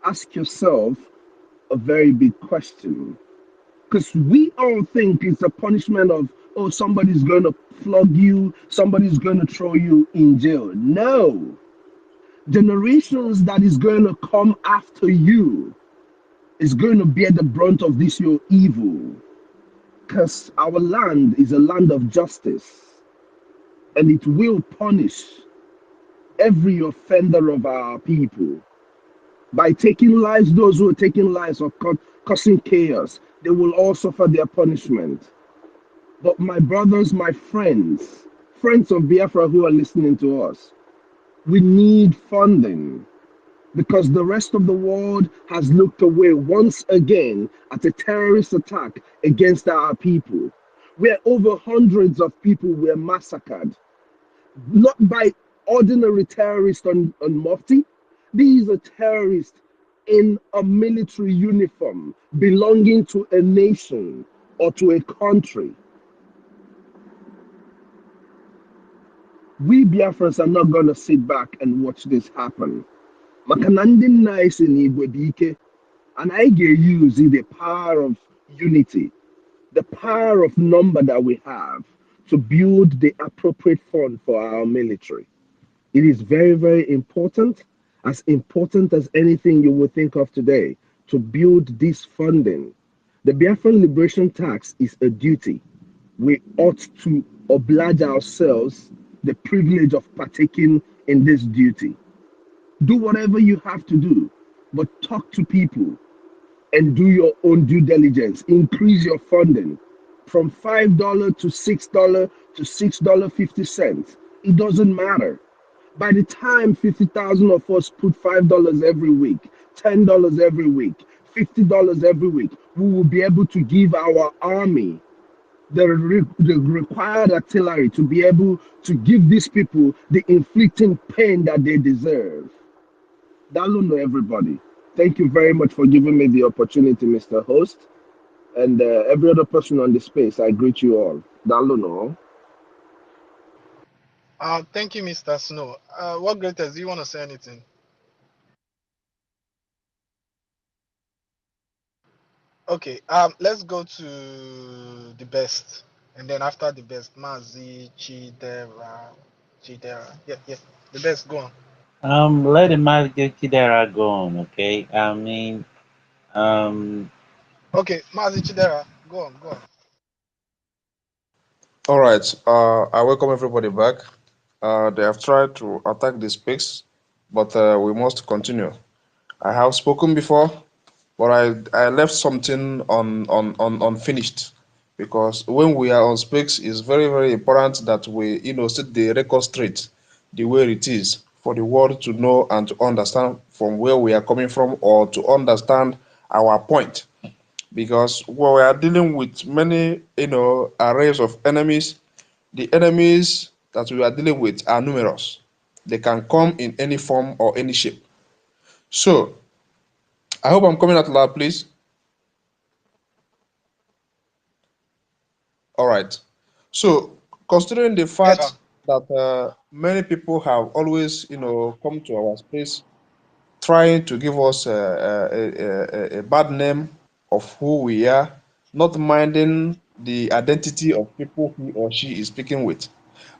ask yourself a very big question. Because we all think it's a punishment of, oh, somebody's going to flog you, somebody's going to throw you in jail. No. Generations that is going to come after you is going to bear the brunt of this your evil. Because our land is a land of justice, and it will punish every offender of our people. By taking lives, those who are taking lives or causing chaos, they will all suffer their punishment. But my brothers, my friends, friends of Biafra who are listening to us, we need funding because the rest of the world has looked away once again at a terrorist attack against our people, where over hundreds of people were massacred, not by ordinary terrorists on Mufti. These are terrorists in a military uniform belonging to a nation or to a country. We Biafrans are not going to sit back and watch this happen. Maka na ndị nna anyị si n'Igwe dị ike, and I use the power of unity, the power of number that we have to build the appropriate fund for our military. It is very, very important as anything you will think of today, to build this funding. The Biafran Liberation Tax is a duty. We ought to oblige ourselves the privilege of partaking in this duty. Do whatever you have to do, but talk to people and do your own due diligence. Increase your funding from $5 to $6 to $6.50. It doesn't matter. By the time 50,000 of us put $5 every week, $10 every week, $50 every week, we will be able to give our army the required artillery to be able to give these people the inflicting pain that they deserve. Daluno, everybody. Thank you very much for giving me the opportunity, Mr. Host. And every other person on the space, I greet you all. Daluno. Thank you, Mr. Snow. What greatest, do you want to say anything? Okay, let's go to the best. And then after the best, Mazi, Chidera. Yeah, the best, go on. Let the Master Kidera go on, okay? Okay, Mazi, Chidera, go on. All right. I welcome everybody back. They have tried to attack the space, but we must continue. I have spoken before, but I left something unfinished, because when we are on speaks, it's very, very important that we set the record straight, the way it is, for the world to know and to understand from where we are coming from, or to understand our point. Because we are dealing with many arrays of enemies. The enemies that we are dealing with are numerous. They can come in any form or any shape. So I hope I'm coming out loud, please. All right. So considering the fact that many people have always come to our space trying to give us a bad name of who we are, not minding the identity of people he or she is speaking with.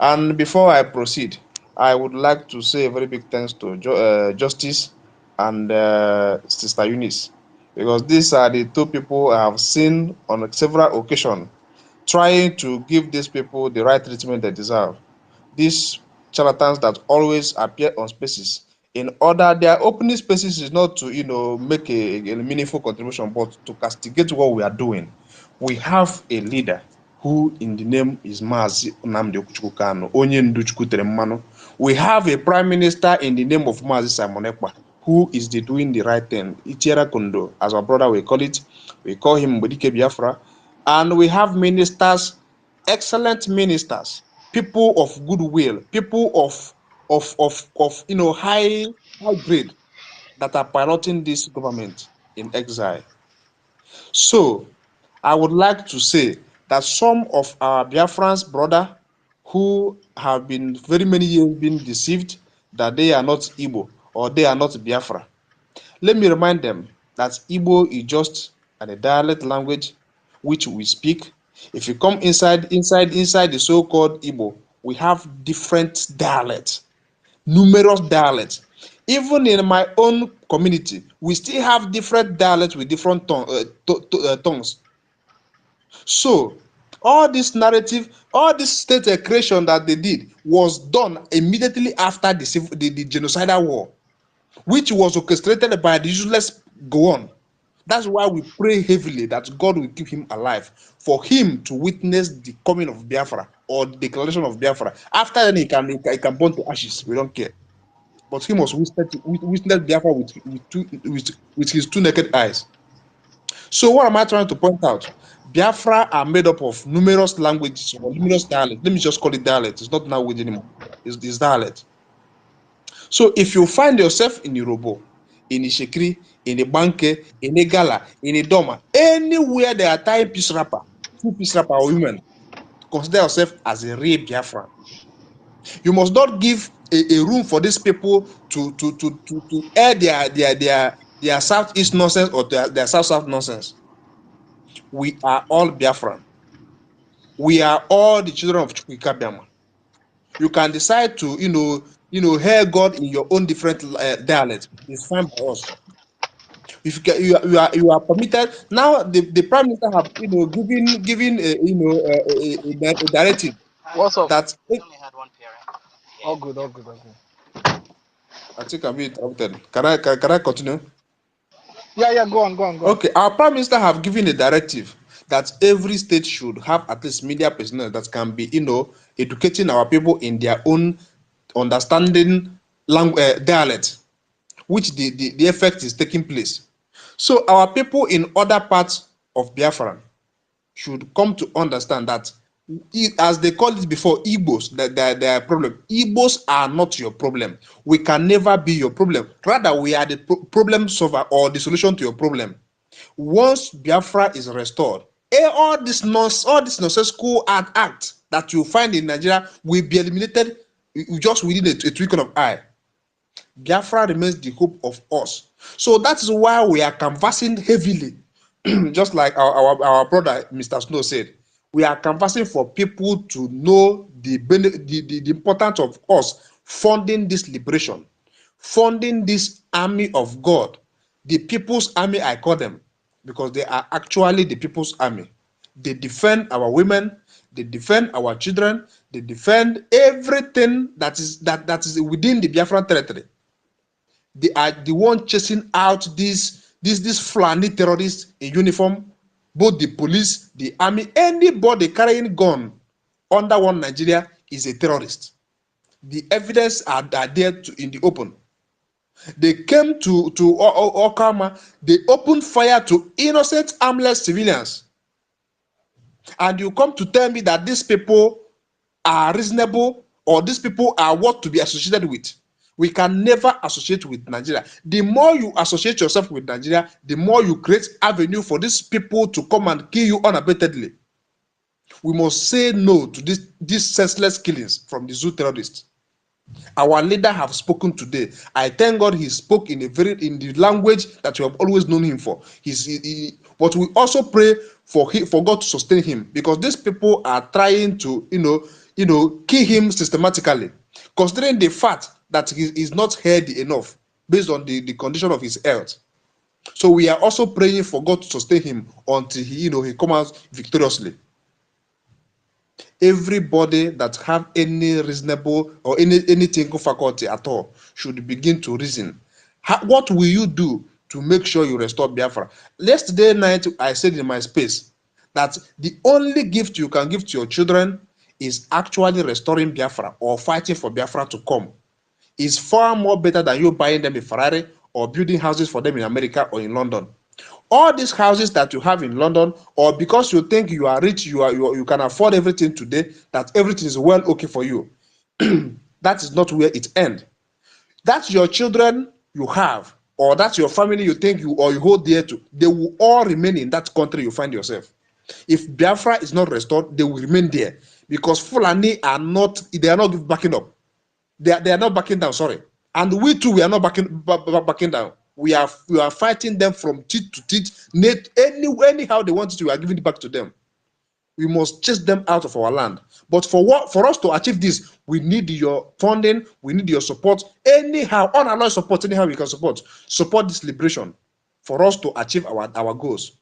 And before I proceed, I would like to say a very big thanks to Justice and Sister Eunice, because these are the two people I have seen on several occasions trying to give these people the right treatment they deserve. These charlatans that always appear on spaces, in order their opening spaces is not to make a meaningful contribution, but to castigate what we are doing. We have a leader who in the name is Mazi Nnamdi Okuchukwu Kanu, Onye Ndu Chukwu Tere Mmanụ. We have a prime minister in the name of Mazi Simon Ekpa, who is doing the right thing. Ichiera Kondo, as our brother we call it, we call him Mbodike Biafra. And we have ministers, excellent ministers, people of goodwill, people of high grade, that are piloting this government in exile. So I would like to say that some of our Biafrans brother who have been very many years been deceived that they are not Igbo or they are not Biafra, Let me remind them that Igbo is just a dialect language which we speak. If you come inside the so-called Igbo, we have different dialects, numerous dialects. Even in my own community, we still have different dialects with different tongues. So all this narrative, all this state creation that they did was done immediately after the genocidal war, which was orchestrated by the useless Gowon. That's why we pray heavily that God will keep him alive for him to witness the coming of Biafra or the declaration of Biafra. After then, he can burn to ashes. We don't care. But he must witness Biafra with his two naked eyes. So what am I trying to point out? Biafra are made up of numerous languages or numerous dialects. Let me just call it dialect. It's not language anymore. It's dialect. So if you find yourself in Yoruba, in Ishekiri, in Ibanke, in Igala, in Idoma, anywhere they are tying peace rapper, two peace rapper or women, consider yourself as a real Biafran. You must not give a room for these people to air their southeast nonsense or their south nonsense. We are all Biafran. We are all the children of Chukwukabiama. You can decide to hear God in your own different dialect. It's fine by us. If you, can, you are permitted now. The prime minister have given a directive What's up? that All good, all good, all good. I think I'm being interrupted. Can I continue? Yeah, go on, go on, go on. Okay, our prime minister have given a directive that every state should have at least media personnel that can be educating our people in their own understanding language dialect, which the effect is taking place. So our people in other parts of Biafra should come to understand that, as they called it before, Igbos, that their problem. Igbos are not your problem. We can never be your problem. Rather, we are the problem solver or the solution to your problem. Once Biafra is restored, all this nonsensical act that you find in Nigeria will be eliminated just within a twinkle of eye. Biafra remains the hope of us. So that is why we are canvassing heavily, just like our brother Mr. Snow said. We are canvassing for people to know the importance of us funding this liberation, funding this army of God, the people's army, I call them, because they are actually the people's army. They defend our women, they defend our children, they defend everything that is within the Biafran territory. They are the one chasing out these Fulani terrorists in uniform, both the police, the army, anybody carrying gun under one Nigeria is a terrorist. The evidence are there in the open. They came to Okama, they opened fire to innocent, armless civilians. And you come to tell me that these people are reasonable or these people are what to be associated with. We can never associate with Nigeria. The more you associate yourself with Nigeria, the more you create avenue for these people to come and kill you unabatedly. We must say no to these senseless killings from the zoo terrorists. Our leader have spoken today. I thank God he spoke in the language that we have always known him for. But we also pray for God to sustain him, because these people are trying to kill him systematically, considering the fact that he is not healthy enough based on the condition of his health. So we are also praying for God to sustain him until he comes out victoriously. Everybody that have any reasonable or any thinking faculty at all should begin to reason. What will you do to make sure you restore Biafra? Yesterday night, I said in my space that the only gift you can give to your children is actually restoring Biafra or fighting for Biafra to come. Is far more better than you buying them a Ferrari or building houses for them in America or in London. All these houses that you have in London, or because you think you are rich, you can afford everything today, that everything is well okay for you. That is not where it ends. That's your children you have, or that's your family you think you hold dear to. They will all remain in that country you find yourself. If Biafra is not restored, they will remain there, because Fulani are not backing up. They are not backing down, sorry. And we too, we are not backing down. We are fighting them from teeth to teeth. Anyhow they want it, we are giving it back to them. We must chase them out of our land. But for us to achieve this, we need your funding, we need your support. Anyhow, unalloyed support, anyhow we can support this liberation for us to achieve our goals.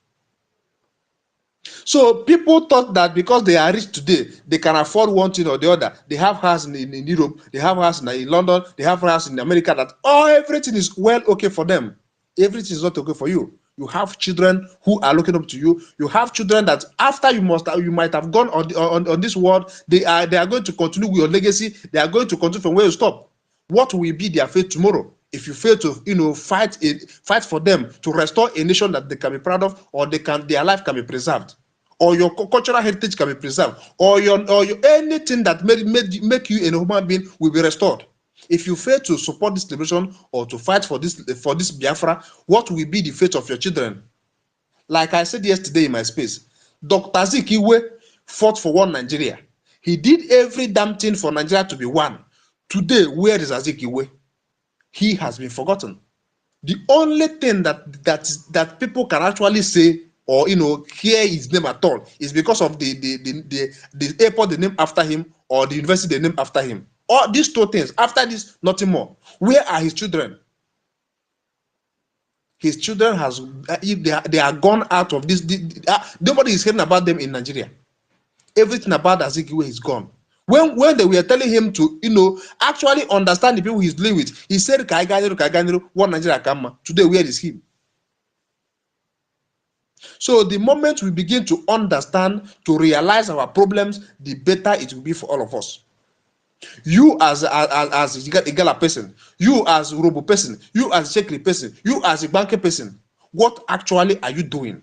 So people thought that because they are rich today, they can afford one thing or the other. They have houses in Europe, they have houses in London, they have houses in America, that everything is well okay for them. Everything is not okay for you. You have children who are looking up to you. You have children that after you might have gone on this world, they are going to continue with your legacy. They are going to continue from where you stop. What will be their fate tomorrow if you fail to fight for them to restore a nation that they can be proud of, or their life can be preserved, or your cultural heritage can be preserved, or your anything that make you a human being will be restored. If you fail to support this liberation or to fight for this Biafra, what will be the fate of your children? Like I said yesterday in my space, Dr. Zikiwe fought for one Nigeria. He did every damn thing for Nigeria to be one. Today, where is Azikiwe? He has been forgotten. The only thing that people can actually say or hear his name at all is because of the airport they named after him or the university they named after him. All these two things. After this, nothing more. Where are his children? His children they are gone out of this. Nobody is hearing about them in Nigeria. Everything about Azikiwe is gone. When they were telling him to actually understand the people he's dealing with, he said Kaiganiru, one Nigeria Kama. Today, where is he? So the moment we begin to understand, to realize our problems, the better it will be for all of us. You as a Igala person, you as a Robo person, you as a Shekri person, you as a Banker person, what actually are you doing?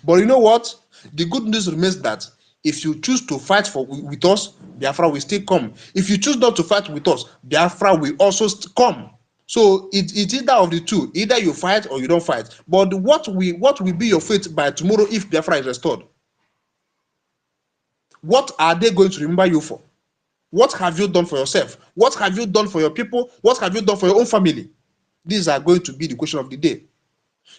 But you know what? The good news remains that if you choose to fight with us, Biafra will still come. If you choose not to fight with us, Biafra will also come. So it's either of the two. Either you fight or you don't fight. But what will be your fate by tomorrow if Biafra is restored? What are they going to remember you for? What have you done for yourself? What have you done for your people? What have you done for your own family? These are going to be the question of the day.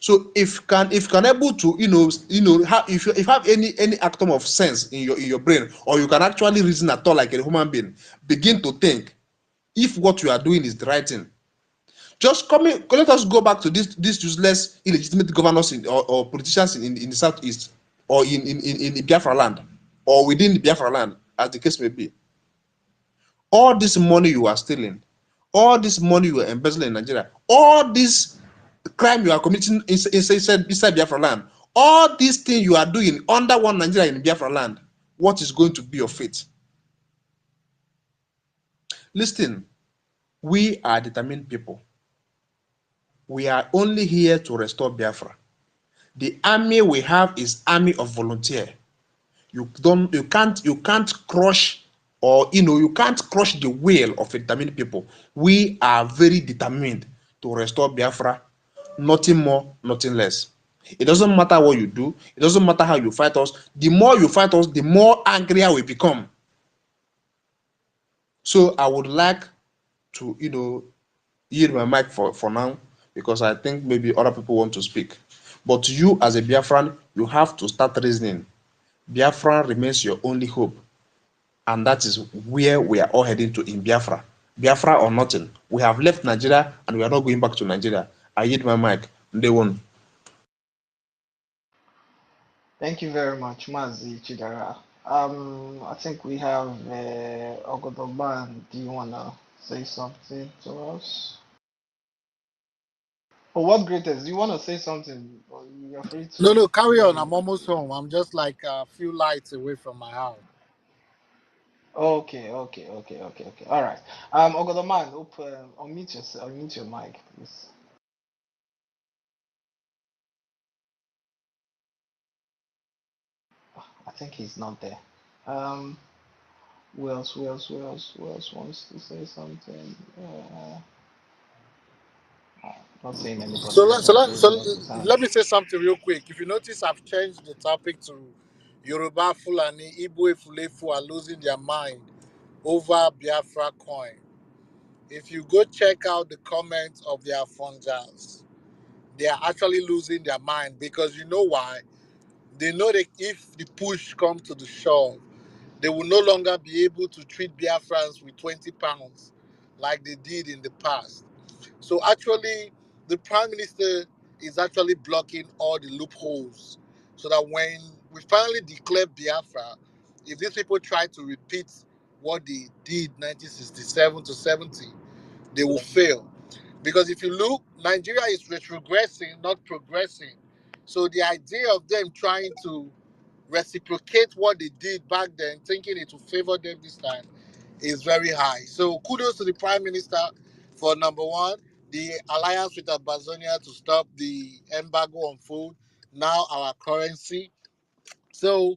So if you can able to if you have any atom of sense in your brain, or you can actually reason at all like a human being, begin to think if what you are doing is the right thing. Just let us go back to this useless, illegitimate governors or politicians in the southeast, or in Biafra land, or within the Biafra land, as the case may be. All this money you are stealing, all this money you are embezzling in Nigeria, all this crime you are committing inside Biafra land, all these things you are doing under one Nigeria in Biafra land, what is going to be your fate? Listen, we are determined people. We are only here to restore Biafra. The army we have is army of volunteer. You can't crush, or you can't crush the will of a determined people. We are very determined to restore Biafra. Nothing more, nothing less. It doesn't matter what you do. It doesn't matter how you fight us. The more you fight us, the more angrier we become. So I would like to yield my mic for now, because I think maybe other people want to speak. But you as a Biafran, you have to start reasoning. Biafra remains your only hope. And that is where we are all heading to in Biafra. Biafra or nothing. We have left Nigeria and we are not going back to Nigeria. I yield my mic. Day one. Thank you very much, Mazi Chidara. I think we have Ogodoban. Do you wanna say something to us? Oh, what greatest? Do you wanna say something? Or you're free to. No, carry on. I'm almost home. I'm just like a few lights away from my house. Okay. All right. Ogodoman, unmute your mic, please. I think he's not there. Who else wants to say something? Not saying anybody. So, let, so, let, Nobody's so raising up his hand. let me say something real quick. If you notice, I've changed the topic to Yoruba, Fulani, Igbo, Fulefu are losing their mind over Biafra coin. if you go check out the comments of their Fonjas, they are actually losing their mind because you know why? They know that if the push comes to the shove, they will no longer be able to treat Biafrans with 20 pounds like they did in the past. So actually, the Prime Minister is actually blocking all the loopholes so that when we finally declare Biafra, if these people try to repeat what they did 1967 to 70, they will fail. Because if you look, Nigeria is retrogressing, not progressing. So the idea of them trying to reciprocate what they did back then, thinking it will favor them this time, is very high. So kudos to the Prime Minister for number one, the alliance with Abazonia to stop the embargo on food, now our currency. So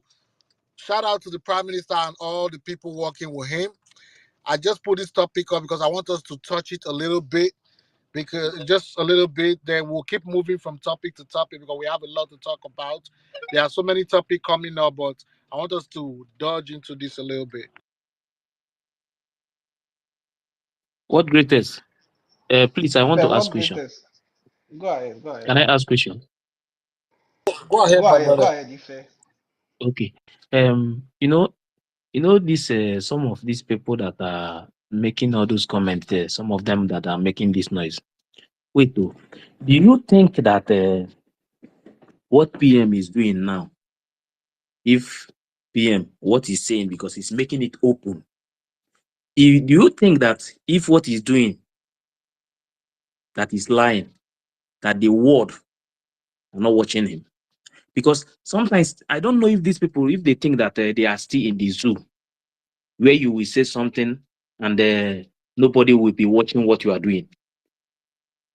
shout out to the Prime Minister and all the people working with him. I just put this topic up because I want us to touch it a little bit because just a little bit, then we'll keep moving from topic to topic because we have a lot to talk about. There are so many topics coming up, but I want us to dodge into this a little bit. What greatest? Please, I want Ife, to ask what question. greatest? Go ahead, go Can ahead. I ask question? Go ahead, my Go brother. ahead, Ife. Okay. This some of these people that are making all those comments there, some of them that are making this noise. Wait, do you think that what PM is doing now, if PM what he's saying because he's making it open, do you think that if what he's doing that is lying, that the world are not watching him? Because sometimes I don't know if these people, if they think that they are still in the zoo, where you will say something and nobody will be watching what you are doing.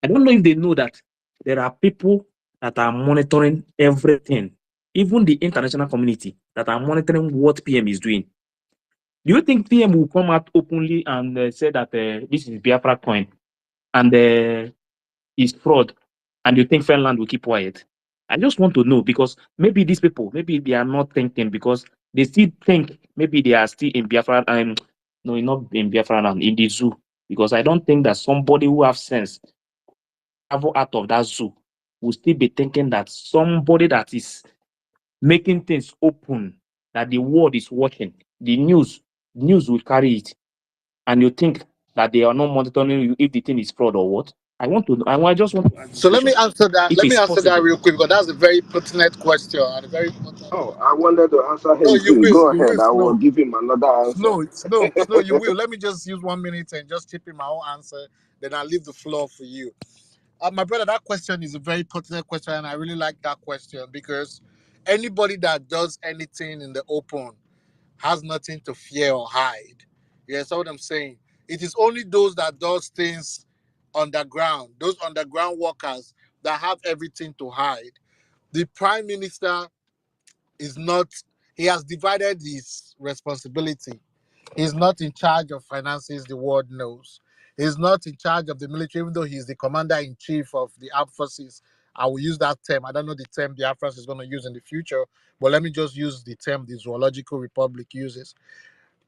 I don't know if they know that there are people that are monitoring everything, even the international community that are monitoring what PM is doing. Do you think PM will come out openly and say that this is Biafra coin and is fraud, and you think Finland will keep quiet? I just want to know because maybe these people, maybe they are not thinking because they still think maybe they are still in Biafra. No, not in Biafra land, in the zoo. Because I don't think that somebody who have sense travel out of that zoo will still be thinking that somebody that is making things open, that the world is watching, the news will carry it, and you think that they are not monitoring you if the thing is fraud or what? I just want to ask this So let me question, answer that. if Let me it's answer that possible. real quick because that's a very pertinent question and a very important. Oh, I wanted to answer No, him too. Go you will, ahead. I will Snow. give him another answer. Snow, you will. Let me just use 1 minute and just chip in my own answer. Then I'll leave the floor for you. My brother, that question is a very pertinent question, and I really like that question because anybody that does anything in the open has nothing to fear or hide. You understand what I'm saying? It is only those that does things underground, those underground workers that have everything to hide. The prime minister is not. He has divided his responsibility. He's not in charge of finances, the world knows. He's not in charge of the military, even though he's the commander in chief of the armed forces. I will use that term. I don't know the term the Air Force is going to use in the future, but let me just use the term the Zoological Republic uses.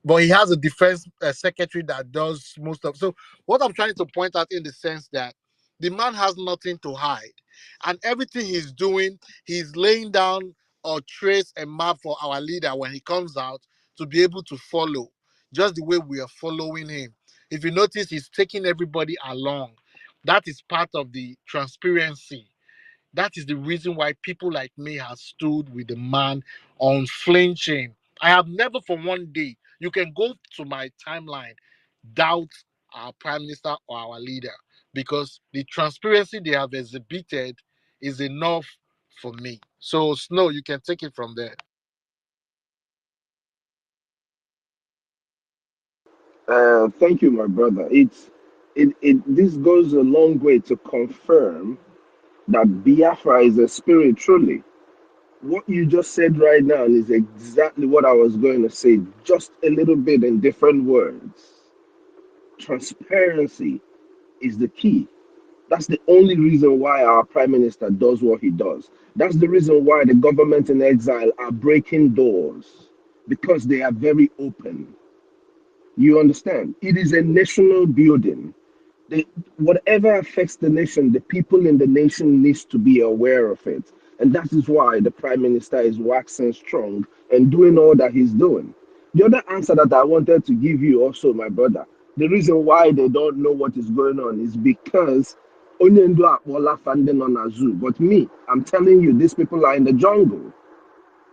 But he has a defense secretary that does most of. So what I'm trying to point out in the sense that the man has nothing to hide, and everything he's doing, he's laying down or trace a map for our leader when he comes out to be able to follow, just the way we are following him. If you notice, he's taking everybody along. That is part of the transparency. That is the reason why people like me have stood with the man unflinching. I have never for one day, you can go to my timeline, doubt our prime minister or our leader because the transparency they have exhibited is enough for me. So, Snow, you can take it from there. Thank you, my brother. This goes a long way to confirm that Biafra is a spirit truly. What you just said right now is exactly what I was going to say, just a little bit in different words. Transparency is the key. That's the only reason why our prime minister does what he does. That's the reason why the government in exile are breaking doors because they are very open. You understand? It is a national building. Whatever affects the nation, the people in the nation needs to be aware of it. And that is why the Prime Minister is waxing strong and doing all that he's doing. The other answer that I wanted to give you also, my brother, the reason why they don't know what is going on is because only Ndo Akpola funding on a zoo. But me, I'm telling you, these people are in the jungle.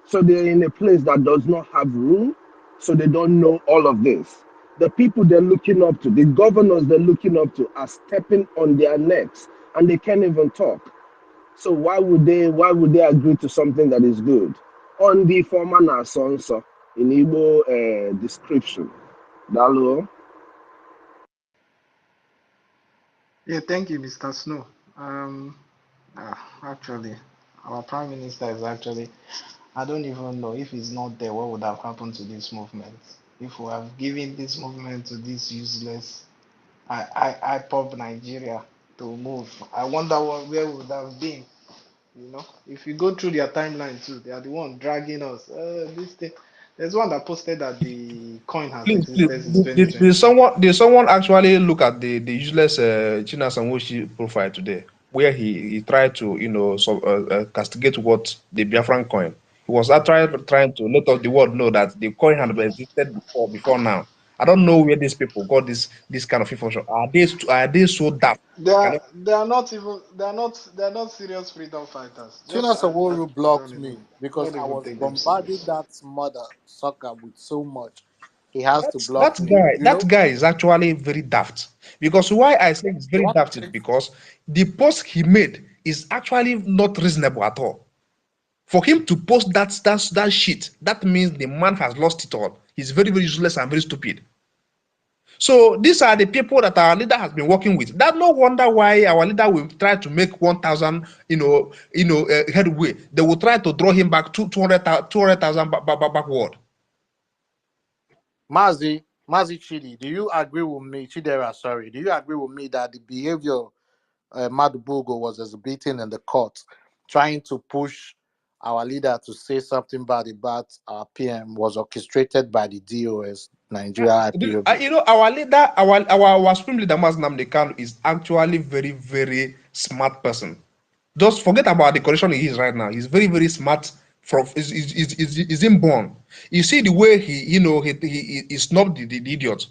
So they're in a place that does not have room, so they don't know all of this. The people they're looking up to, the governors they're looking up to, are stepping on their necks and they can't even talk. So why would they agree to something that is good? On the former Nasonso in Igbo description. Dalo. Yeah, thank you, Mr. Snow. Actually, our Prime Minister is actually, I don't even know if he's not there, what would have happened to this movement? If we have given this movement to this useless IPOB Nigeria to move, I wonder where we would have been. You know, if you go through their timeline too, they are the one dragging us. This thing. There's one that posted that the coin has Please, existed since did 2020. someone actually look at the useless China Sanwoshi profile today, where he tried to castigate what the Biafran coin. He was actually trying to let the world know that the coin had existed before now. I don't know where these people got this kind of information. Are they so daft? Cannot. They are not serious freedom fighters. Just Chinasaworu I don't blocked me even because don't I even was take them bombarding serious. that mother sucker with so much. He has to That's block that me. guy. You That know, guy is actually very daft. Because why I say it's they very want daft to is take because the post he made is actually not reasonable at all. For him to post that shit, that means the man has lost it all. He's very, very useless and very stupid. So these are the people that our leader has been working with. That no wonder why our leader will try to make 1,000, headway. They will try to draw him back to 200,000 backward. Mazi Chidi. Do you agree with me, Chidera? Sorry, do you agree with me that the behavior Madubogo was exhibiting in the court, trying to push our leader to say something bad about our PM, was orchestrated by the DOS, Nigeria IPOB? Our leader, our supreme leader, Mas Nnamdi Kanu, is actually very, very smart person. Just forget about the condition he is right now. He's very, very smart. From is inborn. You see the way he snubbed the idiot.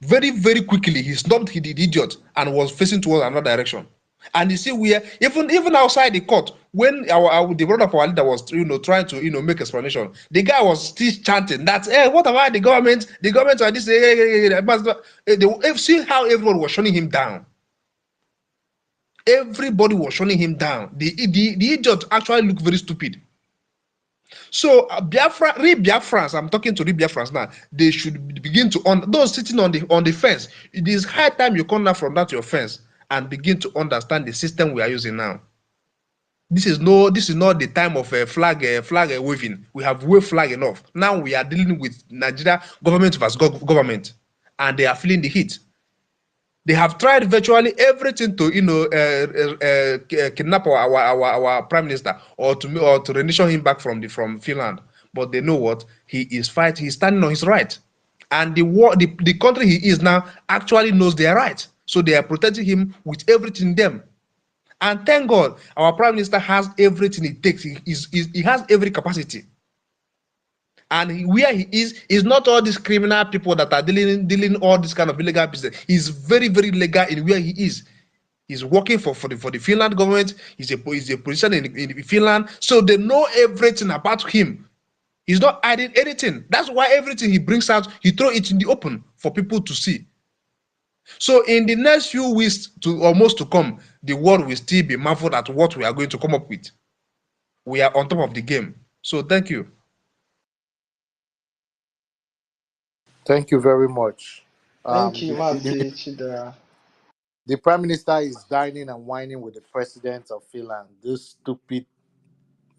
Very, very quickly he snubbed the idiot and was facing towards another direction. And you see where even outside the court, when the brother of our leader was trying to make explanation, the guy was still chanting that, hey, what about the government? The government are this. See how everyone was shutting him down. Everybody was shutting him down. The idiot actually looked very stupid. So Biafrans, I'm talking to Biafrans now. They should begin to those sitting on the fence. It is high time you come down from that your fence and begin to understand the system we are using now. This is not the time of flag waving. We have waved flag enough. Now we are dealing with Nigeria government versus government, and they are feeling the heat. They have tried virtually everything to kidnap our prime minister or to rendition him back from Finland. But they know what he is fighting. He's standing on his right, and the country he is now actually knows their right. So they are protecting him with everything in them. And thank God, our prime minister has everything it takes. He has every capacity. And where he is not all these criminal people that are dealing all this kind of illegal business. He's very, very legal in where he is. He's working for the Finland government. He's a position in Finland, so they know everything about him. He's not hiding anything. That's why everything he brings out, he throw it in the open for people to see. So in the next few weeks to come, the world will still be marveled at what we are going to come up with. We are on top of the game. So thank you. Thank you very much. Thank you, The Mazi Chidera. Prime Minister is dining and whining with the President of Finland. This stupid,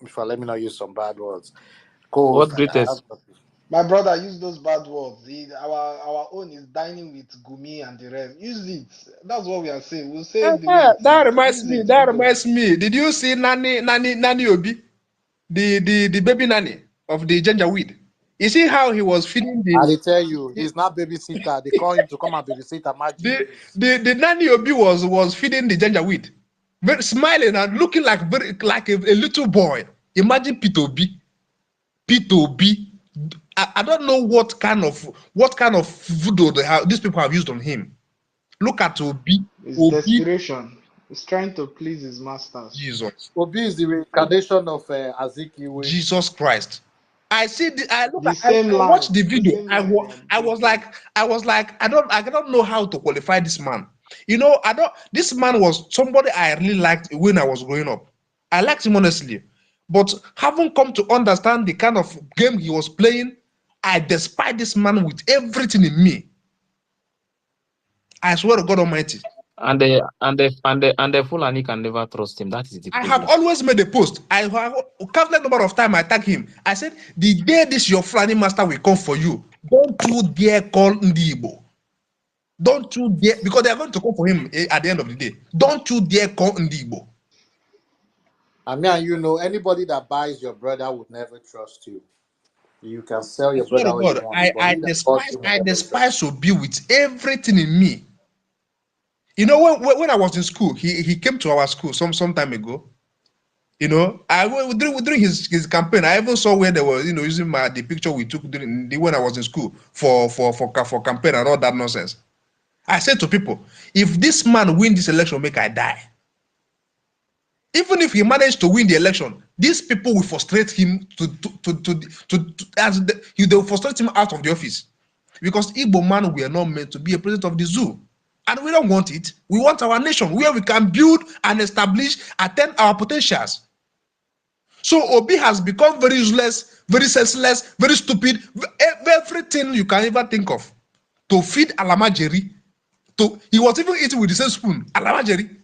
if I let me not use some bad words, co-host. What greatest? My brother, use those bad words. Our own is dining with Gumi and the rest. Use it. That's what we are saying. We'll say it the way it That is. reminds Use me. it, That people. reminds me. Did you see Nani Obi, the baby nanny of the ginger weed? You see how he was feeding I did tell you, he's not babysitter. They call him to come and babysit Magic. the nanny Obi was feeding the ginger weed, very smiling and looking like a little boy. Imagine P2B. P2B. I don't know what kind of voodoo these people have used on him. Look at Obi. It's Obi. desperation. He's trying to please his masters. Jesus. Obi is the reincarnation of Azikiwe. Jesus Christ. I see The same I watched line. the The video. same line they are I was drinking. like, I don't know how to qualify this man. You know, this man was somebody I really liked when I was growing up. I liked him honestly. But having come to understand the kind of game he was playing, I despise this man with everything in me. I swear to God Almighty. And the Fulani can never trust him. That is the I have problem. always made a post. I have countless number of time I tag him. I said, the day this your Fulani master will come for you, don't you dare call Ndibo. Don't you dare, because they are going to come for him at the end of the day. Don't you dare call Ndibo. I mean, you know, anybody that buys your brother would never trust you. You can sell I your swear brother to all you God, want, but he that bought you will I never trust despise Obi with everything in me. You know, when I was in school, he came to our school some time ago. You know, during his campaign, I even saw where they were, using the picture we took when I was in school for campaign and all that nonsense. I said to people, if this man win this election, make I die. Even if he managed to win the election, these people will frustrate him they will frustrate him out of the office, because Igbo man we are not meant to be a president of the zoo, and we don't want it. We want our nation where we can build and establish, attain our potentials. So Obi has become very useless, very senseless, very stupid, everything you can ever think of to feed Alamajeri. He was even eating with the same spoon, Alamajeri.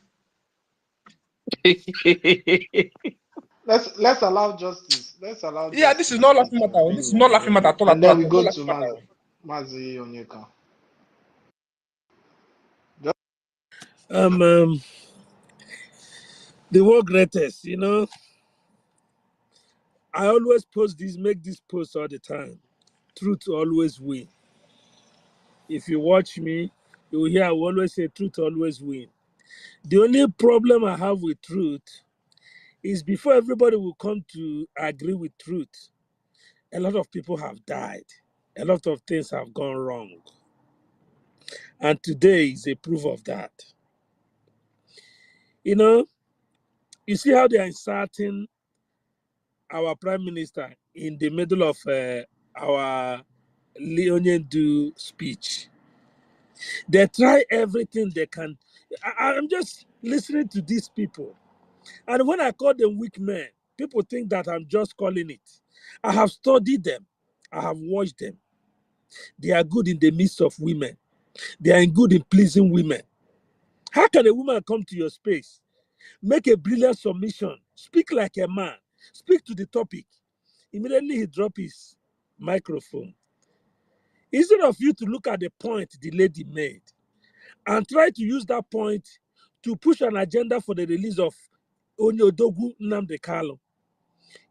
Let's allow justice. Let's allow Yeah, this is justice not laughing to matter. This is prevail, not laughing matter at all. and then we It's not go to laughing matter. Mazi Onyeka. The world greatest, I always make this post all the time. Truth always win. If you watch me, you will hear I will always say truth always win. The only problem I have with truth is before everybody will come to agree with truth, a lot of people have died. A lot of things have gone wrong. And today is a proof of that. You see how they are inserting our prime minister in the middle of our Leonid speech. They try everything they can. I'm just listening to these people. And when I call them weak men, people think that I'm just calling it. I have studied them. I have watched them. They are good in the midst of women. They are good in pleasing women. How can a woman come to your space, make a brilliant submission, speak like a man, speak to the topic? Immediately he drops his microphone. Instead of you to look at the point the lady made and try to use that point to push an agenda for the release of Onyodogu Nnamdi Kanu,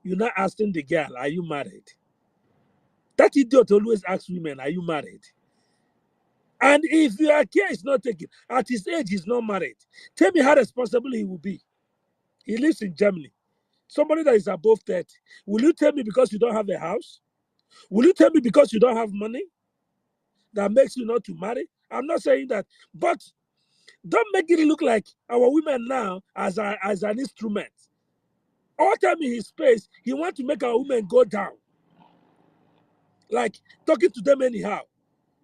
you're not asking the girl, are you married? That idiot always asks women, are you married? And if your care is not taken, at his age, he's not married. Tell me how responsible he will be. He lives in Germany. Somebody that is above 30. Will you tell me because you don't have a house? Will you tell me because you don't have money that makes you not to marry? I'm not saying that, but don't make it look like our women now as an instrument. All time in his space, he wants to make our women go down. Like talking to them anyhow.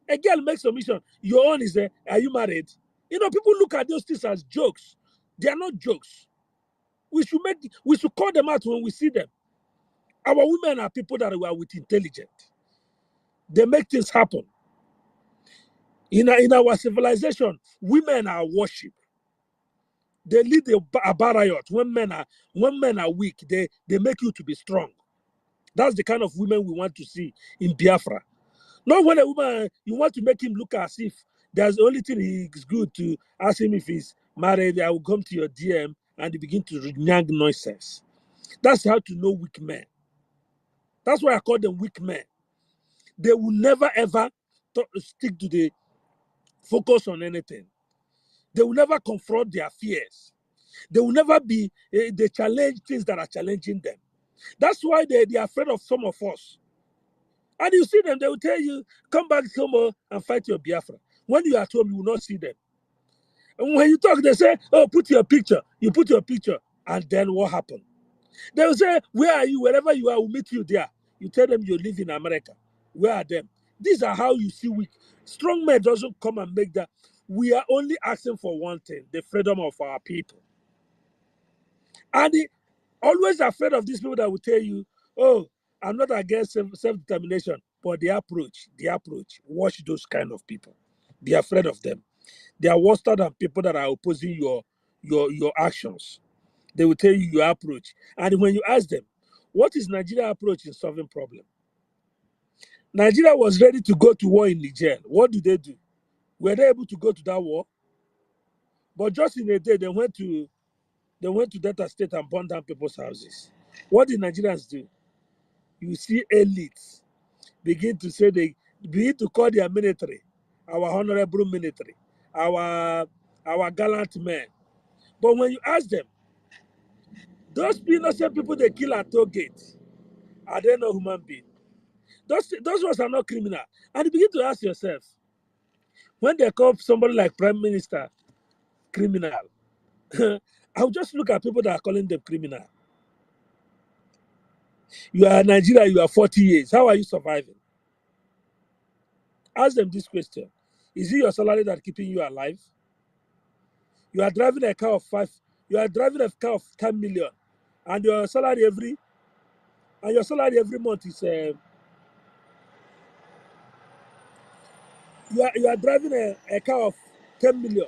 A girl makes submission. Your own is, are you married? People look at those things as jokes. They are not jokes. We should call them out when we see them. Our women are people that are with intelligence. They make things happen. In our civilization, women are worship. They lead a barriot. When men are weak, they make you to be strong. That's the kind of women we want to see in Biafra. Not when a woman, you want to make him look as if there's the only thing he's good to ask him if he's married. I will come to your DM and you begin to yang nonsense. That's how to know weak men. That's why I call them weak men. They will never ever stick to the focus on anything. They will never confront their fears. They will never be, they challenge things that are challenging them. That's why they are afraid of some of us. And you see them, they will tell you, come back home and fight your Biafra. When you are at home, you will not see them. And when you talk, they say, oh, put your picture. You put your picture. And then what happened? They will say, where are you? Wherever you are, we'll meet you there. You tell them you live in America. Where are them? These are how you see weak. Strong men doesn't come and make that. We are only asking for one thing, the freedom of our people. And always afraid of these people that will tell you, oh, I'm not against self-determination, but the approach, watch those kind of people. Be afraid of them. They are worse than people that are opposing your actions. They will tell you your approach. And when you ask them, what is Nigeria's approach in solving problem? Nigeria was ready to go to war in Niger. What do? Were they able to go to that war? But just in a day, they went to Delta State and burned down people's houses. What did Nigerians do? You see elites begin to say they begin to call their military, our honorable military, our gallant men. But when you ask them, those innocent people they kill at toll gate, are they not human beings? Those ones are not criminal. And you begin to ask yourself, when they call somebody like Prime Minister criminal, I'll just look at people that are calling them criminal. You are in Nigeria, you are 40 years. How are you surviving? Ask them this question. Is it your salary that's keeping you alive? You are driving a car of 10 million, and your salary every month is you are driving a car of 10 million,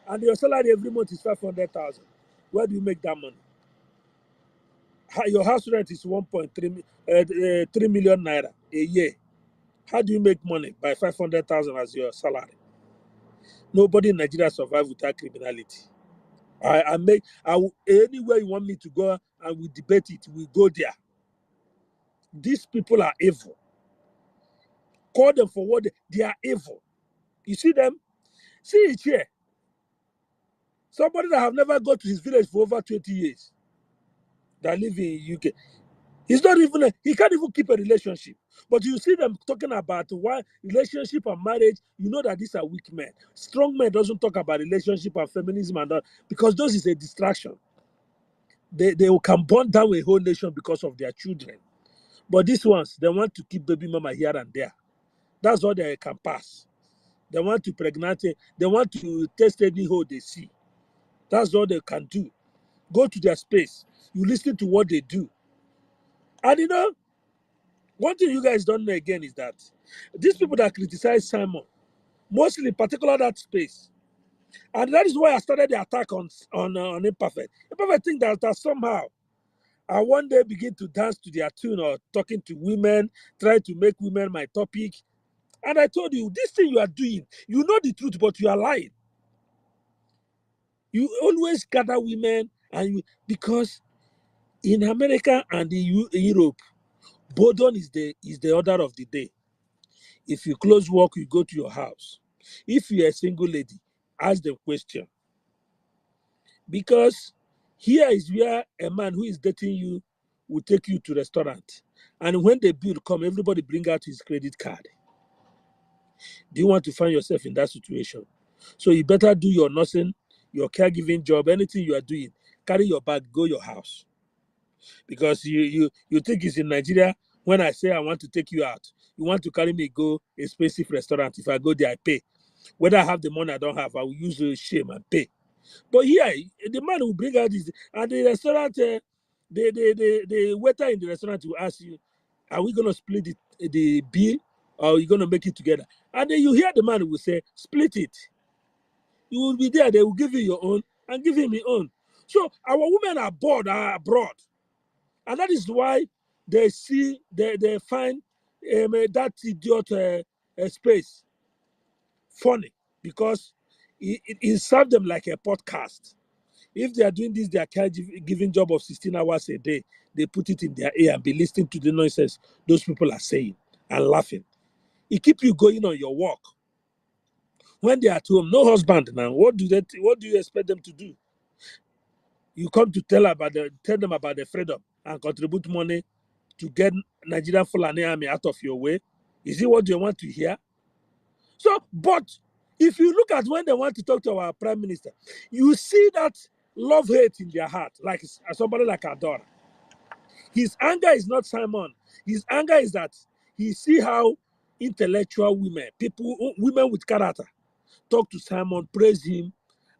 and your salary every month is 500,000. Where do you make that money? Your house rent is 3 million naira a year. How do you make money? By 500,000 as your salary. Nobody in Nigeria survives without criminality. Anywhere you want me to go and we debate it, we go there. These people are evil. Call them for what they are evil. You see them? See it here. Somebody that have never gone to his village for over 20 years that live in UK. He can't even keep a relationship. But you see them talking about why relationship and marriage, you know that these are weak men. Strong men doesn't talk about relationship and feminism and that, because those is a distraction. They can burn down a whole nation because of their children. But these ones, they want to keep baby mama here and there. That's all they can pass. They want to pregnant, they want to test any hole they see. That's all they can do. Go to their space. You listen to what they do. And you know, one thing you guys don't know again is that these people that criticize Simon, mostly particular that space. And that is why I started the attack on Imperfect. Imperfect think that somehow I one day begin to dance to their tune or talking to women, try to make women my topic. And I told you, this thing you are doing, you know the truth, but you are lying. You always gather women, because in America and in Europe, boredom is the order of the day. If you close work, you go to your house. If you're a single lady, ask them question. Because here is where a man who is dating you will take you to restaurant. And when the bill come, everybody bring out his credit card. Do you want to find yourself in that situation? So you better do your nursing, your caregiving job, anything you are doing. Carry your bag, go your house. Because you think it's in Nigeria, when I say I want to take you out, you want to carry me go a expensive restaurant. If I go there, I pay. Whether I have the money I don't have, I will use shame and pay. But here, the man will bring out this, and the restaurant, the waiter in the restaurant will ask you, are we going to split the bill, or are we going to make it together? And then you hear the man will say, split it. You will be there, they will give you your own and give him his own. So our women are bored, are abroad. And that is why they find that idiot space funny, because it serves them like a podcast. If they are doing this, they are giving job of 16 hours a day. They put it in their ear and be listening to the nonsense those people are saying and laughing. It keep you going on your work. When they're at home, no husband now. What do you expect them to do? You come to tell them about the freedom and contribute money to get Nigerian Fulani army out of your way. Is it what you want to hear? So, but if you look at when they want to talk to our prime minister, you see that love-hate in their heart, like somebody like Adora. His anger is not Simon. His anger is that he see how intellectual women with character, talk to Simon, praise him,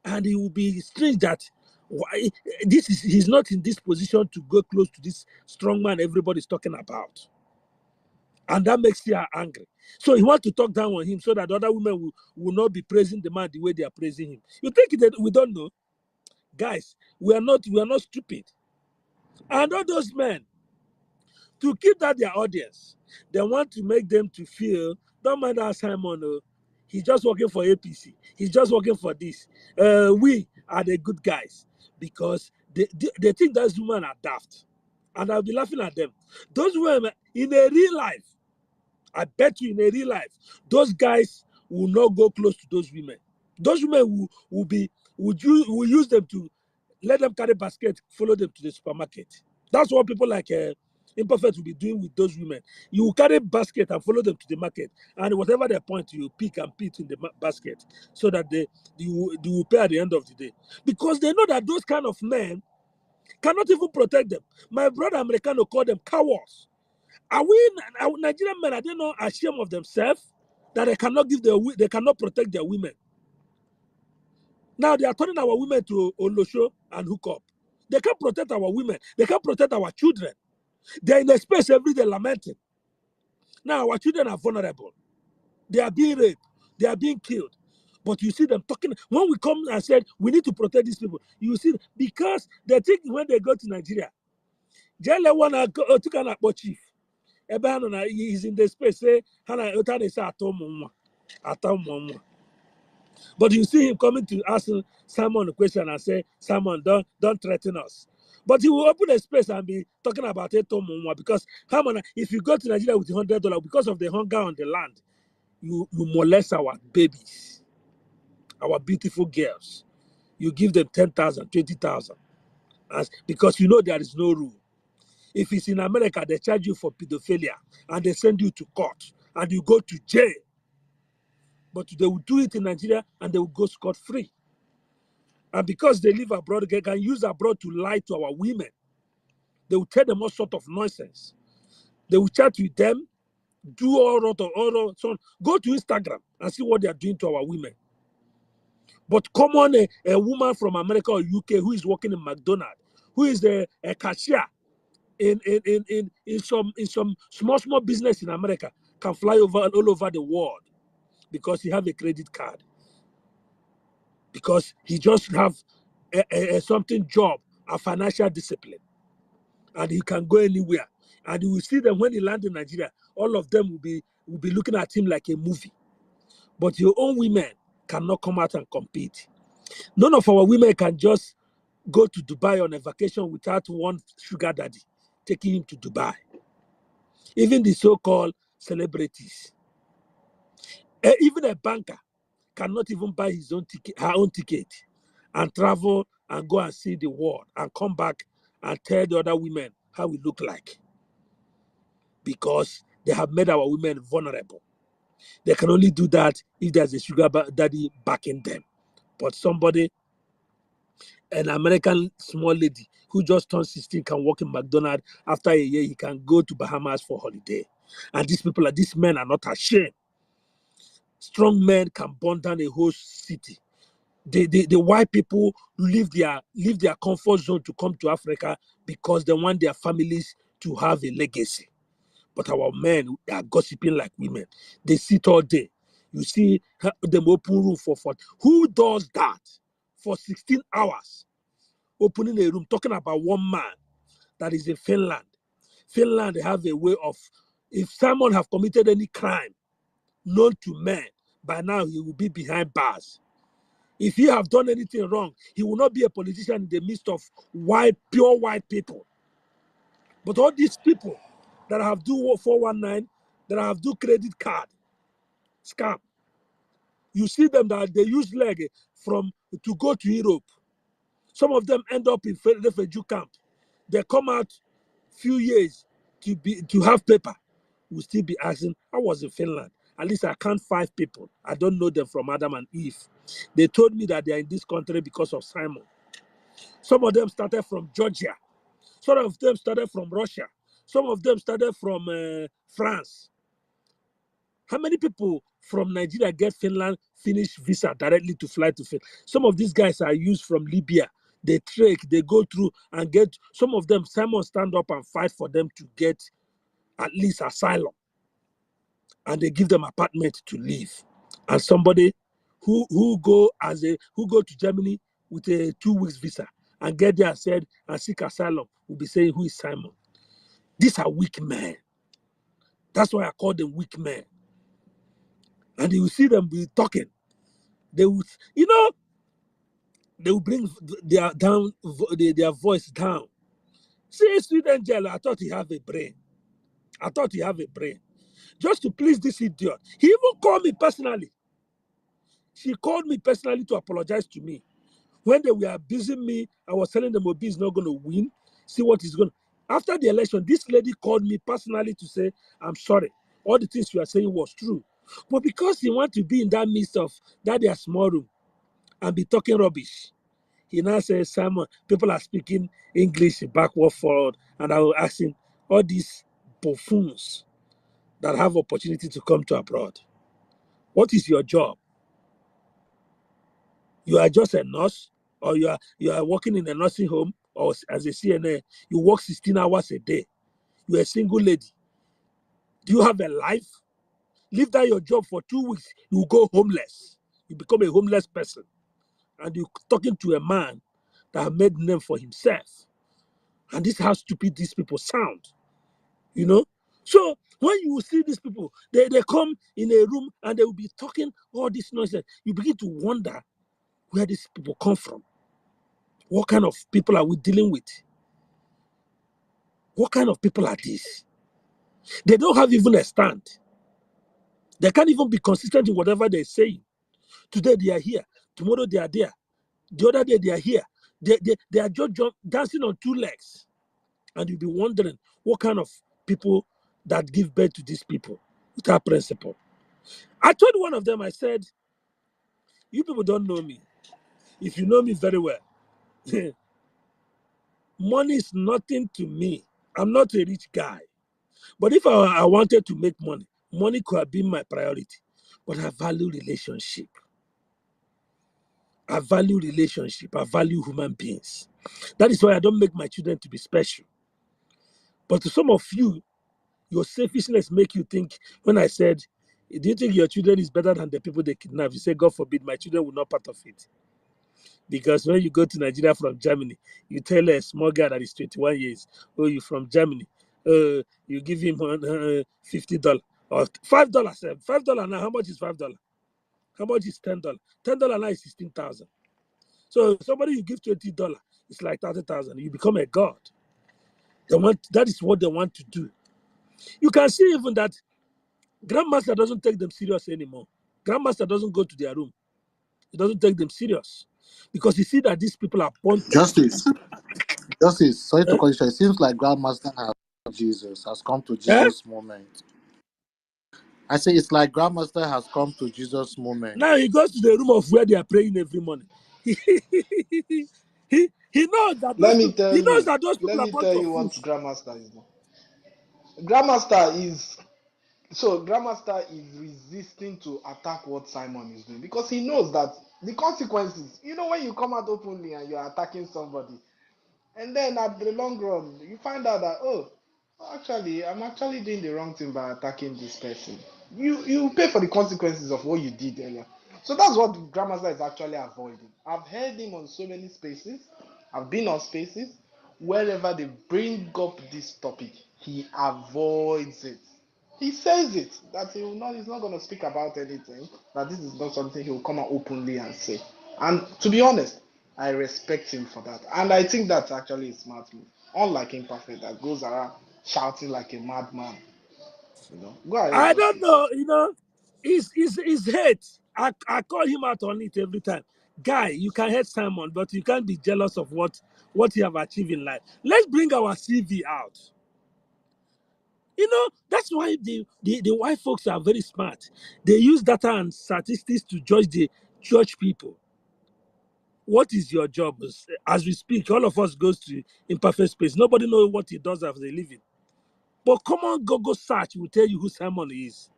and he will be strange that why he's not in this position to go close to this strong man everybody's talking about. And that makes her angry. So he wants to talk down on him so that other women will not be praising the man the way they are praising him. You think that we don't know? Guys, we are not stupid. And all those men, to keep that their audience, they want to make them to feel, don't mind our Simon, he's just working for APC. He's just working for this. We are the good guys because they think those women are daft. And I'll be laughing at them. Those women, in a real life, I bet you in a real life, those guys will not go close to those women. Those women will use them to let them carry basket, follow them to the supermarket. That's what people like Imperfect will be doing with those women. You will carry basket and follow them to the market, and whatever they point, you pick and put in the basket so that you will pay at the end of the day. Because they know that those kind of men cannot even protect them. My brother Americano called them cowards. Are Nigerian men, are they not ashamed of themselves that they cannot protect their women? Now they are turning our women to Olosho and hook up. They can't protect our women. They can't protect our children. They're in a space every day lamenting. Now our children are vulnerable. They are being raped. They are being killed. But you see them talking. When we come and said we need to protect these people, you see, because they think when they go to Nigeria, Jale wanna go to Kanakpo chief. He's in the space, say, but you see him coming to ask Simon a question and say, Simon, don't threaten us. But he will open a space and be talking about it because if you go to Nigeria with $100 because of the hunger on the land, you molest our babies, our beautiful girls. You give them 10,000, 20,000, because you know there is no rule. If it's in America, they charge you for pedophilia and they send you to court and you go to jail. But they will do it in Nigeria and they will go scot-free. And because they live abroad, they can use abroad to lie to our women. They will tell them all sort of nonsense. They will chat with them, do all so on. Go to Instagram and see what they are doing to our women. But come on, a woman from America or UK who is working in McDonald's, who is a cashier in some small business in America, can fly all over the world because he have a credit card. Because he just have a something job, a financial discipline. And he can go anywhere. And you will see them when he lands in Nigeria, all of them will be looking at him like a movie. But your own women cannot come out and compete. None of our women can just go to Dubai on a vacation without one sugar daddy taking him to Dubai. Even the so-called celebrities. Even a banker cannot even buy her own ticket and travel and go and see the world and come back and tell the other women how we look like. Because they have made our women vulnerable. They can only do that if there's a sugar daddy backing them. But somebody, an American small lady who just turned 16 can work in McDonald's. After a year, he can go to Bahamas for holiday. And these men are not ashamed. Strong men can burn down a whole city. The white people leave their comfort zone to come to Africa because they want their families to have a legacy. But our men are gossiping like women. They sit all day. You see them open room for who does that for 16 hours? Opening a room, talking about one man that is in Finland. Finland, they have a way of, if someone have committed any crime known to men, by now he will be behind bars. If he have done anything wrong, he will not be a politician in the midst of pure white people. But all these people that have do 419, that have do credit card, scam. You see them that they use leg to go to Europe. Some of them end up in refugee camp. They come out few years to have paper. We'll still be asking, I was in Finland. At least I count 5 people. I don't know them from Adam and Eve. They told me that they are in this country because of Simon. Some of them started from Georgia. Some of them started from Russia. Some of them started from France. How many people from Nigeria get Finland finish visa directly to fly to Finland? Some of these guys are used from Libya. They trek, they go through and get, some of them, Simon stand up and fight for them to get at least asylum. And they give them apartment to live. And somebody who go to Germany with a 2 weeks visa and get there and seek asylum will be saying, who is Simon? These are weak men. That's why I call them weak men. And you will see them be talking. They will, they will bring their voice down. See, sweet angel, I thought he have a brain. Just to please this idiot. He even called me personally. She called me personally to apologize to me. When they were abusing me, I was telling them Obi is not going to win. See what he's going to. After the election, this lady called me personally to say, I'm sorry. All the things you are saying was true. But because he wants to be in that midst of that their small room and be talking rubbish, he now says, Simon, people are speaking English backward, forward. And I was asking all these buffoons that have opportunity to come to abroad, what is your job? You are just a nurse, or you are working in a nursing home, or as a CNA, you work 16 hours a day. You're a single lady. Do you have a life? Leave that your job for 2 weeks, you go homeless. You become a homeless person. And you're talking to a man that made name for himself. And this is how stupid these people sound. So when you see these people, they come in a room and they will be talking all this nonsense. You begin to wonder where these people come from. What kind of people are we dealing with? What kind of people are these? They don't have even a stand. They can't even be consistent in whatever they're saying. Today they are here. Tomorrow they are there. The other day they are here. They are just dancing on 2 legs. And you'll be wondering what kind of people that give birth to these people without principle. I told one of them, I said, you people don't know me. If you know me very well, money is nothing to me. I'm not a rich guy. But if I wanted to make money, money could have been my priority. But I value relationship. I value relationship. I value human beings. That is why I don't make my children to be special. But to some of you, your selfishness make you think, when I said, do you think your children is better than the people they kidnap? You say, God forbid, my children will not part of it. Because when you go to Nigeria from Germany, you tell a small guy that is 21 years, oh, you're from Germany. You give him $50 or $5. $5 now, how much is $5? How much is $10? $10 now is 16,000. So somebody you give $20, it's like 30,000. You become a god. That is what they want to do. You can see even that Grandmaster doesn't take them serious anymore. Grandmaster doesn't go to their room. He doesn't take them serious. Because you see that these people are born. Justice, sorry to cut you short. It seems like Grandmaster has come to Jesus' moment. I say it's like Grandmaster has come to Jesus' moment. Now he goes to the room of where they are praying every morning. He knows that Let me tell you. those people Let are me bunch tell of you what fools. Grandmaster is now. Grandmaster is resisting to attack what Simon is doing because he knows that the consequences. When you come out openly and you're attacking somebody, and then at the long run, you find out that I'm actually doing the wrong thing by attacking this person. You pay for the consequences of what you did earlier. So that's what Grandmaster is actually avoiding. I've heard him on so many spaces. I've been on spaces. Wherever they bring up this topic, he avoids it. He says it that he's not going to speak about anything, that this is not something he'll come out openly and say. And to be honest, I respect him for that. And I think that's actually a smart move. Unlike Imperfect that goes around shouting like a madman. Go ahead, I don't Justice. know, is hate. I call him out on it every time. Guy, you can hate Simon, but you can't be jealous of what you have achieved in life. Let's bring our CV out. You know, that's why the white folks are very smart. They use data and statistics to judge people. What is your job? As we speak, all of us goes to imperfect space. Nobody knows what he does as a living. But come on, Google search will tell you who Simon is.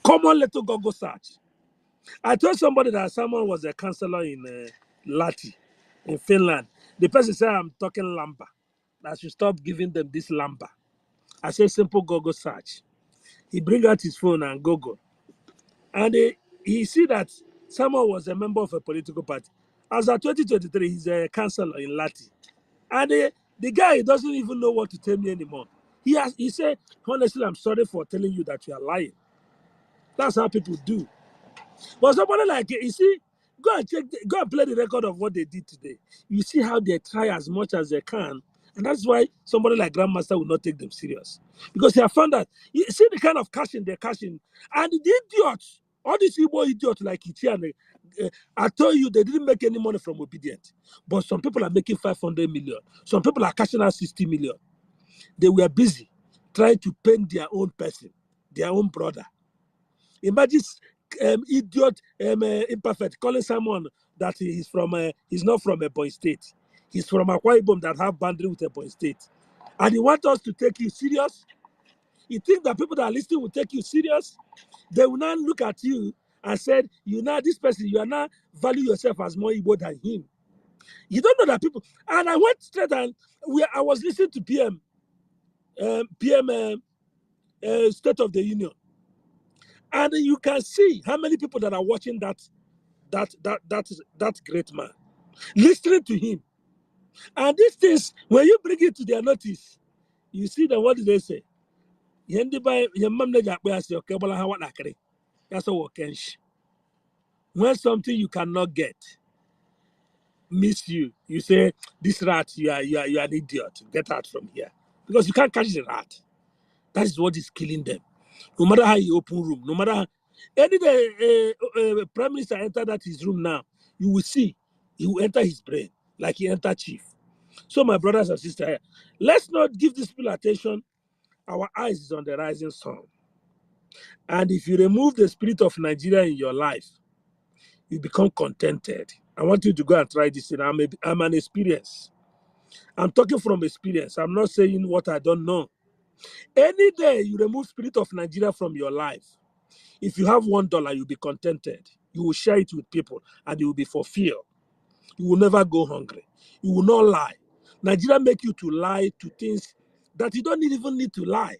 Come on, little Google search. I told somebody that Simon was a counselor in Lati, in Finland. The person said, I'm talking Lamba. I should stop giving them this Lamba. I said, simple Google search. He bring out his phone and Google. And he see that Simon was a member of a political party. As of 2023, he's a counselor in Lati. And the guy doesn't even know what to tell me anymore. He said, honestly, I'm sorry for telling you that you are lying. That's how people do. But somebody like, you see, go and play the record of what they did today. You see how they try as much as they can. And that's why somebody like Grandmaster will not take them serious. Because they have found that, you see the kind of cashing they're cashing. And the idiots, all these Igbo idiots like Iti, I told you they didn't make any money from Obedient. But some people are making 500 million. Some people are cashing out 60 million. They were busy trying to paint their own person, their own brother. Imagine idiot, imperfect, calling someone that he's not from Ebonyi State. He's from Akwa Ibom that have boundary with Ebonyi State. And he wants us to take you serious? You think that people that are listening will take you serious? They will not look at you and said, this person, you are not value yourself as more Igbo than him. You don't know that people. And I went straight and I was listening to PM State of the Union. And you can see how many people that are watching that great man, listening to him. And these things, when you bring it to their notice, you see that what do they say? When something you cannot get miss you, you say, this rat, you are an idiot. Get out from here. Because you can't catch the rat. That is what is killing them. No matter how you open room, no matter how, any day Prime Minister enter his room now, you will see he will enter his brain like he entered chief. So my brothers and sisters, let's not give this people attention. Our eyes is on the rising sun. And if you remove the spirit of Nigeria in your life, you become contented. I want you to go and try this thing. I'm an experience. I'm talking from experience. I'm not saying what I don't know. Any day you remove spirit of Nigeria from your life, if you have $1, you'll be contented. You will share it with people and you will be fulfilled. You will never go hungry. You will not lie. Nigeria make you to lie to things that you don't even need to lie.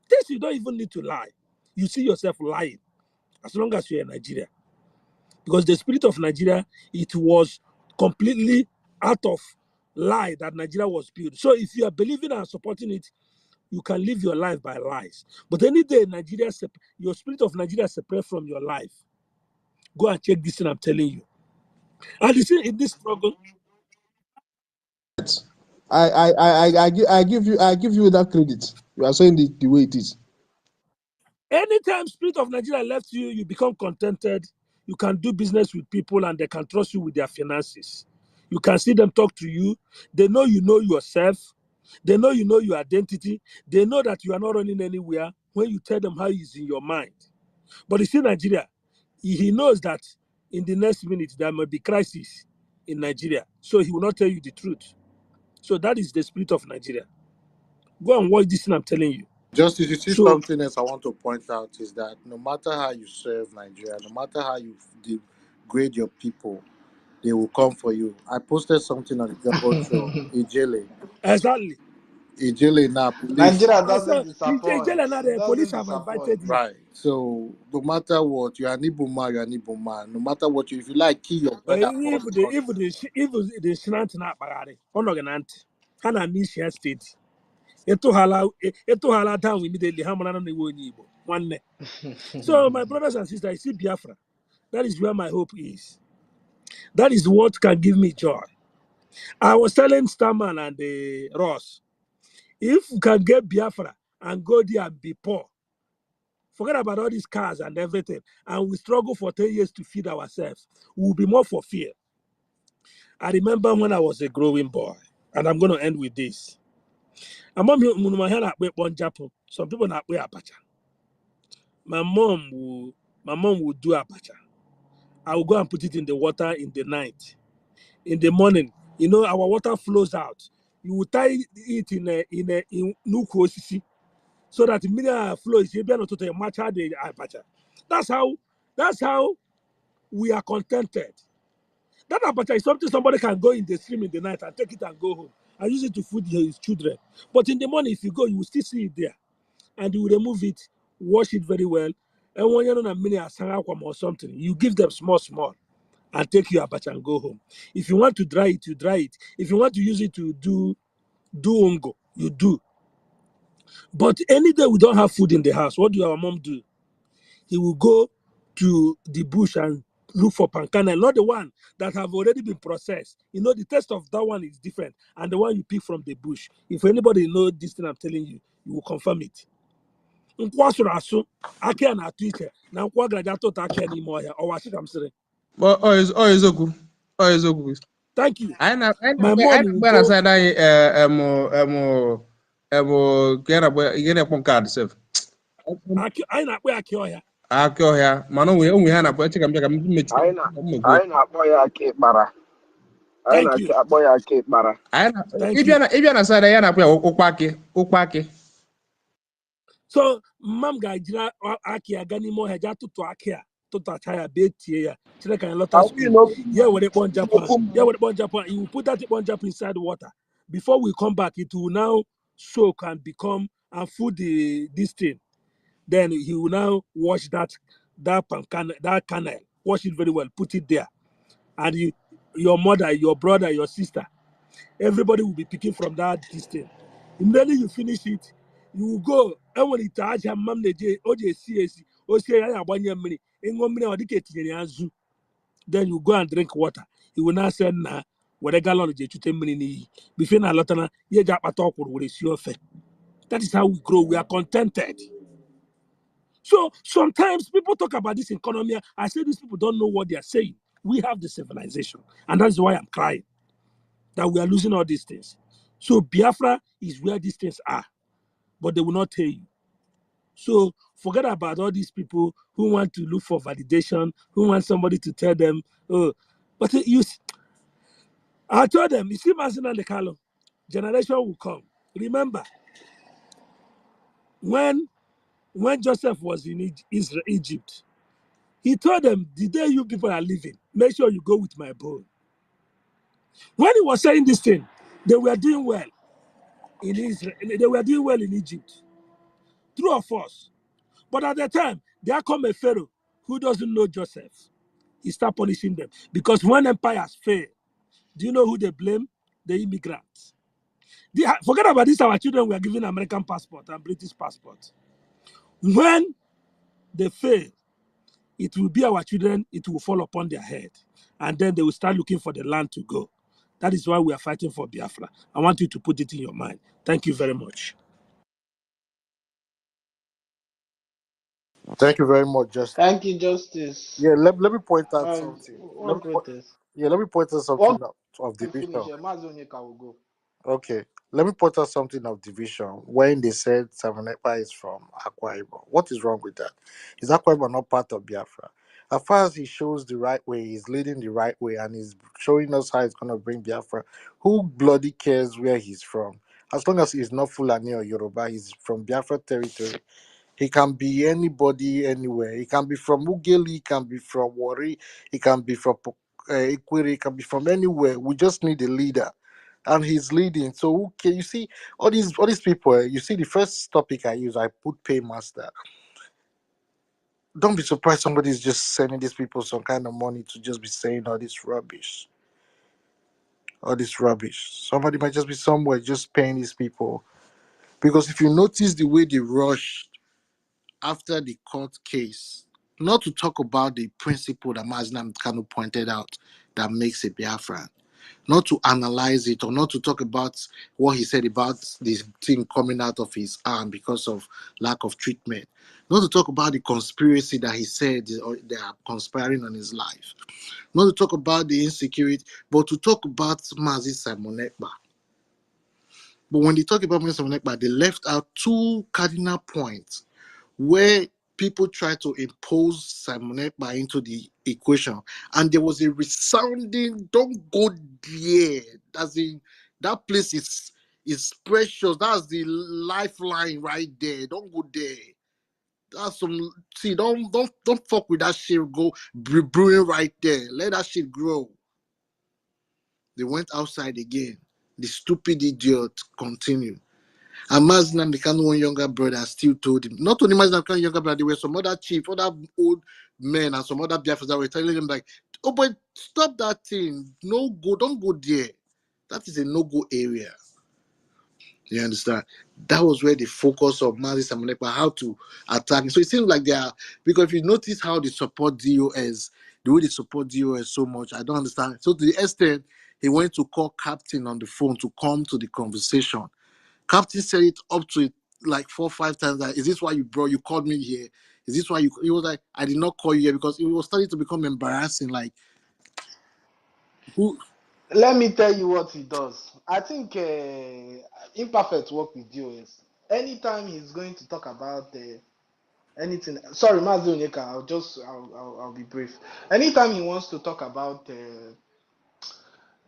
Things you don't even need to lie. You see yourself lying as long as you're in Nigeria. Because the spirit of Nigeria, it was completely out of lie that Nigeria was built. So if you are believing and supporting it, you can live your life by lies. But any day your spirit of Nigeria separate from your life, go and check this thing I'm telling you. And you see in this struggle, I give you that credit. You are saying the way it is. anytime spirit of Nigeria left you, you become contented. You can do business with people and they can trust you with their finances. You can see them talk to you. They know yourself. They know your identity. They know that you are not running anywhere when you tell them how it's in your mind. But you see Nigeria, he knows that in the next minute there might be crisis in Nigeria. So he will not tell you the truth. So that is the spirit of Nigeria. Go and watch this thing I'm telling you. Justice, you see So something else I want to point out is that no matter how you serve Nigeria, no matter how you degrade your people, they will come for you. I posted something on the Jumbo show. Ijele. exactly. Ijele now, police. Nigeria And so doesn't disappoint. It the police doesn't have disappoint. invited him. Right. So no matter what, you're an Igbo man, you're an Igbo man. No matter what, if you like, kill your brother across the country. If the shinant na akpagharị ọ nọghị na ntị ha na Mission steeti ịtụghala down immediately ha mara na iwe onye Igbo nwanne. So my brothers and sisters, I see Biafra. That is where my hope is. That is what can give me joy. I was telling Starman and Ross, if we can get Biafra and go there and be poor, Forget about all these cars and everything. And we struggle for 10 years to feed ourselves. We'll be more for fear. I remember when I was a growing boy, and I'm going to end with this. Some people not abacha. My mom will do abacha. I will go and put it in the water in the night. In the morning, our water flows out. You will tie it in nuku osisi, so that the mineral flow is able to match the abacha. That's how we are contented. That abacha is something somebody can go in the stream in the night and take it and go home and use it to feed his children. But in the morning, if you go, you will still see it there. And you will remove it, wash it very well. And when you're not a mini or something, you give them small, and take your abacha and go home. If you want to dry it, you dry it. If you want to use it to do ongo, you do. But any day we don't have food in the house, what do our mom do? He will go to the bush and look for pankana, not the one that have already been processed. The taste of that one is different, and the one you pick from the bush. If anybody knows this thing I'm telling you, you will confirm it. Na nkwa graja tota ake n'ime ọhịa ọwa sị ka m sịrị. Eziokwu. Eziokwu. Thank you. My My mom will go. side card self. Anyị na-akpọ ya ake ọhịa. Ake ọhịa, mana onwe ha na-akpọ eche ka m mechi. Anyị na-akpọ ya aka ịkpara. Thank you. akpọ ya aka ịkpara. Ịbịa na side ya na-akpọ ya ụkwa akị. So mam ga-ejiri akị ya gaa n'ime ọhịa jee tụtụ akị a tụtacha ya bee tie ya Chineke anyị lọta school. Yeah, were Japan. You will put that Japan inside water. Before we come back, it will now soak and become and food this thing. Then he will now wash that kernel, wash it very well, put it there, and your mother, your brother, your sister, everybody will be picking from that distance. Immediately you finish it, you will go. And when it touch your mom, then you go and drink water. You will now say, "Nah, where gallon je chute mmiri before na lotana ye ja kpata okwuru were si ofe." That is how we grow. We are contented. So sometimes people talk about this economy. I say these people don't know what they are saying. We have the civilization, and that's why I'm crying that we are losing all these things. So Biafra is where these things are, but they will not tell you. So forget about all these people who want to look for validation, who want somebody to tell them, oh, but I told them, you see, Mazina Lekalo, generation will come. Remember, when Joseph was in Egypt, he told them, the day you people are leaving, make sure you go with my boat. When he was saying this thing, they were doing well in Israel. They were doing well in Egypt. True or false? But at the time, there come a Pharaoh who doesn't know Joseph. He start punishing them. Because when empires fail, do you know who they blame? The immigrants. Forget about this, our children were given American passport and British passport. When they fail, it will be our children, it will fall upon their head. And then they will start looking for the land to go. That is why we are fighting for Biafra. I want you to put it in your mind. Thank you very much. Thank you very much, Justice. Thank you, Justice. Yeah, let me point out something. What protest? Let me point out something of Finish division. here. Mazonyeka will go. Okay, let me point out something of division when they said Savanepa is from Akwa Ibom. What is wrong with that? Is Akwa Ibom not part of Biafra? As far as he shows the right way, he's leading the right way, and he's showing us how he's going to bring Biafra. Who bloody cares where he's from? As long as he's not Fulani or Yoruba, he's from Biafra territory. He can be anybody, anywhere. He can be from Ugeli, he can be from Wari, he can be from Ikwiri, he can be from anywhere. We just need a leader, and he's leading. So okay, you see all these people. You see the first topic I use, I put paymaster. Don't be surprised somebody's just sending these people some kind of money to just be saying all this rubbish. All this rubbish. Somebody might just be somewhere just paying these people. Because if you notice the way they rushed after the court case, not to talk about the principle that Maznam Kanu pointed out that makes a Biafran. not to analyze it or not to talk about what he said about this thing coming out of his arm because of lack of treatment, not to talk about the conspiracy that he said they are conspiring on his life, not to talk about the insecurity, but to talk about Mazi Simon Ekpa. But when they talk about Mazi Simon Ekpa, they left out two cardinal points where people try to impose Simon Ekpa into the equation, and there was a resounding "Don't go there." That's in that place is precious. That's the lifeline right there. Don't go there. That's some see. Don't fuck with that shit. Go brewing right there. Let that shit grow. They went outside again. The stupid idiot continued. And Mazda Mekano, one younger brother, still told him, not only Mazda Mekano, younger brother, there were some other chief, other old men, and some other Biafras that were telling him, like, oh, but stop that thing. No go, don't go there. That is a no-go area. You understand? That was where the focus of Mazi Samonekpa, how to attack. So it seems like they are, because if you notice how they support DOS, the way they support DOS so much, I don't understand. So to the extent, he went to call Captain on the phone to come to the conversation. Captain said it up to it like 4 or 5 times. That, is this why you called me here? Is this why you? He was like, I did not call you here, because it was starting to become embarrassing. Like, who? Let me tell you what he does. I think Imperfect work with DOS. Anytime he's going to talk about anything, sorry, Mazi Onyeka, I'll be brief. Anytime he wants to talk about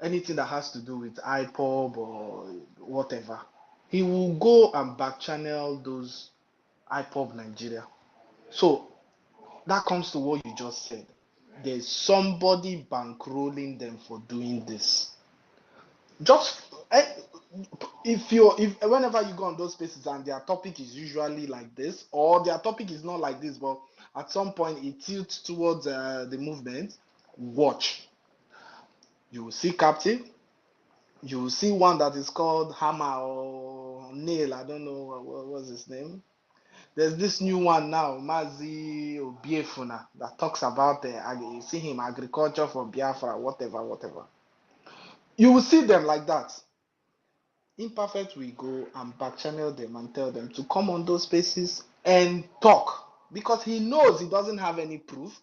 anything that has to do with IPOB or whatever, he will go and back channel those IPOB Nigeria. So that comes to what you just said. There's somebody bankrolling them for doing this. Just if whenever you go on those spaces and their topic is usually like this, or their topic is not like this, but at some point it tilts towards the movement, watch. You will see Captain. You will see one that is called Hammer or Nail. I don't know what's his name. There's this new one now, Mazi Obiefuna, that talks about you see him, agriculture for Biafra, whatever. You will see them like that. Imperfect will go and back channel them and tell them to come on those spaces and talk, because he knows he doesn't have any proof.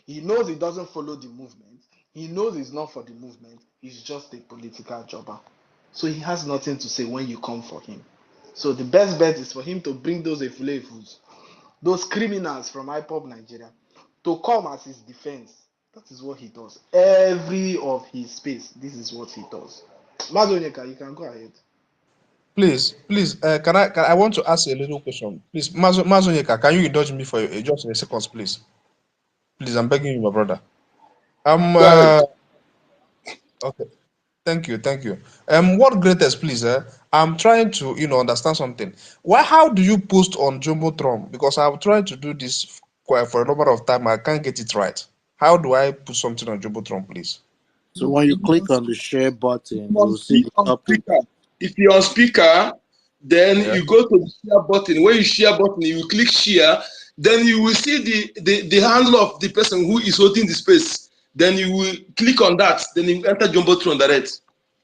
He knows he doesn't follow the movement. He knows he's not for the movement. He's just a political jobber. So he has nothing to say when you come for him. So the best bet is for him to bring those efulefus, those criminals from IPOB Nigeria, to come as his defense. That is what he does. Every of his space, this is what he does. Mazonyeka, you can go ahead. Please, I want to ask a little question. Please, Mazonyeka, can you indulge me for just a second, please? Please, I'm begging you, my brother. Okay. Thank you. What greatest, please? I'm trying to, understand something. How do you post on Jumbotron? Because I've tried to do this for a number of time. I can't get it right. How do I put something on Jumbotron, please? So when you click on the share button, you will see the topic. If you're on speaker, then Yeah. you go to the share button. When you share button, you click share. Then you will see the handle of the person who is holding the space. Then you will click on that. Then you enter Jumbotron direct.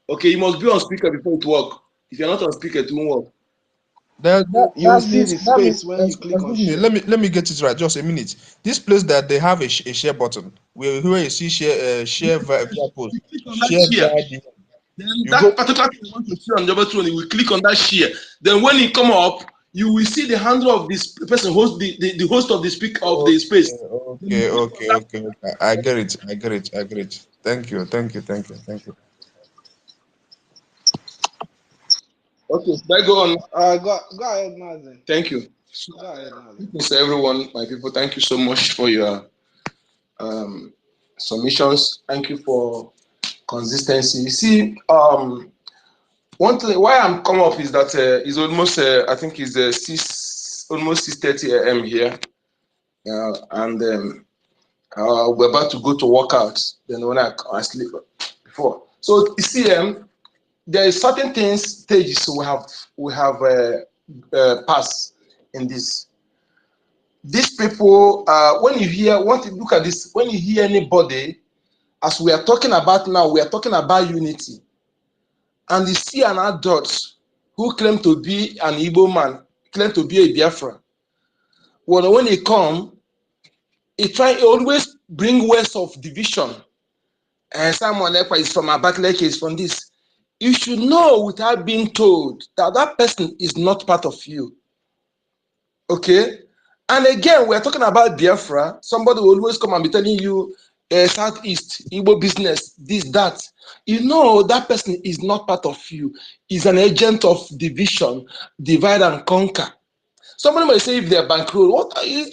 Okay, you must be on speaker before it work. If you're not on speaker, it won't work. You will see the space when you click on excuse me. share. Let me get it right. Just a minute. This place that they have a share button, where you see share via post, You click on that share share. via DM. Then You go. that particular thing you want to share on Jumbotron, you will click on that share. Then when it come up, you will see the handle of this person host the host of the speak of the space. Okay. I get it. Thank you. Okay, should I go on? Go ahead, Mazen. Thank you. Go ahead, Mazen. Thanks everyone, my people. Thank you so much for your submissions. Thank you for consistency. You see, one thing why I'm come up is that it's almost I think it's almost 6:30 a.m. here, and we're about to go to workout. Then when I sleep before, so you see, there is certain stages we have passed in this. These people, when you look at this, when you hear anybody as we are talking about now, we are talking about unity. And you see an adult who claim to be an Igbo man, claim to be a Biafra. Well, when he come, he always bring words of division. And someone is from Abakaleke, is from this. You should know without being told that that person is not part of you. Okay? And again, we're talking about Biafra. Somebody will always come and be telling you, Southeast, Igbo business, this, that. You know that person is not part of you. He's an agent of division, divide and conquer. Somebody might say if they're bankroll, what? It's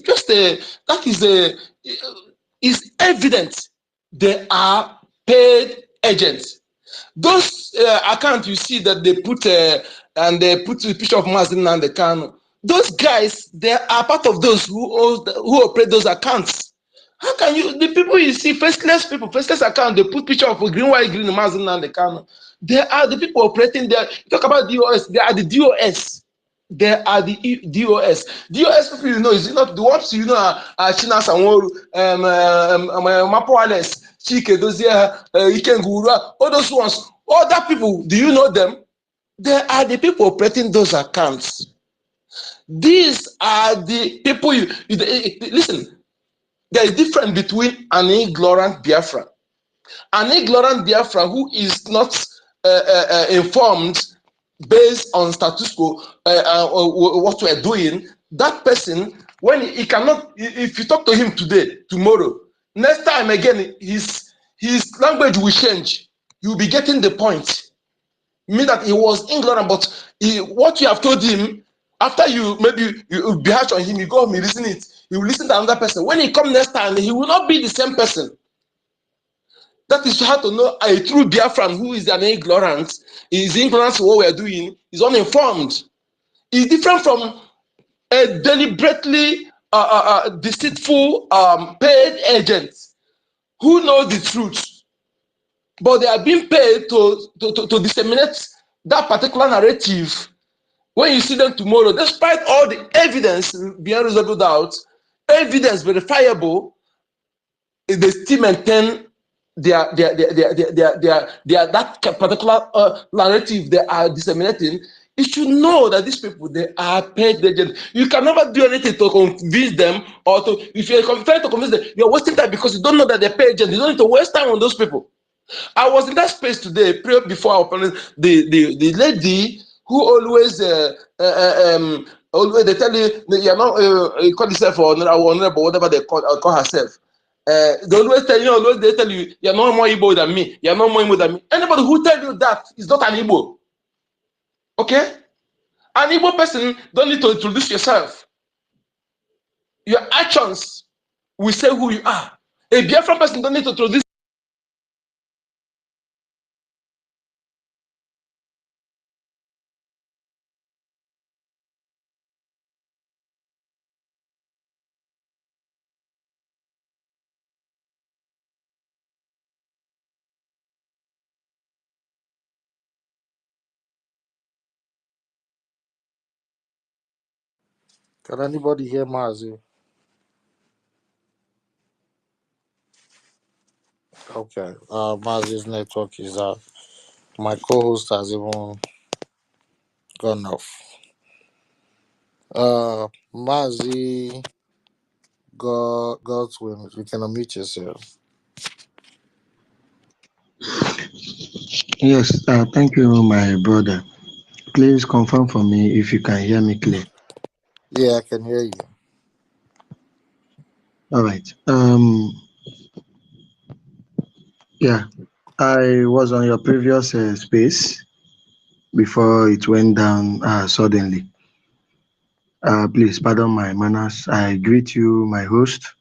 just it's evident they are paid agents. Those accounts you see that they put and they put the picture of Mazin and the Kano, those guys, they are part of those who operate those accounts. How can you, the people you see, faceless people, faceless account, they put picture of green, white, green, Mazin and the Kano. They are the people operating there. Talk about DOS, they are the DOS. They are the DOS. DOS people, you know, is not the ones you know are China Sanworu, Mapoales, Chike, Dozia, Ikengura, all those ones. All that people, do you know them? They are the people operating those accounts. These are the people listen, there is difference between an ignorant Biafra. An ignorant Biafra who is not informed based on status quo, what we're doing, that person, when he cannot, if you talk to him today, tomorrow, next time again, his language will change. You'll be getting the point. Mean that he was ignorant, but what you have told him, after you be harsh on him, you go home, you listen it, you will listen to another person. When he come next time, he will not be the same person. That is how to know a true Biafran who is an ignorant. Is ignorant to what we are doing, is uninformed. Is different from a deliberately deceitful paid agent who knows the truth, but they are being paid to disseminate that particular narrative. When you see them tomorrow, despite all the evidence beyond reasonable doubt, evidence verifiable, they still maintain that particular narrative they are disseminating. You should know that these people, they are paid agents. You can never do anything to convince them, or if you're trying to convince them, you're wasting time because you don't know that they're paid agents. You don't need to waste time on those people. I was in that space today, before our the lady who always always they tell you you're not you call yourself or whatever they call herself. They always tell you, they tell you you're not more Igbo than me, you're not more Igbo than me. Anybody who tell you that is not an Igbo. Okay? An Igbo person don't need to introduce yourself. Your actions will say who you are. A Biafran person don't need to introduce. Can anybody hear Mazi? Okay. Mazi's network is out. My co-host has even gone off. Mazi, Godwin, you can unmute yourself. Yes, thank you, my brother. Please confirm for me if you can hear me clear. Yeah, I can hear you. All right. Yeah, I was on your previous space before it went down suddenly. Please pardon my manners. I greet you, my host.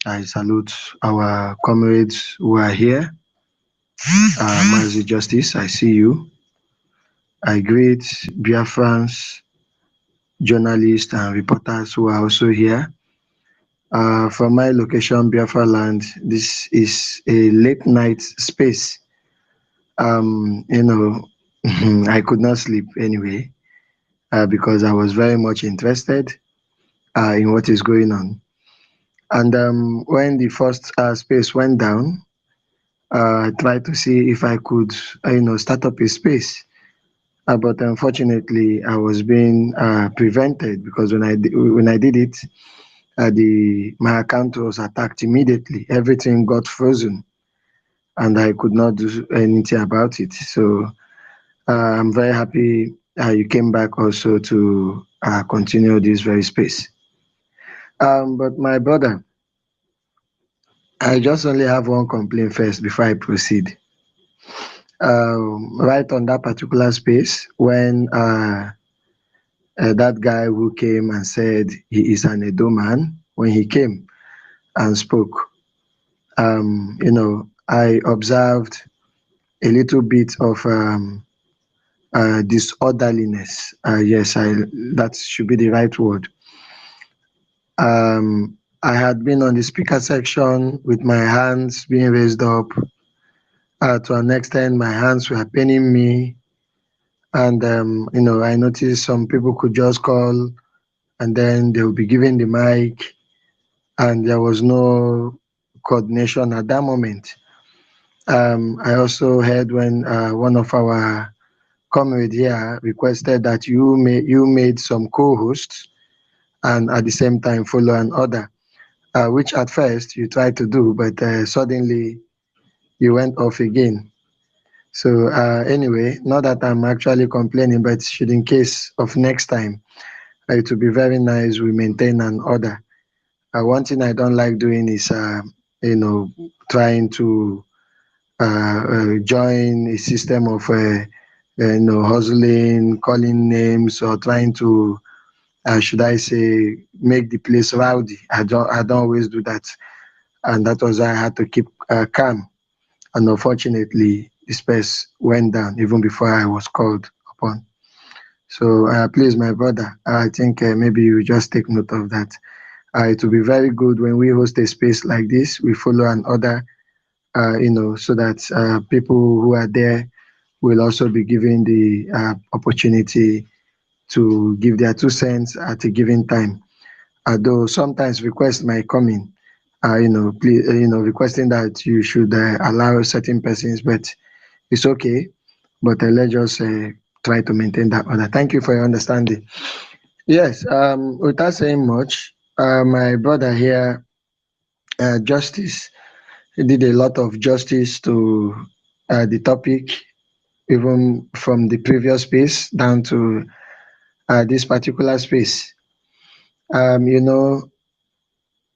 I salute our comrades who are here. Mazi Justice, I see you. I greet Biafrans, journalists, and reporters who are also here. From my location, Biafra land, this is a late night space. You know, I could not sleep anyway because I was very much interested in what is going on. And when the first space went down, I tried to see if I could, start up a space. But unfortunately, I was being prevented because when I did it, the my account was attacked immediately. Everything got frozen, and I could not do anything about it. So I'm very happy you came back also to continue this very space. But my brother, I just only have one complaint first before I proceed. Right on that particular space, when that guy who came and said he is an Edo man, when he came and spoke, I observed a little bit of disorderliness. Yes, that should be the right word. I had been on the speaker section with my hands being raised up. To an extent, my hands were paining me, and I noticed some people could just call, and then they will be given the mic, and there was no coordination at that moment. I also heard when one of our comrades here requested that you made some co-hosts and at the same time follow an order, which at first you tried to do, but suddenly you went off again. So anyway, not that I'm actually complaining, but should in case of next time, it would be very nice we maintain an order. One thing I don't like doing is, trying to join a system of, hustling, calling names, or trying to, should I say, make the place rowdy. I don't always do that, and that was why I had to keep calm. And unfortunately, the space went down even before I was called upon. So please, my brother, I think maybe you just take note of that. It will be very good when we host a space like this. We follow an order, so that people who are there will also be given the opportunity to give their 2 cents at a given time. Although sometimes requests might come in, please, requesting that you should allow certain persons, but it's okay. But let's just try to maintain that order. Thank you for your understanding. Yes, without saying much, my brother here, Justice, he did a lot of justice to the topic, even from the previous space down to this particular space. You know,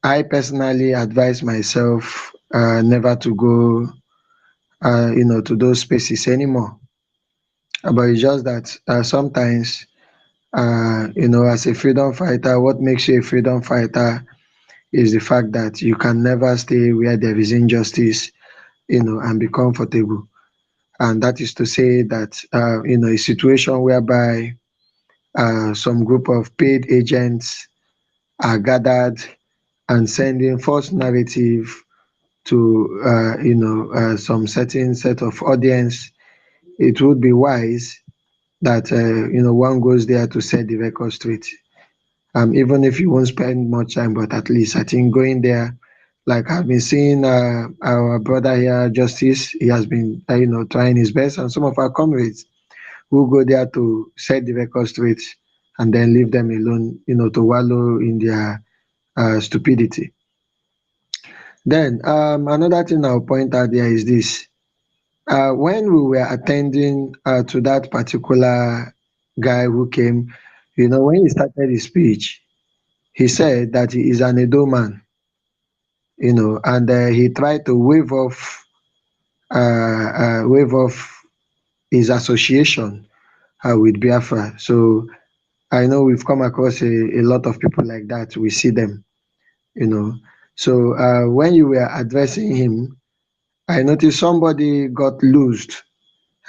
I personally advise myself never to go, to those spaces anymore. But it's just that sometimes, as a freedom fighter, what makes you a freedom fighter is the fact that you can never stay where there is injustice, and be comfortable. And that is to say that, a situation whereby some group of paid agents are gathered and sending false narrative to, some certain set of audience, it would be wise that, one goes there to set the record straight. Even if you won't spend much time, but at least I think going there, like I've been seeing our brother here, Justice, he has been, trying his best, and some of our comrades who go there to set the record straight and then leave them alone, to wallow in their stupidity. Then another thing I'll point out there is this. When we were attending to that particular guy who came, when he started his speech, he said that he is an Edo man, and he tried to wave off his association with Biafra. So I know we've come across a lot of people like that. We see them, you know. So when you were addressing him, I noticed somebody got loosed.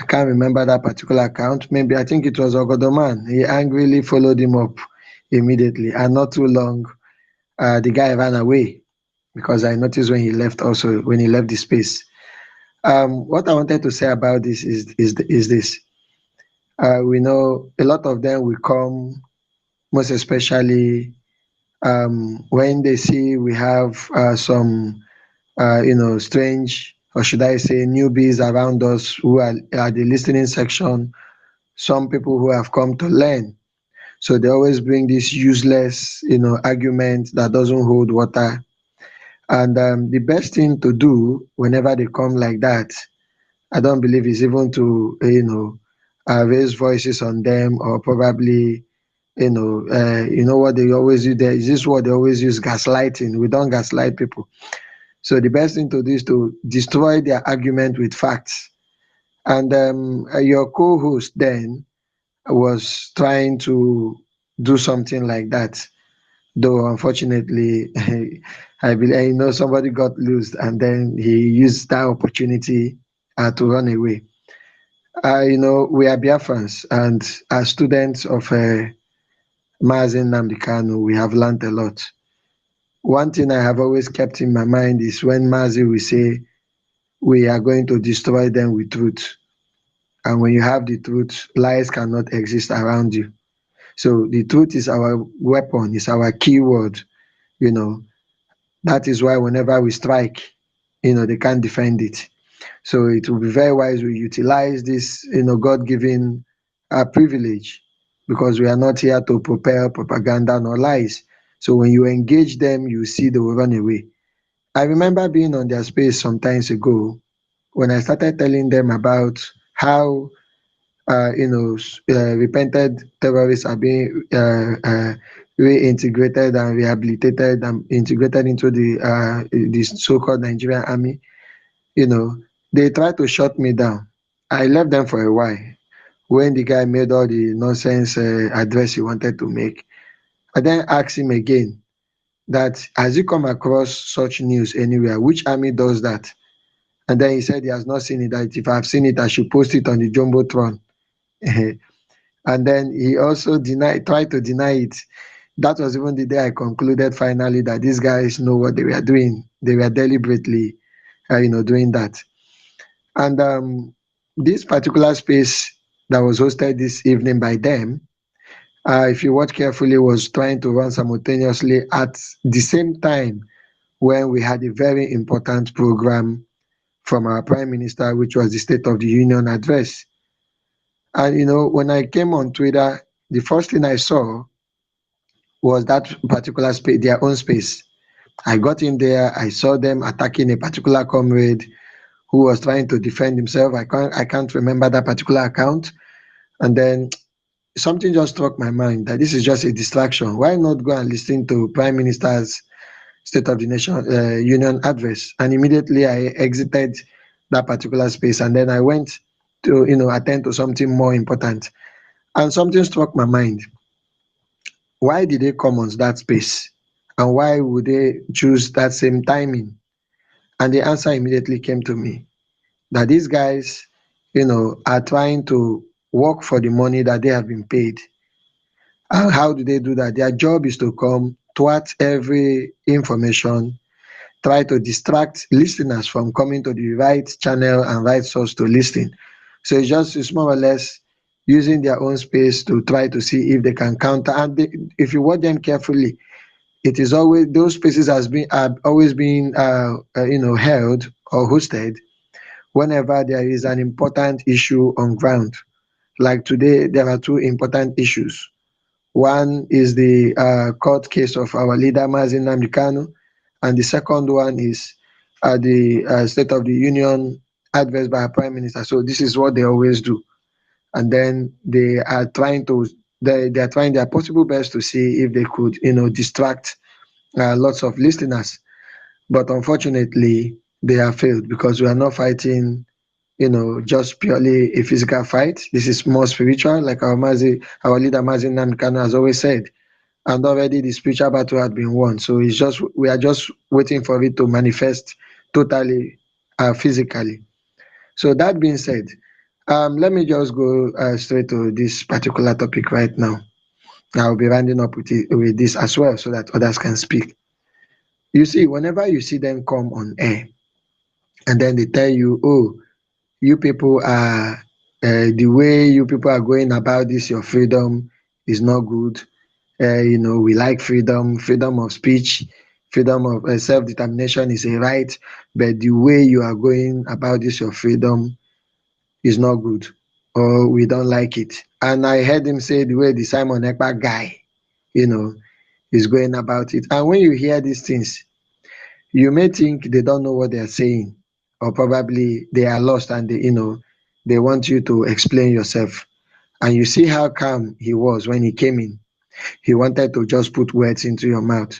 I can't remember that particular account. Maybe I think it was Ogodoman. He angrily followed him up immediately, and not too long, the guy ran away because I noticed when he left the space. What I wanted to say about this is this. We know a lot of them will come, most especially When they see we have some, strange, or should I say, newbies around us who are at the listening section, some people who have come to learn. So they always bring this useless, argument that doesn't hold water. And the best thing to do whenever they come like that, I don't believe is even to, raise voices on them, or probably, what they always do there is this what they always use, gaslighting. We don't gaslight people. So the best thing to do is to destroy their argument with facts. And your co-host then was trying to do something like that, though unfortunately, I believe, somebody got loose, and then he used that opportunity to run away. We are Biafrans, and as students of Mazin Namdekanu, we have learned a lot. One thing I have always kept in my mind is when Mazi will say, we are going to destroy them with truth. And when you have the truth, lies cannot exist around you. So the truth is our weapon, is our keyword. You know, that is why whenever we strike, they can't defend it. So it will be very wise we utilize this, God-given privilege, because we are not here to propel propaganda nor lies. So when you engage them, you see they will run away. I remember being on their space some times ago when I started telling them about how repented terrorists are being reintegrated and rehabilitated and integrated into the so-called Nigerian army. They tried to shut me down. I left them for a while. When the guy made all the nonsense address he wanted to make, I then asked him again that, has he come across such news anywhere? Which army does that? And then he said he has not seen it, that if I've seen it, I should post it on the Jumbotron. And then he also tried to deny it. That was even the day I concluded finally that these guys know what they were doing. They were deliberately, doing that. And this particular space that was hosted this evening by them, if you watch carefully, was trying to run simultaneously at the same time when we had a very important program from our Prime Minister, which was the State of the Union address. And, when I came on Twitter, the first thing I saw was that particular space, their own space. I got in there, I saw them attacking a particular comrade who was trying to defend himself. I can't remember that particular account. And then something just struck my mind that this is just a distraction. Why not go and listen to Prime Minister's State of the Nation Union address? And immediately I exited that particular space, and then I went to attend to something more important. And something struck my mind. Why did they come on that space? And why would they choose that same timing? And the answer immediately came to me, that these guys, are trying to work for the money that they have been paid. And how do they do that? Their job is to come, thwart every information, try to distract listeners from coming to the right channel and right source to listen. So it's more or less using their own space to try to see if they can counter. And if you watch them carefully, it is always, those spaces have always been held or hosted whenever there is an important issue on ground. Like today, there are two important issues. One is the court case of our leader Mazin Namdekanu, and the second one is the State of the Union address by our Prime Minister. So this is what they always do, and then they are trying their possible best to see if they could distract lots of listeners. But unfortunately, they have failed, because we are not fighting just purely a physical fight. This is more spiritual, like our leader Mazin Namdekanu has always said. And already the spiritual battle had been won. So we are just waiting for it to manifest totally physically. So that being said, let me just go straight to this particular topic right now. I'll be rounding up with this as well, so that others can speak. You see, whenever you see them come on air, and then they tell you, oh, you people are, the way you people are going about this, your freedom is not good. We like freedom, freedom of speech, freedom of self-determination is a right, but the way you are going about this, your freedom, is not good, or we don't like it. And I heard him say the way the Simon Ekpa guy, you know, is going about it. And when you hear these things, you may think they don't know what they are saying, or probably they are lost and they want you to explain yourself. And you see how calm he was when he came in. He wanted to just put words into your mouth.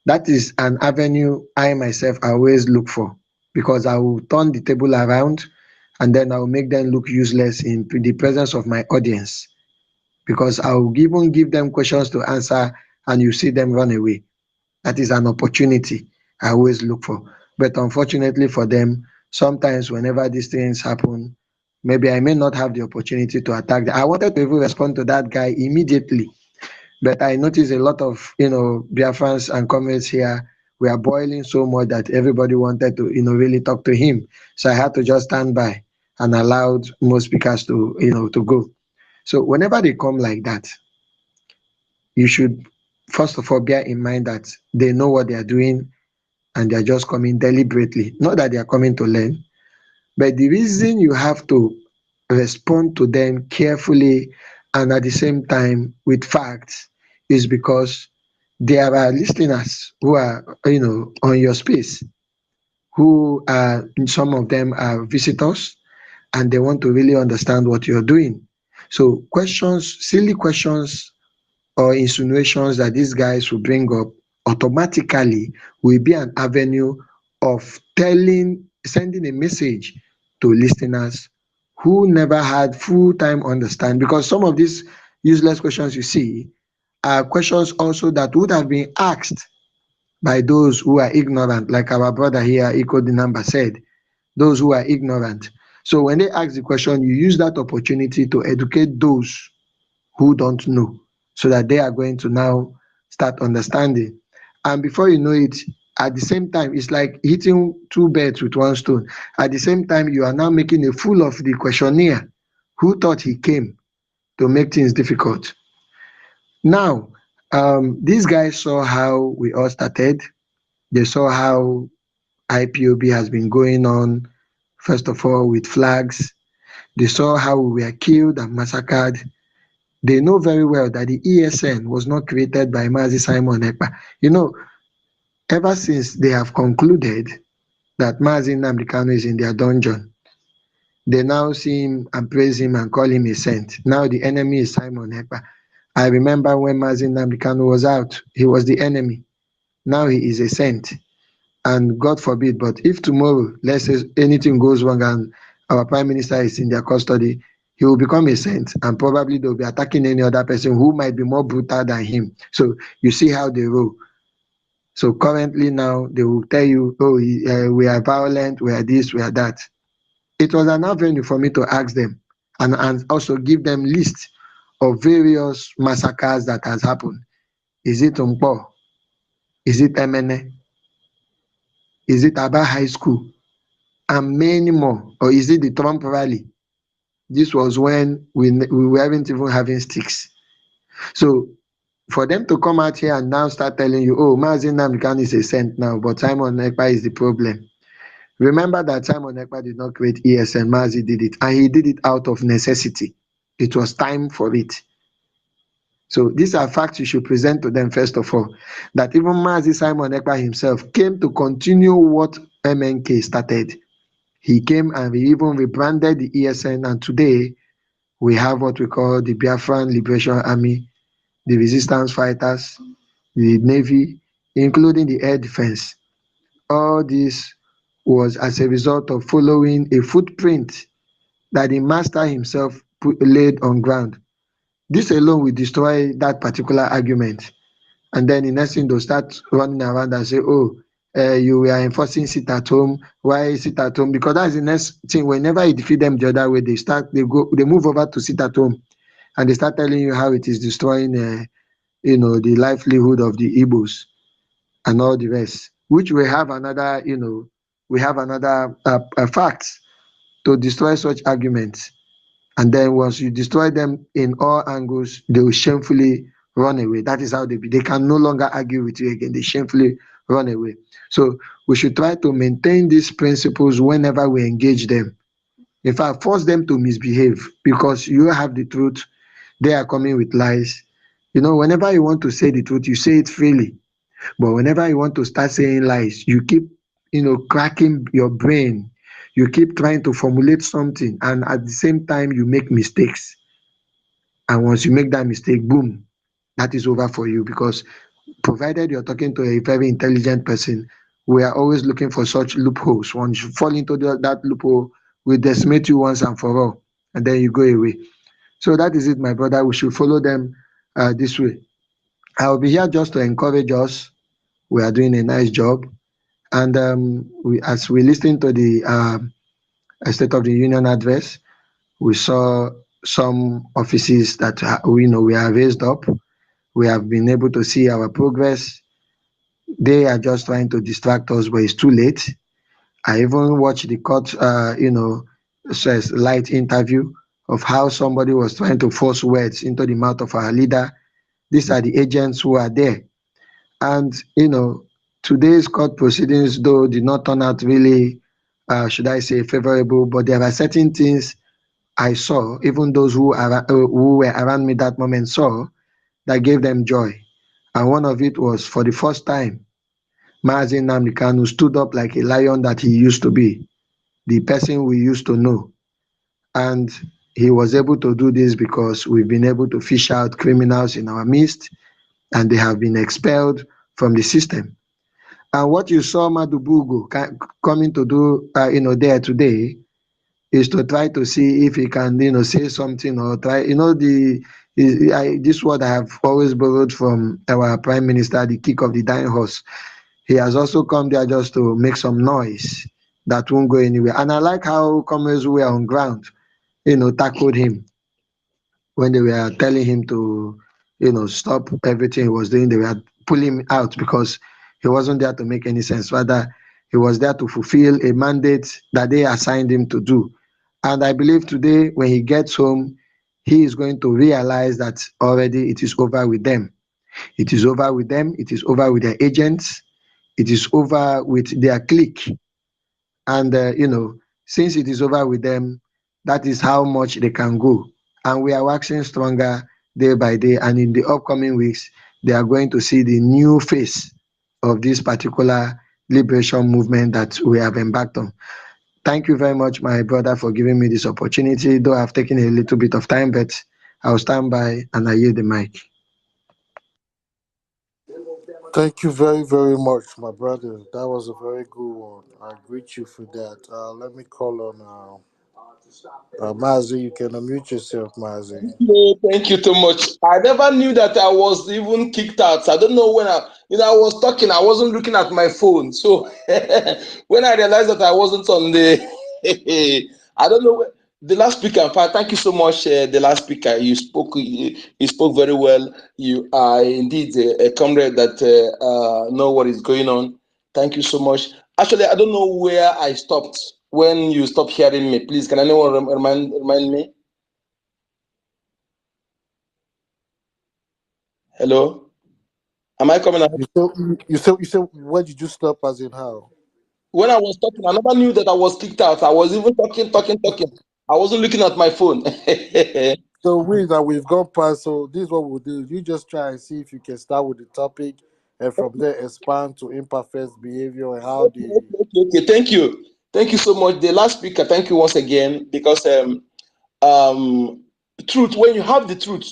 That is an avenue I myself always look for, because I will turn the table around and then I will make them look useless in the presence of my audience, because I will even give them questions to answer and you see them run away. That is an opportunity I always look for. But unfortunately for them, sometimes whenever these things happen, maybe I may not have the opportunity to attack them. I wanted to even respond to that guy immediately, but I noticed a lot of Biafrans and comrades here were boiling so much that everybody wanted to really talk to him. So I had to just stand by and allowed most speakers to go. So whenever they come like that, you should first of all bear in mind that they know what they are doing and they are just coming deliberately. Not that they are coming to learn, but the reason you have to respond to them carefully and at the same time with facts is because there are listeners who are on your space, who are, some of them are visitors, and they want to really understand what you're doing. So questions, silly questions or insinuations that these guys will bring up automatically will be an avenue of sending a message to listeners who never had full-time understanding, because some of these useless questions you see are questions also that would have been asked by those who are ignorant, like our brother here, Iko Dinamba, said, those who are ignorant. So when they ask the question, you use that opportunity to educate those who don't know, so that they are going to now start understanding. And before you know it, at the same time, it's like hitting two birds with one stone. At the same time, you are now making a fool of the questionnaire who thought he came to make things difficult. Now, these guys saw how we all started. They saw how IPOB has been going on, first of all, with flags. They saw how we were killed and massacred. They know very well that the ESN was not created by Mazi Simon Ekpa. Ever since they have concluded that Mazi Nnamdi Kanu is in their dungeon, they now see him and praise him and call him a saint. Now the enemy is Simon Ekpa. I remember when Mazi Nnamdi Kanu was out, he was the enemy. Now he is a saint. And God forbid, but if tomorrow, let's say anything goes wrong and our prime minister is in their custody, he will become a saint, and probably they'll be attacking any other person who might be more brutal than him. So you see how they roll. So currently now they will tell you, oh, we are violent, we are this, we are that. It was an avenue for me to ask them and also give them lists of various massacres that has happened. Is it Umpo? Is it Emene? Is it Aba High School? And many more. Or is it the Trump rally? This was when we weren't even having sticks. So for them to come out here and now start telling you, oh, Mazi Nnamdi Kanu is a saint now, but Simon Ekpa is the problem. Remember that Simon Ekpa did not create ESN, Mazi did it, and he did it out of necessity. It was time for it. So these are facts you should present to them first of all, that even Mazi Simon Ekpa himself came to continue what MNK started. He came and he even rebranded the ESN, and today we have what we call the Biafran Liberation Army, the resistance fighters, the Navy, including the air defense. All this was as a result of following a footprint that the master himself laid on ground. This alone will destroy that particular argument. And then the next thing they'll start running around and say, oh, you are enforcing sit at home. Why sit at home? Because that's the next thing. Whenever you defeat them the other way, they move over to sit at home, and they start telling you how it is destroying, the livelihood of the Igbos and all the rest. Which we have another, facts to destroy such arguments. And then once you destroy them in all angles, they will shamefully run away. That is how they be. They can no longer argue with you again. They shamefully run away. So we should try to maintain these principles whenever we engage them. In fact, force them to misbehave because you have the truth. They are coming with lies. Whenever you want to say the truth, you say it freely. But whenever you want to start saying lies, you keep, cracking your brain. You keep trying to formulate something, and at the same time, you make mistakes. And once you make that mistake, boom, that is over for you. Because provided you're talking to a very intelligent person, we are always looking for such loopholes. Once you fall into that loophole, we decimate you once and for all, and then you go away. So that is it, my brother. We should follow them this way. I will be here just to encourage us. We are doing a nice job. And as we listen to the State of the Union address, we saw some offices that we have raised up. We have been able to see our progress. They are just trying to distract us, but it's too late. I even watched the court, says light interview of how somebody was trying to force words into the mouth of our leader. These are the agents who are there. And, today's court proceedings, though, did not turn out really, should I say, favorable, but there are certain things I saw, even those who were around me that moment saw, that gave them joy. And one of it was, for the first time, Mazi Nnamdi Kanu stood up like a lion that he used to be, the person we used to know. And he was able to do this because we've been able to fish out criminals in our midst, and they have been expelled from the system. And what you saw Madubugu coming to do, there today, is to try to see if he can, say something or try, this word I have always borrowed from our prime minister, the kick of the dying horse. He has also come there just to make some noise that won't go anywhere. And I like how comrades who were on ground, tackled him when they were telling him to, stop everything he was doing. They were pulling him out because he wasn't there to make any sense. Rather, he was there to fulfill a mandate that they assigned him to do. And I believe today, when he gets home, he is going to realize that already it is over with them. It is over with them. It is over with their agents. It is over with their clique. And, since it is over with them, that is how much they can go. And we are waxing stronger day by day. And in the upcoming weeks, they are going to see the new face of this particular liberation movement that we have embarked on. Thank you very much, my brother, for giving me this opportunity. Though I've taken a little bit of time, but I'll stand by and I yield the mic. Thank you very, very much, my brother. That was a very good one. I greet you for that. Let me call on Mazi. You can unmute yourself, Mazi. No, thank you too much. I never knew that I was even kicked out. I don't know when I was talking, I wasn't looking at my phone. So when I realized that I wasn't on the, I don't know. The last speaker, in fact, thank you so much. The last speaker, you spoke very well. You are indeed a comrade that know what is going on. Thank you so much. Actually, I don't know where I stopped when you stopped hearing me. Please, can anyone remind me? Hello? Am I coming out? You said, where did you stop, as in how? When I was talking, I never knew that I was kicked out. I was even talking. I wasn't looking at my phone. So we've gone past. So this is what we'll do. You just try and see if you can start with the topic, and from there expand to imperfect behavior and how the. Okay. Thank you. Thank you so much. The last speaker, thank you once again, because truth, when you have the truth,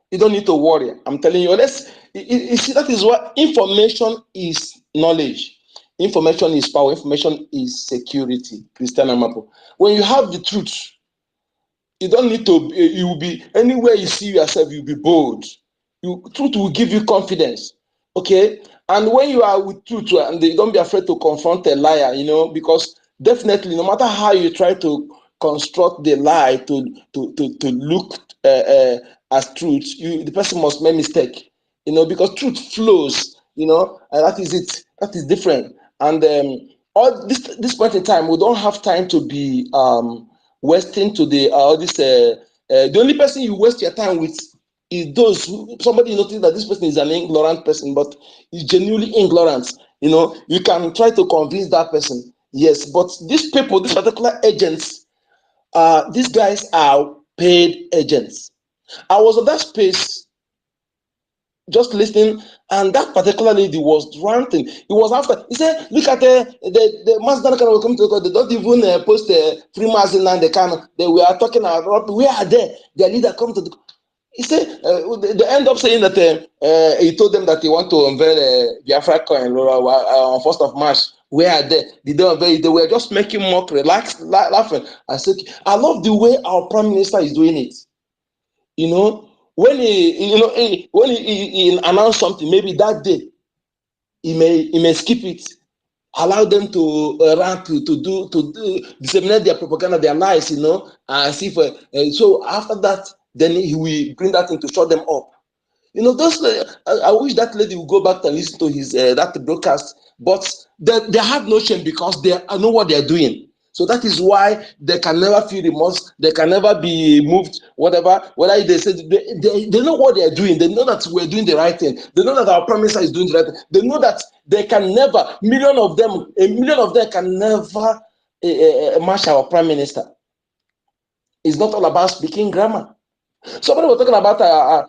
you don't need to worry. I'm telling you, you see, that is what information is knowledge. Information is power. Information is security. Christian Amapo. When you have the truth, you don't need to, you will be, anywhere you see yourself, you'll be bold. Truth will give you confidence. Okay? And when you are with truth, and don't be afraid to confront a liar, because definitely, no matter how you try to construct the lie to look as truth, the person must make mistake, because truth flows, and that is it. That is different. And all this point in time, we don't have time to be wasting to the only person you waste your time with is those who, somebody notice that this person is an ignorant person, but is genuinely ignorant. You know, you can try to convince that person. Yes, but these people, these particular agents, these guys are paid agents. I was on that space just listening, and that particular lady was ranting. It was after he said, "Look at the Mazda can will come to the they don't even post free Mazda and the can. They were talking about we are there. Their leader come to the." He said they end up saying that he told them that he want to unveil BIAFRACOIN on 1st of March. We are there. They don't unveil it. They were just making mock, relaxed, laughing. I said, I love the way our prime minister is doing it. You know, when he announced something, maybe that day he may skip it, allow them to run to disseminate their propaganda, their lies, you know, and see if so after that, then he will bring that thing to shut them up. You know, those. I wish that lady would go back and listen to his that broadcast. But they have no shame because they know what they are doing. So that is why they can never feel remorse. They can never be moved. Whatever. Whether they say they know what they are doing. They know that we're doing the right thing. They know that our prime minister is doing the right thing. They know that they can never. A million of them can never match our prime minister. It's not all about speaking grammar. Somebody was talking about a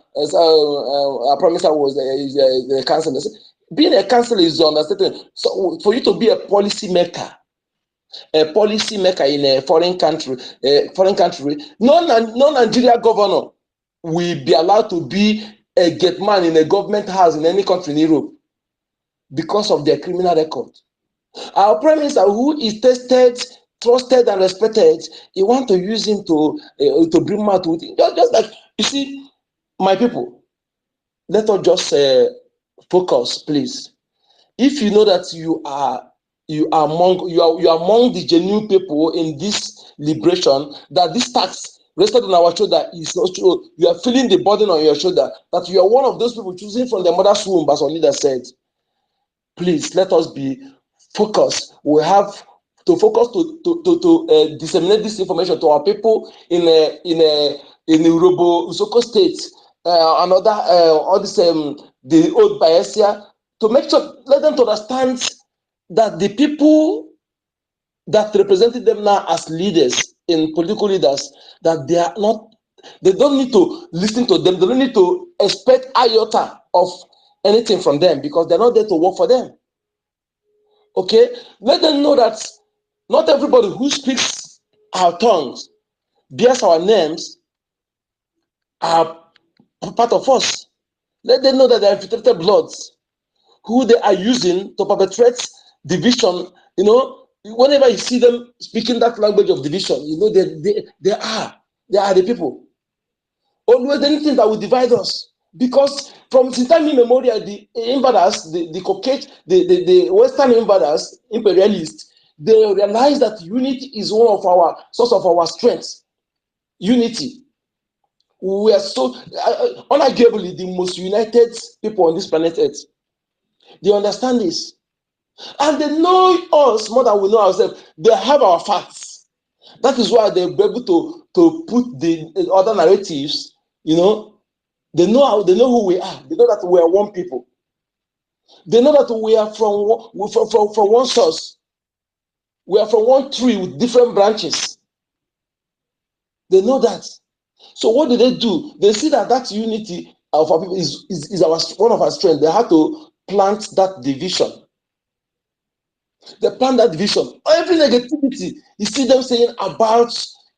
promise was the council. Being a council is understated. So for you to be a policy maker in a foreign country, no Nigeria governor will be allowed to be a gate man in a government house in any country in Europe because of their criminal record. Our prime minister, who is tested, trusted, and respected, you want to use him to bring out with it. Just like you see, my people. Let us just focus, please. If you know that you are among the genuine people in this liberation, that this tax rested on our shoulder is not true. You are feeling the burden on your shoulder. That you are one of those people choosing from the mother's womb, as our leader said. Please let us be focused. We have to focus to disseminate this information to our people in Urobo Usoko State, another all this the old Biafra, to make sure, let them to understand that the people that represented them now as leaders, in political leaders, that they don't need to listen to them. They don't need to expect iota of anything from them because they're not there to work for them. Okay, let them know that not everybody who speaks our tongues, bears our names, are part of us. Let them know that they are infiltrated bloods who they are using to perpetrate division. You know, whenever you see them speaking that language of division, you know they are the people. Always anything that will divide us. Because from since time immemorial, the invaders, the Caucasian, the Western invaders, imperialists, they realize that unity is one of our source of our strength. Unity. We are so unarguably the most united people on this planet Earth. They understand this. And they know us more than we know ourselves. They have our facts. That is why they'll be able to put the other narratives, you know. They know who we are. They know that we are one people. They know that we are from one source. We are from one tree with different branches. They know that. So what do? They see that unity of our people is one of our strengths. They have to plant that division. They plant that division. Every negativity you see them saying about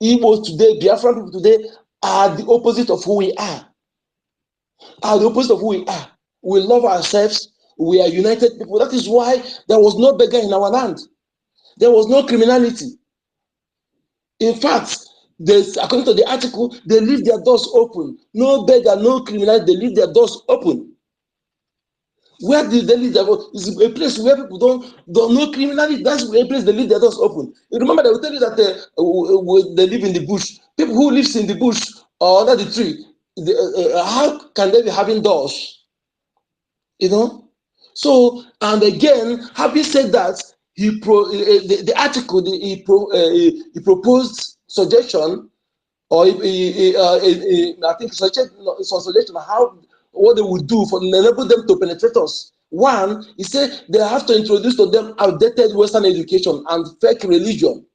Igbo today, Biafran people today, are the opposite of who we are. Are the opposite of who we are. We love ourselves. We are united people. That is why there was no beggar in our land. There was no criminality. In fact, according to the article, they leave their doors open. No beggar, no criminality. They leave their doors open. Where did they leave their doors? It's a place where people don't know criminality. That's a place they leave their doors open. You remember, they will tell you that they live in the bush. People who live in the bush or under the tree, how can they be having doors? You know? So, and again, having said that, the article, he proposed suggestion or I think such a suggestion how what they would do for enable them to penetrate us. One, he said they have to introduce to them outdated Western education and fake religion.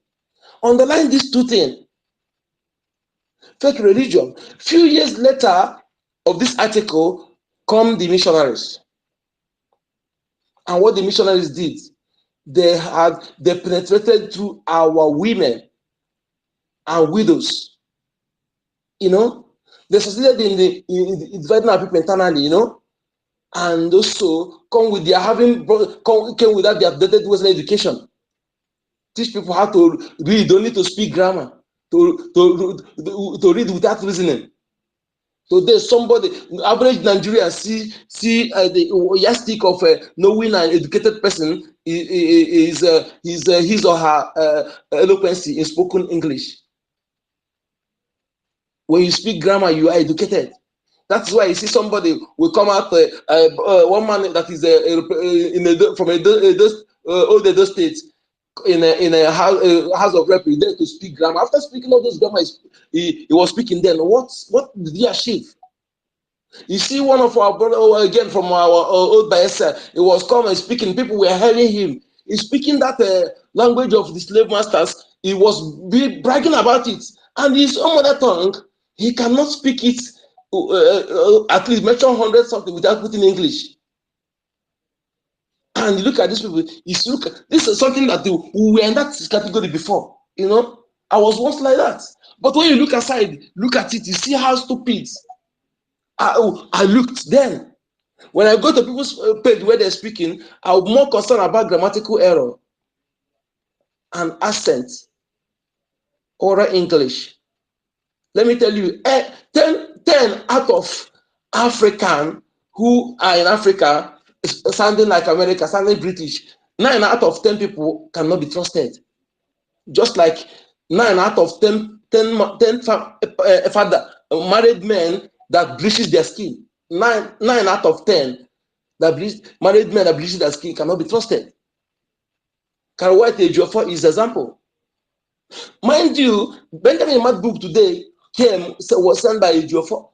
Underline these two things: fake religion. Few years later of this article come the missionaries, and what the missionaries did, they penetrated through our women and widows. You know, they succeeded in dividing our people internally. You know, and also come with their came without their updated Western education. Teach people how to read, don't need to speak grammar, to read without reasoning. So there's somebody, average Nigerian see the yardstick of knowing an educated person is his or her eloquency in spoken English. When you speak grammar, you are educated. That's why you see somebody will come out, one man that is from old Edo State, in a house of rep, there to speak grammar. After speaking all those grammar, he was speaking then. What did he achieve? You see, one of our brother again from our old Biafra, he was coming speaking. People were hearing him. He's speaking that language of the slave masters. He was bragging about it, and his own mother tongue, he cannot speak it. At least mention 100 something without putting English. And you look at these people, this is something that we were in that category before. You know, I was once like that. But when you look aside, look at it, you see how stupid I looked then. When I go to people's page where they're speaking, I'm more concerned about grammatical error and accent, oral English. Let me tell you, 10 out of African who are in Africa, sounding like America, sounding British, 9 out of 10 people cannot be trusted. Just like 9 out of 10 father married men that bleaches their skin. 9 out of 10 married men that bleaches their skin cannot be trusted. Can White Ejiofor is example. Mind you, Benjamin Ahmad book today was sent by Ejiofor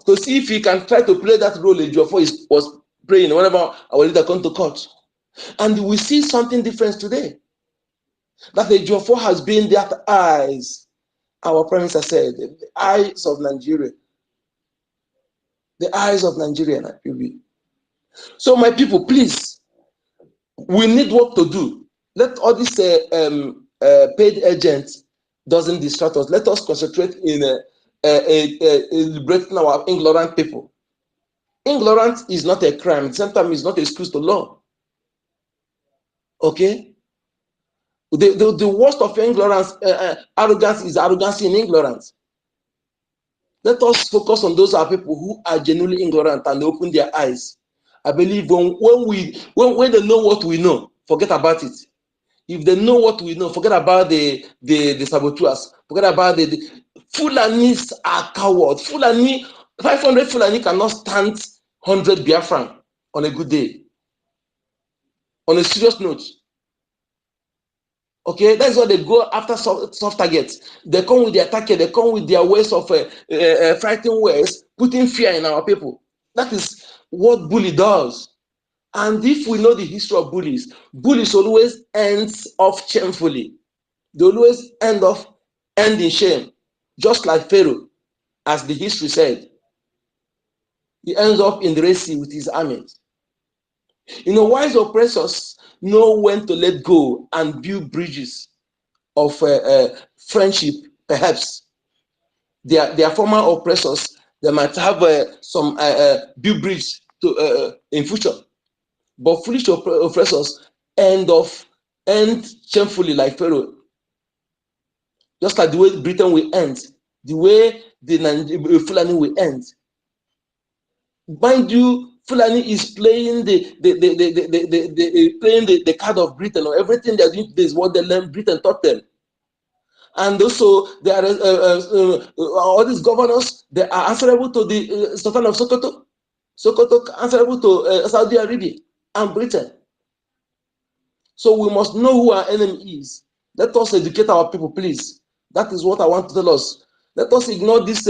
to see if he can try to play that role Ejiofor was praying whenever our leader come to court. And we see something different today. That Ejiofor has been their eyes. Our Prime Minister said, the eyes of Nigeria. The eyes of Nigeria. So my people, please, we need work to do. Let all these paid agents doesn't distract us. Let us concentrate in liberating our ignorant people. Ignorance is not a crime. Sometimes it's not an excuse to law. Okay? The worst of ignorance, arrogance is arrogance in ignorance. Let us focus on those people who are genuinely ignorant and open their eyes. I believe when they know what we know, forget about it. If they know what we know, forget about the saboteurs. Forget about the Fulanis are cowards. 500 Fulani cannot stand 100 Biafran on a good day. On a serious note. Okay, that's why they go after soft targets. They come with their target, they come with their ways of fighting ways, putting fear in our people. That is what bully does. And if we know the history of bullies always ends off shamefully. They always end in shame, just like Pharaoh, as the history said. He ends up in the Red Sea with his armies. You know, wise oppressors know when to let go and build bridges of friendship, perhaps. Their former oppressors, they might have some build bridge in future. But foolish oppressors end shamefully like Pharaoh. Just like the way Britain will end, the way the Fulani will end. Mind you, Fulani is playing the card of Britain, or everything they're doing today is what they learned Britain taught them. And also, there are all these governors, they are answerable to the Sultan of Sokoto. Sokoto answerable to Saudi Arabia and Britain. So we must know who our enemy is. Let us educate our people, please. That is what I want to tell us. Let us ignore these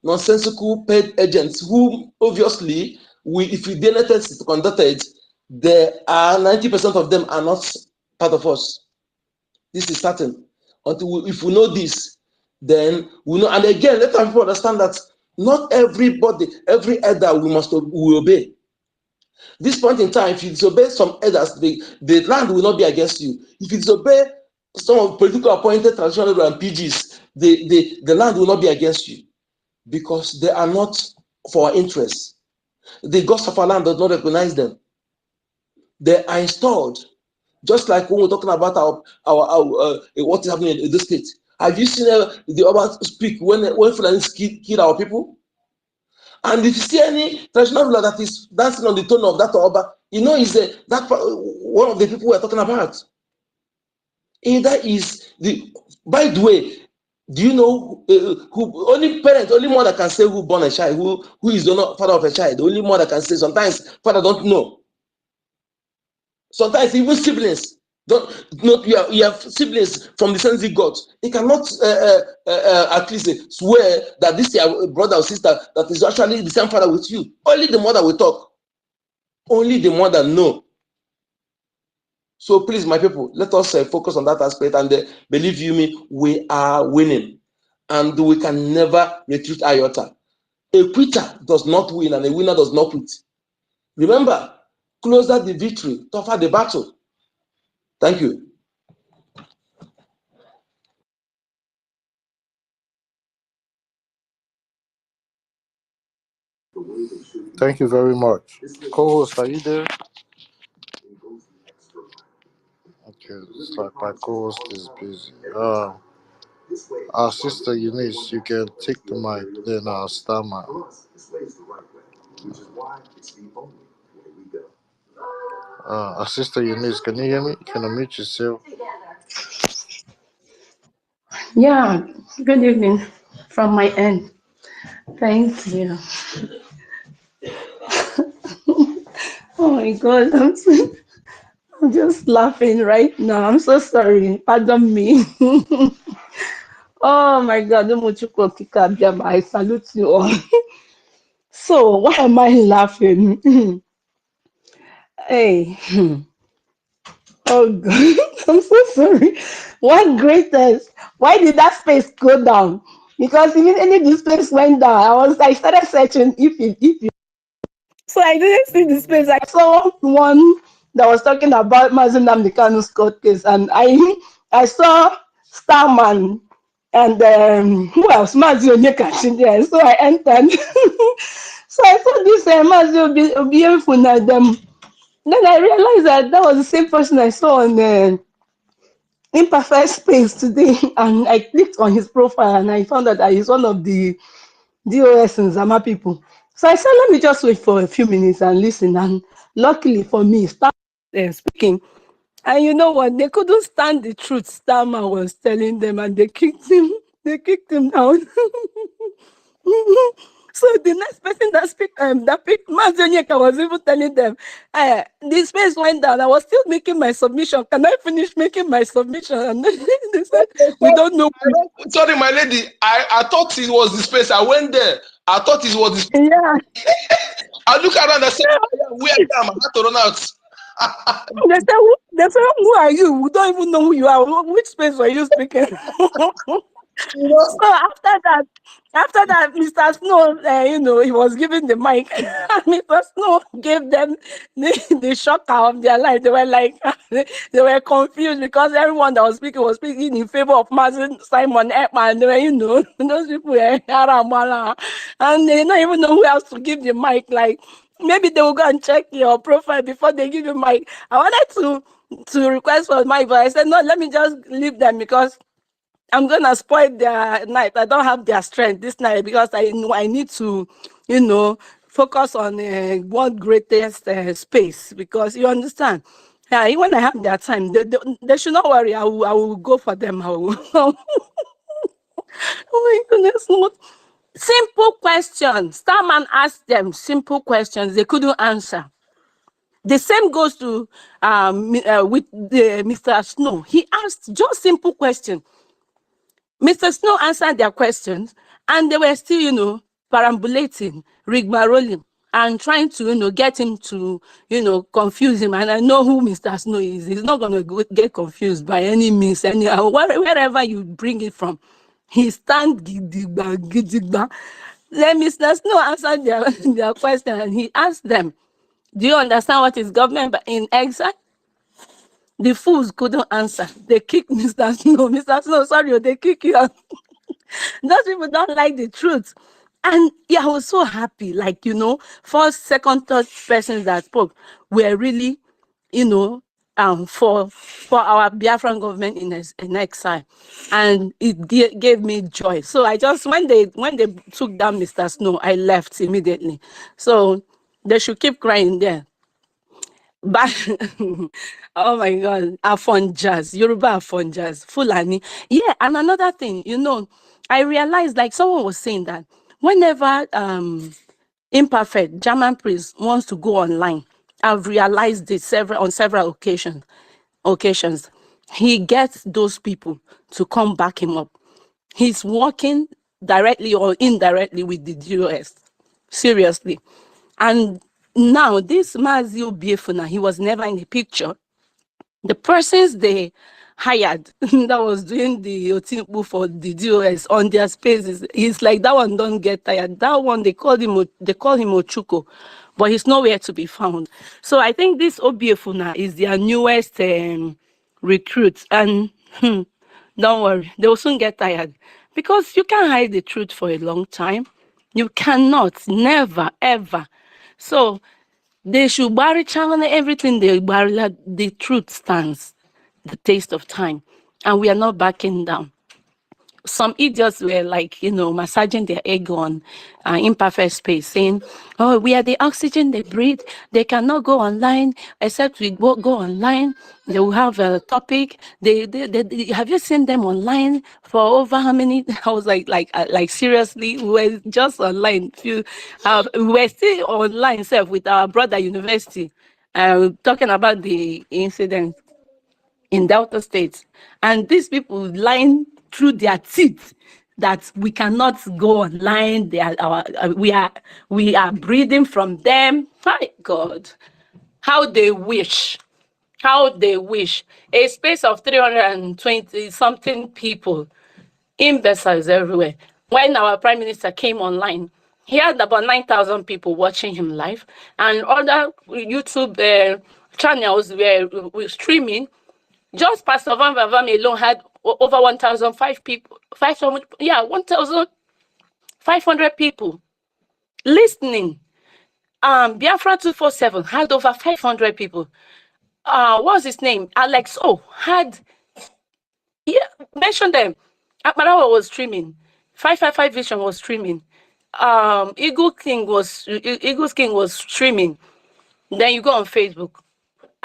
nonsensical paid agents who obviously, if we DNA test is conducted, there are 90% of them are not part of us. This is certain. If we know this, then we know. And again, let people understand that not everybody, every elder we obey. This point in time, if you disobey some elders, the land will not be against you. If you disobey some of political appointed traditional and PGs, the land will not be against you because they are not for our interests. The gods of our land does not recognize them. They are installed. Just like when we're talking about our what is happening in the state. Have you seen the Oba speak when Fulanis kill our people? And if you see any traditional ruler that is dancing on the tone of that Oba, you know is that one of the people we're talking about. Either is the. By the way, do you know who only parent, only mother can say who born a child, who is the father of a child? Only mother can say. Sometimes father don't know. Sometimes even siblings don't know. You have siblings from the same God. He cannot at least swear that this is your brother or sister that is actually the same father with you. Only the mother will talk. Only the mother know. So please, my people, let us focus on that aspect, and believe you me, we are winning, and we can never retreat iota. A quitter does not win, and a winner does not quit. Remember, closer the victory, tougher the battle. Thank you. Thank you very much. Co-host, are you there? Okay, it's like my co-host is busy. Our sister Eunice, you can take the mic, then Starman. Our sister Eunice, can you hear me? Can you mute yourself? Yeah, good evening from my end. Thank you. Oh my God, I'm just laughing right now. I'm so sorry. Pardon me. Oh my God, I salute you all. So, why am I laughing? Hey, oh God, I'm so sorry. What greatest? Why did that space go down? Because immediately this place went down, I started searching if so I didn't see the space. I saw one that was talking about Mazin Namdekano's court case, and I saw Starman and who else? Mazi Onyekachi there. So I entered. So I saw this Mazi Obiefuna them. Then I realized that was the same person I saw on the Imperfect Space today, and I clicked on his profile and I found out that he's one of the DOS and Zama people. So I said, let me just wait for a few minutes and listen. And luckily for me, Star speaking. And you know what? They couldn't stand the truth Starman was telling them, and they kicked him. They kicked him down. So the next person that picked Mazonyeka was even telling them, the space went down. I was still making my submission. Can I finish making my submission? And they said, we don't know. Sorry, my lady. I thought it was the space. I went there. I thought it was the space. Yeah. I look around and said, where I am. I had to run out. They said, who are you? We don't even know who you are. Which space were you speaking? So after that, Mr. Snow, he was giving the mic. Mr. Snow gave them the shocker of their life. They were like, they were confused because everyone that was speaking in favor of Martin Simon Ekman. They were, those people were Yaramala, and they don't even know who else to give the mic. Like maybe they will go and check your profile before they give you mic. I wanted to request for mic, but I said no. Let me just leave them because I'm gonna spoil their night. I don't have their strength this night because I know I need to, focus on one greatest space because you understand. Yeah, when I have their time, they should not worry. I will go for them. I will. Oh my goodness, Lord. Simple questions. Starman asked them simple questions. They couldn't answer. The same goes to with Mr. Snow. He asked just simple questions. Mr. Snow answered their questions, and they were still, perambulating, rigmaroling, and trying to, get him to, confuse him. And I know who Mr. Snow is. He's not going to get confused by any means, anyhow, wherever you bring it from. He stand gidigba, gidigba. Then Mr. Snow answered their question, and he asked them, do you understand what is government in exile? The fools couldn't answer. They kicked Mr. Snow. Mr. Snow, sorry, they kick you out. Those people don't like the truth. And yeah, I was so happy. Like, first, second, third persons that spoke were really, for our Biafran government in exile. And it gave me joy. So I just, when they took down Mr. Snow, I left immediately. So they should keep crying there. But oh my God, Afonjas, Yoruba Afonjas, Fulani. Yeah, and another thing, I realized, like someone was saying, that whenever imperfect German priest wants to go online, I've realized this on several occasions, he gets those people to come back him up. He's working directly or indirectly with the US. Seriously. And now this Mazio Biafra, he was never in the picture. The persons they hired that was doing the Otimpu for the DOS on their spaces, he's like, that one don't get tired. That one they call him Ochuko, but he's nowhere to be found. So I think this Obiefuna is their newest recruit, and don't worry, they will soon get tired, because you can't hide the truth for a long time. You cannot, never, ever. So they should bury China, everything they bury, the truth stands the taste of time. And we are not backing down. Some idiots were like, massaging their ego on imperfect space, saying, oh, we are the oxygen they breathe. They cannot go online except we go online. They will have a topic. They have you seen them online for over how many? I was like seriously, we were just online. We were still online, with our brother university, talking about the incident in Delta State, and these people lying through their teeth that we cannot go online. They are we are breathing from them. My God, how they wish. How they wish. A space of 320 something people, imbeciles everywhere. When our prime minister came online, he had about 9,000 people watching him live, and other YouTube channels were streaming. Just Pastor Van Vavam alone had over 1,005 people, 1,500 people listening. Biafra 247 had over 500 people. What's his name? Alex O had, mention them. Akbarawa was streaming. 555 Vision was streaming. Eagle's King was streaming. Then you go on Facebook.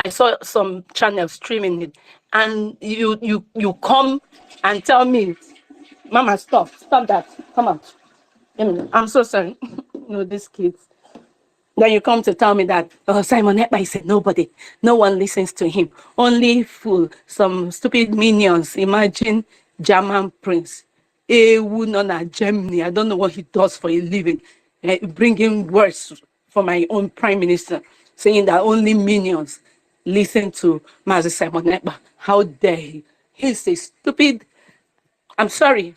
I saw some channels streaming it, and you come and tell me, Mama, stop that, come out. I'm so sorry. These kids. Then you come to tell me that Simon Ekpa said no one listens to him. Only fool, some stupid minions. Imagine German prince. Nona Germany. I don't know what he does for a living. Bringing words for my own prime minister, saying that only minions listen to Mazi Simon Ekpa. How dare he? He's a stupid. I'm sorry.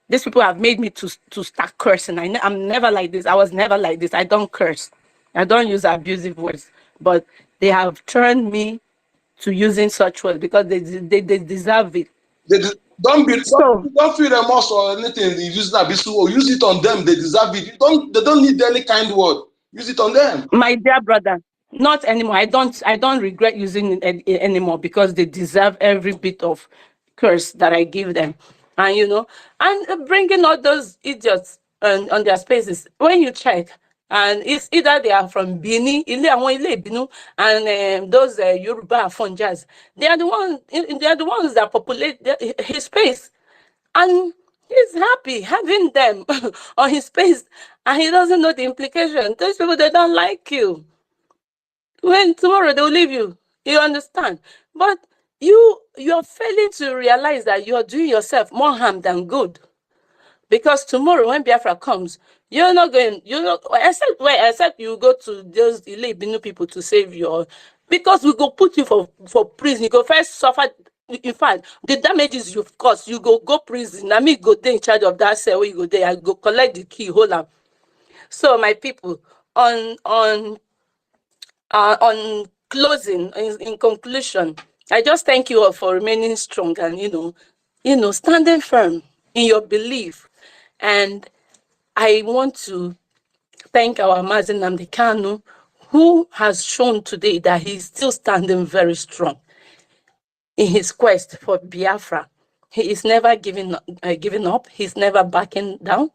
These people have made me to start cursing. I'm never like this. I was never like this. I don't curse. I don't use abusive words. But they have turned me to using such words because they deserve it. Don't feel remorse or anything. You use that or use it on them. They deserve it. They don't need any kind word. Use it on them. My dear brother, not anymore. I don't regret using it anymore because they deserve every bit of curse that I give them. And and bringing all those idiots on their spaces. When you check, and it's either they are from Bini, and those Yoruba Fonjas, they are the ones that populate his space, and he's happy having them on his space, and he doesn't know the implication. Those people, they don't like you. When tomorrow they'll leave you, you understand? But you are failing to realize that you are doing yourself more harm than good. Because tomorrow when Biafra comes, you're not, except you go to those Ile people to save you, because we go put you for prison. You go first suffer. In fact, the damages you've caused, you go prison. I mean, go there in charge of that cell where you go there. I go collect the key, hold up. So my people, on closing, in conclusion, I just thank you all for remaining strong and standing firm in your belief. And I want to thank our Mazi Nnamdi Kanu, who has shown today that he's still standing very strong in his quest for Biafra. He is never giving up. He's never backing down.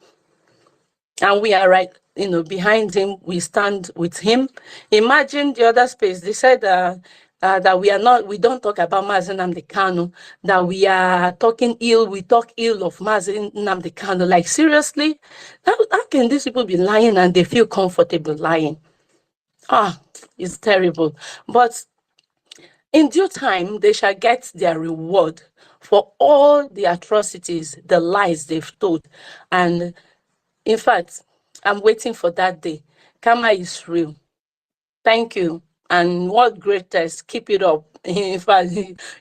And we are right, behind him. We stand with him. Imagine the other space. They said that we don't talk about Mazi Nnamdi Kanu, that we are talking ill. We talk ill of Mazi Nnamdi Kanu. Like, seriously? How can these people be lying and they feel comfortable lying? It's terrible. But in due time, they shall get their reward for all the atrocities, the lies they've told. And in fact, I'm waiting for that day. Karma is real. Thank you. And what greatest, keep it up. In fact,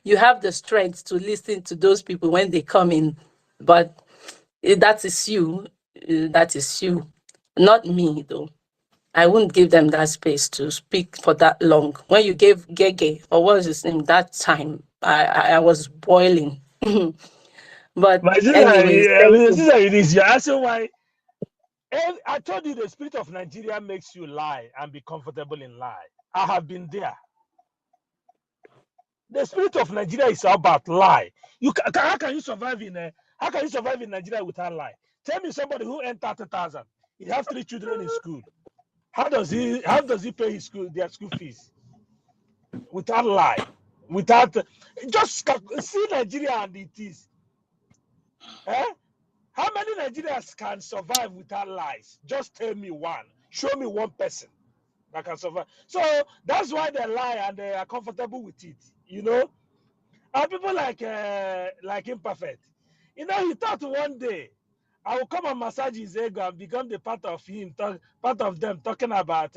you have the strength to listen to those people when they come in. But that is you. That is you. Not me, though. I wouldn't give them that space to speak for that long. When you gave Gege, or what was his name, that time, I was boiling. But My sister, anyways, thank you. sister, it is. You're asking why. And I told you the spirit of Nigeria makes you lie and be comfortable in lie. I have been there. The spirit of Nigeria is about lie. How can you survive in Nigeria without lie? Tell me somebody who earned 30,000. He has 3 children in school. How does he pay their school fees? Without lie, without just see Nigeria and it is. How many Nigerians can survive without lies? Just tell me one. Show me one person that can survive. So that's why they lie and they are comfortable with it. And people like Imperfect. He thought one day I will come and massage his ego and become the part of him, part of them talking about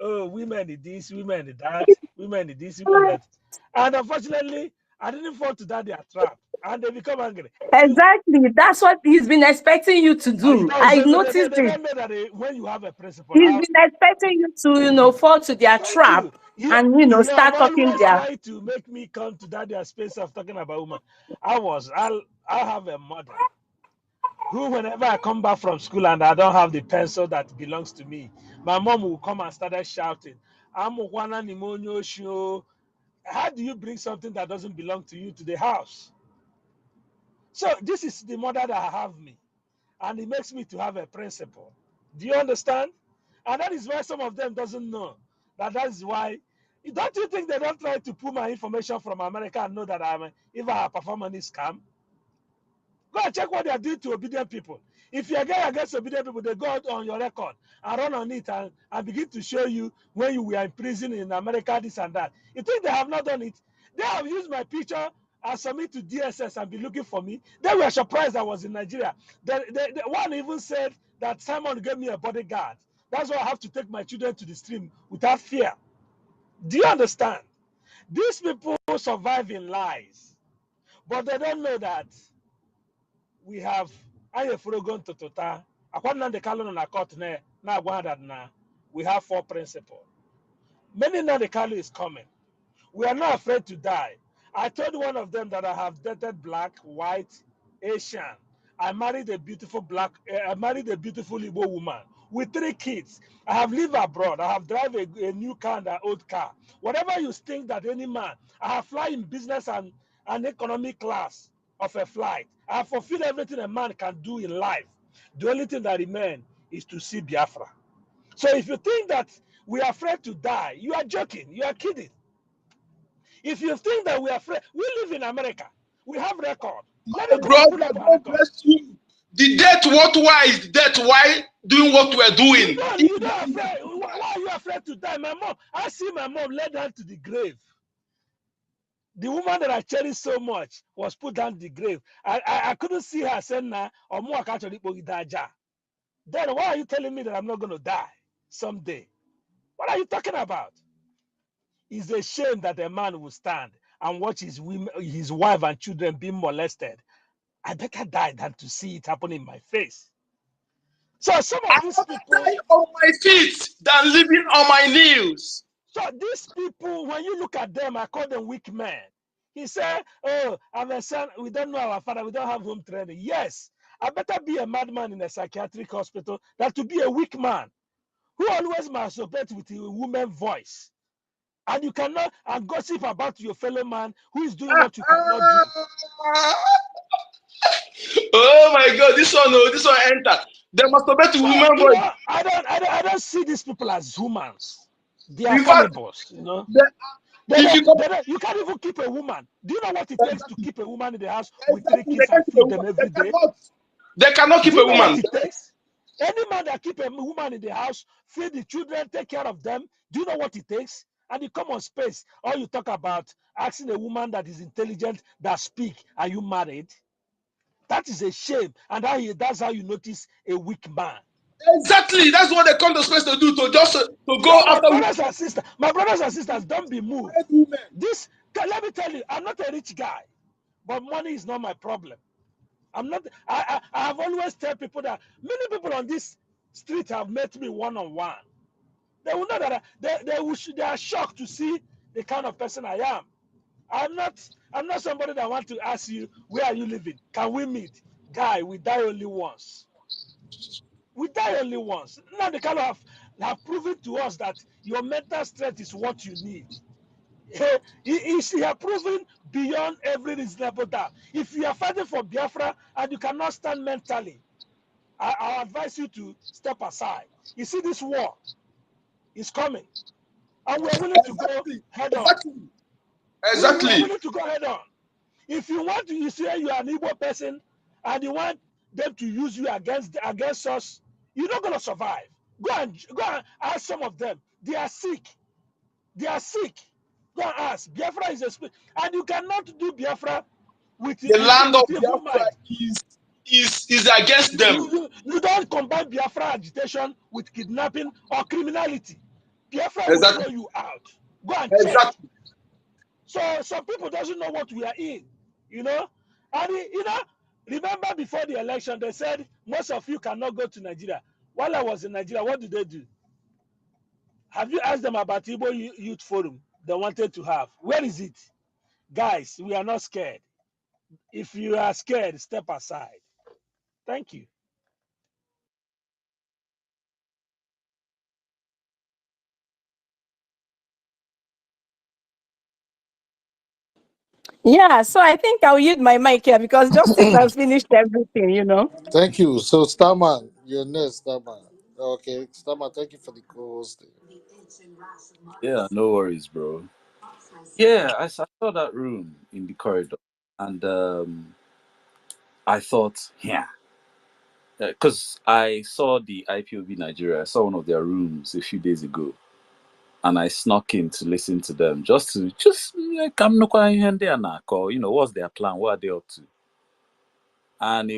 women in this, women in that, women in this, women in that. And unfortunately, I didn't fall to that their trap. And they become angry. Exactly. That's what he's been expecting you to do. I noticed They it. don't know that when you have a principle. He's been expecting you to, fall to their Thank trap you. and, You have start talking always their. tried to make me come to that their space of talking about women. I have a mother who, whenever I come back from school and I don't have the pencil that belongs to me, my mom will come and start shouting, "I'm Wana Nimonyo Show." How do you bring something that doesn't belong to you to the house? So this is the mother that have me, and it makes me to have a principle. Do you understand? And that is why some of them doesn't know that is why. Don't you think they don't try to pull my information from America and know that if I perform any scam? Go and check what they are doing to obedient people. If you are against obedient people, they go out on your record and run on it and begin to show you when you were in prison in America, this and that. You think they have not done it? They have used my picture and submit to DSS and be looking for me. They were surprised I was in Nigeria. The one even said that Simon gave me a bodyguard. That's why I have to take my children to the stream without fear. Do you understand? These people survive in lies, but they don't know that we have Ayefrogon Totota. According to Kalon and Akot na we have 4 principles. Many Nandekalu is coming. We are not afraid to die. I told one of them that I have dated black, white, Asian. I married a beautiful Igbo woman with 3 kids. I have lived abroad. I have drive a new car and an old car. Whatever you think that any man, I have fly in business and economic class of a flight. I have fulfilled everything a man can do in life. The only thing that remains is to see Biafra. So if you think that we are afraid to die, you are joking. You are kidding. If you think that we are afraid, we live in America. We have record. Let the people Brother, pull up our God record. bless you. The death, why is death? Why doing what we are doing? You don't afraid. Why are you afraid to die? My mom, I see my mom led down to the grave. The woman that I cherish so much was put down the grave. I couldn't see her saying, nah, or more actually. Then why are you telling me that I'm not going to die someday? What are you talking about? It's a shame that a man will stand and watch his wife and children being molested. I better die than to see it happen in my face. So some of these people die on my feet than living on my knees. So these people, when you look at them, I call them weak men. He said, oh, I'm a son, we don't know our father, we don't have home training. Yes, I better be a madman in a psychiatric hospital than to be a weak man who always masturbates with a woman's voice. And you cannot and gossip about your fellow man who is doing what you cannot do. Oh my God, this one enter. They masturbate to So, women you voice. know, I don't see these people as humans. They are In fact, cannibals, you know. if you come, You can't even keep a woman. Do you know what it takes to keep a woman in the house with 3 exactly, they kids and can't keep a feed them woman. every day? They cannot keep Do a you know what woman. it takes? Any man that keep a woman in the house, feed the children, take care of them, do you know what it takes? And you come on space, all you talk about asking a woman that is intelligent, that speak, are you married? That is a shame. And that's how you notice a weak man. Exactly, that's what they come to space to do, to just to go So after my brothers and sisters, don't be moved. women. Let me tell you, I'm not a rich guy, but money is not my problem. I'm not. I have always tell people that many people on this street have met me one-on-one. They will know that they are shocked to see the kind of person I am. I'm not somebody that want to ask you, where are you living? Can we meet? Guy, we die only once. We die only once. Now they kind of have proven to us that your mental strength is what you need. He have proven beyond every reasonable doubt. If you are fighting for Biafra and you cannot stand mentally, I advise you to step aside. You see, this war is coming, and we are willing to go Exactly, head on. exactly, We are exactly. willing to go head on. If you want to, you say you are an Igbo person, and you want them to use you against us, you're not gonna survive. Go and ask some of them. They are sick. They are sick. Go and ask. Biafra is a spirit, and you cannot do Biafra with The land of evil Biafra mind. is against them. You don't combine Biafra agitation with kidnapping or criminality. Biafra will throw Exactly, you out. Go and check. exactly. So some people doesn't know what we are in, you know. And remember before the election, they said most of you cannot go to Nigeria. While I was in Nigeria, what did they do? Have you asked them about Igbo Youth Forum they wanted to have? Where is it? Guys, we are not scared. If you are scared, step aside. Thank you. Yeah, so I think I'll use my mic here because Justice has finished everything, you know. Thank you. So, Starman, you're next, Starman. Okay, Starman, thank you for the co-host. Yeah, no worries, bro. Yeah, I saw that room in the corridor, and I thought, yeah, because I saw the IPOB Nigeria. I saw one of their rooms a few days ago, and I snuck in to listen to them, just like I'm not quite there now. What's their plan? What are they up to? And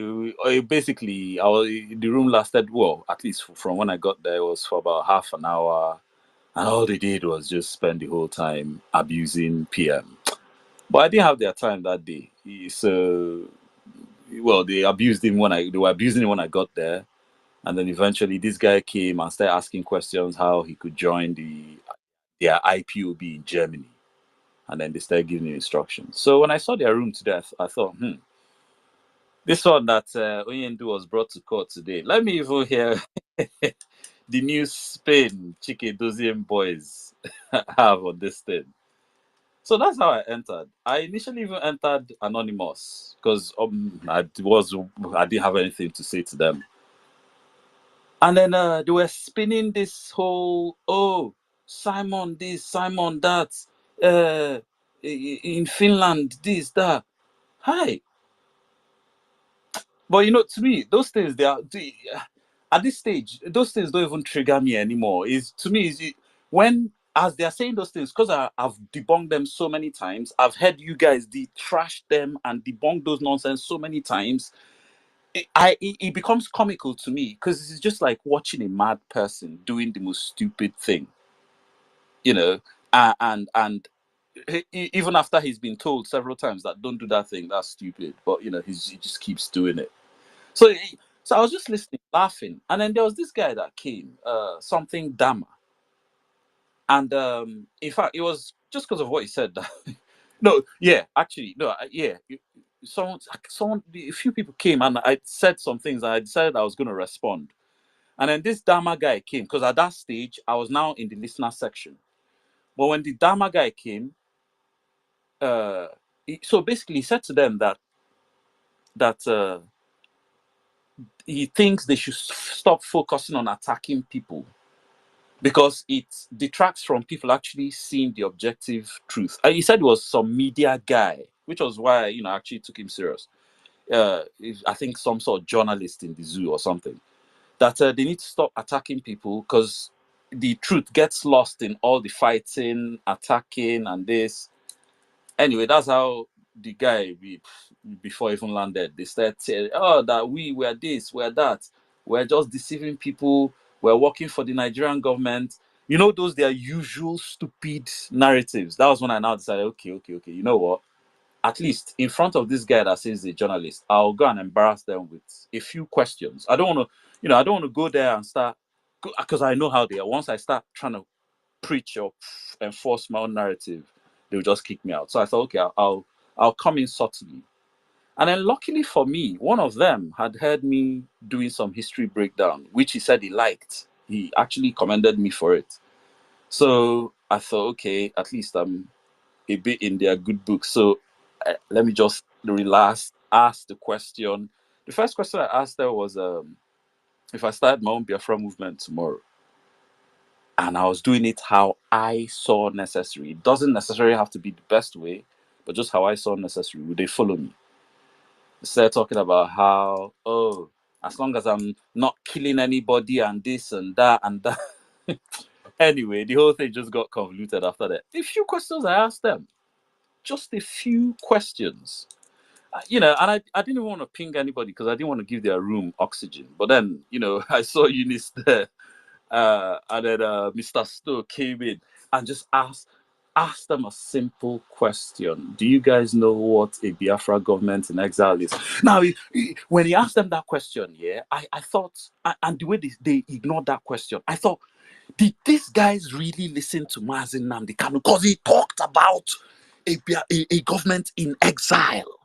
basically, the room lasted, well, at least from when I got there, it was for about half an hour, and all they did was just spend the whole time abusing PM. But I didn't have their time that day. So, well, they were abusing him when I got there, and then eventually this guy came and started asking questions how he could join their IPOB in Germany, and then they started giving him instructions. So when I saw their room today, I thought, this one that Oyendu was brought to court today. Let me even hear the new Spain Chike Doziem boys have on this thing. So that's how I entered. I initially even entered anonymous because I didn't have anything to say to them. And then they were spinning this whole, oh, Simon this, Simon that, in Finland this, that. Hi. But to me, those things at this stage, those things don't even trigger me anymore. Is to me, when as they're saying those things, because I've debunked them so many times, I've heard you guys trash them and debunk those nonsense so many times. It becomes comical to me because it's just like watching a mad person doing the most stupid thing, you know. And even after he's been told several times that don't do that thing, that's stupid, but you know, he just keeps doing it. So, so I was just listening, laughing, and then there was this guy that came, something Dama, and in fact, it was just because of what he said. That, no, yeah, actually, no, yeah. Someone, a few people came, and I said some things. And I decided I was going to respond, and then this Dama guy came because at that stage I was now in the listener section. But when the Dama guy came, so basically he said to them that he thinks they should stop focusing on attacking people because it detracts from people actually seeing the objective truth. He said it was some media guy, which was why I actually took him serious. I think some sort of journalist in the zoo or something. That they need to stop attacking people because the truth gets lost in all the fighting, attacking, and this. Anyway, that's how the guy before even landed. They started saying, "Oh, that we were this, we're that, we're just deceiving people. We're working for the Nigerian government." You know those their usual stupid narratives. That was when I now decided, okay. You know what? At least in front of this guy that says he's a journalist, I'll go and embarrass them with a few questions. I don't want to, I don't want to go there and start because I know how they are. Once I start trying to preach or enforce my own narrative, they'll just kick me out. So I thought, okay, I'll come in subtly. And then luckily for me, one of them had heard me doing some history breakdown, which he said he liked. He actually commended me for it. So I thought, okay, at least I'm a bit in their good books. So let me just relax, ask the question. The first question I asked her was if I started my own Biafra movement tomorrow, and I was doing it how I saw necessary. It doesn't necessarily have to be the best way, but just how I saw necessary. Would they follow me? They started talking about how, oh, as long as I'm not killing anybody and this and that and that. Anyway, the whole thing just got convoluted after that. A few questions I asked them, just a few questions. And I didn't want to ping anybody because I didn't want to give their room oxygen. But then, I saw Eunice there. And then Mr. Stowe came in and just asked them a simple question. Do you guys know what a Biafra government in exile is? Now, when he asked them that question, yeah, I thought, and the way they ignored that question, I thought, did these guys really listen to Mazin Nnamdi Kanu? Because he talked about a government in exile.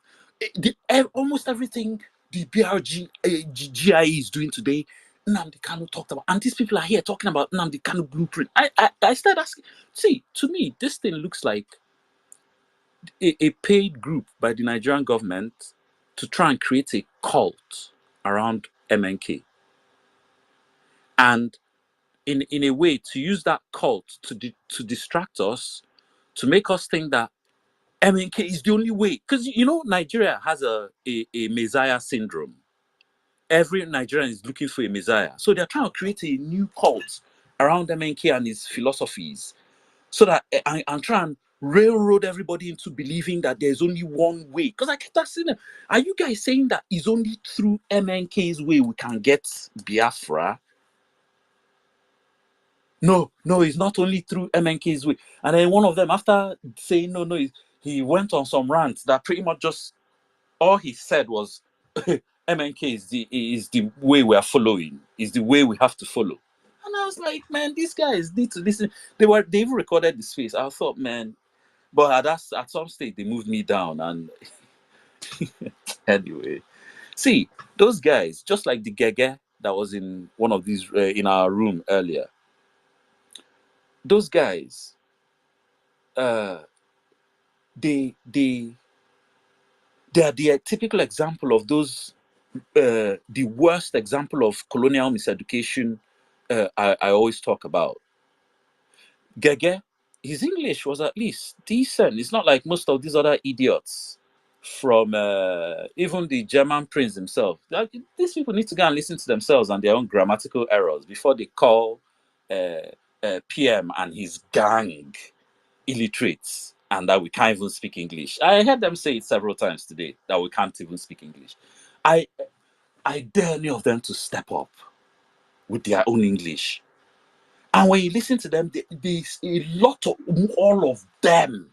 Almost everything the GIE is doing today, Nnamdi Kanu talked about. And these people are here talking about Nnamdi Kanu blueprint. I started asking, see, to me, this thing looks like a paid group by the Nigerian government to try and create a cult around MNK. And in a way, to use that cult to distract us, to make us think that MNK is the only way. Because, Nigeria has a Messiah syndrome. Every Nigerian is looking for a Messiah. So they're trying to create a new cult around MNK and his philosophies so that and try and railroad everybody into believing that there's only one way. Because I kept asking them, are you guys saying that it's only through MNK's way we can get Biafra? No, it's not only through MNK's way. And then one of them, after saying no, he went on some rant that pretty much just all he said was MNK is the way we are following, is the way we have to follow. And I was like, man, these guys need to listen. They even recorded this face. I thought, man, but at some stage they moved me down. And anyway, see, those guys, just like the Gege that was in one of these in our room earlier, those guys, they are the typical example of those the worst example of colonial miseducation I always talk about. Gege, his English was at least decent. It's not like most of these other idiots from even the German prince himself. These people need to go and listen to themselves and their own grammatical errors before they call PM and his gang illiterates and that we can't even speak English. I heard them say it several times today that we can't even speak English. I dare any of them to step up with their own English. And when you listen to them, there's a lot of all of them,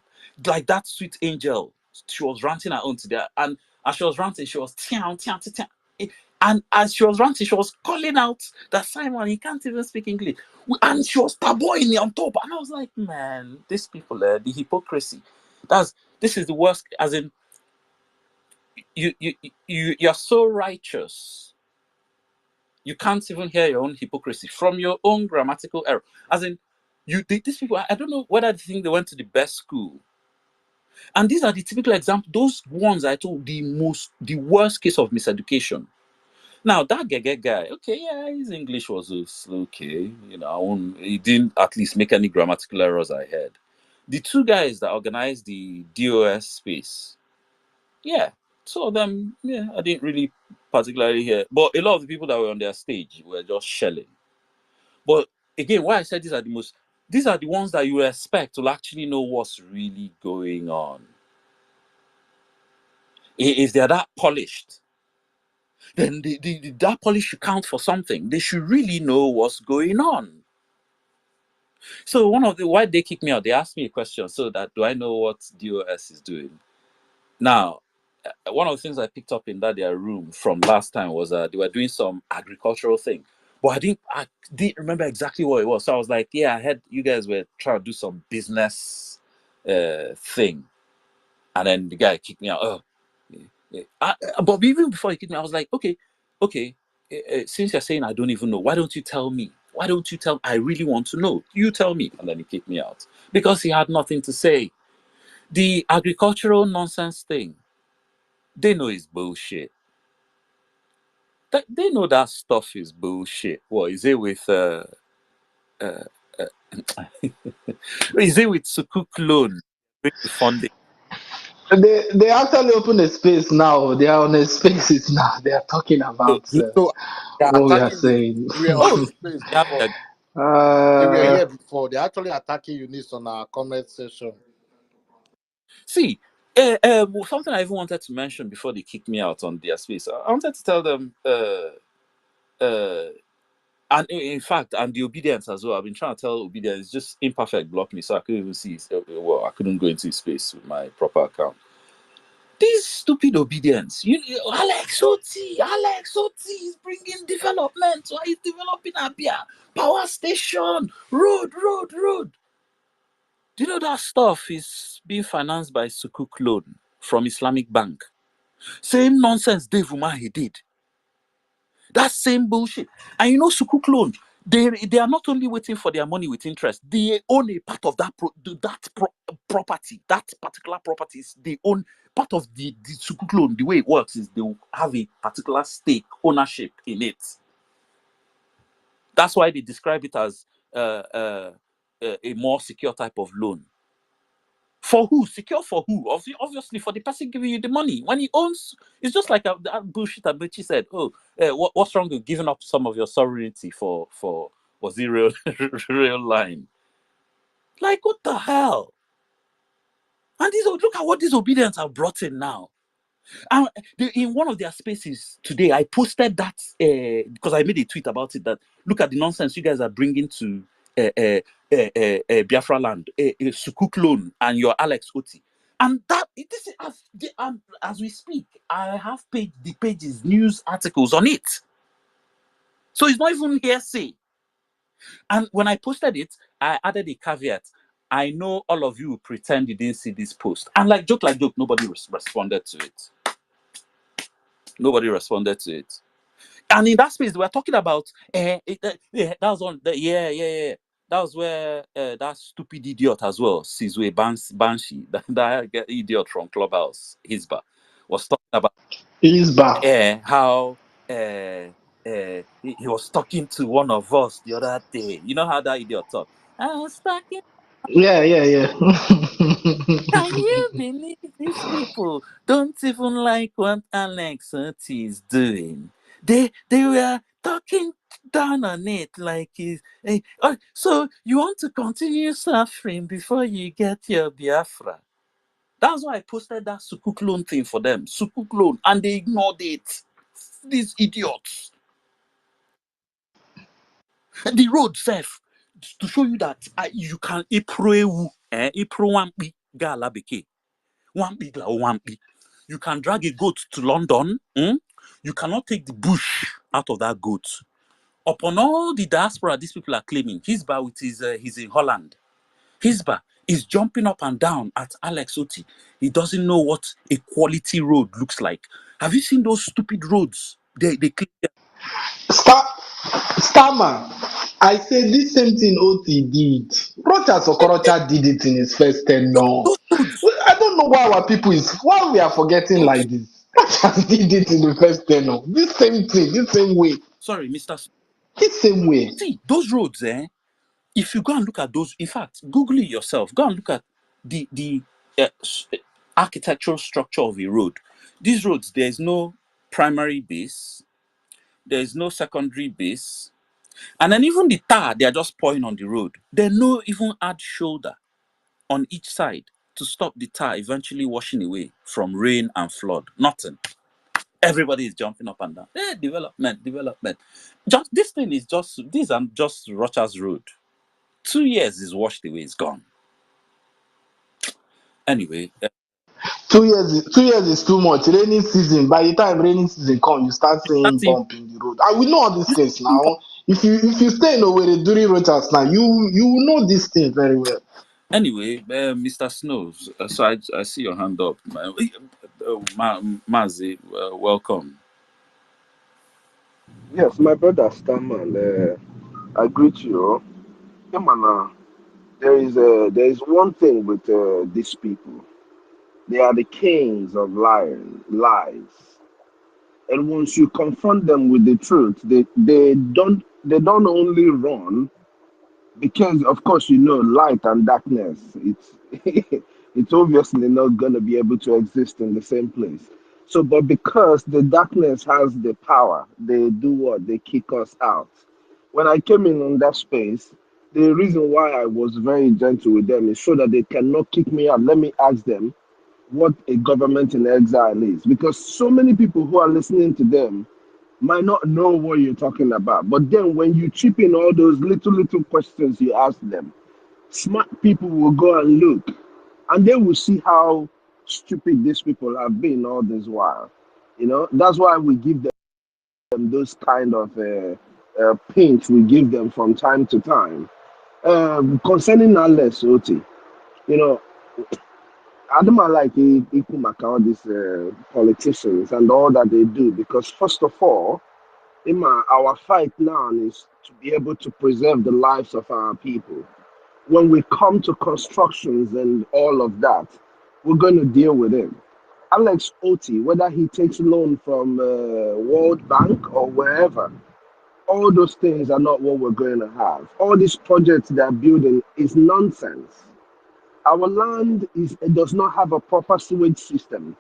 like that sweet angel. She was ranting her own today, and as she was ranting, she was tiang, tiang, tiang, tiang. And as she was ranting, she was calling out that Simon, he can't even speak English, and she was taboing me on top. And I was like, man, these people, the hypocrisy. This is the worst. As in, you're so righteous. You can't even hear your own hypocrisy from your own grammatical error. As in, these people, I don't know whether they think they went to the best school. And these are the typical examples, those ones I told, the worst case of miseducation. Now, that Gege guy, okay, yeah, his English was okay. He didn't at least make any grammatical errors I heard. The two guys that organized the DOS space, yeah, some of them, yeah, I didn't really particularly hear. But a lot of the people that were on their stage were just shelling. But again, why I said these are the ones that you expect to actually know what's really going on. If they're that polished, then that polish should count for something. They should really know what's going on. So why they kicked me out, they asked me a question, so that do I know what DOS is doing? Now, one of the things I picked up in their room from last time was they were doing some agricultural thing. But I didn't remember exactly what it was. So I was like, yeah, I heard you guys were trying to do some business thing. And then the guy kicked me out. Oh, yeah. But even before he kicked me, I was like, okay. Since you're saying I don't even know, why don't you tell me? Why don't you tell? I really want to know. You tell me. And then he kicked me out because he had nothing to say. The agricultural nonsense thing, they know it's bullshit. They know that stuff is bullshit. What is it with is it with Sukuk loan funding? They actually open a space now. They are on a spaces now. They are talking about So they're what we are attacking you. saying. We were on Oh, the space yeah, before. yeah. They were uh, here before. They're actually attacking Eunice on our comment section. See, something I even wanted to mention before they kicked me out on their space. I wanted to tell them, and in fact, and the obedience as well. I've been trying to tell obedience, just imperfect blocked me, so I couldn't even see. Well, I couldn't go into his space with my proper account. This stupid obedience. Alex Oti is bringing development. So he's developing Abia power station, road. Do you know that stuff is being financed by Sukuk loan from Islamic Bank? Same nonsense Dave Umahi did. That same bullshit. And Sukuk loan, they are not only waiting for their money with interest, they own a part of property. That particular property is they own part of the Sukuk loan. The way it works is they will have a particular stake ownership in it. That's why they describe it as a more secure type of loan. For who? Secure for who? Obviously for the person giving you the money. When he owns, it's just like that bullshit that Bitchy said. Oh, what's wrong with giving up some of your sovereignty for was the real real line? Like what the hell? And look at what these obedience have brought in now. And in one of their spaces today, I posted that because I made a tweet about it. That look at the nonsense you guys are bringing to Biafra land, Sukuk loan, and your Alex Oti. And that this is as we speak, I have the pages, news articles on it. So it's not even hearsay. And when I posted it, I added a caveat. I know all of you pretend you didn't see this post. And like joke, nobody responded to it. Nobody responded to it. And in that space, they were talking about that was on yeah. That was where that stupid idiot as well, Sizwe Banshee, that idiot from Clubhouse, Hisba, was talking about how he was talking to one of us the other day. You know how that idiot talked? I was talking. yeah. Can you believe these people don't even like what Alex Oti is doing? They were talking down on it like it's, so you want to continue suffering before you get your Biafra. That's why I posted that Sukuk loan thing for them. Sukuk loan. And they ignored it. These idiots. The road safe to show you that you can Ipro Wampi Gala Beke. Wampi Gla Wampi. You can drag a goat to London. You cannot take the bush out of that goat. Upon all the diaspora these people are claiming, Hisba with he's in Holland. Hisba is jumping up and down at Alex Oti. He doesn't know what a quality road looks like. Have you seen those stupid roads? They clear. Starman, I said this same thing OT did. Rochas Okorocha did it in his first tenure. Those roads. I don't know why we are forgetting like this. Rochas did it in the first tenure. This same thing, this same way, Sorry, Mr. this same way. See, those roads, if you go and look at those, in fact, Google it yourself. Go and look at the architectural structure of a road. These roads, there is no primary base, there is no secondary base, and then even the tar they are just pouring on the road. They no even add shoulder on each side to stop the tar eventually washing away from rain and flood. Nothing. Everybody is jumping up and down. Development. Just this thing is just these are just Rochas Road. 2 years is washed away, it's gone. Anyway, 2 years is too much. Rainy season. By the time rainy season come, you start seeing that's it. bump in the road. And we know all these things now. If you stay in Owerri during Rochas now, you will know this thing very well. Anyway, Mr. Snows, so I see your hand up. Mazi, welcome. Yes, my brother Stamman, I greet you. Yeah, man, there is one thing with these people. They are the kings of lies. And once you confront them with the truth, they don't only run, because of course you know light and darkness, it's it's obviously not going to be able to exist in the same place. So but because the darkness has the power, they do what? They kick us out. When I came in on that space, the reason why I was very gentle with them is so that they cannot kick me out. Let me ask them what a government in exile is, because so many people who are listening to them might not know what you're talking about. But then when you chip in all those little questions you ask them, smart people will go and look, and they will see how stupid these people have been all this while. That's why we give them those kind of pinch we give them from time to time. Concerning Alex Oti, you know, I don't like all these politicians and all that they do, because first of all, our fight now is to be able to preserve the lives of our people. When we come to constructions and all of that, we're going to deal with it. Alex Oti, whether he takes loan from World Bank or wherever, all those things are not what we're going to have. All these projects they're building is nonsense. Our land it does not have a proper sewage system.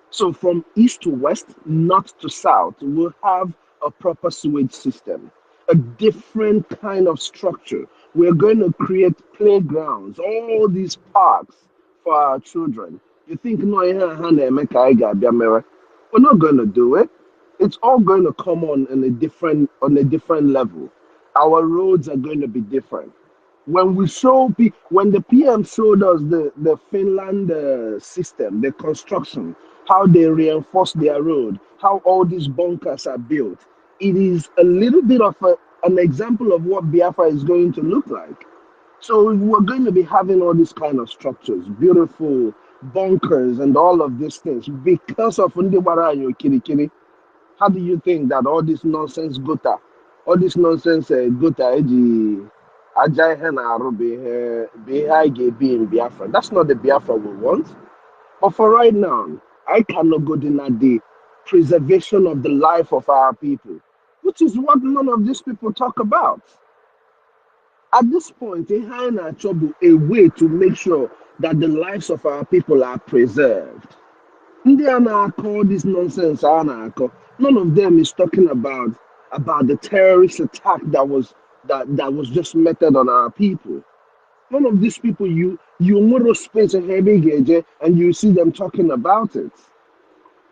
So from east to west, north to south, we'll have a proper sewage system, a different kind of structure. We're going to create playgrounds, all these parks for our children. You think no, we're not going to do it. It's all going to come on a different level. Our roads are going to be different. When the PM showed us the Finland system, the construction, how they reinforce their road, how all these bunkers are built, it is a little bit of an example of what Biafra is going to look like. So we're going to be having all these kind of structures, beautiful bunkers and all of these things because of Ndibara and Kirikiri. How do you think that all this nonsense gota, Ajay Hena be in Biafra? That's not the Biafra we want. But for right now, I cannot go deny the preservation of the life of our people, which is what none of these people talk about. At this point, they are trouble a way to make sure that the lives of our people are preserved. Ndị a na-akọ this nonsense a na-akọ, none of them is talking about about the terrorist attack that was just meted on our people. None of these people you want to space a heavy gauge and you see them talking about it.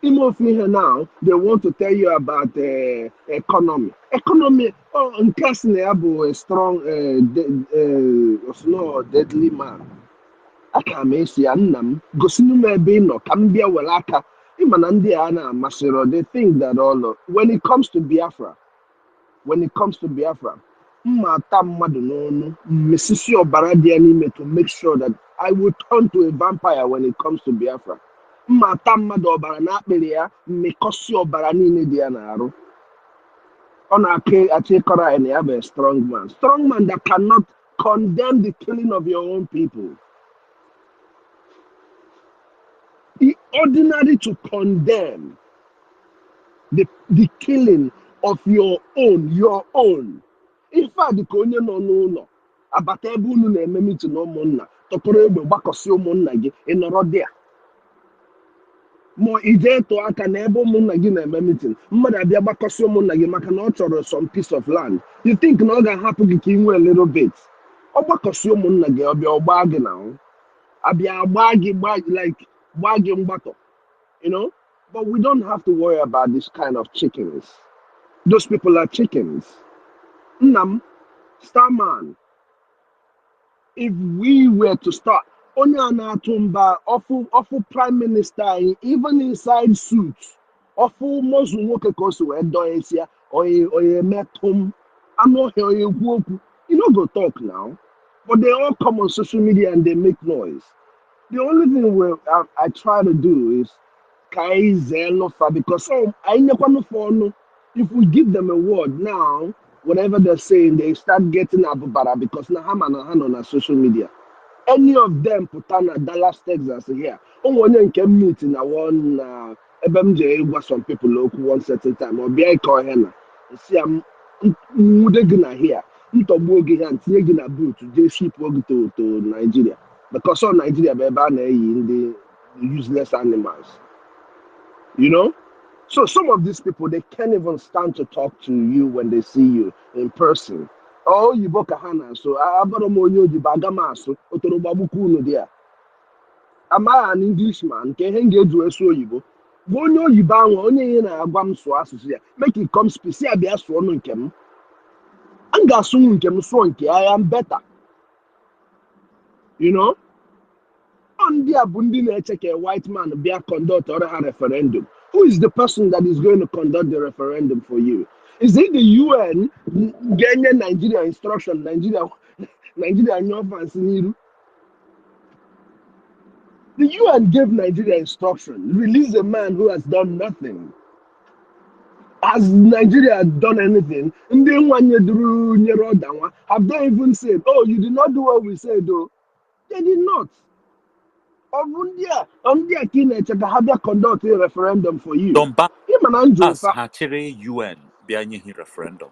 Even of here now, they want to tell you about the economy. Economy, oh, in case they have a strong, no deadly man. Aka m esi ya nna m gosinu m ebe ị nọ ka m bịa were aka ịma na ndị a na-amasịrị they think that all when it comes to Biafra mma ata mmadụ n'ọnụ mmesisi ọbara dị ya n'ime to make sure that I will turn to a vampire when it comes to Biafra mma ata mmadụ ọbara n'akpịrị ya mmekọsi ọbara niile dị ya n'arụ ọ na-achịkọrọ anyị na ya bụ a strong man that cannot condemn the killing of your own people. Ordinary to condemn the killing of your own. In fact, the onye nọ n'ụlọ abata ebe unu na-eme meeting na ụmụnna tọkọrọ egbe gbakọsị ụmụnna gị ịnọrọ dị a ma ije tụọ aka na ebe ụmụnna gị na-eme meeting mmadụ abịa gbakọsị ụmụnna gị maka na ọ chọrọ some piece of land you think na ọ ga-ahapụ gị ka ị nwee a little bit ọ gbakọsị ụmụnna gị ọbịa ọgbaa gị na abịa gbaa gị like gbaa gị mgbatọ. You know, but we don't have to worry about this kind of chickens. Those people are chickens. Nam, Starman, if we were to start, Onyana Tumba, awful prime minister, even inside suits, awful Muslim worker kosu Edoesia, or a metum, I'm not here, you know, go talk now, but they all come on social media and they make noise. The only thing I try to do is because I never know if we give them a word now, whatever they're saying, they start getting abubara because na hama na hand on social media. Any of them put on a Dallas, Texas here. Oh, one can meet in a one FMJ was some people local one certain time or be I call henna. See, I'm gonna here. Ntobogi and taking a boot to just ship to Nigeria because all Nigeria be in the useless animals. You know? So some of these people, they can't even stand to talk to you when they see you in person. Oh, you book a hana, so Abaromonyo di Bagamaso, Otorobabukuno there. Am I an Englishman? Can he engage with so you go? Go no you bang only in a bam swass here. Make it come special be as one kem. And Gasun kem swanky, I am better. You know? On the Abundina check a white man be a conduct or a referendum. Who is the person that is going to conduct the referendum for you? Is it the UN, Nigeria instruction, Nigeria the UN gave Nigeria instruction, release a man who has done nothing. Has Nigeria done anything? Have they even said, oh, you did not do what we said, though? They did not. Ondia Kine have conduct a referendum for you. Don't us hatchery UN be referendum.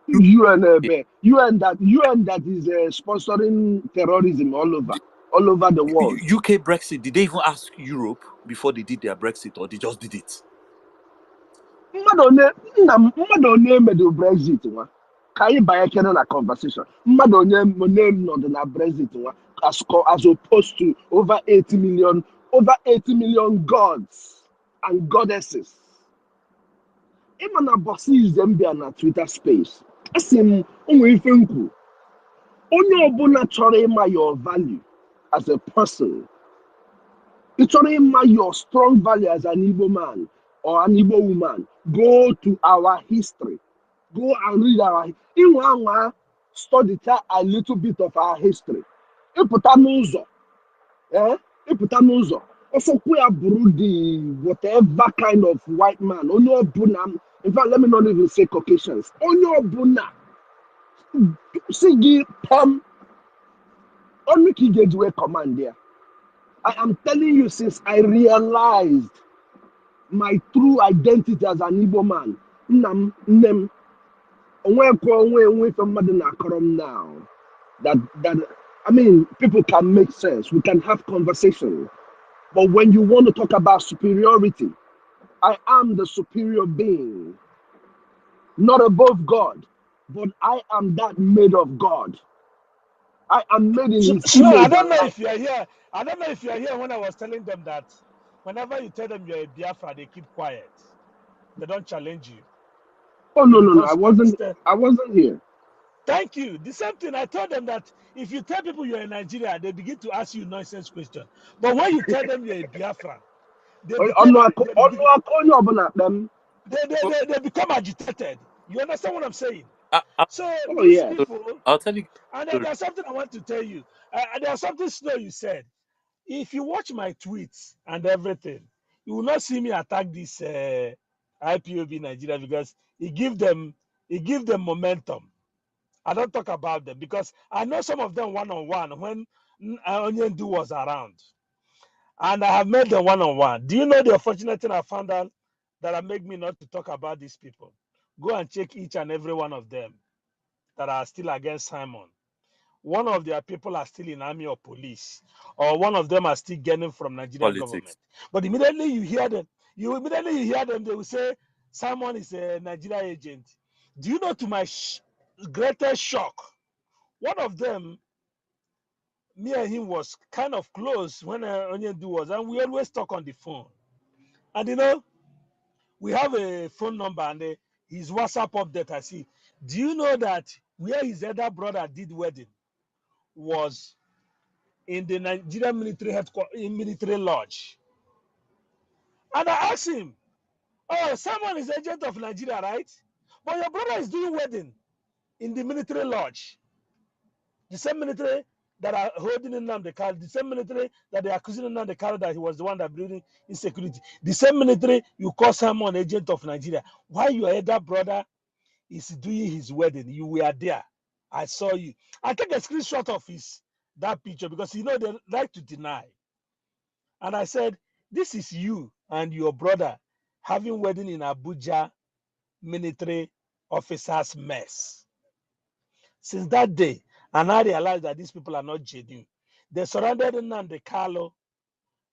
UN that is sponsoring terrorism all over the world. UK Brexit, did they even ask Europe before they did their Brexit, or they just did it? Mmadụ made the Brexit nwa. Ka anyị banye kene na conversation. Mmadụ name nọdụ na Brexit nwa as opposed to over 80 million gods and goddesses. Ịma na bosses them bịa na Twitter space. Asị m onwe ife nkwu. Onye ọbụla chọrọ ịma your value as a person. Ị chọrọ ịma your strong value as an Igbo man or an Igbo woman. Go to our history. Go and read our study a little bit of our history. Ịpụta n'ụzọ. Ịpụta n'ụzọ. Also, we are Burundi, whatever kind of white man. Onye ọbụla. In fact, let me not even say Caucasians. Onye ọbụla. Sigi Pom. Only Kigejwe command there. I am telling you, since I realized my true identity as an Igbo man, now that I mean, people can make sense. We can have conversation. But when you want to talk about superiority, I am the superior being. not above God, but I am that made of God. I am made in His So I image don't and know if you are likeness. here. I don't know if you are here when I was telling them that whenever you tell them you're a Biafra, they keep quiet. They don't challenge you. Oh You no, no, no! because instead, I wasn't here. thank you. The same thing I told them that if you tell people you're in Nigeria, they begin to ask you nonsense questions. But when you tell them you're a Biafra, they become Them. they become agitated. You understand what I'm saying? I, I, So Oh these yeah. people, I'll tell you guys and a then story. there's something I want to tell you. There's something slow you said. If you watch my tweets and everything, you will not see me attack this IPOB Nigeria because it give them momentum. I don't talk about them because I know some of them one on one when Onyendu was around, and I have met them one on one. Do you know the unfortunate thing I found out that I make me not to talk about these people? Go and check each and every one of them that are still against Simon. One of their people are still in army or police, or one of them are still getting from Nigerian government. Politics. But immediately you hear them, they will say Simon is a Nigeria agent. Do you know, to my greatest shock, one of them, me and him was kind of close when Onyendu was, and we always talk on the phone. And you know, we have a phone number and his WhatsApp update. I see. Do you know that where his elder brother did wedding was in the Nigerian military headquarters, in military lodge? And I asked him, "Oh, Simon is agent of Nigeria, right? But your brother is doing wedding in the military lodge, the same military that are holding in the car, the same military that they are accusing him the car that he was the one that bringing insecurity, the same military you call Simon agent of Nigeria. Why your elder brother is doing his wedding? You were there. I saw you. I take a screenshot of that picture because they like to deny." And I said, "This is you and your brother having wedding in Abuja military officers mess." Since that day, and I realized that these people are not genuine. They surrounded Nnamdi Kanu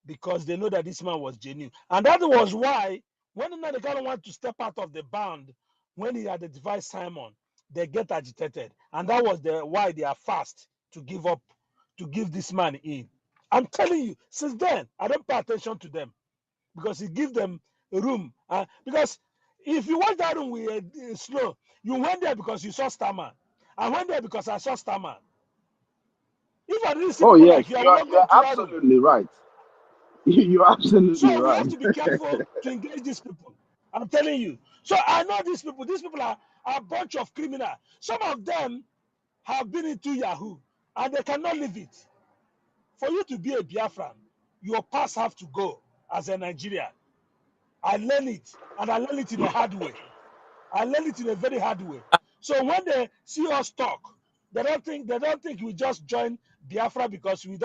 because they know that this man was genuine. And that was why when Nnamdi Kanu wanted to step out of the band, when he identified Simon, they get agitated. And that was why they are fast to give up, to give this man in. I'm telling you, since then, I don't pay attention to them because it gives them room. Because if you watch that room with slow, you went there because you saw Starman. I went there because I saw Starman. If I didn't see Oh people yes, like you, I will not go you're to that room. absolutely right. You're absolutely So we right. have to be careful to engage these people. I'm telling you. So I know these people. These people are a bunch of criminals. Some of them have been into Yahoo and they cannot leave it. For you to be a Biafran, your pass have to go as a Nigerian. I learned it, and I learned it in a hard way. I learned it in a very hard way. So when they see us talk, they don't think we just join Biafra because we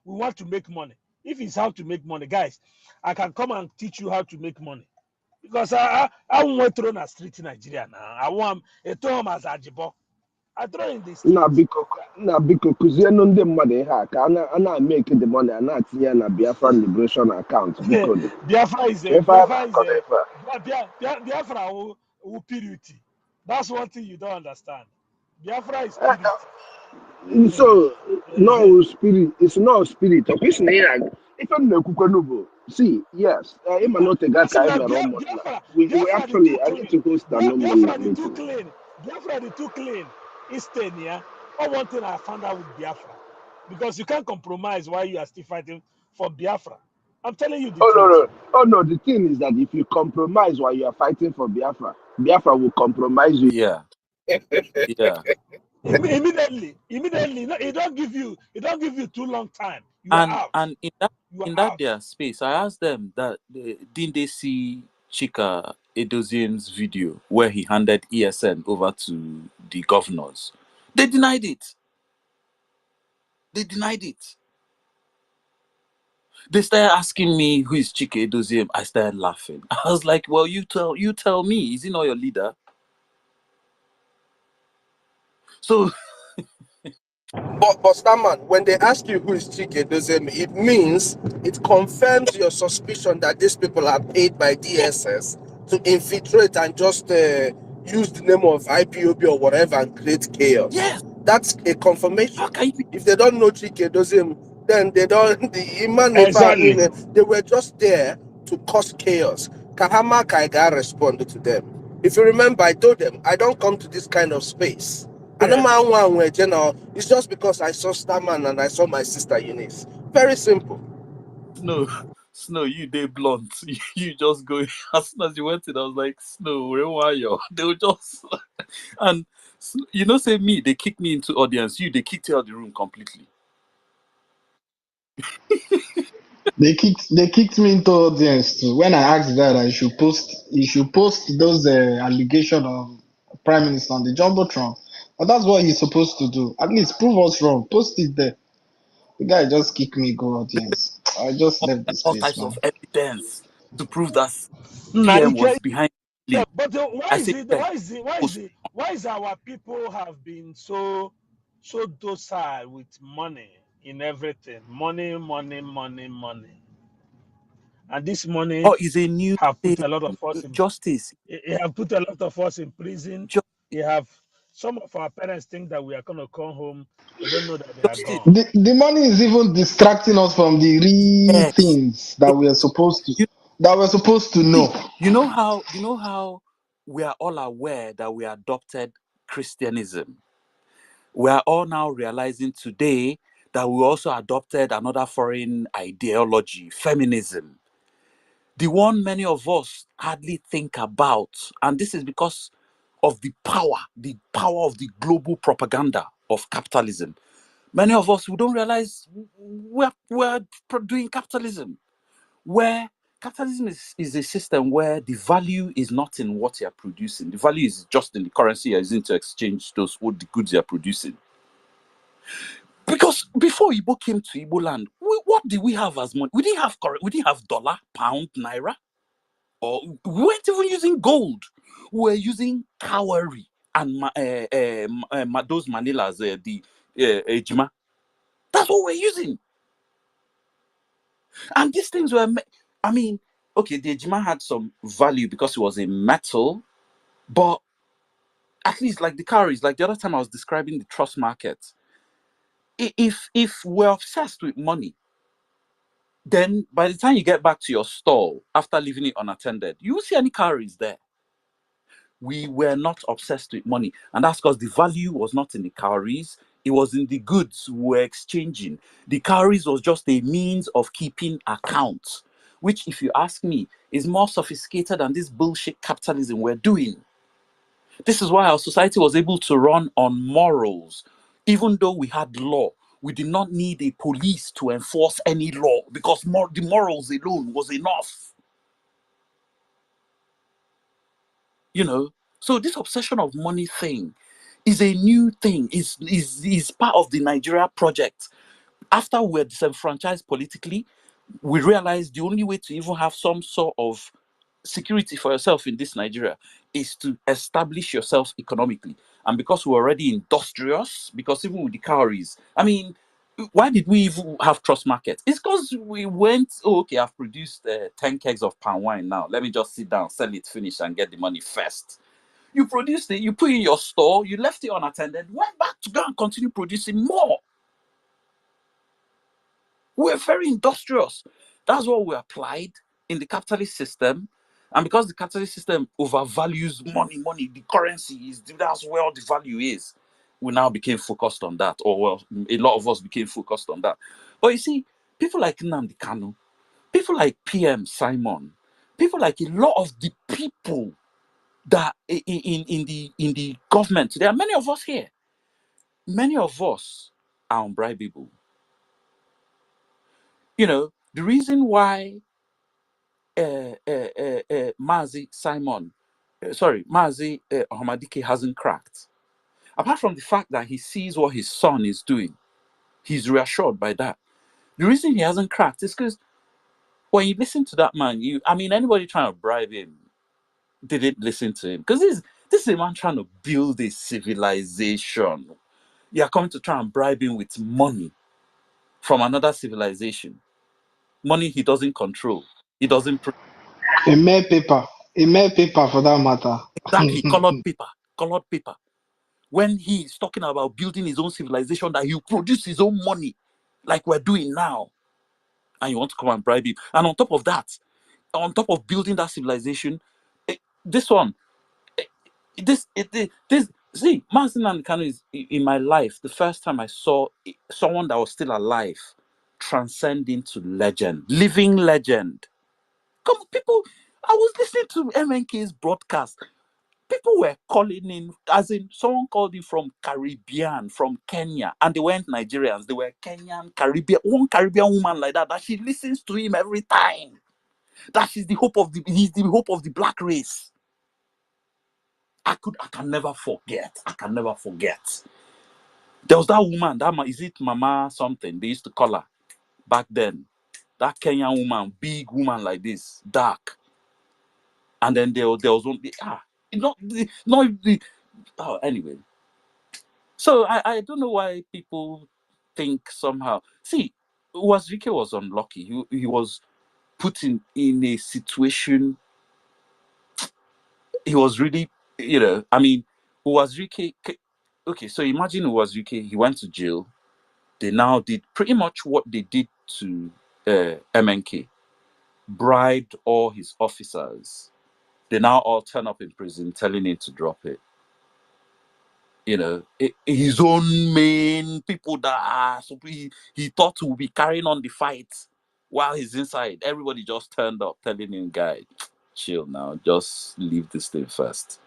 want to make money. If it's how to make money, guys, I can come and teach you how to make money. Because I won't throw in a street in Nigeria now. I want a home as Ajibo. I throw in the Nna street. biko kụzienụ ndị mmadụ ihe a ka a na-make the money a na-atinye ya na Biafra Liberation account biko dị. Biafra is a Ife a Biafra is na-akọ a n'efe a. Biafra will purity. That's one thing you don't understand. Biafra is purity. So no spirit, it's not spirit. Ọ kwụsị na ya ife m na-ekwukwe n'ugbo. See, yes, ịma na otega ka Listen, anyị mere ụmụnna. We Biafra the too actually, I need clean. to host an ụmụnna Biafra the too meeting. clean. Biafra the too clean. Is 10 yeah. Or one thing I found out with Biafra. Because you can't compromise while you are still fighting for Biafra. I'm telling you the Oh no, truth. no, oh no. The thing is that if you compromise while you are fighting for Biafra, Biafra will compromise you. Yeah, yeah. Immediately. No, it don't give you too long time. You are out. And You are in that out. their space, I asked them that didn't they see Chika Edozien's video where he handed ESN over to the governors? They denied it. They denied it. They started asking me who is Chika Edozien. I started laughing. I was like, "Well, you tell me. Is he not your leader?" So But Starman, when they ask you who is Chike Dozem, it means it confirms your suspicion that these people are paid by DSS to infiltrate and just use the name of IPOB or whatever and create chaos. Yes. That's a confirmation. How can you? If they don't know Chike Dozim, then they don't. The Iman Exactly. they were just there to cause chaos. Kahama Kaiga responded to them. If you remember, I told them I don't come to this kind of space. And it's just because I saw Starman and I saw my sister Eunice. Very simple. Snow, you they blunt. You just go as soon as you went in. I was like, Snow, where are you? They were just and say me. They kicked me into audience. They kicked you out of the room completely. They kicked me into audience too. When I asked that he should post those allegation of Prime Minister on the Jumbotron. But that's what he's supposed to do. At least prove us wrong. Post it there. The guy just kicked me go audience. I just left the All space, types man. of evidence to prove that Now, PM was behind yeah, it. but I say, check. why is our people have been so docile with money in everything? Money, money, money, money. And this money Oh, it's a new have thing. put a lot of us in Justice. it have put a lot of us in prison. It have some of our parents think that we are gonna come home. They don't know that they are Justice. gone. The money is even distracting us from the real Yes. things that we're supposed to See, know. you know how we are all aware that we adopted Christianism. We are all now realizing today that we also adopted another foreign ideology, feminism. The one many of us hardly think about, and this is because of the power of the global propaganda of capitalism. Many of us, we don't realize we're doing capitalism, where capitalism is a system where the value is not in what you're producing. The value is just in the currency you're using to exchange what the goods you're producing. Because before Igbo came to Igbo land, what did we have as money? We didn't have dollar, pound, naira, or we weren't even using gold. We were using cowrie and those manilas, the ejima. That's what we're using. And these things were, I mean, okay, the ejima had some value because it was a metal, but at least like the cowries, like the other time I was describing the trust market, if we're obsessed with money, then by the time you get back to your stall after leaving it unattended, you will see any calories there. We were not obsessed with money. And that's because the value was not in the calories, it was in the goods we were exchanging. The calories was just a means of keeping accounts, which, if you ask me, is more sophisticated than this bullshit capitalism we're doing. This is why our society was able to run on morals. Even though we had law, we did not need a police to enforce any law because the morals alone was enough. So this obsession of money thing is a new thing, is part of the Nigeria project. After we're disenfranchised politically, we realized the only way to even have some sort of security for yourself in this Nigeria is to establish yourself economically. And because we're already industrious, because even with the calories, I mean, why did we even have trust markets? It's because we went, okay, I've produced 10 kegs of palm wine now. Let me just sit down, sell it, finish, and get the money first. You produced it, you put it in your store, you left it unattended, went back to go and continue producing more. We're very industrious. That's what we applied in the capitalist system. And because the capitalist system overvalues money, the currency that's where all the value is. We now became focused on that, or well, a lot of us became focused on that. But you see, people like Nnamdi Kanu, people like PM Simon, people like a lot of the people that in the government, there are many of us here. Many of us are unbribable. The reason why Mazi Simon, Mazi Ahmadike hasn't cracked. Apart from the fact that he sees what his son is doing, he's reassured by that. The reason he hasn't cracked is because when you listen to that man, anybody trying to bribe him didn't listen to him. Because this is a man trying to build a civilization. You are coming to try and bribe him with money from another civilization. Money he doesn't control. He doesn't. A mere paper. He made paper for that matter. Exactly, colored paper, colored paper. When he's talking about building his own civilization, that he'll produce his own money, like we're doing now, and you want to come and bribe him. And on top of that, on top of building that civilization, this one, this see, Mazin and Kanu is in my life the first time I saw someone that was still alive transcend into legend, living legend. Come on, people. I was listening to MNK's broadcast. People were calling in, as in someone called in from Caribbean, from Kenya, and they weren't Nigerians. They were Kenyan, Caribbean. One Caribbean woman like that she listens to him every time. That he's the hope of the black race. I can never forget. I can never forget. There was that woman, is it Mama something? They used to call her back then. That Kenyan woman, big woman like this, dark. And then there was only anyway. So I don't know why people think somehow. See, Wazirike was unlucky. He was put in a situation. He was really, I mean, Wazirike. Okay, so imagine Wazirike. He went to jail. They now did pretty much what they did to MNK, bribed all his officers. They now all turn up in prison telling him to drop it. His own main people that he thought would be carrying on the fight while he's inside. Everybody just turned up telling him, guy, chill now, just leave this thing first.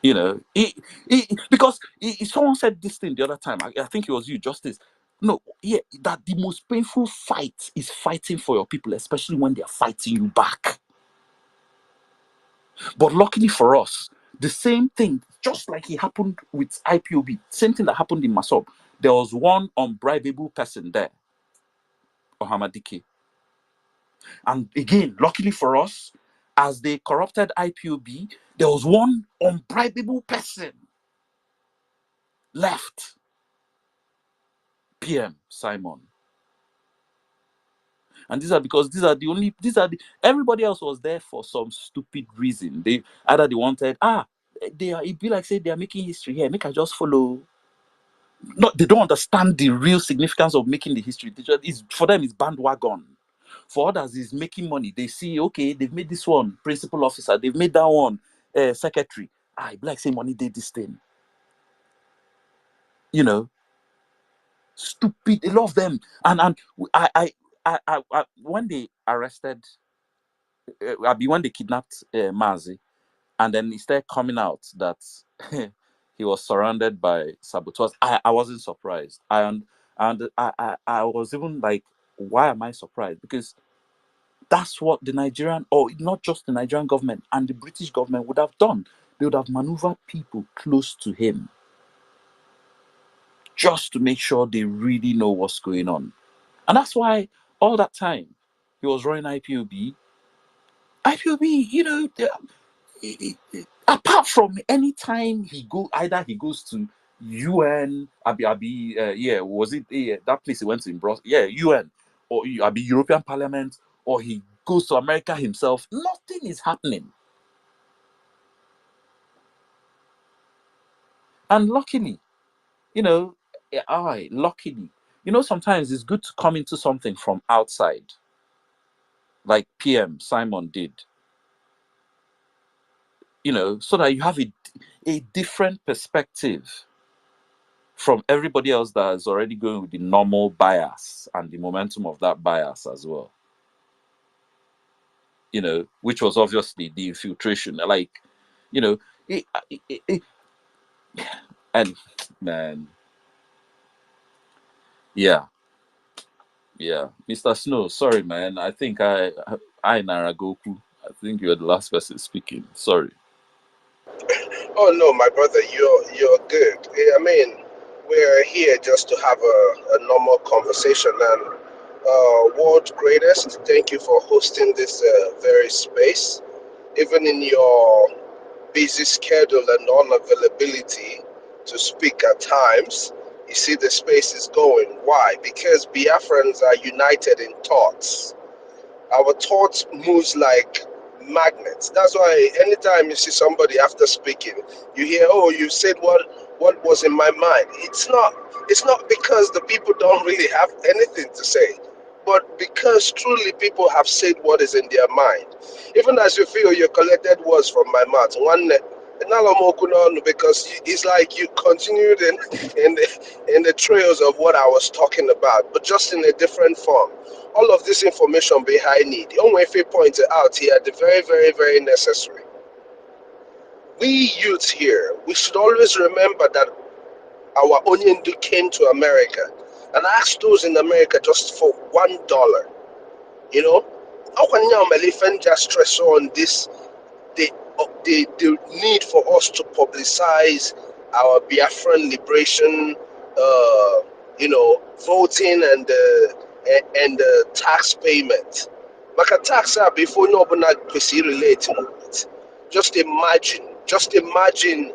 Because someone said this thing the other time. I think it was you, Justice. No, yeah, that the most painful fight is fighting for your people, especially when they're fighting you back. But luckily for us, the same thing, just like it happened with IPOB, same thing that happened in Masob. There was one unbribable person there, Ohamadike. And again, luckily for us, as they corrupted IPOB, there was one unbribable person left. PM Simon. And these are everybody else was there for some stupid reason. They wanted, it'd be like say they are making history here. Make I just follow. No, they don't understand the real significance of making the history. For them, it's bandwagon. For others, it's making money. They see, okay, they've made this one principal officer, they've made that one secretary. It'd be like say money did this thing. Stupid. A lot of them. And I when they arrested, when they kidnapped Mazi, and then it started coming out that he was surrounded by saboteurs. I wasn't surprised. I was even like, why am I surprised? Because that's what the Nigerian, or not just the Nigerian government and the British government would have done. They would have maneuvered people close to him just to make sure they really know what's going on. And that's why all that time he was running IPOB, apart from any time either he goes to UN, was it that place he went to in Brussels? Yeah, UN, or European Parliament, or he goes to America himself. Nothing is happening. And luckily, sometimes it's good to come into something from outside, like PM Simon did. So that you have a different perspective from everybody else that is already going with the normal bias and the momentum of that bias as well. Which was obviously the infiltration. Like, and man, yeah. Mr. Snow, sorry, man. I think I Naragoku. I think you're the last person speaking. Sorry. Oh no, my brother, you're good. I mean, we're here just to have a normal conversation. And world greatest, thank you for hosting this very space, even in your busy schedule and unavailability to speak at times. You see the space is going. Why? Because Biafrans are united in thoughts. Our thoughts moves like magnets. That's why anytime you see somebody after speaking, you hear, "Oh, you said what was in my mind." It's not because the people don't really have anything to say, but because truly people have said what is in their mind. Even as you feel you collected words from my mouth, because it's like you continued in the trails of what I was talking about, but just in a different form. All of this information behind it, Onwefe pointed out here, the very, very, very necessary. We youths here, we should always remember that our Onyendu came to America and asked those in America just for $1. You know, how can you elephant just stress on this the need for us to publicize our Biafran liberation, voting and tax payment. Maka tax before no one relate to it. Just imagine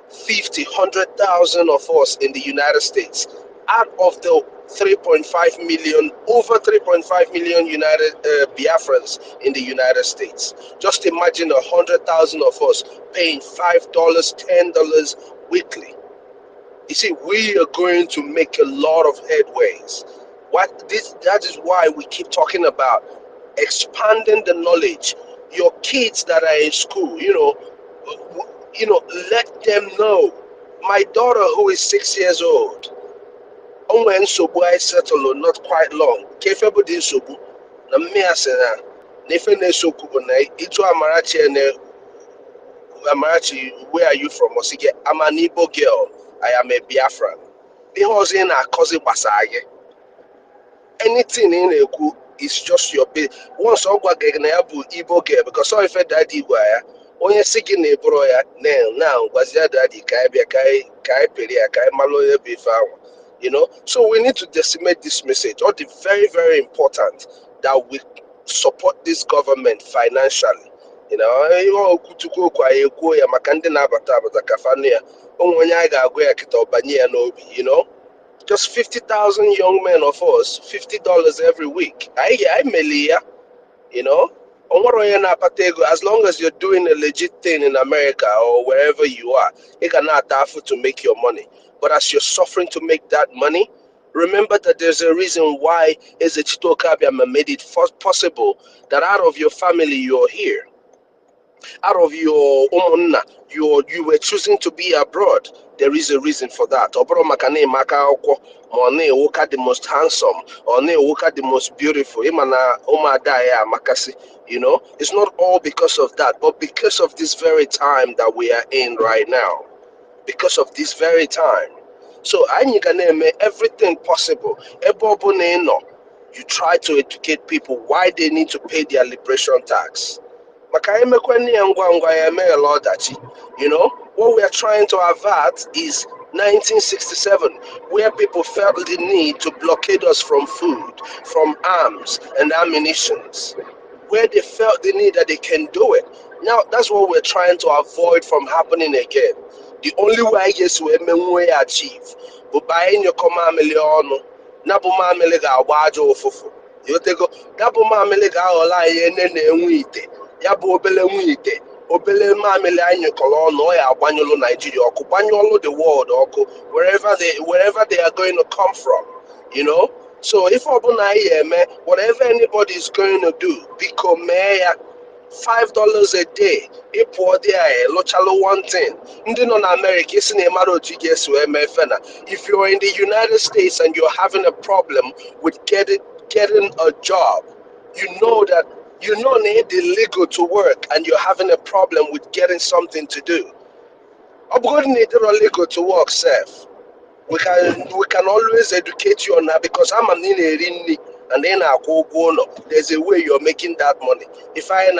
50, 100,000 of us in the United States out of the 3.5 million, over 3.5 million United Biafrans in the United States. Just imagine 100,000 of us paying $5, $10 weekly. You see, we are going to make a lot of headways. That is why we keep talking about expanding the knowledge. Your kids that are in school, let them know. My daughter, who is 6 years old, onwe nsogbu anyị setụlụ not quite long ka ife bụ dị nsogbu na mmịa sị na ife na-esokwu bụ na ịjụ Amarachi, where are you from? Osige, I'm an Igbo girl. I am a Biafran. Ihe ọzọ ị na-akọzi gbasara gị. Anything ị na-ekwu is just your bit. Once ọ gwa gị na ya bụ Igbo girl, because ọ ife dadi gwa ya, onye si gị na eburo ya, now gwazi ya dadi ka anyị bịa ka anyị pere ya ka anyị malụ onye bụ ife ahụ. So we need to decimate this message. All the very, very important that we support this government financially. Okutuku kwa ekwo ya maka ndị na-abata abata ka fanu ya onwe onye anyị ga-agwa ya kịta ọbanye ya n'obi, just 50,000 young men of us, $50 every week. I meli ya, onwere onye na-akpata ego. As long as you're doing a legit thing in America or wherever you are, you can adafu to make your money. But as you're suffering to make that money, remember that there's a reason why Ezechito Kabiama made it possible that out of your family you're here. Out of your umuna, you were choosing to be abroad. There is a reason for that. Obro makane maka okwo, mone woka the most handsome, or ne woka the most beautiful. Imana umadaya makasi. It's not all because of that, but because of this very time that we are in right now. Because of this very time. So anyị ga na-eme everything possible. Ebe ọbụla ị nọ, you try to educate people why they need to pay their liberation tax. What we are trying to avert is 1967, where people felt the need to blockade us from food, from arms and ammunitions, where they felt the need that they can do it. Now, that's what we're trying to avoid from happening again. The only way is we achieve, but buying your command million, nabu mamele ga wajo ofufu. You take go, nabu mamele ga ola yene wite. Ya bụ obele nwite obele mamele anyị kọrọ ọnụ ya agbanyụlụ Nigeria ọkụ gbanyụlụ the world ọkụ wherever they are going to come from, so if ọbụla anyị eme whatever anybody is going to do biko mee ya $5 a day ịpụọ dị ya lụchalụ one thing. Ndị nọ na America isi na ịmara otu ga-esi wee mee fena. If you're in the United States and you're having a problem with getting a job, it's illegal to work and you're having a problem with getting something to do. I'm going to illegal to work, Seth. We can always educate you on that because I'm an in and then I go. There's a way you're making that money. If I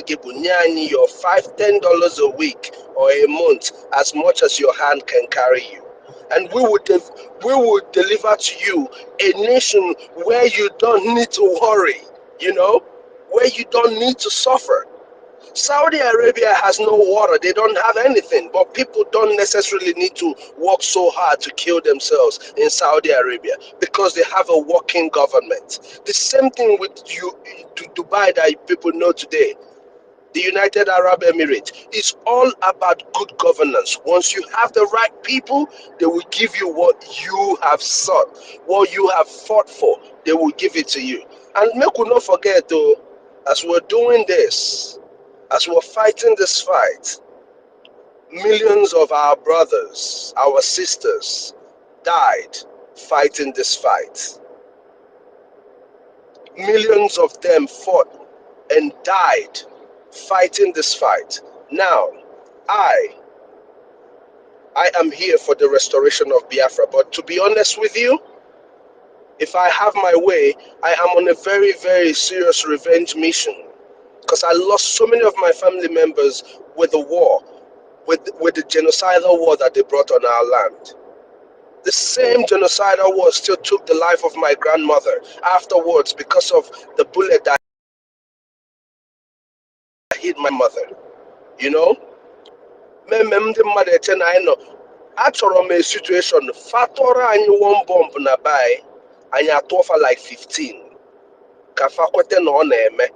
give your $5-10 a week or a month, as much as your hand can carry you. And we would deliver to you a nation where you don't need to worry, where you don't need to suffer. Saudi Arabia has no water, they don't have anything, but people don't necessarily need to work so hard to kill themselves in Saudi Arabia because they have a working government. The same thing with Dubai that people know today. the United Arab Emirates. It's all about good governance. Once you have the right people, they will give you what you have sought, what you have fought for. They will give it to you. And make we not forget though, as we're doing this, as we're fighting this fight, millions of our brothers, our sisters died fighting this fight. Millions of them fought and died fighting this fight. Now, I I am here for the restoration of Biafra. But to be honest with you, if I have my way, I am on a very, very serious revenge mission. Because I lost so many of my family members with the war, with the genocidal war that they brought on our land. The same genocidal war still took the life of my grandmother afterwards because of the bullet that hit my mother. You know? Achọrọ m a situation fatọrọ anyị one bomb na bai anyị atụọfa like 15 ka fa kwete na ọ na-eme,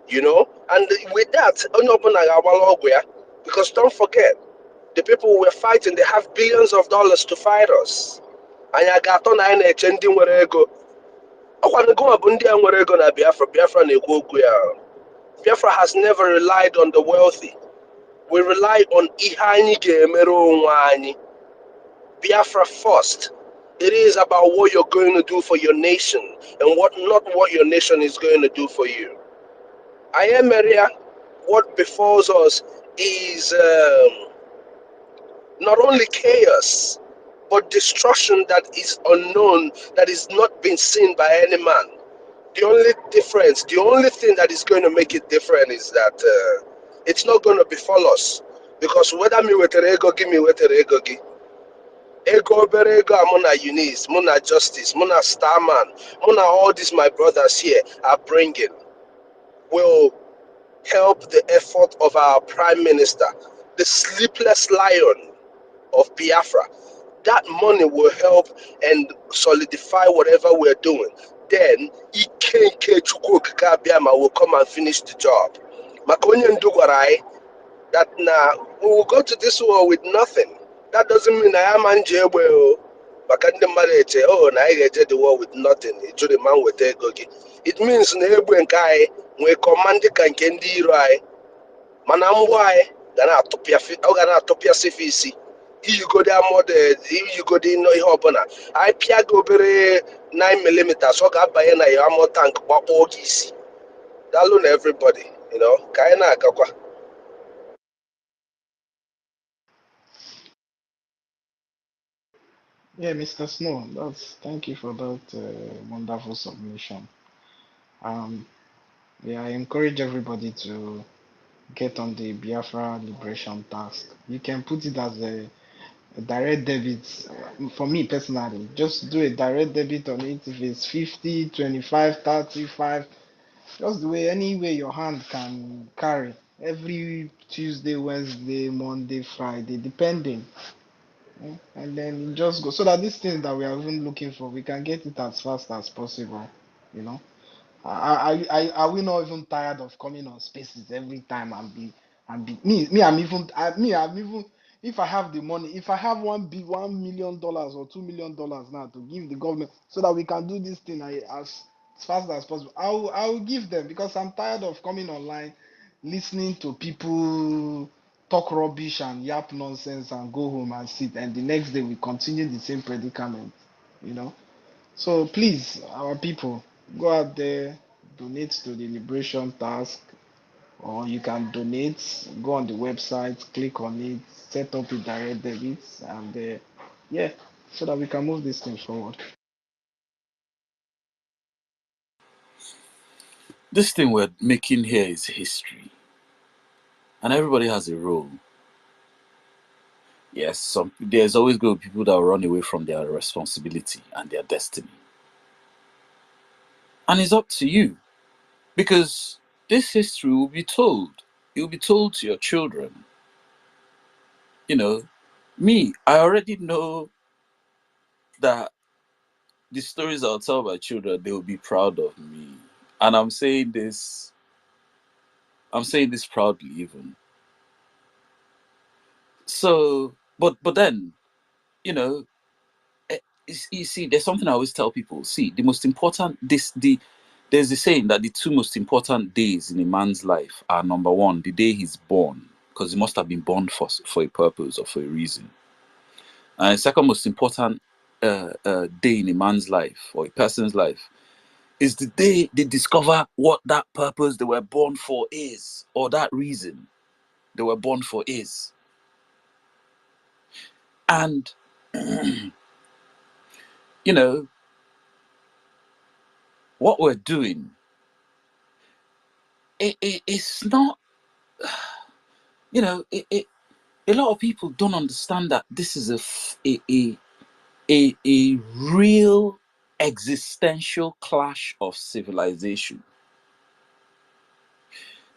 you know, and with that onye ọbụla ga-agbala ọgwụ ya, because don't forget the people we're fighting, they have billions of dollars to fight us. Anyị ga-atọ na anyị na-eche ndị nwere ego. Ọkwanụ bụ ndị a nwere ego na Biafra. Biafra na-ekwu okwu ya. Biafra has never relied on the wealthy. We rely on ihe anyị ga-emere onwe anyị. Biafra first. It is about what you're going to do for your nation and not what your nation is going to do for you. I am area. What befalls us is not only chaos, but destruction that is unknown, that is not been seen by any man. The only difference, the only thing that is going to make it different is that it's not going to befall us. Because whether me with ego, give me with ego, ego obere ego a mụ na Eunice, mụ na Justice, mụ na Starman, mụ na all these my brothers here are bringing will help the effort of our Prime Minister, the sleepless lion of Biafra. That money will help and solidify whatever we're doing. Then Ikenke Chukwuka Biama will come and finish the job. Makonye Ndugwarai, that now we will go to this war with nothing. That doesn't mean I am Anjewell. Bakande Mareche, oh, na I get the war with nothing. It's the man with Egogi. It means Nebu and Kai, we command the Kankendi Rai, Manamwai, Gana Topia, Ogana Topia Sifisi. You go there more, you go there no Hobona. I Piago Bere 9mm, so got by an ammo tank, but all DC. That alone everybody, you know, Kaina Kakwa. Yeah, Mr. Snow, thank you for that wonderful submission. Um, yeah, I encourage everybody to get on the Biafra liberation task. You can put it as a direct debit. For me personally, just do a direct debit on it. If it's 50, 25, 35, just the way any way your hand can carry. Every Tuesday, Wednesday, Monday, Friday, depending. And then just go so that these things that we are even looking for, we can get it as fast as possible. You know. Are we not even tired of coming on spaces every time and be I'm even if I have the money, if I have $1 million or $2 million now to give the government so that we can do this thing as fast as possible, I will give them because I'm tired of coming online, listening to people talk rubbish and yap nonsense and go home and sit, and the next day we continue the same predicament, you know. So please, our people, go out there, donate to the Liberation Task, or you can donate, go on the website, click on it, set up a direct debit, and yeah, so that we can move this thing forward. This thing we're making here is history, and everybody has a role. Yes, there's always going to be people that will run away from their responsibility and their destiny. And it's up to you because this history will be told. It will be told to your children. You know, me, I already know that the stories I'll tell my children, they will be proud of me. And I'm saying this I'm saying this proudly, even. So, but then, you know, you see, there's something I always tell people. See, the most important there's a saying that the two most important days in a man's life are, number one, the day he's born, because he must have been born for a purpose or for a reason. And the second most important day in a man's life or a person's life is the day they discover what that purpose they were born for is, or that reason they were born for is. And you know what we're doing, it's not, a lot of people don't understand that this is a real existential clash of civilization.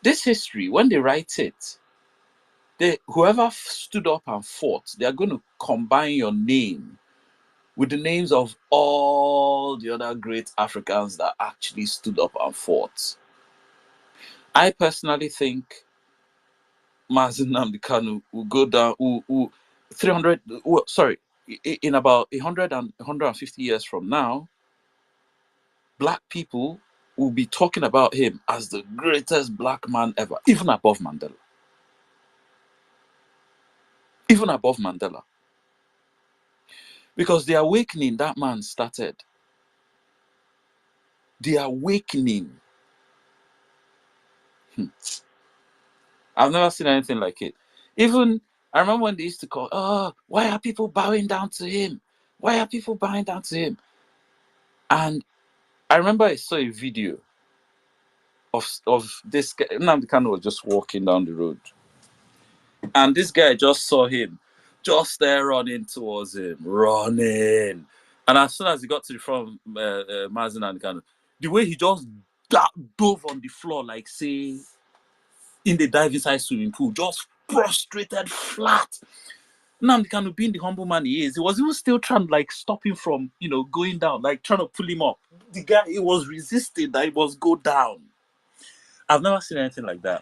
This history, when they write it, whoever stood up and fought, they are going to combine your name with the names of all the other great Africans that actually stood up and fought. I personally think Mazi Nnamdi Kanu will go down, 300, sorry, in about 100 and 150 years from now, black people will be talking about him as the greatest black man ever, even above Mandela. Even above Mandela. Because the awakening that man started, the awakening, I've never seen anything like it. Even, I remember when they used to call, oh, why are people bowing down to him? Why are people bowing down to him? And I remember I saw a video of this guy. Nnamdi Kanu was just walking down the road. And this guy just saw him, just there running towards him, running. And as soon as he got to the front of Mazi Nnamdi Kanu, the way he just dove on the floor, like, say, in the dive inside swimming pool, just prostrated flat. Nnamdi Kanu, being the humble man he is, he was even still trying to, like, stop him from, going down, like, trying to pull him up. The guy, he was resisting that he must go down. I've never seen anything like that.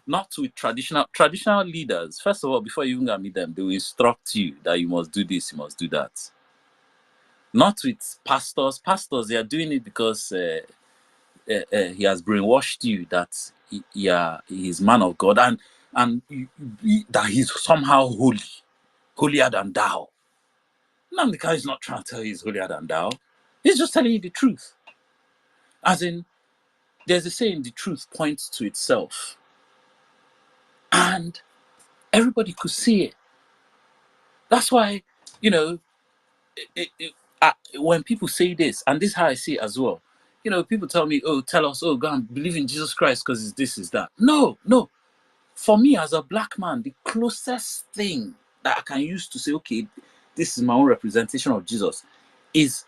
Not with traditional leaders. First of all, before you even go meet them, they will instruct you that you must do this, you must do that. Not with pastors. Pastors, they are doing it because he has brainwashed you that he's man of God and that he's somehow holy, holier than thou. Nnamdi Kanu is not trying to tell you he's holier than thou. He's just telling you the truth. As in, there's a saying, the truth points to itself. And everybody could see it. That's why, when people say this, and this is how I see it as well, people tell me, oh, tell us, oh, go and believe in Jesus Christ because it's this, is that. No. For me, as a black man, the closest thing that I can use to say, okay, this is my own representation of Jesus, is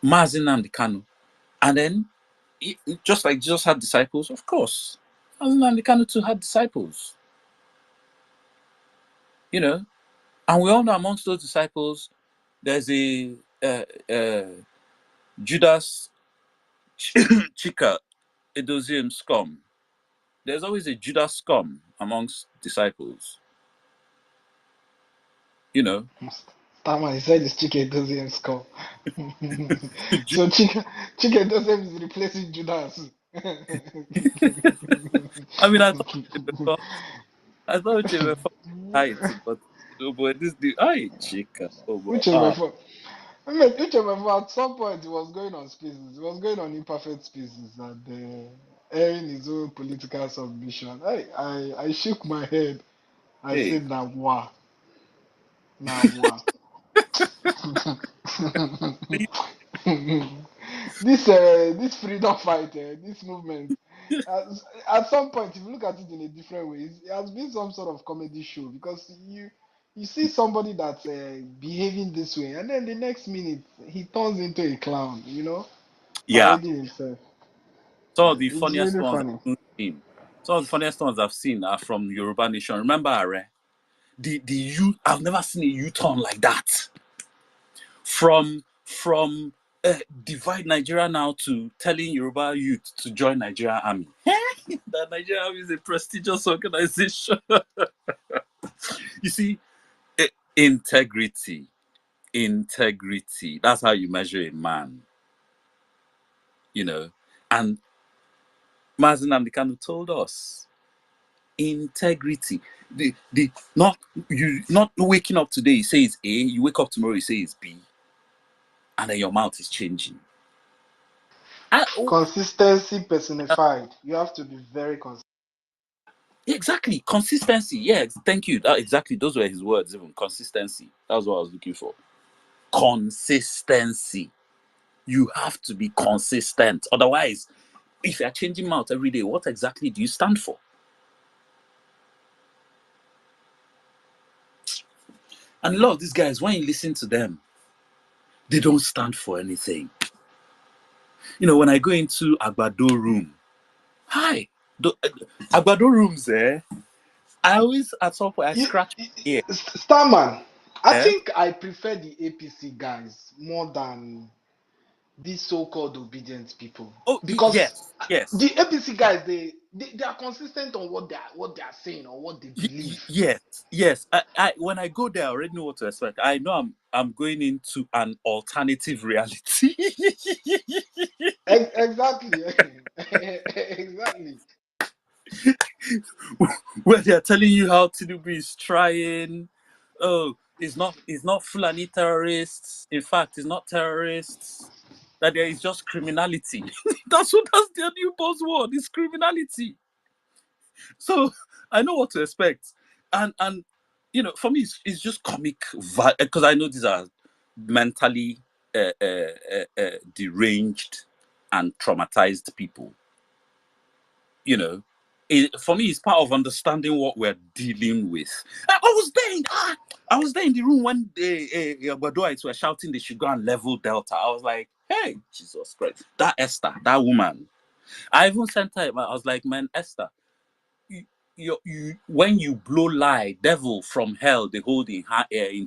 Mazi Nnamdi Kanu. And then, just like Jesus had disciples, of course, Mazi Nnamdi Kanu too had disciples. And we all know amongst those disciples, there's a Judas Chika Edoziem scum. There's always a Judas scum amongst disciples. Tama, he said it's Chike Doziem skull. So Chike Doziem is replacing Judas. I mean, I thought you were height, but this dude, Chika. Oh boy. Which of at some point he was going on spaces. He was going on imperfect spaces and airing his own political submission. I shook my head. I Hey. said, "Nah, this freedom fight, this movement, at some point, if you look at it in a different way, it has been some sort of comedy show because you see somebody that's behaving this way, and then the next minute he turns into a clown, Yeah. parading himself. Some of the It's funniest really ones funny. I've seen are from Yoruba Nation. Remember, Are? I've never seen a U-turn like that. From divide Nigeria now to telling Yoruba youth to join Nigerian army. The Nigerian army is a prestigious organization. You see, integrity. Integrity. That's how you measure a man. You know, and Mazen Amdekanu told us integrity. The not waking up today, you say it's A, you wake up tomorrow, you say it's B, and then your mouth is changing. Consistency personified. You have to be very consistent. Exactly. Consistency. Yeah, thank you. Exactly. Those were his words, even consistency. That was what I was looking for. Consistency. You have to be consistent. Otherwise, if you're changing mouth every day, what exactly do you stand for? And a lot of these guys, when you listen to them, they don't stand for anything. You know, when I go into Agbado room, hi, Agbado rooms, I always, at some point, I scratch my ear. Starman, I Eh? think I prefer the APC guys more than these so-called obedient people Oh, because yes, yes. the APC guys they are consistent on what they are saying or what they believe. Yes, yes. I when I go there, I already know what to expect. I know I'm going into an alternative reality. Exactly, exactly. Where they're telling you how Tinubu is trying. Oh, it's not Fulani terrorists. In fact, it's not terrorists. That there is just criminality. That's their new buzzword. It's criminality. So I know what to expect, and for me, it's just comic because I know these are mentally deranged and traumatized people. For me, it's part of understanding what we're dealing with. I was there in the room when the Gbadoites were shouting they should go and level Delta. I was like, hey, Jesus Christ, that Esther, that woman. I even sent her. I was like, man, Esther, when you blow lie, devil from hell, they hold in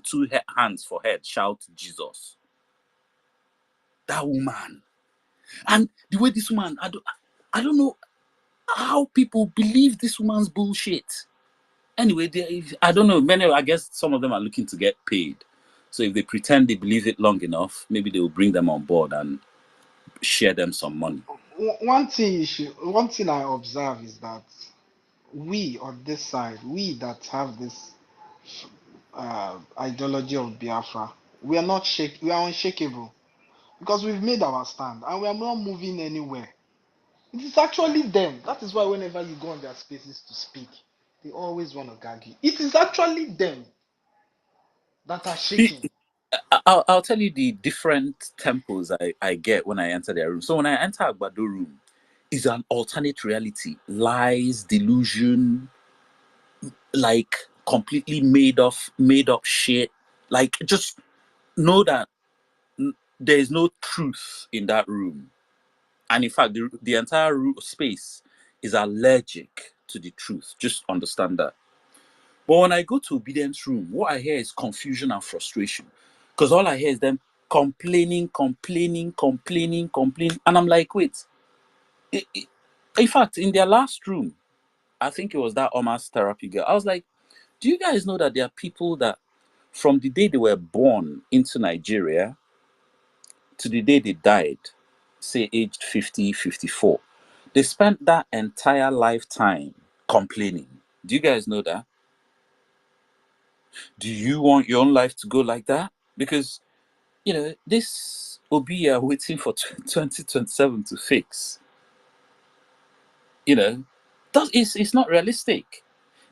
two hands for head, shout Jesus. That woman. And the way this woman, I don't know how people believe this woman's bullshit. Anyway, I don't know. I guess some of them are looking to get paid. So if they pretend they believe it long enough, maybe they will bring them on board and share them some money. One thing I observe is that we on this side, we that have this ideology of Biafra, we are unshakable because we've made our stand and we are not moving anywhere. It is actually them. That is why whenever you go on their spaces to speak, they always want to gag you. It is actually them that are shaking. I'll tell you the different tempos I get when I enter their room. So when I enter Agbado room, it's an alternate reality. Lies, delusion, like completely made up shit. Like just know that there is no truth in that room. And in fact, the entire space is allergic to the truth. Just understand that. But when I go to obedience room, what I hear is confusion and frustration. Because all I hear is them complaining, complaining, complaining, complaining. And I'm like, wait. In fact, in their last room, I think it was that Omas therapy girl. I was like, do you guys know that there are people that from the day they were born into Nigeria to the day they died, say aged 50, 54, they spent that entire lifetime complaining. Do you guys know that? Do you want your own life to go like that? Because, this will be waiting for 2027 to fix. You know, it's not realistic.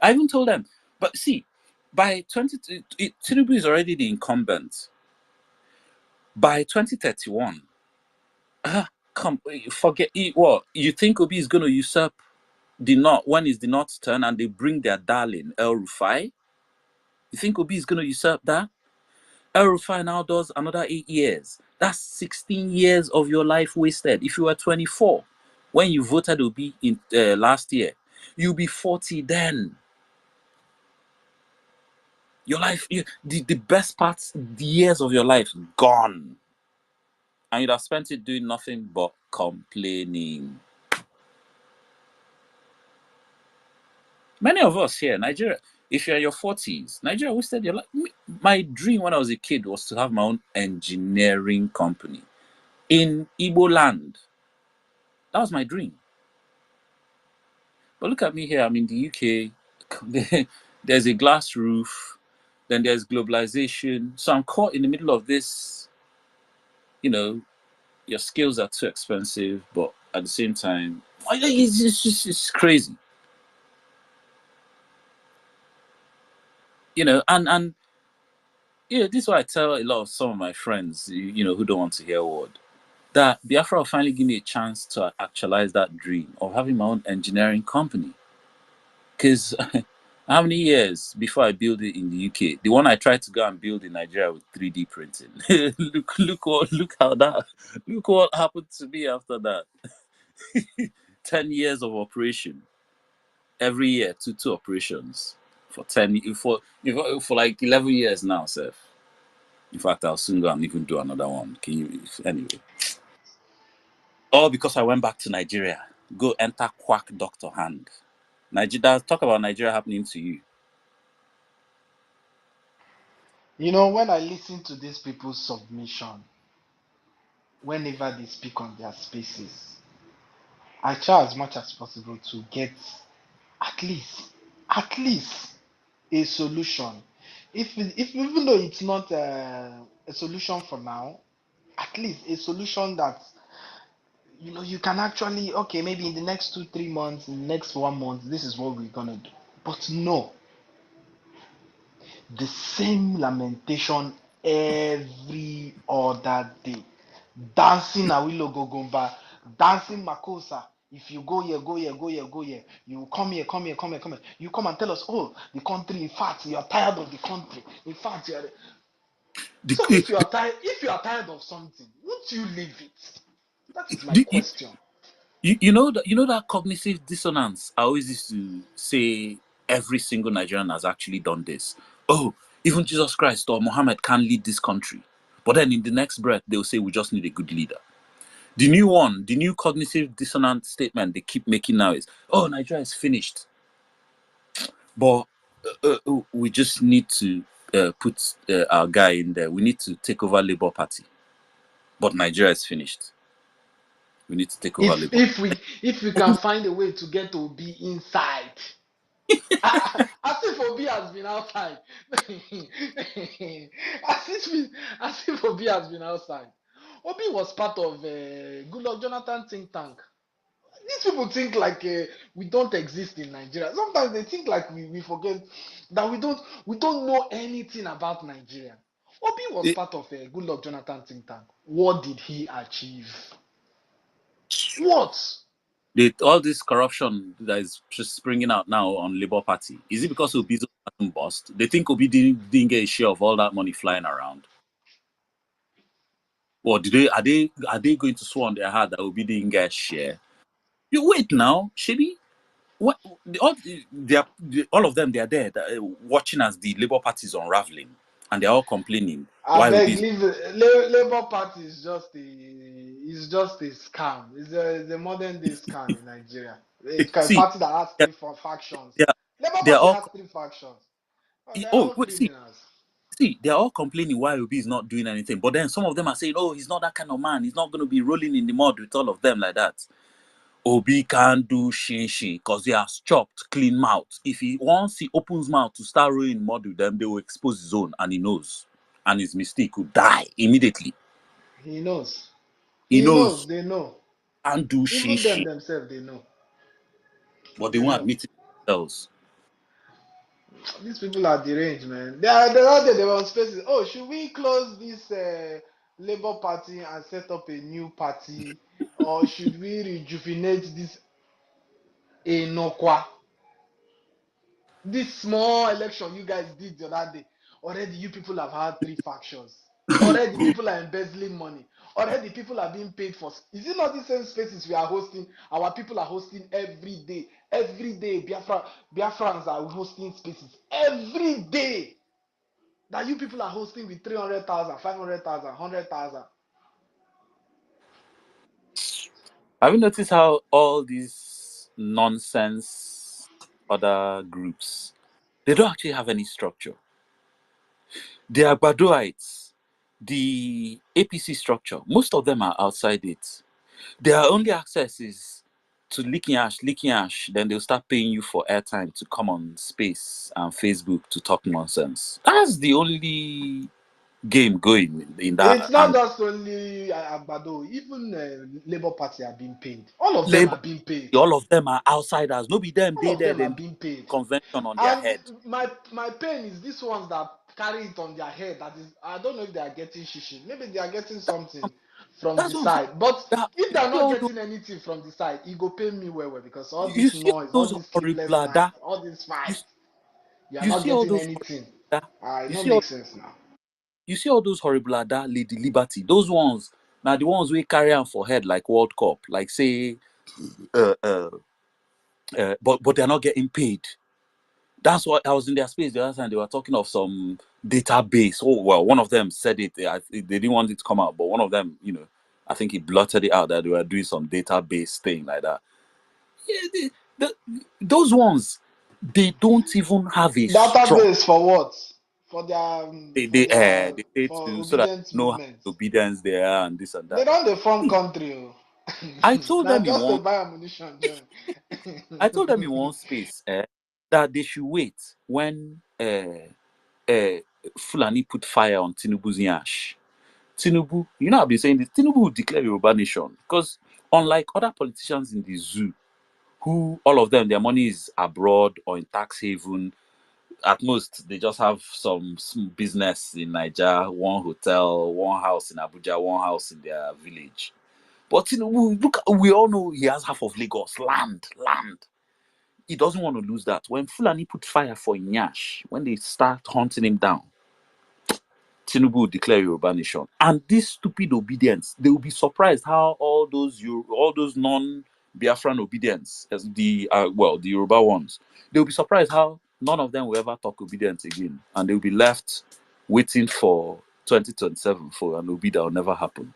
I even told them, but see, by Tinubu is already the incumbent. By 2031, come forget it. What you think Obi is going to usurp the North when it's the North's turn and they bring their darling El Rufai? You think Obi is going to usurp that? El Rufai now does another 8 years. That's 16 years of your life wasted. If you were 24 when you voted Obi in last year, you'll be 40 then. Your life, the best parts, the years of your life gone. and you'd have spent it doing nothing but complaining. Many of us here, Nigeria, if you're in your 40s, Nigeria wasted your life. My dream when I was a kid was to have my own engineering company in Igbo land. That was my dream. But look at me here. I'm in the UK. There's a glass roof. Then there's globalization. So I'm caught in the middle of this. You know, your skills are too expensive, but at the same time, it's crazy. And this is why I tell a lot of some of my friends, who don't want to hear a word, that Biafra will finally give me a chance to actualize that dream of having my own engineering company. Because how many years before I build it in the UK? The one I tried to go and build in Nigeria with 3D printing. Look what happened to me after that. 10 years of operation. Every year, two operations for 10 for like 11 years now, Seth. In fact, I'll soon go and even do another one. Anyway? All because I went back to Nigeria. Go enter quack doctor hand. Nigeria, talk about Nigeria happening to you. When I listen to these people's submission, whenever they speak on their spaces, I try as much as possible to get at least a solution. If even though it's not a solution for now, at least a solution that you can actually, okay, maybe in the next 2 3 months, in the next 1 month, this is what we're gonna do. But no, the same lamentation every other day. Dancing Awilo Gogomba, dancing Makosa. If you go here, go here, go here, go here, you come here, come here, come here, come here. You come and tell us, oh, the country, in fact, you are tired of the country. In fact, you are. The, So if you are tired of something, won't you leave it? That is my the, question. you know that cognitive dissonance. I always used to say every single Nigerian has actually done this. Oh, even Jesus Christ or Muhammad can't lead this country. But then in the next breath, they'll say we just need a good leader. The new cognitive dissonant statement they keep making now is, oh, Nigeria is finished. But we just need to put our guy in there. We need to take over Labour Party. But Nigeria is finished. We need to take over If Labour. if we if we can find a way to get Obi inside, as if Obi has been outside, as if Obi has been outside. Obi was part of Goodluck Jonathan think tank. These people think like we don't exist in Nigeria. Sometimes they think like we forget that we don't know anything about Nigeria. Obi was It, part of Goodluck Jonathan think tank. What did he achieve? What? all this corruption that is just springing out now on Labour Party, is it because Obi's hasn't bust? They think Obi didn't get a share of all that money flying around. Or are they going to swear on their heart that Obi didn't get a share? You wait now, Shebi. What all of them, they are there watching as the Labour Party is unraveling, and they're all complaining I why beg, Obi. leave Labour Party is just a scam. It's a modern day scam in Nigeria. It's a See, party that has they're, three factions. they're, Labour they're Party all has three factions. Oh, they're oh all wait, criminals. they're all complaining why Obi is not doing anything. But then some of them are saying, oh, he's not that kind of man. He's not going to be rolling in the mud with all of them like that. Obi can't do shin because he has chopped clean mouth. If once he opens mouth to start rolling in mud with them, they will expose his own, and he knows. And his mistake will die immediately. He knows. He He knows. knows. They know. Can't do Even them shin, themselves, they know. but they They won't know. admit it themselves. These people are deranged, man. They're out there. They were on spaces. Oh, should we close this Labour Party and set up a new party, or should we rejuvenate this Enokwa? This small election you guys did the other day, already you people have had three factions. Already people are embezzling money. Already people are being paid for. Is it not the same spaces we are hosting? Our people are hosting every day. Every day, Biafrans are hosting spaces. Every day that you people are hosting with 300,000, 500,000, 100,000. Have you noticed how all these nonsense other groups, they don't actually have any structure? The Agbadoites, the APC structure, most of them are outside it. Their only access is to licking ash, then they'll start paying you for airtime to come on space and Facebook to talk nonsense. That's the only game going in that. It's not And just only Agbado, even Labour Party are being paid. All of them Labour, are being paid. all of them are outsiders. No be them, All they of there, them are then being paid. convention on their And head. my pain is these ones that carry it on their head. That is, I don't know if they are getting shishi. Maybe they are getting something from That's the what I'm saying. side. But That, if you they are see not all those, getting anything from the side, it go pay me well because all you this see noise, all all those this sleepless horrible night, ada, all this you, fight, you are you not see all getting those anything. horrible ada, It you not see all make sense now. you see all those horrible ada, Lady Liberty, those ones now the ones we carry on for head like World Cup, like say uh, uh, but they're not getting paid. That's what I was in their space the other time. They were talking of some database. Oh well, one of them said it. They didn't want it to come out, but one of them, I think he blurted it out that they were doing some database thing like that. Yeah, those ones, they don't even have a structure. Database for what? They say For to so that obedience you know how movement. obedience there and this and They that. don't form See, country. Oh. I told Now them in just to one. buy ammunition, join. I told them in one space that they should wait when uh, Fulani put fire on Tinubu's yash. Tinubu, I've been saying this. Tinubu will declare Yoruba nation because unlike other politicians in the zoo, who all of them their money is abroad or in tax haven. At most, they just have some business in Nigeria, one hotel, one house in Abuja, one house in their village. But look, we all know he has half of Lagos land. He doesn't want to lose that. When Fulani put fire for Nyash, when they start hunting him down, Tinubu will declare Yoruba nation. And this stupid obedience, they will be surprised how all those non-Biafran obedience, as the Yoruba ones, they will be surprised how none of them will ever talk obedience again, and they will be left waiting for 2027 for an obi that will never happen.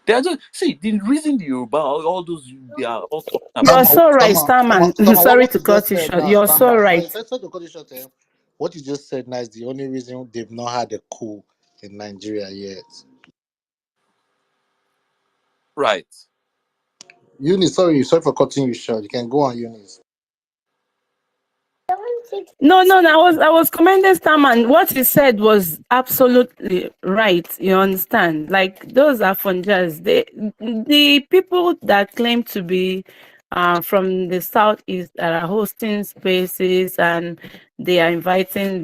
They are just see the reason the Yoruba all those they are all talking You're about. so right, Starman. Sorry What to you just cut you said short. now, You're so Starman. right. Sorry to cut you short. What you just said now is the only reason they've not had a coup in Nigeria yet. Right. Eunice, sorry for cutting you short. You can go on, Eunice. No. I was commending Starman. What he said was absolutely right. You understand? Like those are funjas. The people that claim to be from the southeast that are hosting spaces and they are inviting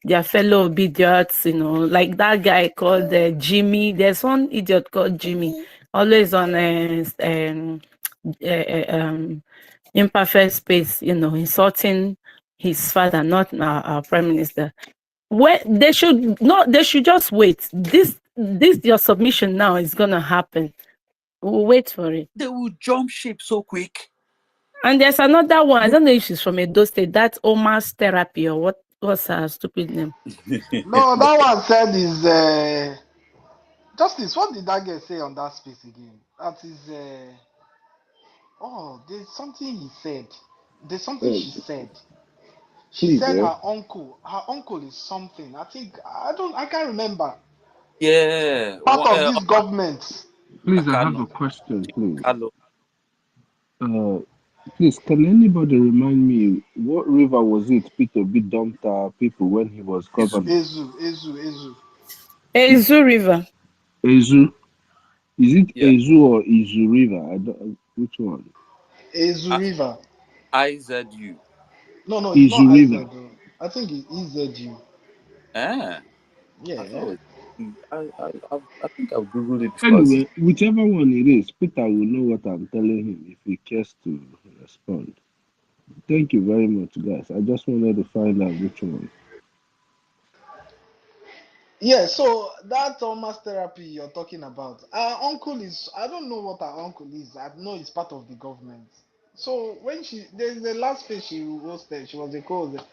their fellow idiots. Like that guy called Jimmy. There's one idiot called Jimmy, always on imperfect space, insulting his father, not our prime minister. When they should just wait. This your submission now is gonna happen. We'll wait for it. They will jump ship so quick. And there's another one. I don't know if she's from Edo State. That's Omar's therapy or what's her stupid name? No, that one said is Justice. What did that girl say on that space again? That is there's something he said. There's something Uh, she said. She please, said her uncle is something. I can't remember. Yeah. Part of this government. please, I have Akano. a question, please. Akano. Uh, please, can anybody remind me what river was it Peter B dumped our people when he was Izu. governor? Ezu. Ezu River. Ezu. Is it Yeah. Ezu or Izu River? I don't. Which one? Ezu I- River. IZU. No, it's Izu not River. IZ. I think it's EZU. Eh. I thought Yeah. it was. I think I've googled it before. Anyway, whichever one it is, Peter will know what I'm telling him if he cares to respond. Thank you very much, guys. I just wanted to find out which one. Yeah, so that Thomas therapy you're talking about, our uncle is, I don't know what our uncle is. I know it's part of the government. So when there's the last page she hosted, she was a co-host.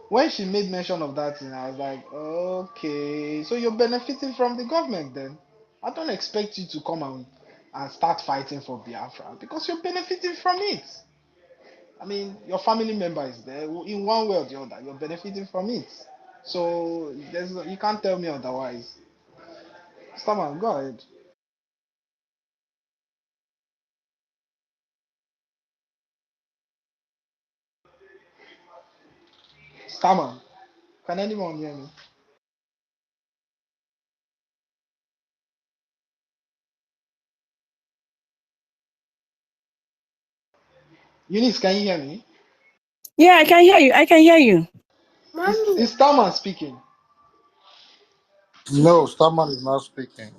When she made mention of that thing, I was like, okay, so you're benefiting from the government then? I don't expect you to come and start fighting for Biafra because you're benefiting from it. I mean, your family member is there in one way or the other. You're benefiting from it. So you can't tell me otherwise. Starman, go ahead. Starman, can anyone hear me? Eunice, can you hear me? Yeah, I can hear you. I can hear you. Is Starman speaking? No, Starman is not speaking.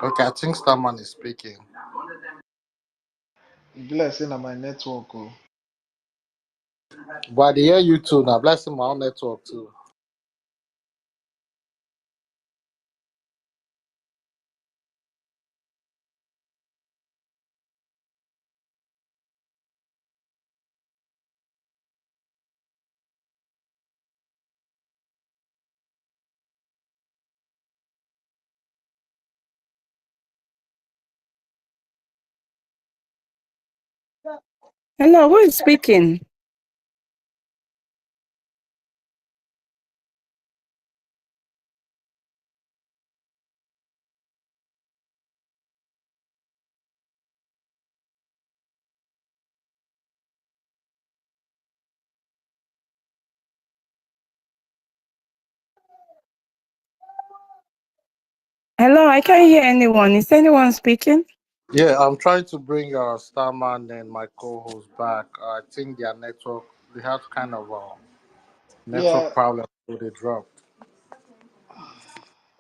Okay, I think Starman is speaking. Blessing on my network. Oh. But I dey hear you too now. Blessing my own network too. Hello, who is speaking? Hello, I can't hear anyone. Is anyone speaking? Yeah, I'm trying to bring Starman and my co-host back. I think their network they have kind of a Yeah. network problem, so they dropped.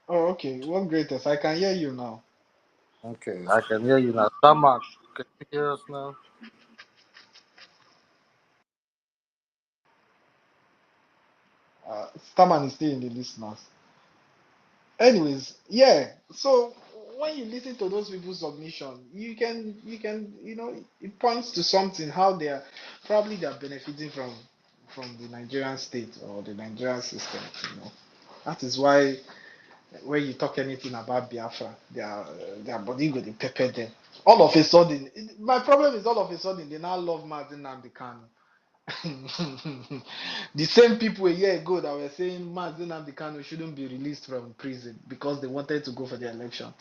Oh, okay. What greatest? I can hear you now. Okay, I can hear you now. Starman, can you hear us now? Starman is still in the listeners. Anyways, yeah. So when you listen to those people's submission, it points to something how they're benefiting from the Nigerian state or the Nigerian system. That is why when you talk anything about Biafra, their body go to pepper them. All of a sudden, my problem is all of a sudden they now love Martin Nnamdi Kanu. The same people a year ago that were saying Mazi Nnamdi Kanu shouldn't be released from prison because they wanted to go for the election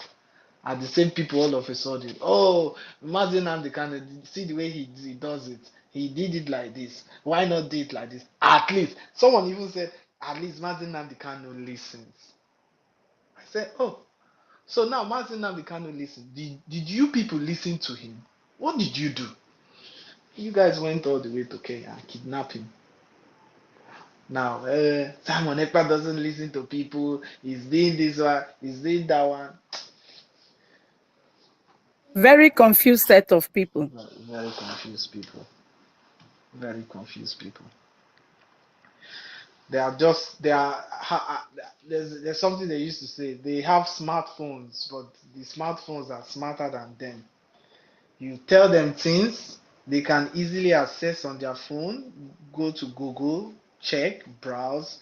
are the same people all of a sudden. Oh, Mazi Nnamdi Kanu, see the way he does it. He did it like this. Why not do it like this? At least someone even said, at least Mazi Nnamdi Kanu listens. I said, oh, so now Mazi Nnamdi Kanu listens. Did you people listen to him? What did you do? You guys went all the way to Kenya and kidnapped him. Now, Simon Ekpa doesn't listen to people. He's doing this one. He's doing that one. Very confused set of people. Very confused people. Very confused people. There's something they used to say. They have smartphones, but the smartphones are smarter than them. You tell them things they can easily access on their phone. Go to Google, check, browse,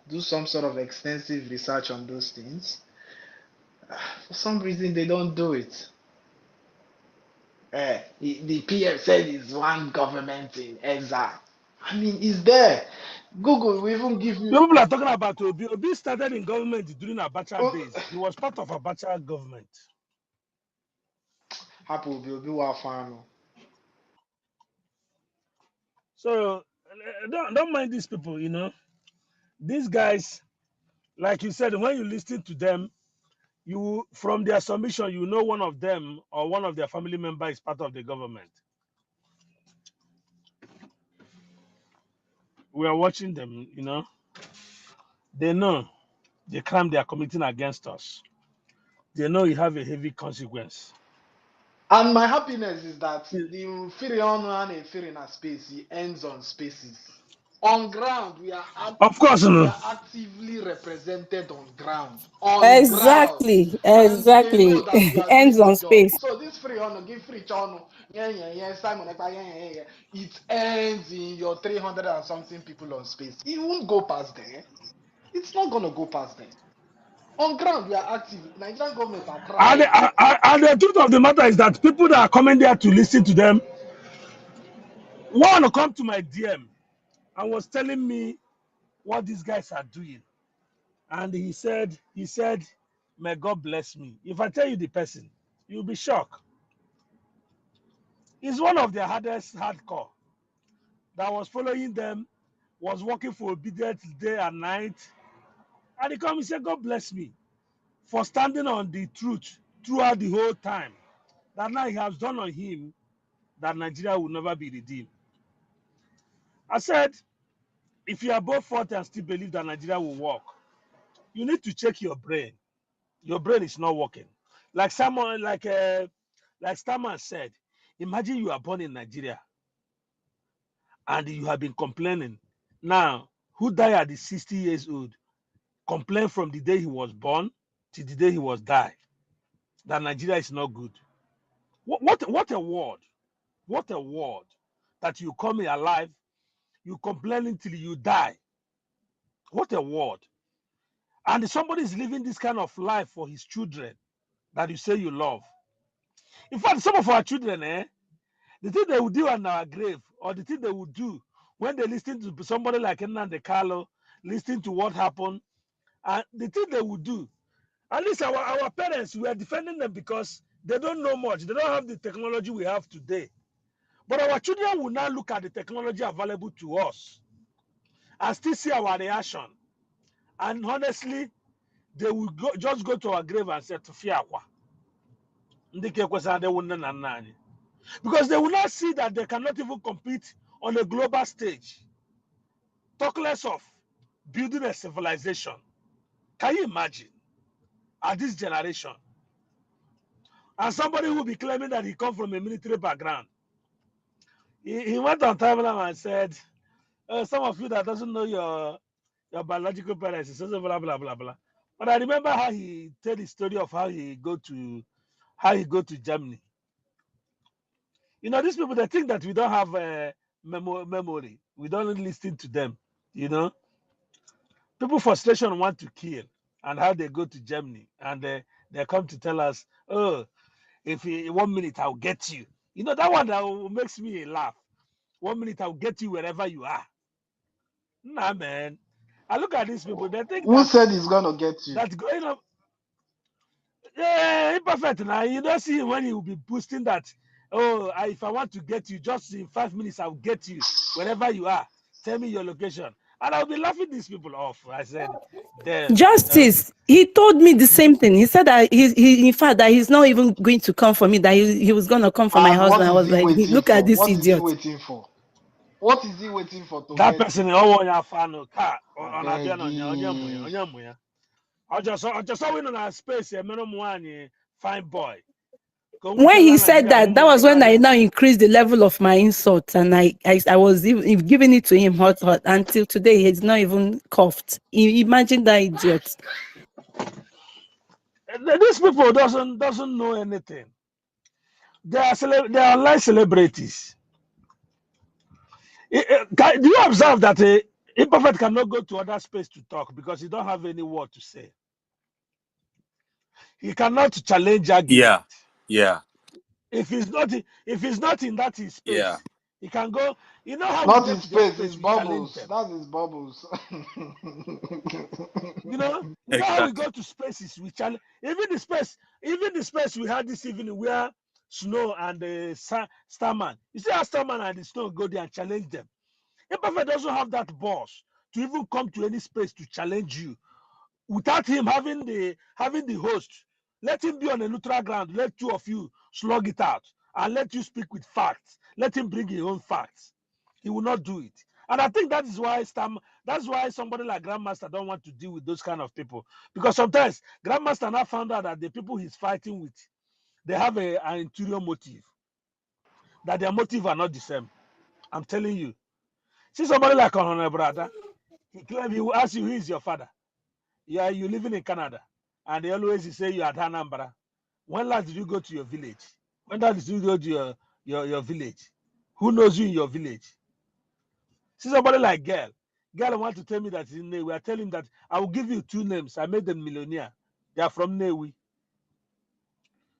do some sort of extensive research on those things. For some reason, they don't do it. The PM said it's one government in exile. I mean, it's there. Google will even give you. People are talking about Obi. Obi started in government during Abacha Oh, days. He was part of Abacha government. Happy will be what final. So don't mind these people, These guys, like you said, when you listen to them, you from their submission, you know one of them or one of their family member is part of the government. We are watching them, They know the crime they are committing against us. They know you have a heavy consequence. And my happiness is that the Firion and a Firina space he ends on spaces. On ground, Of course, we no. are actively represented on ground. On ground. Exactly, And they know exactly. that we are Ends doing the on job. space. So this free honor, give free chono, yeah, Simon, yeah. It ends in your 300 and something people on space. It won't go past there. It's not gonna go past there. On ground, we are active. Nigerian government are And crying. and the truth of the matter is that people that are coming there to listen to them want to come to my DM and was telling me what these guys are doing. And he said, may God bless me. If I tell you the person, you'll be shocked. He's one of the hardest hardcore that was following them, was working for obedience day and night. And he come and said, God bless me for standing on the truth throughout the whole time. That now he has done on him that Nigeria will never be redeemed. I said, if you are both 40 and still believe that Nigeria will work, you need to check your brain. Your brain is not working. Like someone, like Starman said, imagine you are born in Nigeria and you have been complaining. Now, who died at the 60 years old? Complain from the day he was born to the day he was died that Nigeria is not good. What a word! What a word! That you come here alive, you complain until you die. What a word! And somebody is living this kind of life for his children that you say you love. In fact, some of our children, the thing they will do on our grave, or the thing they will do when they listen to somebody like Nnamdi Carlo, listening to what happened, and the thing they will do, at least our parents, we are defending them because they don't know much. They don't have the technology we have today. But our children will now look at the technology available to us and still see our reaction. And honestly, they will just go to our grave and say, Tufiakwa. Because they will not see that they cannot even compete on a global stage. Talk less of building a civilization. Can you imagine at this generation? And somebody who will be claiming that he comes from a military background. He went on timeline and said, some of you that doesn't know your biological parents, he says blah blah blah blah. But I remember how he told the story of how he go to Germany. You know, these people, they think that we don't have memory. We don't listen to them. You know, people frustration want to kill, and how they go to Germany and they come to tell us, oh, if 1 minute I'll get you. You know, that one that makes me laugh. 1 minute I'll get you wherever you are. Nah, man. I look at these people, they think Who that said he's gonna get you? growing up, yeah, imperfect now. You don't see him when he will be boosting that. Oh, if I want to get you, just in 5 minutes, I'll get you wherever you are. Tell me your location. And I'll be laughing these people off. I said, damn, you know. Justice, he told me the same thing. He said that in fact, that he's not even going to come for me, that he was going to come for my And what husband. I is was he like, waiting look at for? this What is he idiot. waiting for? What is he waiting for to That get person, you? oh, yeah, fan of car, I on a beg piano, you. I just saw in a space, a minimum one, fine boy. When he said that, that was when I now increased the level of my insults, and I was even giving it to him hot. Until today, he's not even coughed. Imagine that idiot. These people doesn't know anything. They are like celebrities. Do you observe that Imperfect cannot go to other space to talk because he don't have any word to say? He cannot challenge argument. Yeah, yeah, If he's not in that his yeah. space, he can go. You know how we Not get his to their space, his space, we challenge bubbles. them. That's his bubbles. You know how we Exactly. go to spaces, we challenge even the space we had this evening where Snow and Starman. You see how Starman and the Snow go there and challenge them. Imperfect doesn't have that boss to even come to any space to challenge you without him having the host. Let him be on a neutral ground. Let two of you slug it out and let you speak with facts. Let him bring his own facts. He will not do it. And I think that's why somebody like Grandmaster don't want to deal with those kind of people. Because sometimes Grandmaster now found out that the people he's fighting with, they have an interior motive. That their motive are not the same. I'm telling you. See somebody like Honorable Brother, he will ask you, who is your father? Yeah, you living in Canada. And they always say you are Anambra. When last did you go to your village? When last did you go to your village? Who knows you in your village? See somebody like Girl. Girl want to tell me that in Newi. I tell him that I will give you 2 names. I made them millionaire. They are from Newi.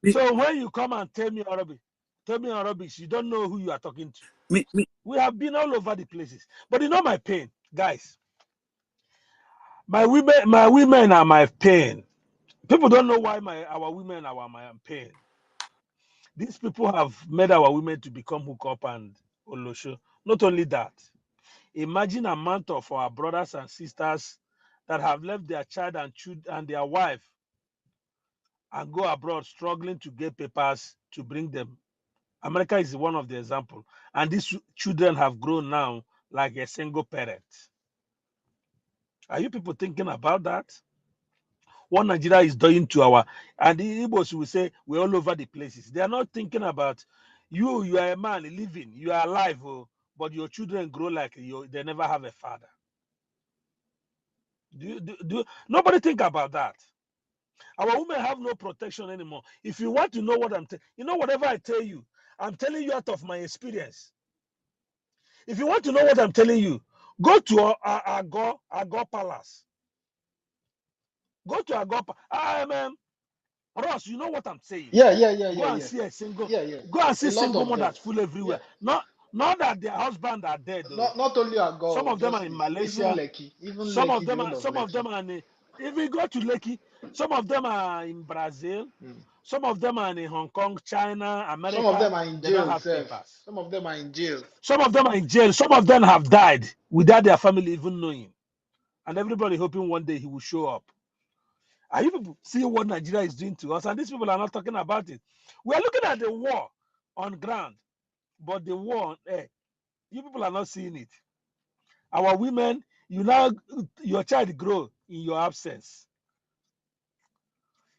Me, So when you come and tell me Arabic, you don't know who you are talking to. me. We have been all over the places. But you know my pain, guys. My women are my pain. People don't know why our women are my pain. These people have made our women to become hook up and olosho. Not only that, imagine a amount of our brothers and sisters that have left their child and their wife and go abroad struggling to get papers to bring them. America is one of the example. And these children have grown now like a single parent. Are you people thinking about that? What Nigeria is doing to our, and the Igbos will say we're all over the places. They are not thinking about you. You are a man living, you are alive, oh, but your children grow like you. They never have a father. Nobody think about that. Our women have no protection anymore. If you want to know what whatever I tell you, I'm telling you out of my experience. If you want to know what I'm telling you, go to Agor Palace. Go to Agor. Ross, you know what I'm saying. Yeah, Go and see a single. Go and A see lot single of them. mothers full Yeah. everywhere. Not that their husband are dead though. Not only Some Ago, of them are in justice. Even Malaysia. Lekki. Even Some of Lekki, the them whole are. of Some of Lekki. them are. If we go to Lekki, some of them are in Brazil. Mm. Some of them are in Hong Kong, China, Some of America. them are in They don't jail, have Seth. papers. Some of them are in jail. Some of them are in jail. Some of them have died without their family even knowing. And everybody hoping one day he will show up. Are you people seeing what Nigeria is doing to us? And these people are not talking about it. We are looking at the war on ground, but the war on air, you people are not seeing it. Our women, your child grow in your absence.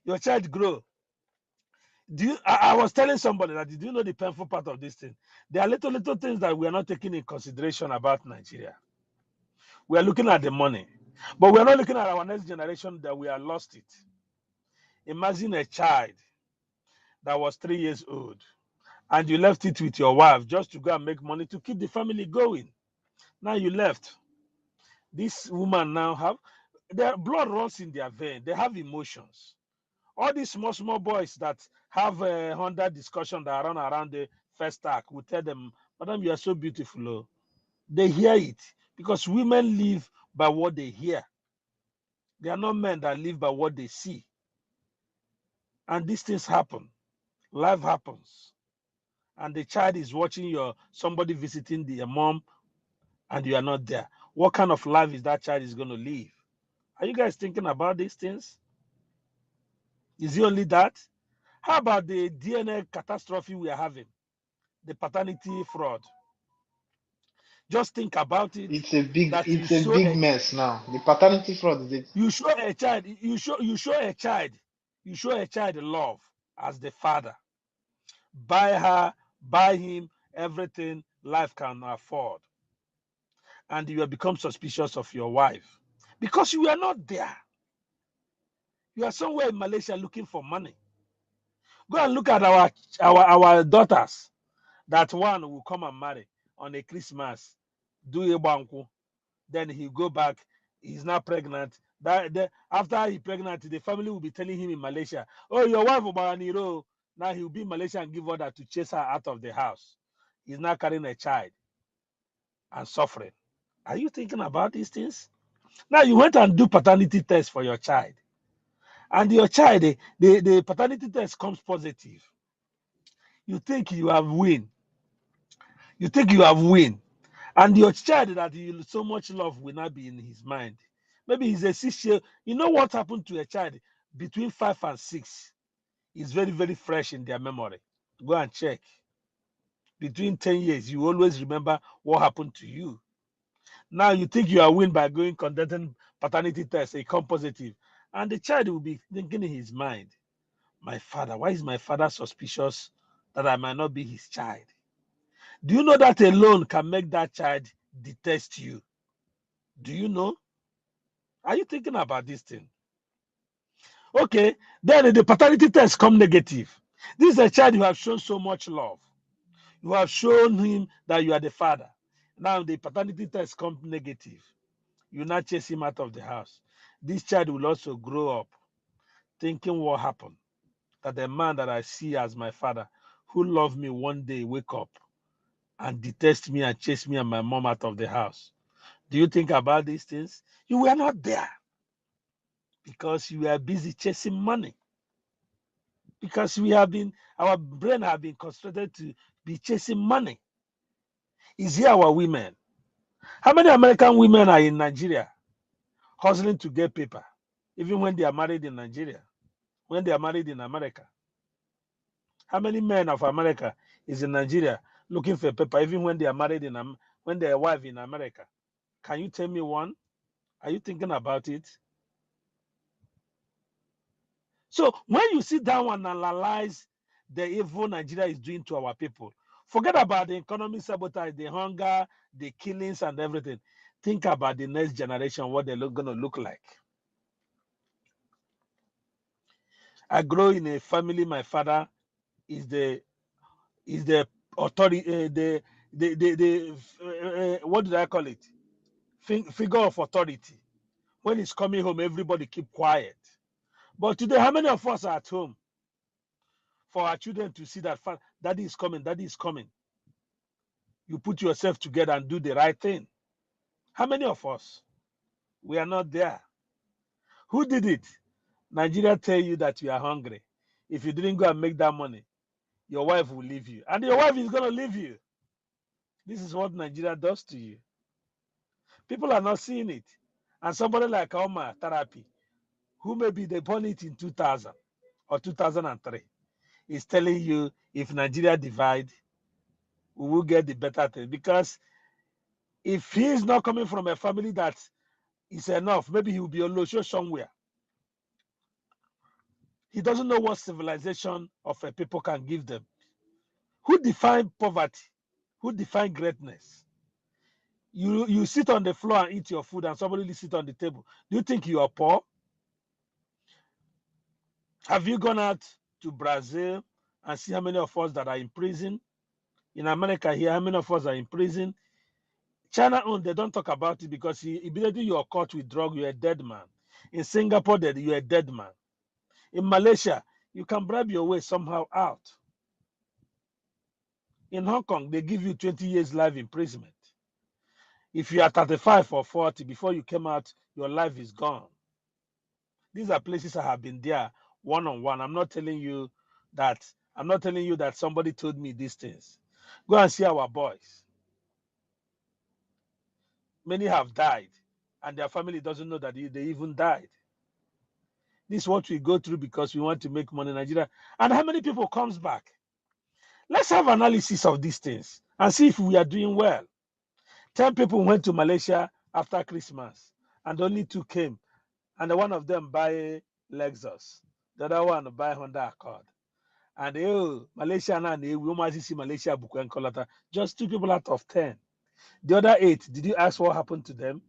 Your child grow. I was telling somebody that, do you know the painful part of this thing? There are little things that we are not taking in consideration about Nigeria. We are looking at the money, but we are not looking at our next generation that we are lost it. Imagine a child that was 3 years old and you left it with your wife just to go and make money to keep the family going. Now you left. This woman now have their blood runs in their vein. They have emotions. All these small boys that have a Honda discussion that run around the first act will tell them, Madam, you are so beautiful. Oh. They hear it because women live by what they hear. They are not men that live by what they see. And these things happen. Life happens. And the child is watching somebody visiting their mom and you are not there. What kind of life is that child is going to live? Are you guys thinking about these things? Is it only that? How about the DNA catastrophe we are having? The paternity fraud. Just think about it. That It's a big mess now. The paternity fraud is it. you show a child, you show a child love as the father. Buy her, buy him everything life can afford. And you have become suspicious of your wife because you are not there. You are somewhere in Malaysia looking for money. Go and look at our daughters. That one will come and marry on a Christmas, do a banku, then he go back. He's not pregnant. After he pregnant, the family will be telling him in Malaysia, "Oh, your wife Obaraniro." Now he will be in Malaysia and give order to chase her out of the house. He's not carrying a child and suffering. Are you thinking about these things? Now you went and do paternity test for your child, and your child, the paternity test comes positive. You think you have win. You think you have win. And your child that you so much love will not be in his mind. Maybe he's a 6 year. You know what happened to a child between 5 and 6 is very, very fresh in their memory. Go and check. Between 10 years, you always remember what happened to you. Now you think you are win by going conducting paternity test, a come positive. And the child will be thinking in his mind, my father, why is my father suspicious that I might not be his child? Do you know that alone can make that child detest you. Do you know? Are you thinking about this thing? Okay, then the paternity test come negative. This is a child you have shown so much love. You have shown him that you are the father. Now the paternity test come negative. You now chase him out of the house. This child will also grow up thinking what happened. That the man that I see as my father, who loved me, one day wake up and detest me and chase me and my mom out of the house. Do you think about these things? You were not there because you were busy chasing money. Because our brain have been constrained to be chasing money. Is here our women? How many American women are in Nigeria hustling to get paper, even when they are married in Nigeria, when they are married in America? How many men of America is in Nigeria looking for paper, even when they are married when they are wife in America? Can you tell me one? Are you thinking about it? So when you sit down and analyze the evil Nigeria is doing to our people, forget about the economic sabotage, the hunger, the killings, and everything. Think about the next generation, what they're going to look like. I grow in a family. My father is the authority, what did I call it? Figure of authority. When he's coming home, everybody keep quiet. But today, how many of us are at home for our children to see that daddy is coming, daddy is coming? You put yourself together and do the right thing. How many of us? We are not there. Who did it? Nigeria tell you that you are hungry. If you didn't go and make that money, your wife will leave you. And your wife is going to leave you. This is what Nigeria does to you. People are not seeing it. And somebody like Omar Therapy, who maybe they born it in 2000 or 2003, is telling you if Nigeria divide, we will get the better thing. Because if he is not coming from a family that is enough, maybe he will be a Losho somewhere. He doesn't know what civilization of a people can give them. Who define poverty? Who define greatness? You sit on the floor and eat your food and somebody sit on the table. Do you think you are poor? Have you gone out to Brazil and see how many of us that are in prison? In America here, how many of us are in prison? China own, they don't talk about it because immediately you are caught with drug, you're a dead man. In Singapore, you're a dead man. In Malaysia, you can bribe your way somehow out. In Hong Kong, they give you 20 years life imprisonment. If you are 35 or 40, before you came out, your life is gone. These are places I have been there one-on-one. I'm not telling you that somebody told me these things. Go and see our boys. Many have died, and their family doesn't know that they even died. This is what we go through because we want to make money in Nigeria. And how many people comes back? Let's have analysis of these things and see if we are doing well. 10 people went to Malaysia after Christmas, and only 2 came. And one of them buy Lexus, the other one buy Honda Accord. And Malaysia and we almost see Malaysia Bukuenkolata. Just 2 people out of 10. The other 8, did you ask what happened to them?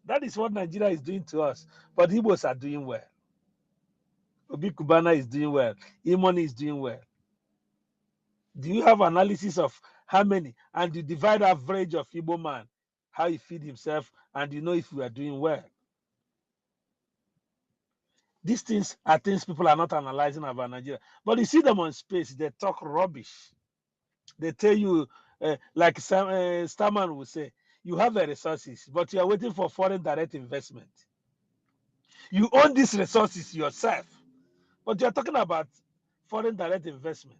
That is what Nigeria is doing to us. But Igbos are doing well. Obi Kubana is doing well. Imoni is doing well. Do you have analysis of how many? And you divide average of Igbo man, how he feed himself, and you know if we are doing well. These things are things people are not analyzing about Nigeria. But you see them on space, they talk rubbish. They tell you, like Starman will say, you have the resources, but you are waiting for foreign direct investment. You own these resources yourself, but you're talking about foreign direct investment.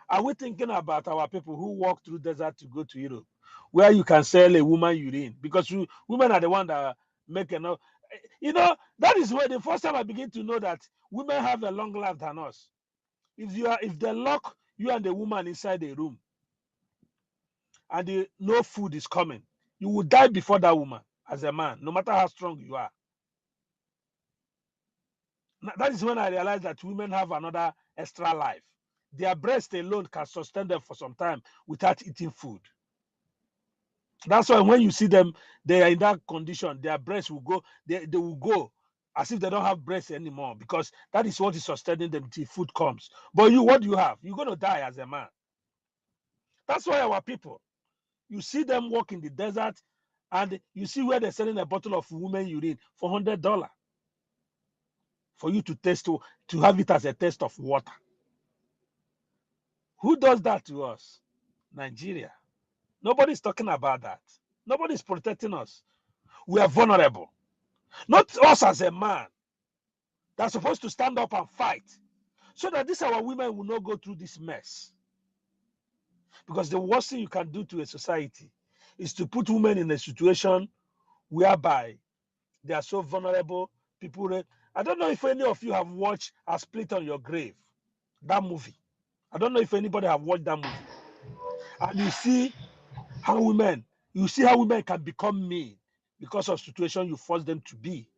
Are we thinking about our people who walk through desert to go to Europe, where you can sell a woman urine? Because women are the one that make enough. That is where the first time I begin to know that women have a long life than us. If they lock you and the woman inside a room and no food is coming, you will die before that woman as a man, no matter how strong you are. That is when I realized that women have another extra life. Their breast alone can sustain them for some time without eating food. That's why when you see them, they are in that condition, their breasts will go, they will go as if they don't have breasts anymore, because that is what is sustaining them till food comes. But you, what do you have? You're going to die as a man. That's why our people, you see them walk in the desert, and you see where they're selling a bottle of women urine for $100 for you to taste, to have it as a taste of water. Who does that to us? Nigeria. Nobody's talking about that. Nobody's protecting us. We are vulnerable. Not us as a man that's supposed to stand up and fight, so that these our women will not go through this mess. Because the worst thing you can do to a society is to put women in a situation whereby they are so vulnerable. People, I don't know if any of you have watched A Split on Your Grave, that movie. I don't know if anybody have watched that movie. And you see how women can become mean because of situation you force them to be.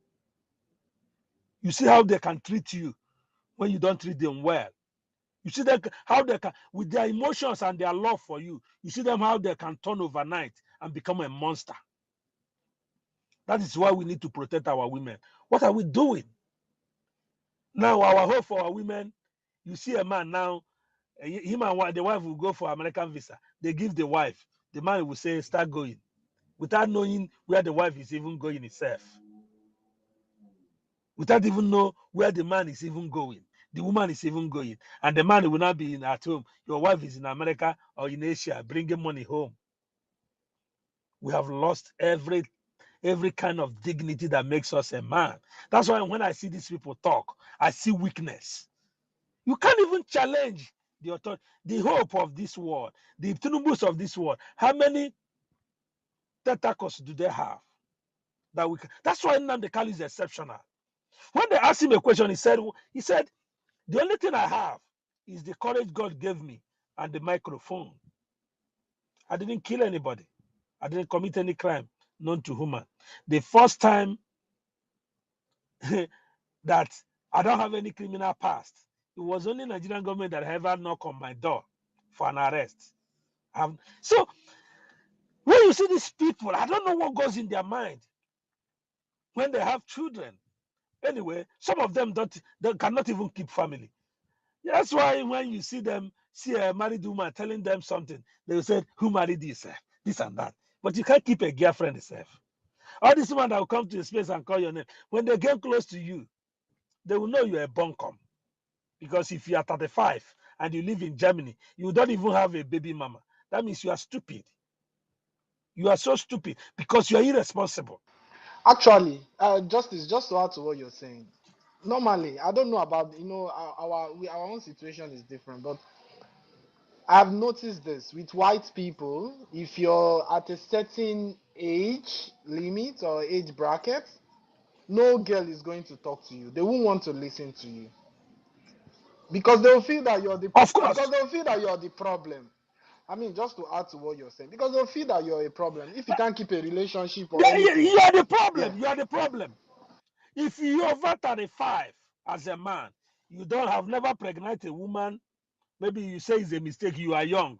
You see how they can treat you when you don't treat them well. You see that how they can, with their emotions and their love for you, you see them how they can turn overnight and become a monster. That is why we need to protect our women. What are we doing? Now, our hope for our women, you see a man now, him and the wife will go for American visa. They give the wife. The man will say, start going, without knowing where the wife is even going itself. Without even know where the man is even going. The woman is even going. And the man will not be at home. Your wife is in America or in Asia, bringing money home. We have lost every kind of dignity that makes us a man. That's why when I see these people talk, I see weakness. You can't even challenge the authority, the hope of this world, the Tinubus of this world. How many tentacles do they have? That's why Nnamdi Kanu is exceptional. When they asked him a question, he said, the only thing I have is the courage God gave me and the microphone. I didn't kill anybody. I didn't commit any crime known to human. The first time that I don't have any criminal past, it was only Nigerian government that ever knocked on my door for an arrest. So when you see these people, I don't know what goes in their mind when they have children. Anyway, some of them they cannot even keep family. That's why when you see them see a married woman telling them something, they will say, who married this? This and that. But you can't keep a girlfriend yourself. All these women that will come to your space and call your name, when they get close to you, they will know you're a bunkum. Because if you are 35 and you live in Germany, you don't even have a baby mama. That means you are stupid. You are so stupid because you are irresponsible. Actually, Justice, just to add to what you're saying, normally, I don't know about, our own situation is different, but I've noticed this with white people. If you're at a certain age limit or age bracket, no girl is going to talk to you. They won't want to listen to you because they'll feel that Of course. you're the problem. I mean, just to add to what you're saying, because they'll feel that you're a problem if you can't keep a relationship or anything. You are the Yeah. problem. You are the problem. If you are over 35 as a man, you don't have never pregnant a woman, maybe you say it's a mistake, you are young,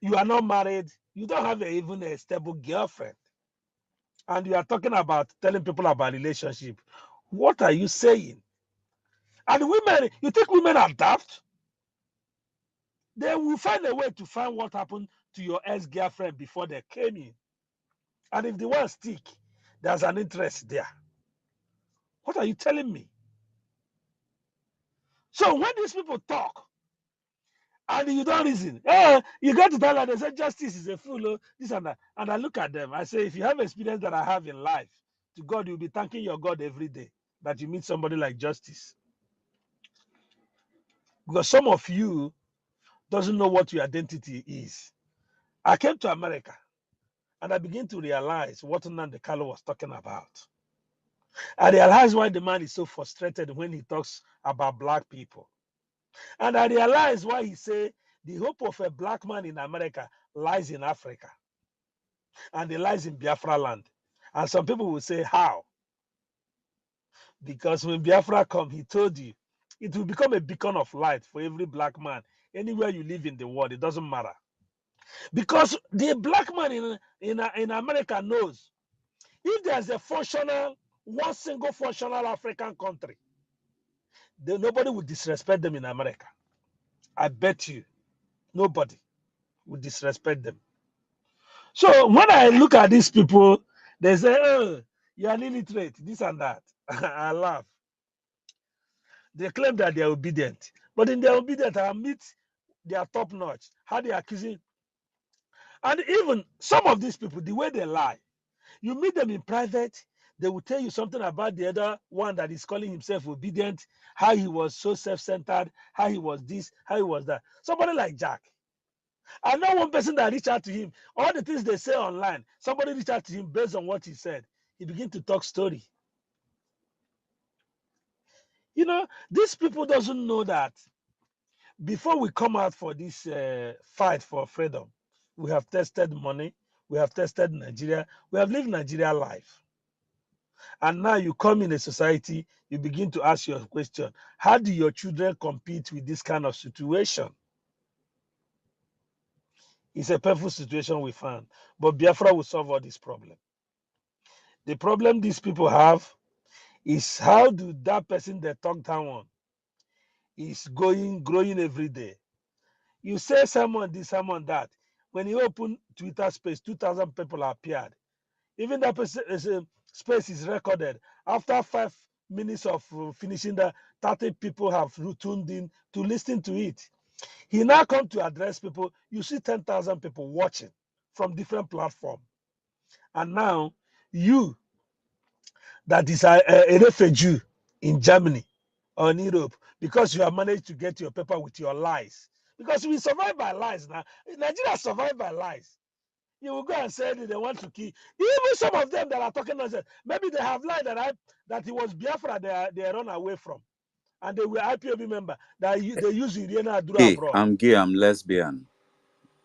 you are not married, you don't have even a stable girlfriend, and you are talking about telling people about relationship. What are you saying? And women, you think women are daft? They will find a way to find what happened to your ex-girlfriend before they came in. And if the one stick, there's an interest there. What are you telling me? So when these people talk and you don't reason, you go to Thailand, they say justice is a fool, this and that. And I look at them, I say, if you have experience that I have in life, to God, you'll be thanking your God every day that you meet somebody like justice. Because some of you doesn't know what your identity is. I came to America and I began to realize what Nnamdi Kanu was talking about. I realized why the man is so frustrated when he talks about black people. And I realized why he say the hope of a black man in America lies in Africa and it lies in Biafra land. And some people will say, how? Because when Biafra come, he told you, it will become a beacon of light for every black man. Anywhere you live in the world, it doesn't matter. Because the black man in America knows if there's a one single functional African country, then nobody would disrespect them in America. I bet you nobody would disrespect them. So when I look at these people, they say, oh, you are illiterate, this and that. I laugh. They claim that they are obedient. But in their obedience, I meet their top notch. How they are accusing. And even some of these people, the way they lie, you meet them in private, they will tell you something about the other one that is calling himself obedient, how he was so self-centered, how he was this, how he was that. Somebody like Jack. I know one person that reached out to him. All the things they say online, somebody reached out to him based on what he said. He began to talk story. You know, these people doesn't know that before we come out for this fight for freedom, we have tested money, we have tested Nigeria, we have lived Nigeria life. And now you come in a society, you begin to ask your question, how do your children compete with this kind of situation? It's a painful situation we found, but Biafra will solve all this problem. The problem these people have is how do that person they talk down on is growing every day. You say someone this, someone that. When you open Twitter space, 2,000 people appeared. Even that person, space is recorded. After 5 minutes of finishing that, 30 people have tuned in to listen to it. He now come to address people. You see 10,000 people watching from different platforms. And now you that is a refugee in Germany or in Europe because you have managed to get your paper with your lies. Because we survive by lies now. Nigeria survive by lies. You will go and say that they want to kill. Even some of them that are talking nonsense, maybe they have lied that it was Biafra they run away from. And they were IPOB member that they use Irena Adura Hey, abroad. I'm gay, I'm lesbian.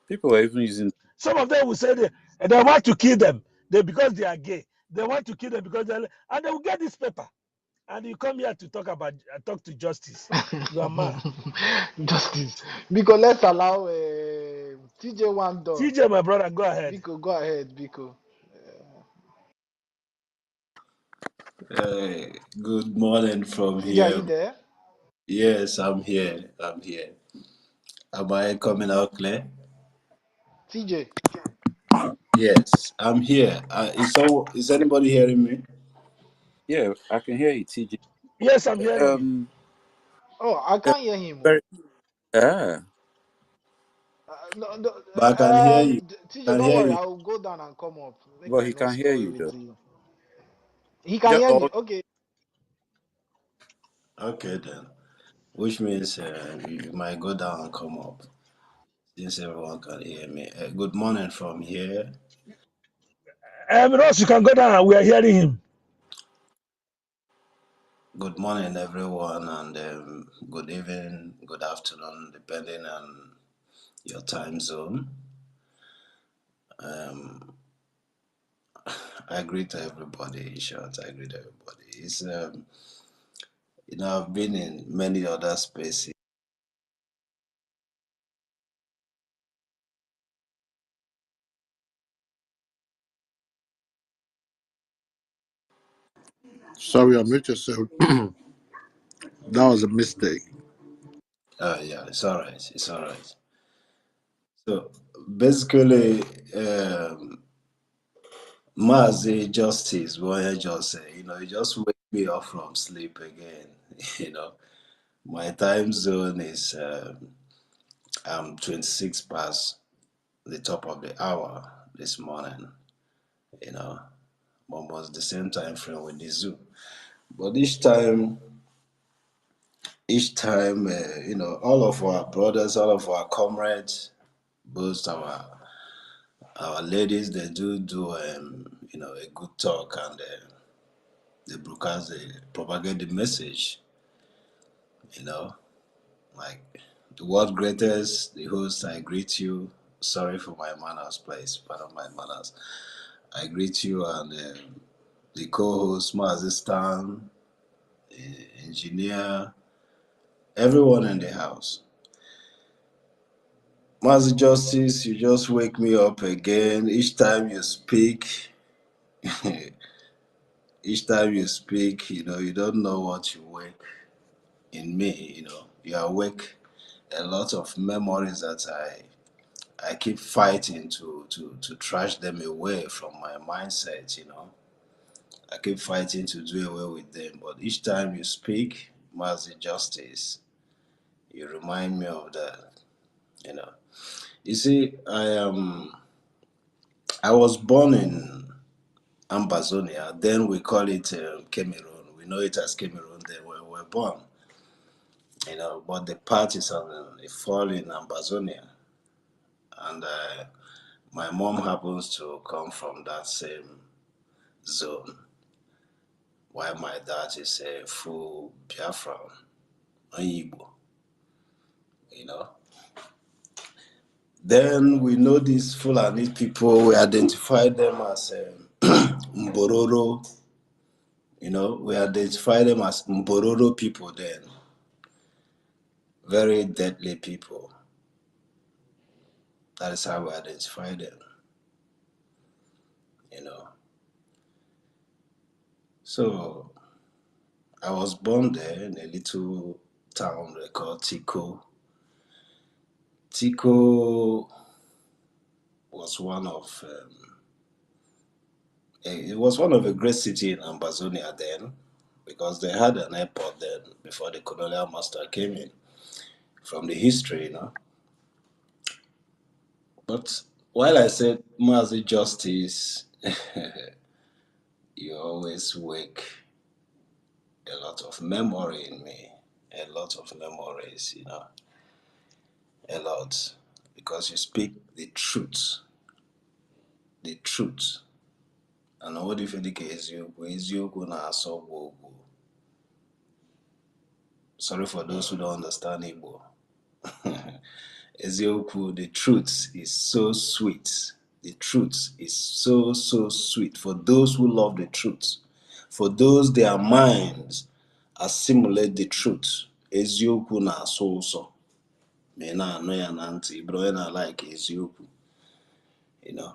People are even using. Some of them will say they want to kill them because they are gay. They want to kill them because and they will get this paper. And you come here to talk to justice. You are mad. Justice. Because let's allow TJ one door. TJ, my brother, go ahead. Biko, go ahead, Biko. Hey, good morning from TJ, are you here. there? Yes, I'm here. I'm here. Am I coming out clear? TJ. Yes, I'm here. Is anybody hearing me? Yeah, I can hear you, TJ. Yes, I'm hearing you. Um, Oh, I uh, can't hear him. very, ah, No, no, But I can hear you. TJ, Can don't hear worry. you. I'll go down and come up. Make but I he not can hear spoil you though. everything. He can Just hear me. all, Okay. Okay then. Which means you might go down and come up since everyone can hear me. Good morning from here. Ross, you can go down. We are hearing him. Good morning, everyone, and good evening, good afternoon, depending on your time zone. I greet everybody. In short, I greet everybody. I've been in many other spaces. Sorry, I mute yourself. That was a mistake. Yeah, it's all right. It's all right. So basically, Mazi Justice, what I just say, you just wake me up from sleep again. You know, my time zone is I'm 26 past the top of the hour this morning. You know, almost the same time frame with the zoo. But each time, all of our brothers, all of our comrades, both our ladies, they do a good talk and they propagate the message, you know, like the world greatest, the host, I greet you. Sorry for my manners, please, pardon my manners. I greet you and the co-host, Mazistan, engineer, everyone in the house. Master Justice, you just wake me up again. Each time you speak, you don't know what you wake in me, You awake a lot of memories that I keep fighting to trash them away from my mindset. I keep fighting to do away with them. But each time you speak, Master Justice, you remind me of that, you know. You see, I was born in Ambazonia, then we call it Cameroon. We know it as Cameroon then when we were born, but the part is on it fall in Ambazonia. And my mom happens to come from that same zone, while my dad is a full Biafra, Igbo, you know. Then we know these Fulani people, we identify them as Mbororo, we identify them as Mbororo people then. Very deadly people. That is how we identify them, you know. So I was born there in a little town they call Tico. Tico was one of it was one of a great city in Ambazonia then, because they had an airport then before the colonial master came in. From the history. But while I said Mazi Justice, you always wake a lot of memory in me, a lot of memories, a lot, because you speak the truth. And what if it is you na so. Sorry for those who don't understand Igbo. Ezioku, the truth is so sweet. The truth is so, so sweet for those who love the truth. For those their minds assimilate the truth. Ezioku na so. Me na ano ya na ntị, bro, na like ezioku. You know.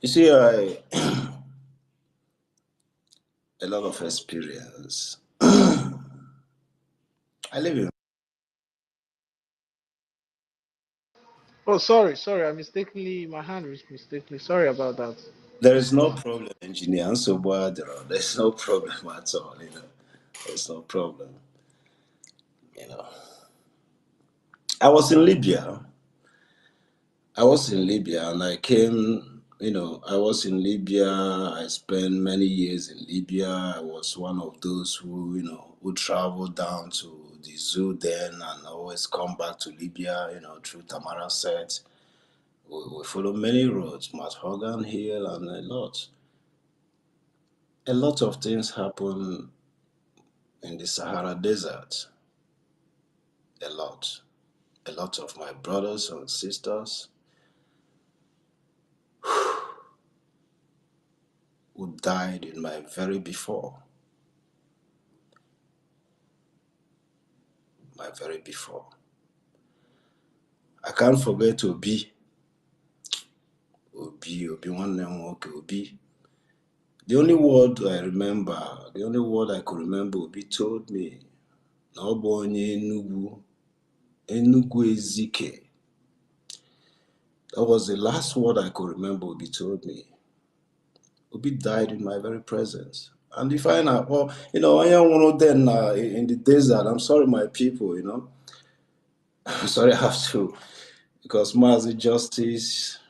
You see, a lot of experience. I live in. Oh, sorry, my hand was mistakenly. Sorry about that. There is no problem, engineer. So, there's no problem at all. There's no problem. You know. I was in Libya. And I came, I was in Libya. I spent many years in Libya. I was one of those who traveled down to the zoo then and always come back to Libya, through Tamara Set. We follow many roads, Mount Hogan Hill, and a lot. A lot of things happen in the Sahara Desert. A lot. A lot of my brothers and sisters who died in my very before. My very before. I can't forget Obi, one name Obi. The only word I could remember Obi told me, na ọ bụ onye Enugu Ezike. That was the last word I could remember Obi told me. Obi died in my very presence. And if I now, I am one of them in the desert. I'm sorry, my people, I'm sorry I have to, because Mazi Justice.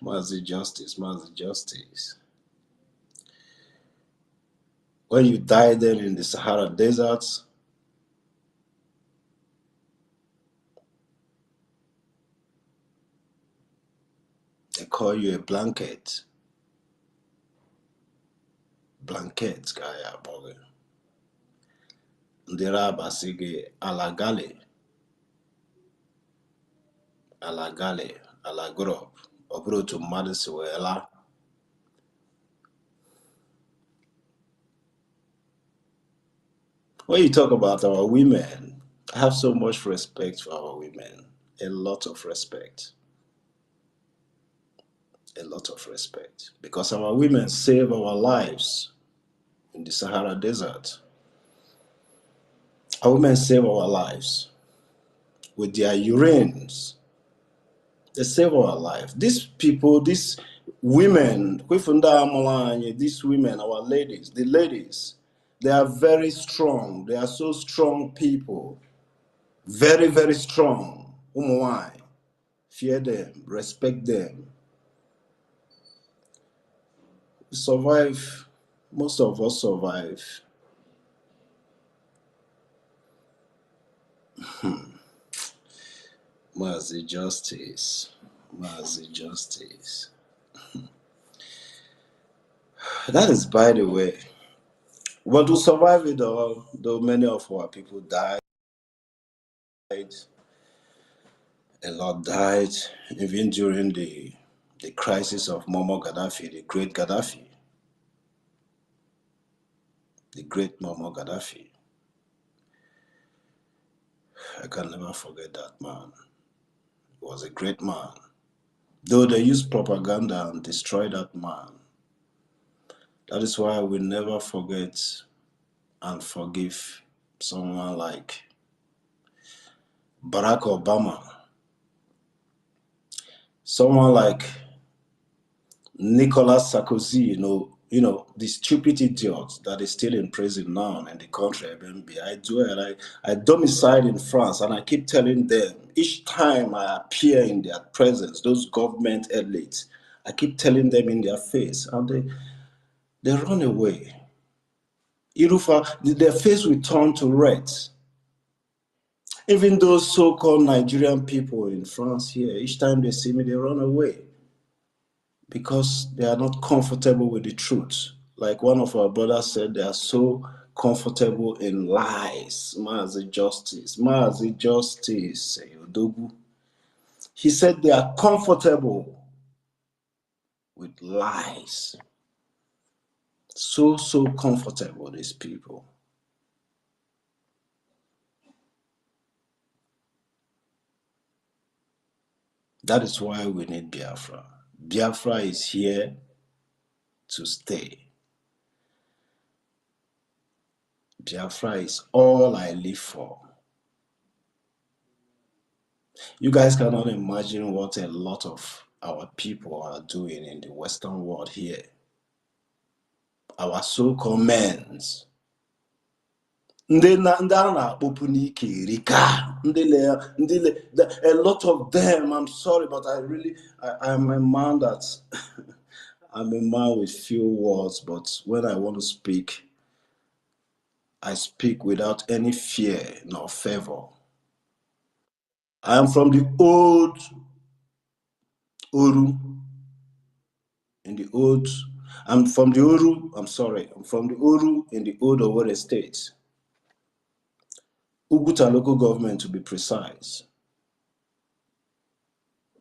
When you die then in the Sahara deserts, they call you a blanket. Blanket, kaya boge. Ndera basige alagale, alagro. Obro to Madisuela. When you talk about our women, I have so much respect for our women. a lot of respect. A lot of respect. Because our women save our lives in the Sahara Desert. Our women save our lives with their urines. They save our life. These people, these women, these women, our ladies, the ladies, they are very strong. They are so strong people. Very, very strong. Fear them, respect them. Survive. Most of us survive. Mercy justice. Mercy justice. That is by the way. But to survive it all, though many of our people died, a lot died, even during the crisis of Muammar Gaddafi, the great Gaddafi. The great Muammar Gaddafi. I can never forget that man. He was a great man. Though they used propaganda and destroyed that man. That is why we never forget and forgive someone like Barack Obama, someone like Nicolas Sarkozy, the stupid idiot that is still in prison now in the country. I domicile in France, and I keep telling them each time I appear in their presence, those government elites, I keep telling them in their face, and they run away. Their face will turn to red. Even those so-called Nigerian people in France here, each time they see me, they run away because they are not comfortable with the truth. Like one of our brothers said, they are so comfortable in lies. Mazi justice, Mazi justice. He said they are comfortable with lies. So comfortable, these people. That is why we need Biafra. Biafra is here to stay. Biafra is all I live for. You guys cannot imagine what a lot of our people are doing in the Western world here. Our so-called men. A lot of them, I'm sorry, but I'm a man that I'm a man with few words, but when I want to speak, I speak without any fear nor favor. I am from the old Uru. I'm from the Uru in the old Owerri state. Uguta local government, to be precise.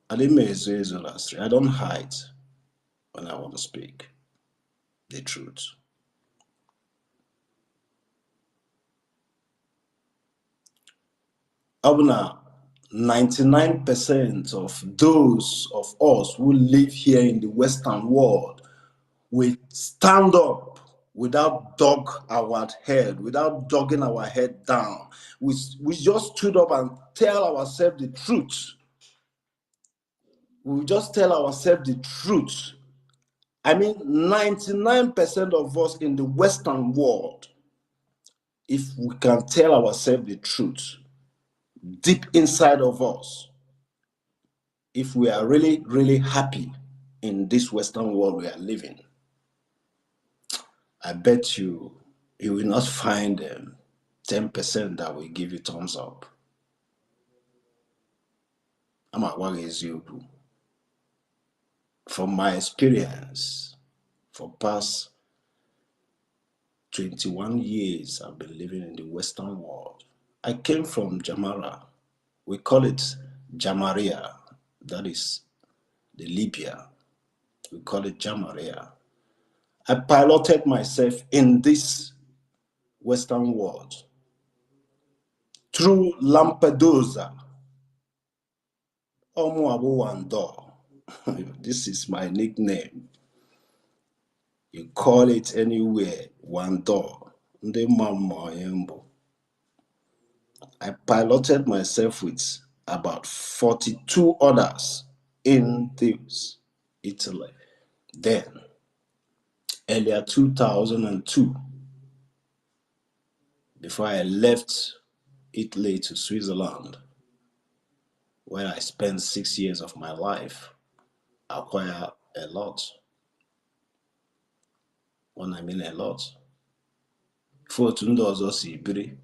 I don't hide when I want to speak the truth. Abuna, 99% of those of us who live here in the Western world will stand up without dogging our head down. We just stood up and tell ourselves the truth. We just tell ourselves the truth. I mean, 99% of us in the Western world, if we can tell ourselves the truth, deep inside of us, if we are really, really happy in this Western world we are living, I bet you will not find 10% that will give you thumbs up. I'm at work as you. From my experience, for past 21 years, I've been living in the Western world. I came from Jamara. We call it Jamaria. That is the Libya. We call it Jamaria. I piloted myself in this Western world through Lampedusa. Omuabu Wando. This is my nickname. You call it anywhere, Wando. Nde Mama Yembo. I piloted myself with about 42 others in this Italy. Then, earlier 2002, before I left Italy to Switzerland, where I spent 6 years of my life, I acquired a lot. When I mean a lot, for Sibiri,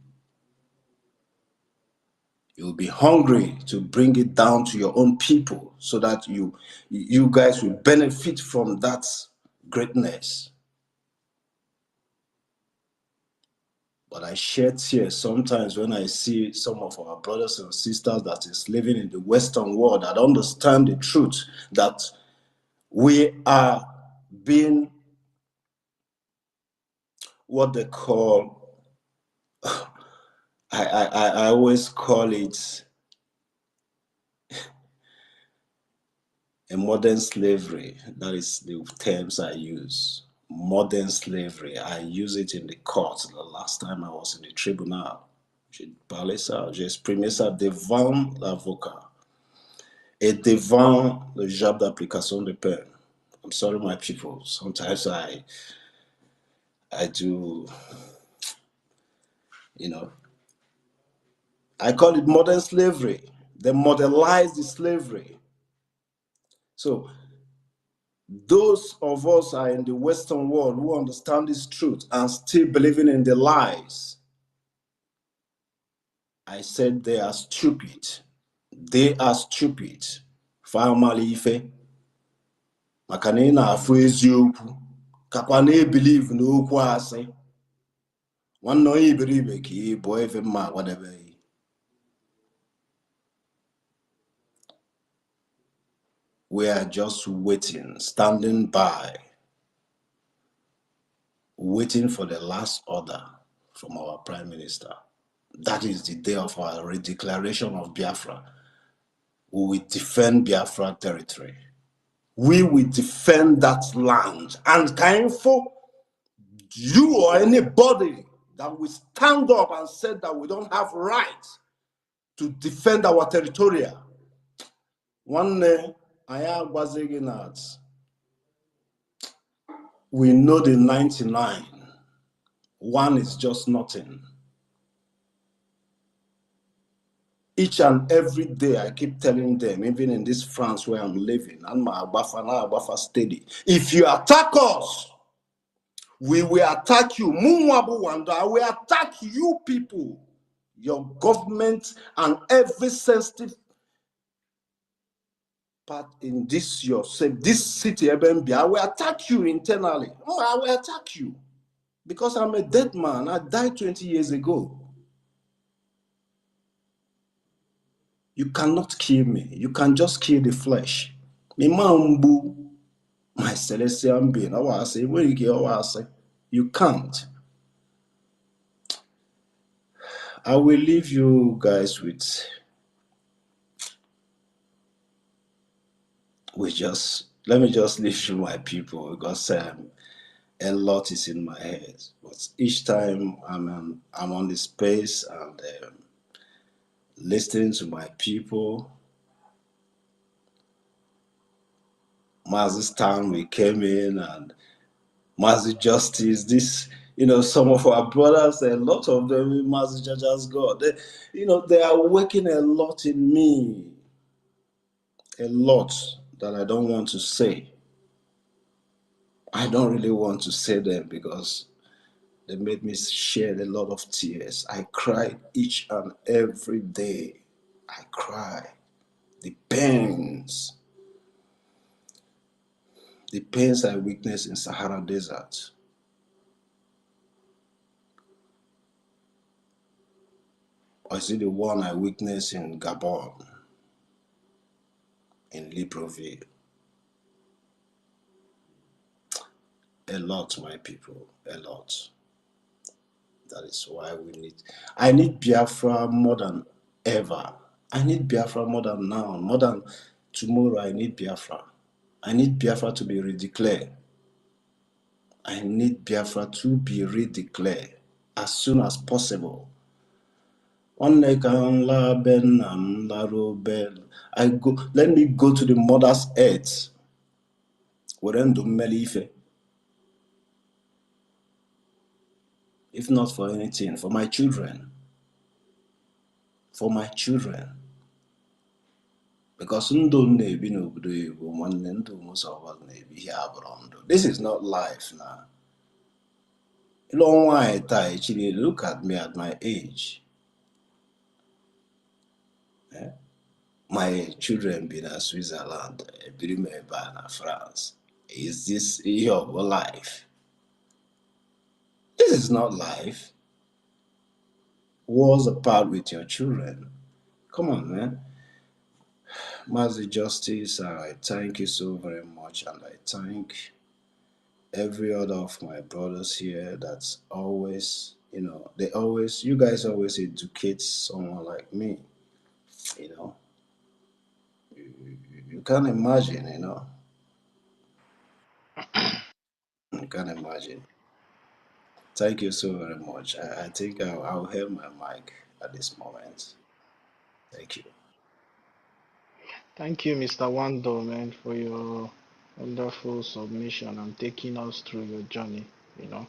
you'll be hungry to bring it down to your own people so that you guys will benefit from that greatness. But I shed tears sometimes when I see some of our brothers and sisters that is living in the Western world that understand the truth that we are being what they call, I always call it a modern slavery. That is the terms I use. Modern slavery. I use it in the court the last time I was in the tribunal. J'ai parlé ça, j'ai exprimé ça devant l'avocat et devant le job d'application de peine. I'm sorry, my people. Sometimes I do, I call it modern slavery. They modernized the slavery. So those of us are in the Western world who understand this truth and still believing in the lies. I said they are stupid. They are stupid. Famali ife. Maka na ị na-afụ eziokwu kakwa na-ebelieve n'okwu asị. Nwanne onye iberibe ka ị bụ efe mma agwadebeghị. We are just waiting, standing by, waiting for the last order from our Prime Minister. That is the day of our redeclaration of Biafra. We will defend Biafra territory. We will defend that land. And Kainfo, you or anybody that will stand up and say that we don't have right to defend our territorial. One day, I am buzzing at. We know the 99. One is just nothing. Each and every day, I keep telling them, even in this France where I'm living, and my Abafa steady. If you attack us, we will attack you. Munwabu Wanda, we attack you people, your government, and every sensitive part in this this city, Ebembi. I will attack you internally. I will attack you because I'm a dead man. I died 20 years ago. You cannot kill me. You can just kill the flesh. My celestial being. You can't. I will leave you guys with let me just leave you my people because a lot is in my head. But each time I'm on the space and listening to my people. This time we came in and Mazi Justice, this, some of our brothers, a lot of them, Mazi Jaja's God, they are working a lot in me. A lot that I don't want to say. I don't really want to say them because they made me shed a lot of tears. I cried each and every day. I cry. The pains I witnessed in Sahara Desert. Or is it the one I witnessed in Gabon, in Libreville? A lot, my people, a lot. That is why I need Biafra more than ever. I need Biafra more than now, more than tomorrow. I need Biafra. I need Biafra to be redeclared. I need Biafra to be redeclared as soon as possible. I go. Let me go to the mother's earth. If not for anything, for my children. For my children. Because this is not life now. Look at me at my age. My children been in Switzerland, in France. Is this your life? This is not life. Wars apart with your children. Come on, man. Master Justice, I thank you so very much, and I thank every other of my brothers here that's always, you guys always educate someone like me, you know. You can't imagine, you can't imagine. Thank you so very much. I think I'll have my mic at this moment. Thank you. Thank you, Mr. Wando, man, for your wonderful submission and taking us through your journey. You know,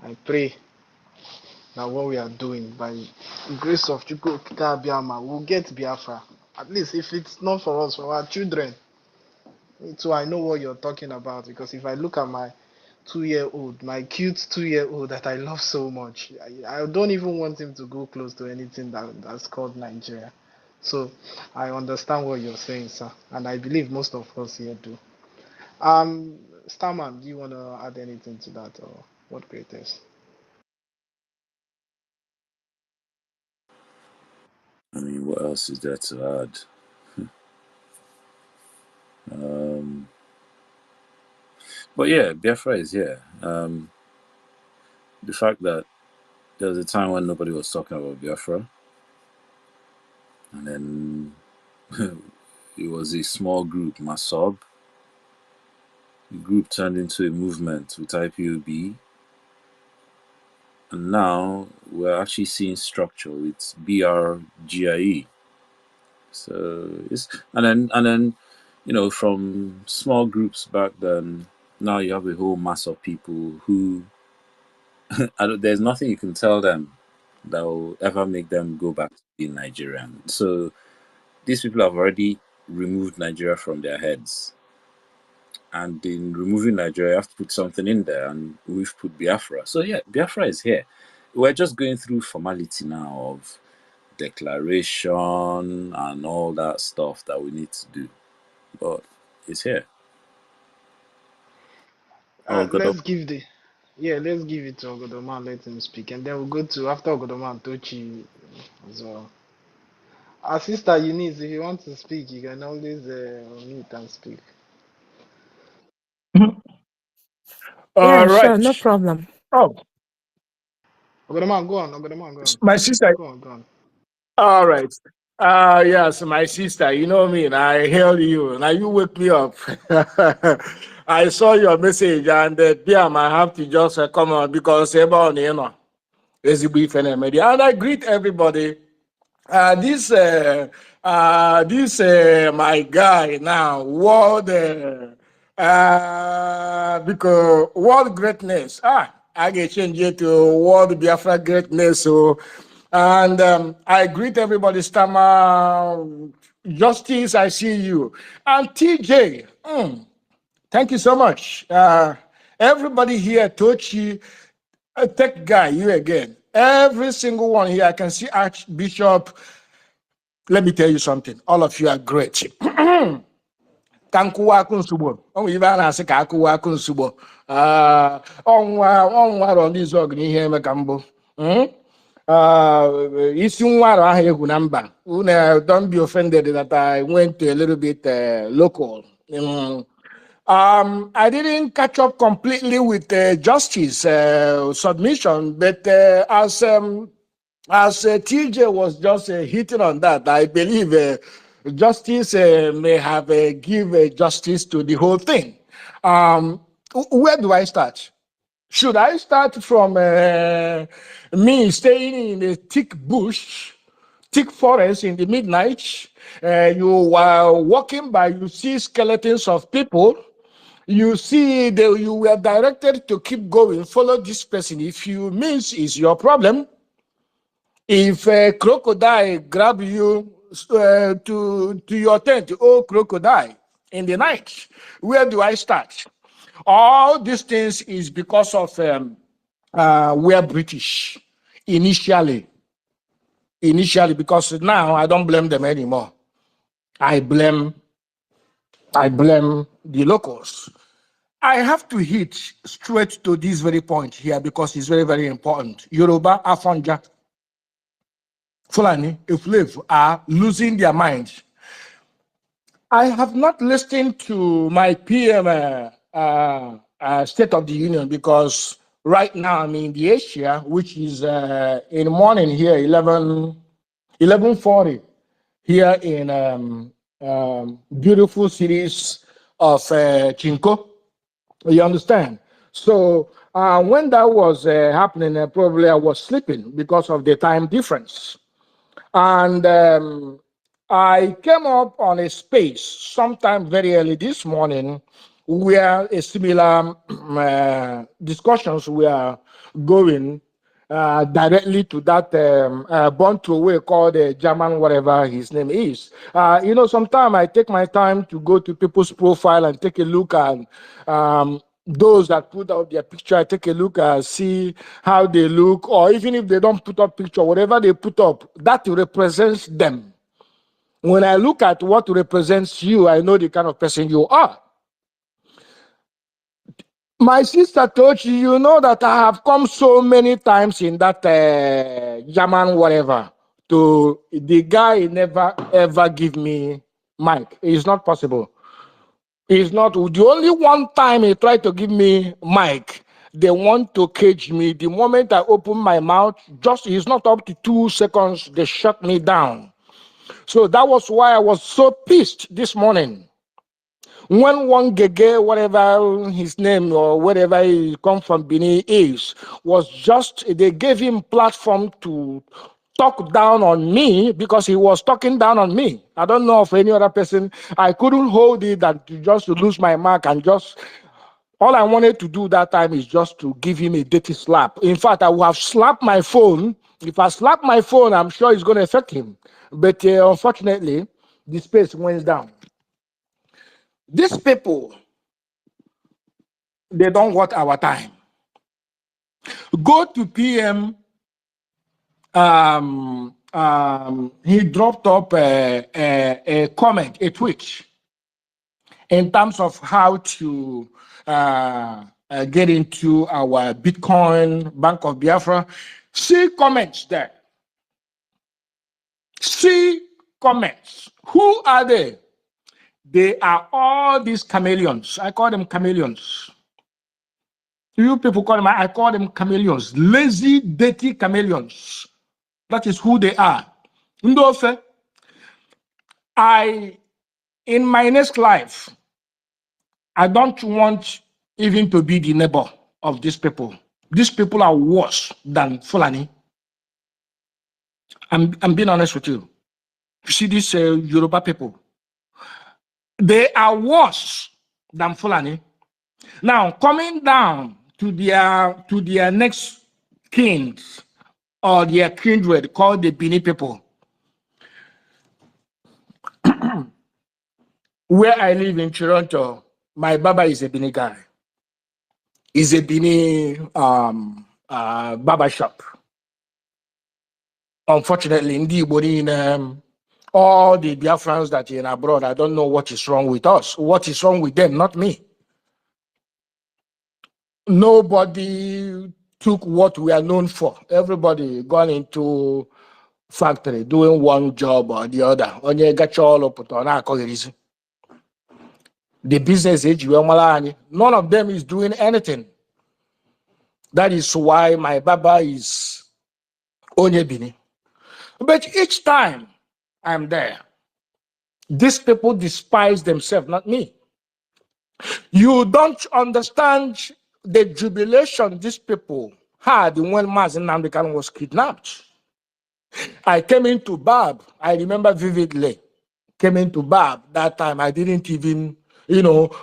I pray that what we are doing by the grace of Chukwu Abiyama, we'll get Biafra. At least if it's not for us, for our children. So I know what you're talking about, because if I look at my 2-year-old, my cute 2-year-old that I love so much, I don't even want him to go close to anything that's called Nigeria. So I understand what you're saying, sir, and I believe most of us here do. Starman, do you want to add anything to that, or what greatest? I mean, what else is there to add? But yeah, Biafra is here. The fact that there was a time when nobody was talking about Biafra, and then it was a small group, Masob. The group turned into a movement with IPOB, and now we're actually seeing structure with BRGIE. So it's and then from small groups back then, now you have a whole mass of people who there's nothing you can tell them that will ever make them go back to being Nigerian. So these people have already removed Nigeria from their heads. And in removing Nigeria, you have to put something in there, and we've put Biafra. So yeah, Biafra is here. We're just going through formality now of declaration and all that stuff that we need to do. But it's here. Oh, God. Let's give it to Ogodoman, let him speak, and then we'll go to after Ogodoman, Tochi as well. Our sister Eunice, if you want to speak, you can always mute and speak. Yeah, All sure, no right. problem. Oh, Ogodoman, go on. Ogodoman, go on. my sister. Go on, go on. All right. Yes, my sister. You know me, and I hail you. Now you wake me up. I saw your message, and Piam, I have to just come on because there's a brief and I greet everybody. This my guy now, because world greatness. I get changed it to world Biafra greatness. So, and I greet everybody. Stama Justice, I see you, and TJ. Thank you so much. Everybody here, Tochi, tech guy, you again. Every single one here, I can see Archbishop. Let me tell you something. All of you are great. Kankuwa kunsubo. Oh, even I say kakuwa kunsubo. Onwa on this organ here mekambo. Isi nwaro ahụ egwu na mba. Don't be offended that I went a little bit local. I didn't catch up completely with justice submission, but as As TJ was just hitting on that, I believe justice may have give justice to the whole thing. Where do I start? Should I start from me staying in a thick bush, thick forest in the midnight? You are walking by, you see skeletons of people. You see, you were directed to keep going, follow this person. If you miss, it's your problem. If a crocodile grab you to your tent, oh crocodile, in the night, where do I start? All these things is because of we're British initially, because now I don't blame them anymore. I blame the locals. I have to hit straight to this very point here because it's very, very important. Yoruba, Afanja, Fulani, Iflif are losing their minds. I have not listened to my PM State of the Union because right now I'm in the Asia, which is in the morning here, 11:40 here in beautiful cities of Chinko. You understand? So when that was happening, probably I was sleeping because of the time difference. And I came up on a space sometime very early this morning where a similar discussions were going directly to that born to way called German, whatever his name is. Sometimes I take my time to go to people's profile and take a look at those that put out their picture. I take a look and see how they look, or even if they don't put up picture, whatever they put up, that represents them. When I look at what represents you, I know the kind of person you are. My sister told you know that I have come so many times in that German whatever to the guy never ever give me mic. It's not possible. It's not the only one time he tried to give me mic. They want to cage me. The moment I open my mouth, just it's not up to 2 seconds, they shut me down. So that was why I was so pissed this morning. When one Gege, whatever his name or whatever he come from Benin is, was just, they gave him platform to talk down on me because he was talking down on me. I don't know of any other person. I couldn't hold it and just to lose my mark and just, all I wanted to do that time is just to give him a dirty slap. In fact, I would have slapped my phone. If I slap my phone, I'm sure it's going to affect him. But unfortunately, the space went down. These people, they don't want our time. Go to PM. He dropped up a comment, a tweet, in terms of how to get into our Bitcoin Bank of Biafra. See comments there. See comments. Who are they? They are all these chameleons. I call them chameleons. You people call them, I call them chameleons. Lazy, dirty chameleons. That is who they are. Ndofe, in my next life, I don't want even to be the neighbor of these people. These people are worse than Fulani. I'm being honest with you. You see these Yoruba people, they are worse than Fulani. Now, coming down to their next kings or their kindred called the Bini people, where I live in Toronto, my Baba is a Bini guy. He's a Bini barber shop. Unfortunately, in all the Biafrans that are in abroad, I don't know what is wrong with us. What is wrong with them, not me. Nobody took what we are known for. Everybody gone into factory doing one job or the other. The business age, none of them is doing anything. That is why my Baba is Onyebini. But each time I'm there, these people despise themselves, not me. You don't understand the jubilation these people had when Mazen Nnamdi Kanu was kidnapped. I came into Bab, I remember vividly, came into Bab that time. I didn't even,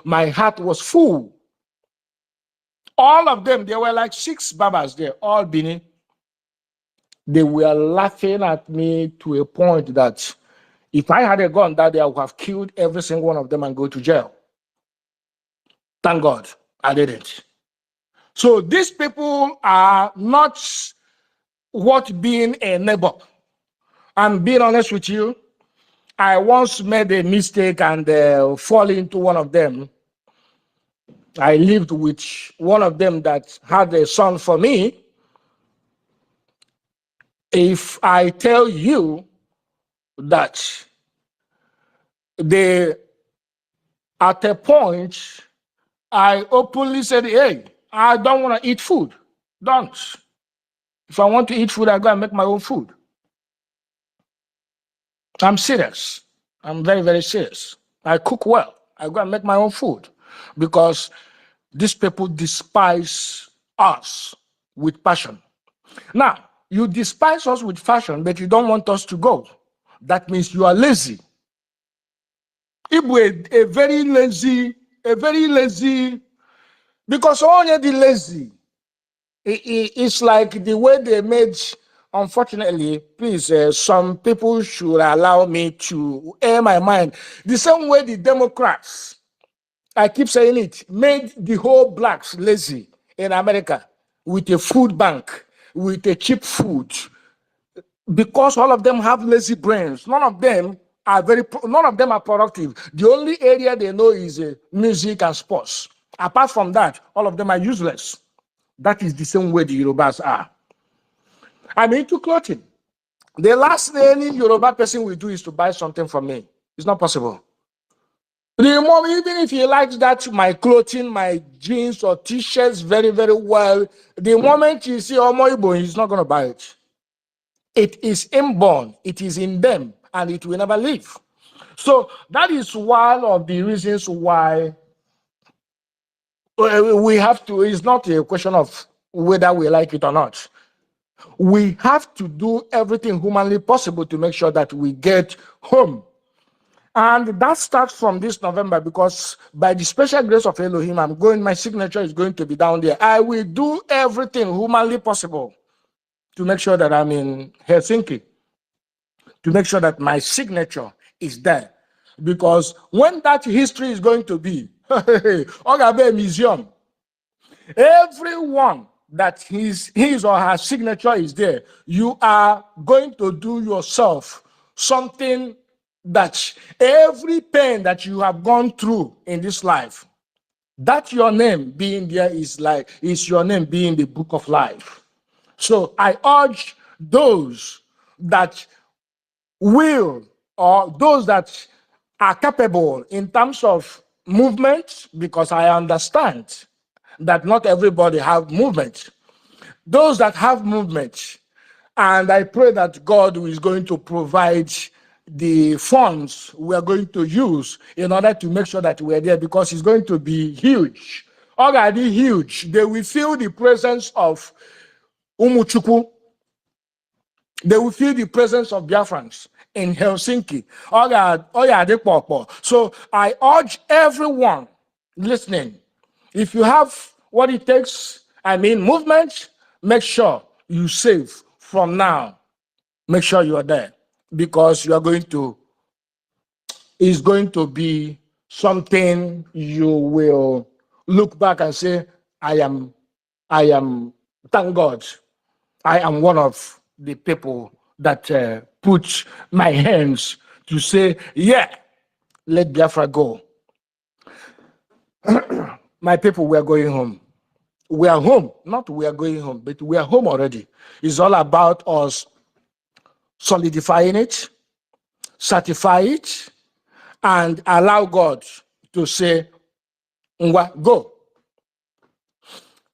my heart was full. All of them, there were like 6 Babas there, all Bini. They were laughing at me to a point that if I had a gun that day, I would have killed every single one of them and go to jail. Thank God I didn't. So these people are not what being a neighbor. I'm being honest with you. I once made a mistake and fall into one of them. I lived with one of them that had a son for me. If I tell you that at a point, I openly said, hey, I don't want to eat food. Don't. If I want to eat food, I go and make my own food. I'm serious. I'm very, very serious. I cook well. I go and make my own food because these people despise us with passion. Now, you despise us with passion, but you don't want us to go. That means you are lazy. If we're a very lazy, because only the lazy, it's like the way they made, unfortunately, please, some people should allow me to air my mind. The same way the Democrats, I keep saying it, made the whole blacks lazy in America with a food bank, with a cheap food, because all of them have lazy brains. None of them are productive. The only area they know is music and sports. Apart from that, all of them are useless. That is the same way the Yorubas are. I'm into clothing. The last thing any Yoruba person will do is to buy something from me. It's not possible. The moment, even if he likes that, my clothing, my jeans or t-shirts very, very well, the moment you see Omoibo, he's not going to buy it. It is inborn. It is in them, and it will never leave. So that is one of the reasons why we have to, it's not a question of whether we like it or not. We have to do everything humanly possible to make sure that we get home. And that starts from this November, because by the special grace of Elohim, my signature is going to be down there. I will do everything humanly possible to make sure that I'm in Helsinki, to make sure that my signature is there. Because when that history is going to be, a museum, everyone that his or her signature is there, you are going to do yourself something that every pain that you have gone through in this life, that your name being there is your name being the book of life. So I urge those that will, or those that are capable in terms of movement, because I understand that not everybody have movement. Those that have movement, and I pray that God is going to provide the funds we are going to use in order to make sure that we're there, because it's going to be huge, already huge. They will feel the presence of Umuchukwu. They will feel the presence of Biafrans in Helsinki. So I urge everyone listening, if you have what it takes, movement, make sure you save from now. Make sure you are there, because it's going to be something you will look back and say, I am, thank God, I am one of the people that put my hands to say, yeah, let Biafra go. My people, we are going home. We are home, not we are going home, but we are home already. It's all about us solidifying it, certify it, and allow God to say, Ngwa, go.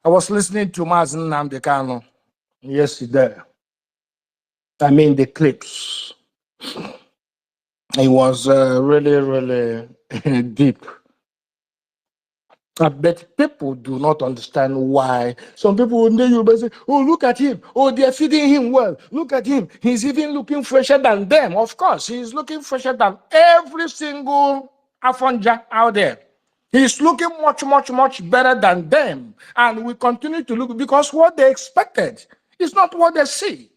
I was listening to Mazen Nnamdi Kanu yesterday. I mean, the clips. It was really, really deep. But people do not understand why. Some people will say, oh, look at him. Oh, they're feeding him well. Look at him. He's even looking fresher than them. Of course, he's looking fresher than every single Afonja out there. He's looking much, much, much better than them. And we continue to look because what they expected is not what they see.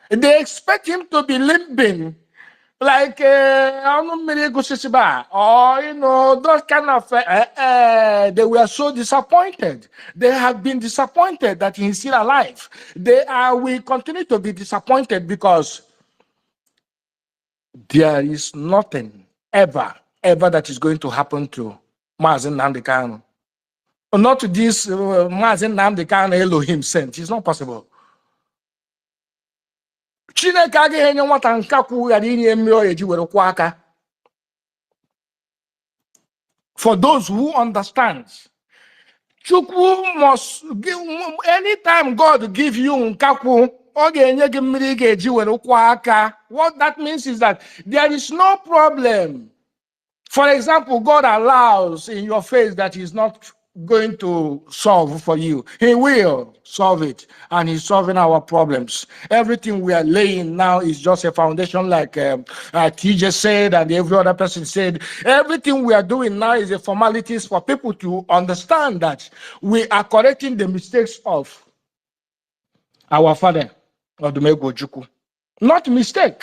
They expect him to be limping like or those kind of they were so disappointed. They have been disappointed that he's still alive. They will continue to be disappointed because there is nothing ever that is going to happen to Mazen Nnamdi Kanu. Not this Mazen Nnamdi Kanu Elohim sent. It's not possible. Chineke agaghị enye nwata nka kwughara inye mmiri ọ eji were kwụọ aka. For those who understand, Chukwu must give, anytime God give you nkakwu, ọ ga-enye gị mmiri ị ga-eji were kwụọ aka. What that means is that there is no problem. For example, God allows in your face that He's not going to solve for you. He will solve it, and He's solving our problems. Everything we are laying now is just a foundation, like TJ said, and every other person said. Everything we are doing now is a formalities for people to understand that we are correcting the mistakes of our father, Odumegwu Ojukwu. Not mistake.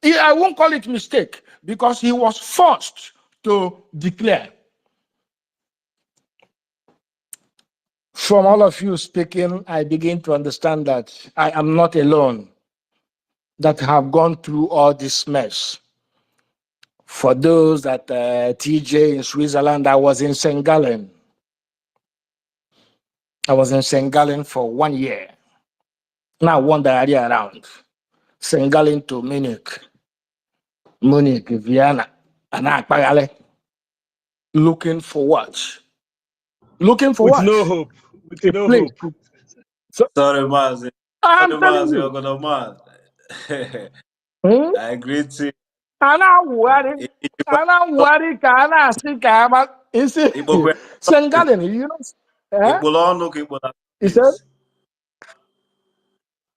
I won't call it mistake because he was forced to declare. From all of you speaking, I begin to understand that I am not alone that have gone through all this mess. For those that TJ in Switzerland, I was in St. Gallen. I was in St. Gallen for 1 year. Now wander around. St. Gallen to Munich, Vienna, and Akpagale. Looking for what? Looking for With what? no hope. With A no place. hope. So, Sorry, Mazi. I'm Sorry, telling Mazi. You're you. gonna man. Hmm? I agree to Ana worry. Ana worry. Kana sikama. You see, St. Gallen, you know. Eh? Igbolonu ka Igbo He said,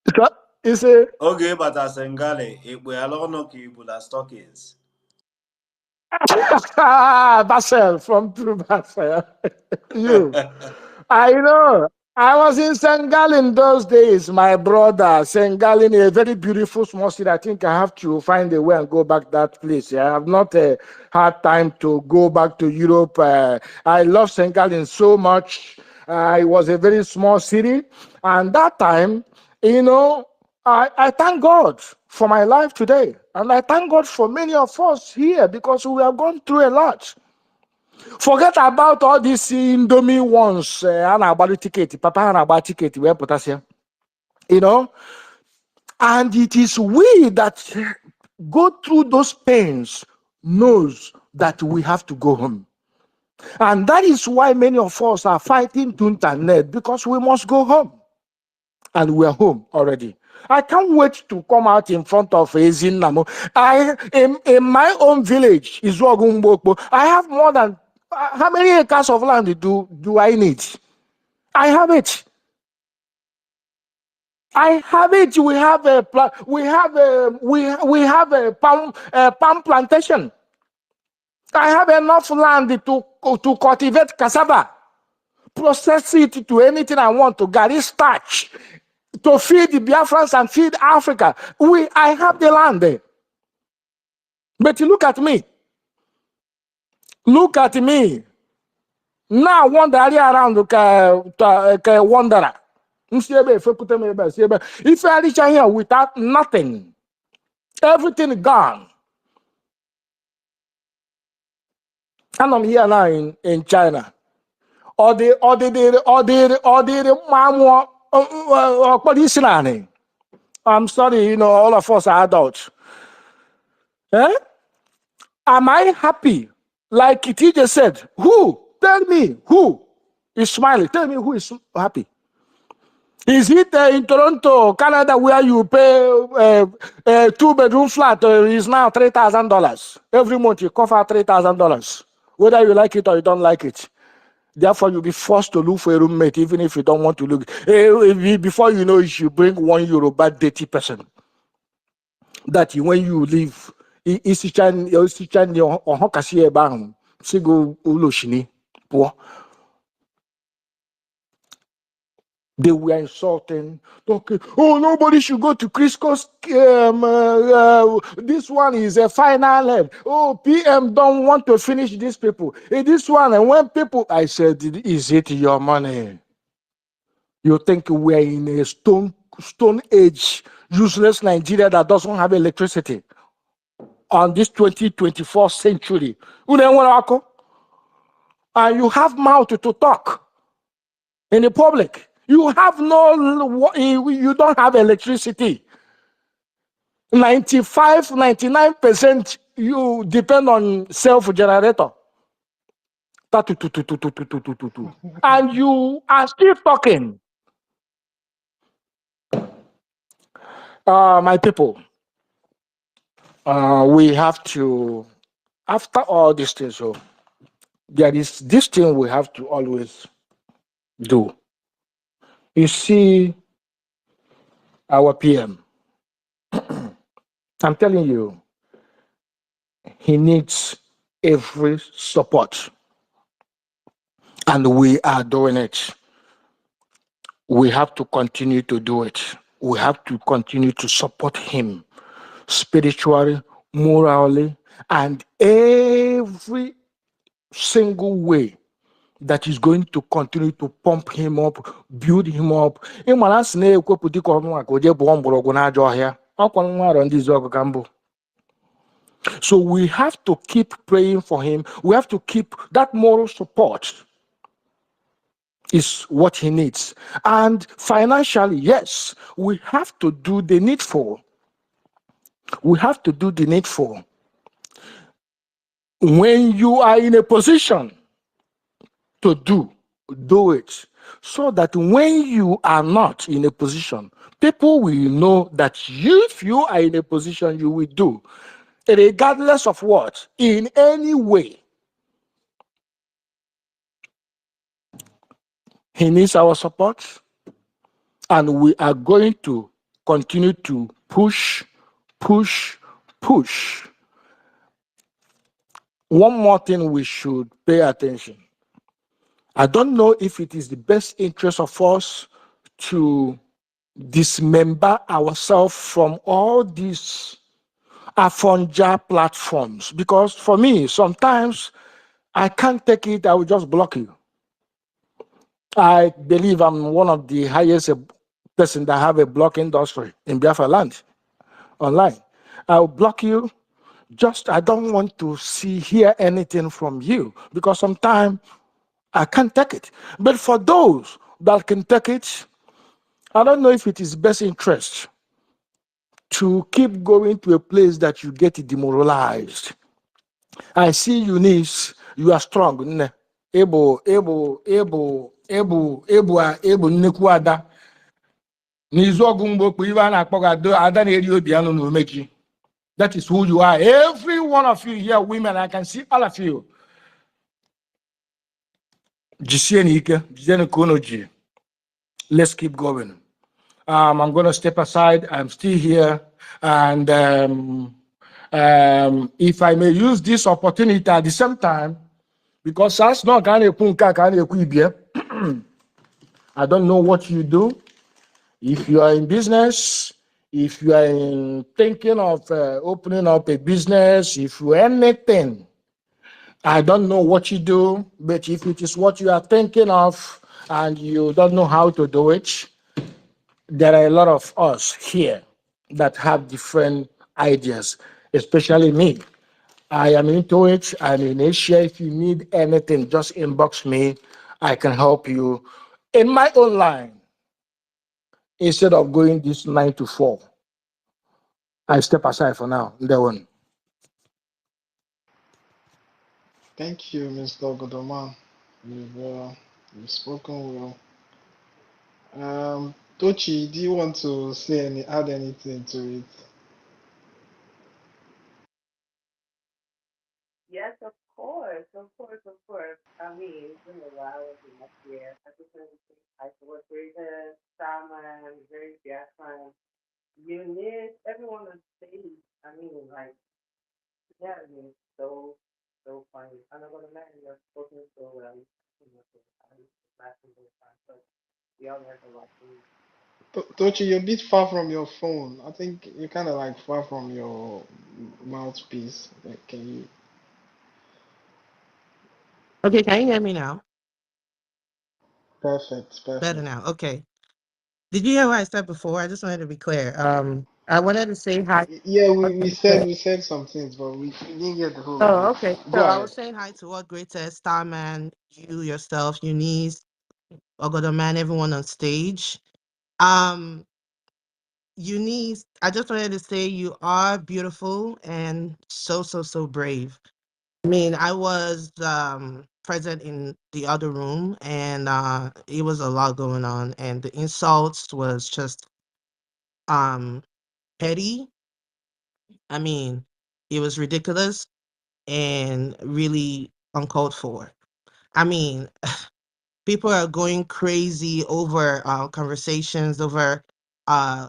stockings. he said, Oge bata Sengale, Igbo alonu ka Igbo stockings. Basel from True Basel. You. I know. I was in St. Gallen those days, my brother. St. Gallen, a very beautiful small city. I think I have to find a way and go back that place. I have not had time to go back to Europe. I love St. Gallen so much. It was a very small city. And that time, I thank God for my life today. And I thank God for many of us here because we have gone through a lot. Forget about all these Indomie ones. And ticket, Papa and ticket, where potassium. And it is we that go through those pains knows that we have to go home. And that is why many of us are fighting tooth and nail because we must go home. And we are home already. I can't wait to come out in front of Ezinamo. In my own village, Izwagumbokbo, I have more than how many acres of land do I need? I have it. I have it. We have a palm plantation. I have enough land to cultivate cassava, process it to anything I want, to garri starch, to feed the Biafrans and feed Africa. I have the land there. But look at me. Look at me. Now wander around like wanderer. If I reach here without nothing, everything gone. And I'm here now in China. I'm sorry, all of us are adults. Eh? Am I happy? Like TJ said, who? Tell me who is smiling. Tell me who is happy. Is it in Toronto, Canada, where you pay a 2-bedroom flat is now $3,000 every month? You cover $3,000, whether you like it or you don't like it. Therefore, you'll be forced to look for a roommate, even if you don't want to look. Before you know it, you bring one Yoruba dirty person that when you leave, they were insulting, talking, oh, nobody should go to Crisco's. This one is a final head. Oh, PM don't want to finish these people. This one, and when people, I said, is it your money? You think we're in a stone age, useless Nigeria that doesn't have electricity on this 2024th century? And you have mouth to talk in the public. You have you don't have electricity. 99% you depend on self-generator. And you are still talking. My people, we have to, after all these things, so there is this thing we have to always do. You see, our PM, I'm telling you, he needs every support. And we are doing it. We have to continue to do it. We have to continue to support him spiritually, morally, and every single way that is going to continue to pump him up, build him up. So we have to keep praying for him. We have to keep that moral support is what he needs. And financially, yes, we have to do the needful. We have to do the needful. When you are in a position to do it, so that when you are not in a position, people will know that if you are in a position, you will do, regardless of what, in any way. He needs our support, and we are going to continue to push. One more thing we should pay attention. I don't know if it is the best interest of us to dismember ourselves from all these Afonja platforms, because for me, sometimes I can't take it, I will just block you. I believe I'm one of the highest person that have a block industry in Biafra land online. I'll block you. Just I don't want to hear anything from you, because sometimes I can't take it. But for those that can take it, I don't know if it is best interest to keep going to a place that you get demoralized. I see Eunice, you are strong. Able, nnekwu ada. N'izu ọgụ mgbe okpu ibe a na-akpọ ada na-eri obi anụ na omeji. That is who you are. Every one of you here, women, I can see all of you. Let's keep going. I'm going to step aside. I'm still here. And if I may use this opportunity at the same time, because that's not I don't know what you do. If you are in business, if you are thinking of opening up a business, if you anything, I don't know what you do, but if it is what you are thinking of and you don't know how to do it, there are a lot of us here that have different ideas, especially me. I am into it. I'm in Asia. If you need anything, just inbox me. I can help you in my own line. Instead of going this 9 to 4, I step aside for now. That one. Thank you, Mr. Godoman. You've spoken well. Tochi, do you want to say add anything to it? Yes, of course, of course, of course. I mean, it's been a while in last year. I just wanted to say hi to what Rita, Salman, very Biafran, Eunice, everyone on stage. I mean, like, yeah, I mean, so, so funny. I'm not gonna lie, you're spoken so well. I was laughing the whole time, but we all learned a lot from you. Tochi, you're a bit far from your phone. I think you're kind of like far from your mouthpiece. Like, can you? Okay, can you hear me now? Perfect, Better perfect. now. Okay. Did you hear what I said before? I just wanted to be clear. I wanted to say hi. Yeah, Okay, we good. said some things, but we didn't get the whole of Oh, it. okay. Go So I ahead. was saying hi to all greatest Starman, you yourself, Eunice, Ogodo Man, everyone on stage. Um, Eunice, I just wanted to say you are beautiful and so so so brave. I mean, I was present in the other room and it was a lot going on and the insults was just um petty. I mean, it was ridiculous and really uncalled for. I mean, people are going crazy over conversations over uh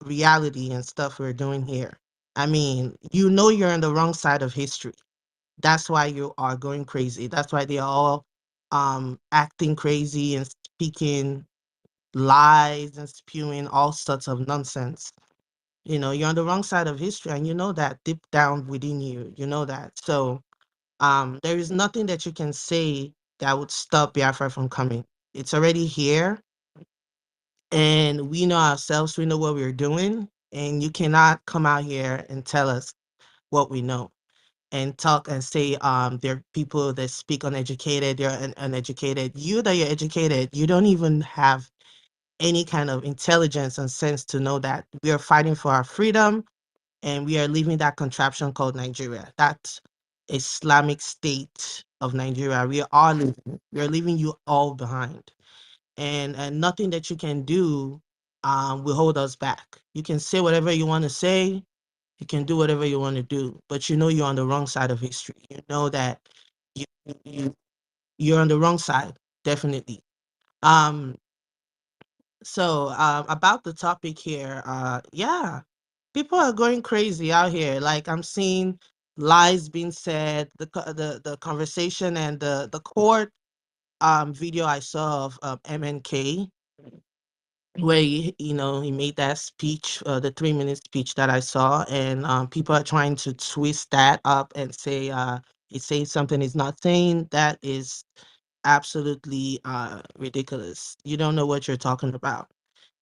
reality and stuff we're doing here. I mean, you know you're on the wrong side of history. That's why you are going crazy. That's why they are all acting crazy and speaking lies and spewing all sorts of nonsense. You know, you're on the wrong side of history and you know that deep down within you, you know that. So there is nothing that you can say that would stop Biafra from coming. It's already here and we know ourselves, we know what we're doing, and you cannot come out here and tell us what we know and talk and say there are people that speak uneducated, they're uneducated. You that you're educated, you don't even have any kind of intelligence and sense to know that we are fighting for our freedom and we are leaving that contraption called Nigeria, that Islamic state of Nigeria. We are leaving you all behind, and nothing that you can do will hold us back. You can say whatever you want to say, you can do whatever you want to do, but you know you're on the wrong side of history. You know that you, you you're on the wrong side, definitely. Um, so about the topic here, yeah, people are going crazy out here. Like I'm seeing lies being said, the conversation and the court video I saw of MNK where you know he made that speech, the 3 minute speech that I saw, and people are trying to twist that up and say he's saying something he's not saying. That is absolutely ridiculous. You don't know what you're talking about.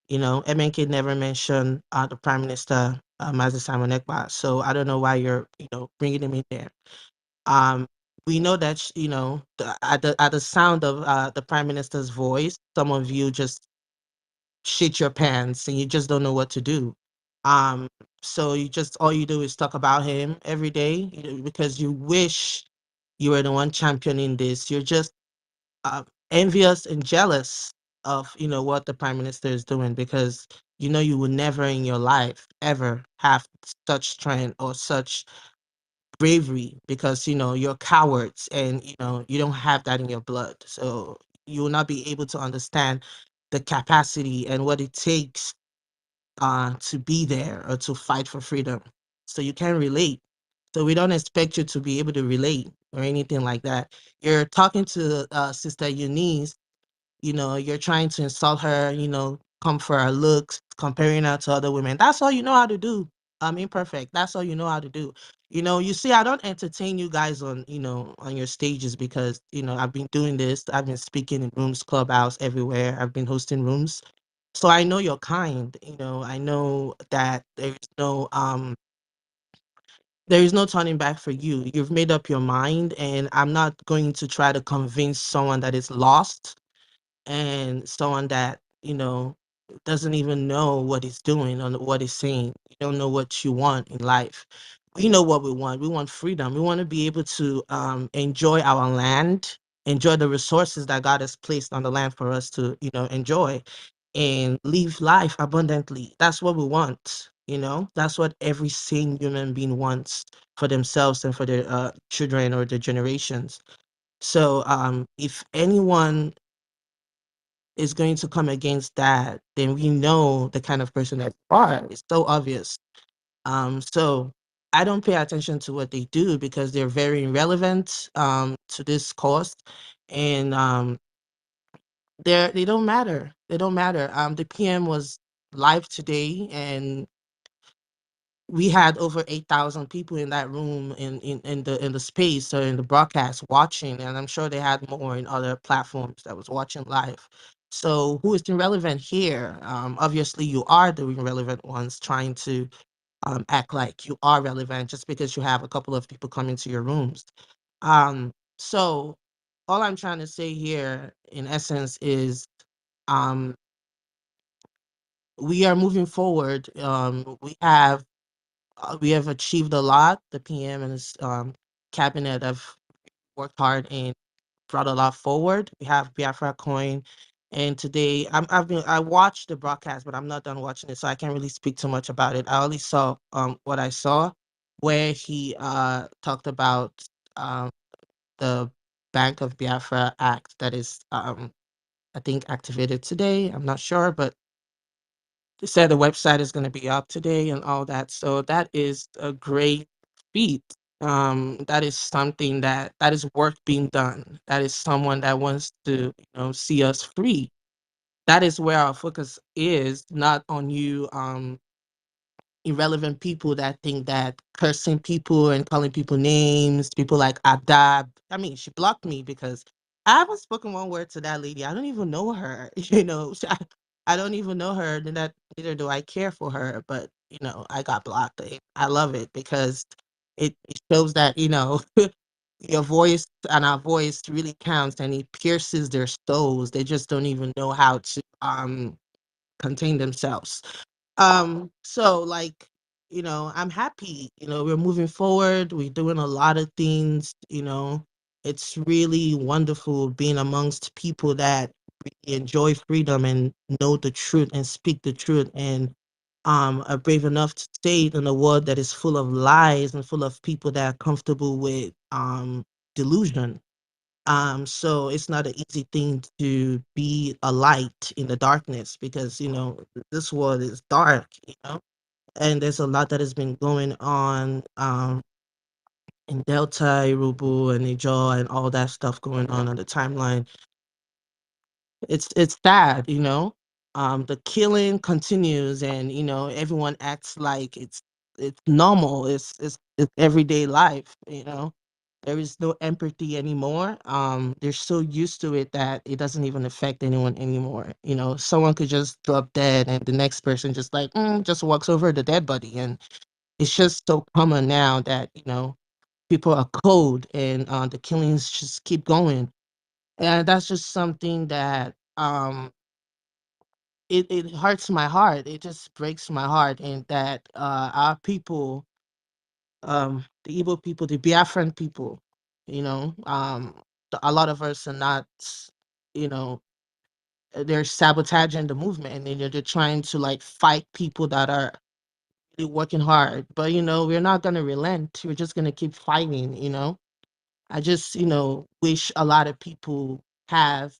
You know, MNK never mentioned the Prime Minister, Mazi Simon Ekpa, so I don't know why you're, you know, bringing him in there. Um, we know that, you know, at the sound of the Prime Minister's voice, some of you just shit your pants and you just don't know what to do. Um, so you just, all you do is talk about him every day, you know, because you wish you were the one championing this. You're just envious and jealous of, you know, what the prime minister is doing, because you know you will never in your life ever have such strength or such bravery, because you know you're cowards and you know you don't have that in your blood, so you will not be able to understand the capacity and what it takes to be there or to fight for freedom. So you can relate. So we don't expect you to be able to relate or anything like that. You're talking to Sister Eunice, you know, you're trying to insult her, you know, come for her looks, comparing her to other women. That's all you know how to do. I'm imperfect. That's all you know how to do. You know, you see, I don't entertain you guys on, you know, on your stages because, you know, I've been doing this. I've been speaking in rooms, clubhouse, everywhere. I've been hosting rooms. So I know you're kind, you know, I know that there is no turning back for you. You've made up your mind, and I'm not going to try to convince someone that is lost and someone that, you know, doesn't even know what he's doing or what he's saying. You don't know what you want in life. We know what we want. We want freedom. We want to be able to enjoy our land, enjoy the resources that God has placed on the land for us to, you know, enjoy. and live life abundantly. That's what we want. That's what every sane human being wants for themselves and for their children or their generations. So if anyone is going to come against that, then we know the kind of person that they are. It's so obvious. So I don't pay attention to what they do because they're very irrelevant to this cause, and they don't matter. They don't matter. The PM was live today, and we had over 8,000 people in that room in the space or in the broadcast watching, and I'm sure they had more in other platforms that was watching live. So who is irrelevant here? Obviously, you are the irrelevant ones trying to act like you are relevant just because you have a couple of people coming to your rooms. So all I'm trying to say here, in essence, is um, we are moving forward. We have achieved a lot. The PM and his cabinet have worked hard and brought a lot forward. We have Biafra Coin, and today I watched the broadcast, but I'm not done watching it, so I can't really speak too much about it. I only saw what I saw, where he talked about um the Bank of Biafra Act that is I think activated today. I'm not sure, but they said the website is going to be up today and all that. So that is a great feat. That is something that is work being done. That is someone that wants to, see us free. That is where our focus is, not on you, irrelevant people that think that cursing people and calling people names, people like Adab. I mean, she blocked me because I haven't spoken one word to that lady. I don't even know her. I don't even know her. And that neither do I care for her. But I got blocked. I love it because it shows that your voice and our voice really counts, and it pierces their souls. They just don't even know how to contain themselves. So like, I'm happy, we're moving forward, we're doing a lot of things, it's really wonderful being amongst people that really enjoy freedom and know the truth and speak the truth and are brave enough to say it in a world that is full of lies and full of people that are comfortable with delusion. So it's not an easy thing to be a light in the darkness because, this world is dark, and there's a lot that has been going on in Delta, Irubu, and Ijaw, and all that stuff going on the timeline. It's sad, the killing continues, and everyone acts like it's normal. It's everyday life. There is no empathy anymore. They're so used to it that it doesn't even affect anyone anymore. Someone could just drop dead, and the next person just like just walks over the dead body, and it's just so common now that people are cold, and the killings just keep going. And that's just something that it hurts my heart. It just breaks my heart, and that our people, the Igbo people, the Biafran people, a lot of us are not, you know, they're sabotaging the movement, and they're trying to like fight people that are really working hard. But we're not gonna relent. We're just gonna keep fighting. I just wish a lot of people have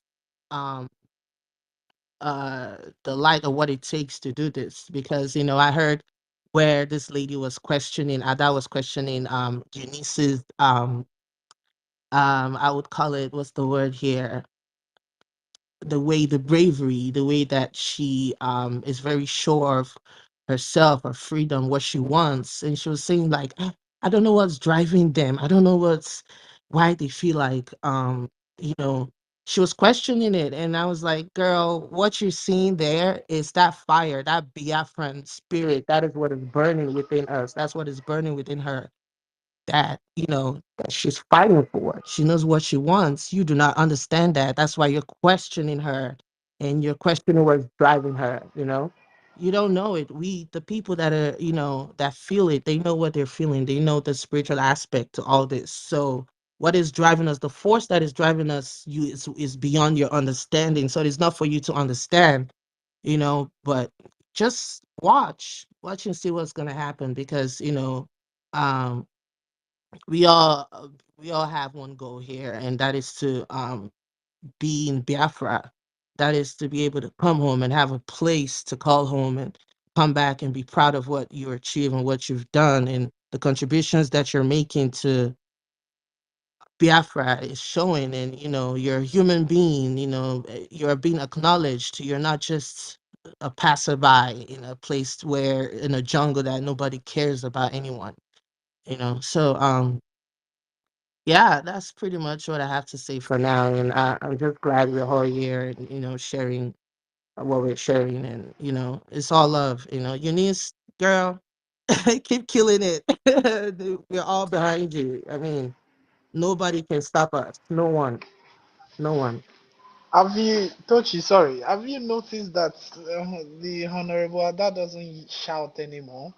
um uh the light of what it takes to do this, because I heard where this lady was questioning, Ada was questioning Eunice's I would call it, what's the word here, the bravery, the way that she is very sure of herself, her freedom, what she wants. And she was saying like, I don't know what's driving them. I don't know why they feel like you know she was questioning it. And I was like, girl, what you're seeing there is that fire, that Biafran spirit. That is what is burning within us. That's what is burning within her, that that she's fighting for. She knows what she wants. You do not understand that. That's why you're questioning her, and you're questioning what's driving her. You don't know it. We, the people that are, that feel it, they know what they're feeling. They know the spiritual aspect to all this. So what is driving us, the force that is driving us, is beyond your understanding. So it's not for you to understand. But just watch and see what's going to happen, because um we all we all have one goal here, and that is to be in Biafra. That is to be able to come home and have a place to call home, and come back and be proud of what you achieve and what you've done, and the contributions that you're making to Biafra is showing. And you're a human being. You're being acknowledged. You're not just a passerby in a place where, in a jungle that nobody cares about anyone. So yeah, that's pretty much what I have to say for now. And I'm just glad we're all here and, sharing what we're sharing. And, it's all love. Eunice, girl, keep killing it. We're all behind you. I mean, nobody can stop us. No one. No one. Have you, Tochi, sorry, have you noticed that the Honorable Ada doesn't shout anymore?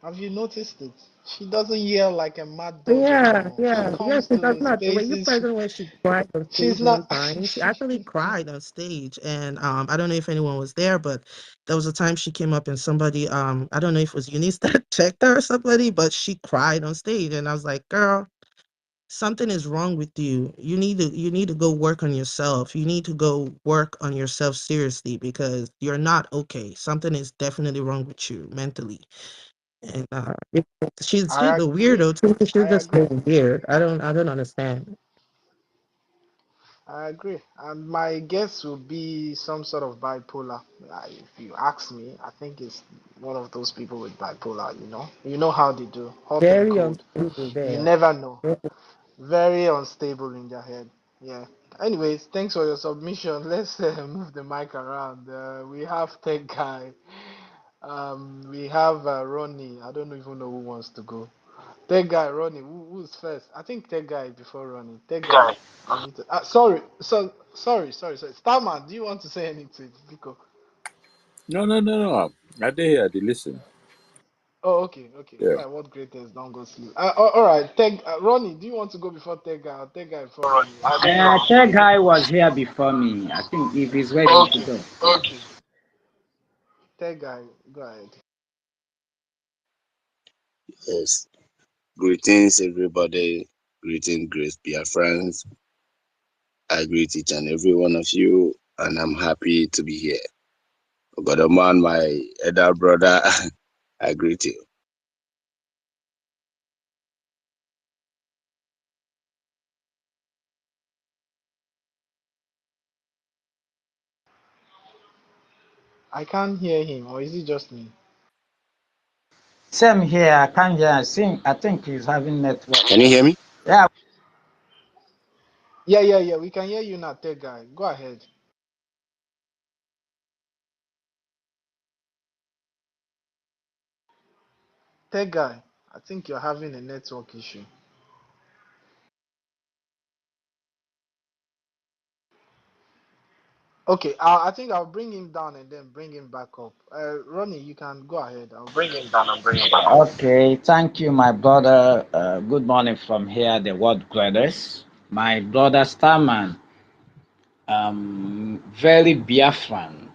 Have you noticed it? She doesn't yell like a mad dog Yeah, anymore. She yeah, yeah. comes She does to not. Were you spaces, present when she cried on she's stage one not. time? She actually cried on stage, and I don't know if anyone was there, but there was a time she came up and somebody, I don't know if it was Eunice that checked her or somebody, but she cried on stage, and I was like, girl, something is wrong with you. You need to go work on yourself. You need to go work on yourself seriously, because you're not okay. Something is definitely wrong with you mentally. And she's I a agree. weirdo too. She's I just so agree. weird. I don't understand. I agree. And my guess would be some sort of bipolar. If you ask me, I think it's one of those people with bipolar, you know? You know how they do, hot and Very cold. unstable You there. never know. Very unstable in their head. Yeah. Anyways, thanks for your submission. Let's move the mic around. We have Tech Guy. We have Ronnie. I don't even know who wants to go. Tech Guy, Ronnie. Who's first? I think Tech Guy before Ronnie. Tech Guy. You need to. Sorry. Sorry. Starman, do you want to say anything? Because. No, no, no, no. I did hear. I did listen. Oh, okay. Yeah. My what greatest don't go sleep. All right. Tech. Ronnie, do you want to go before Tech Guy or Tech Guy before Ronnie? How do you want to Third go? guy was here before me. I think if he's ready, we should Okay. go. Okay. Tech Guy, go ahead. Yes. Greetings, everybody. Greetings, Grace Biafrans. I greet each and every one of you, and I'm happy to be here. God, a man, my elder brother, I greet you. I can't hear him, or is it just me? Same here. I can't hear. I think he's having network. Can you hear me? Yeah. Yeah. We can hear you now, Tech Guy. Go ahead. Tech Guy, I think you're having a network issue. Okay, I think I'll bring him down and then bring him back up. Ronnie, you can go ahead. I'll bring him down and bring him back up. Okay. Thank you, my brother. Good morning from here, the world greatest. My brother Starman. Very Biafran.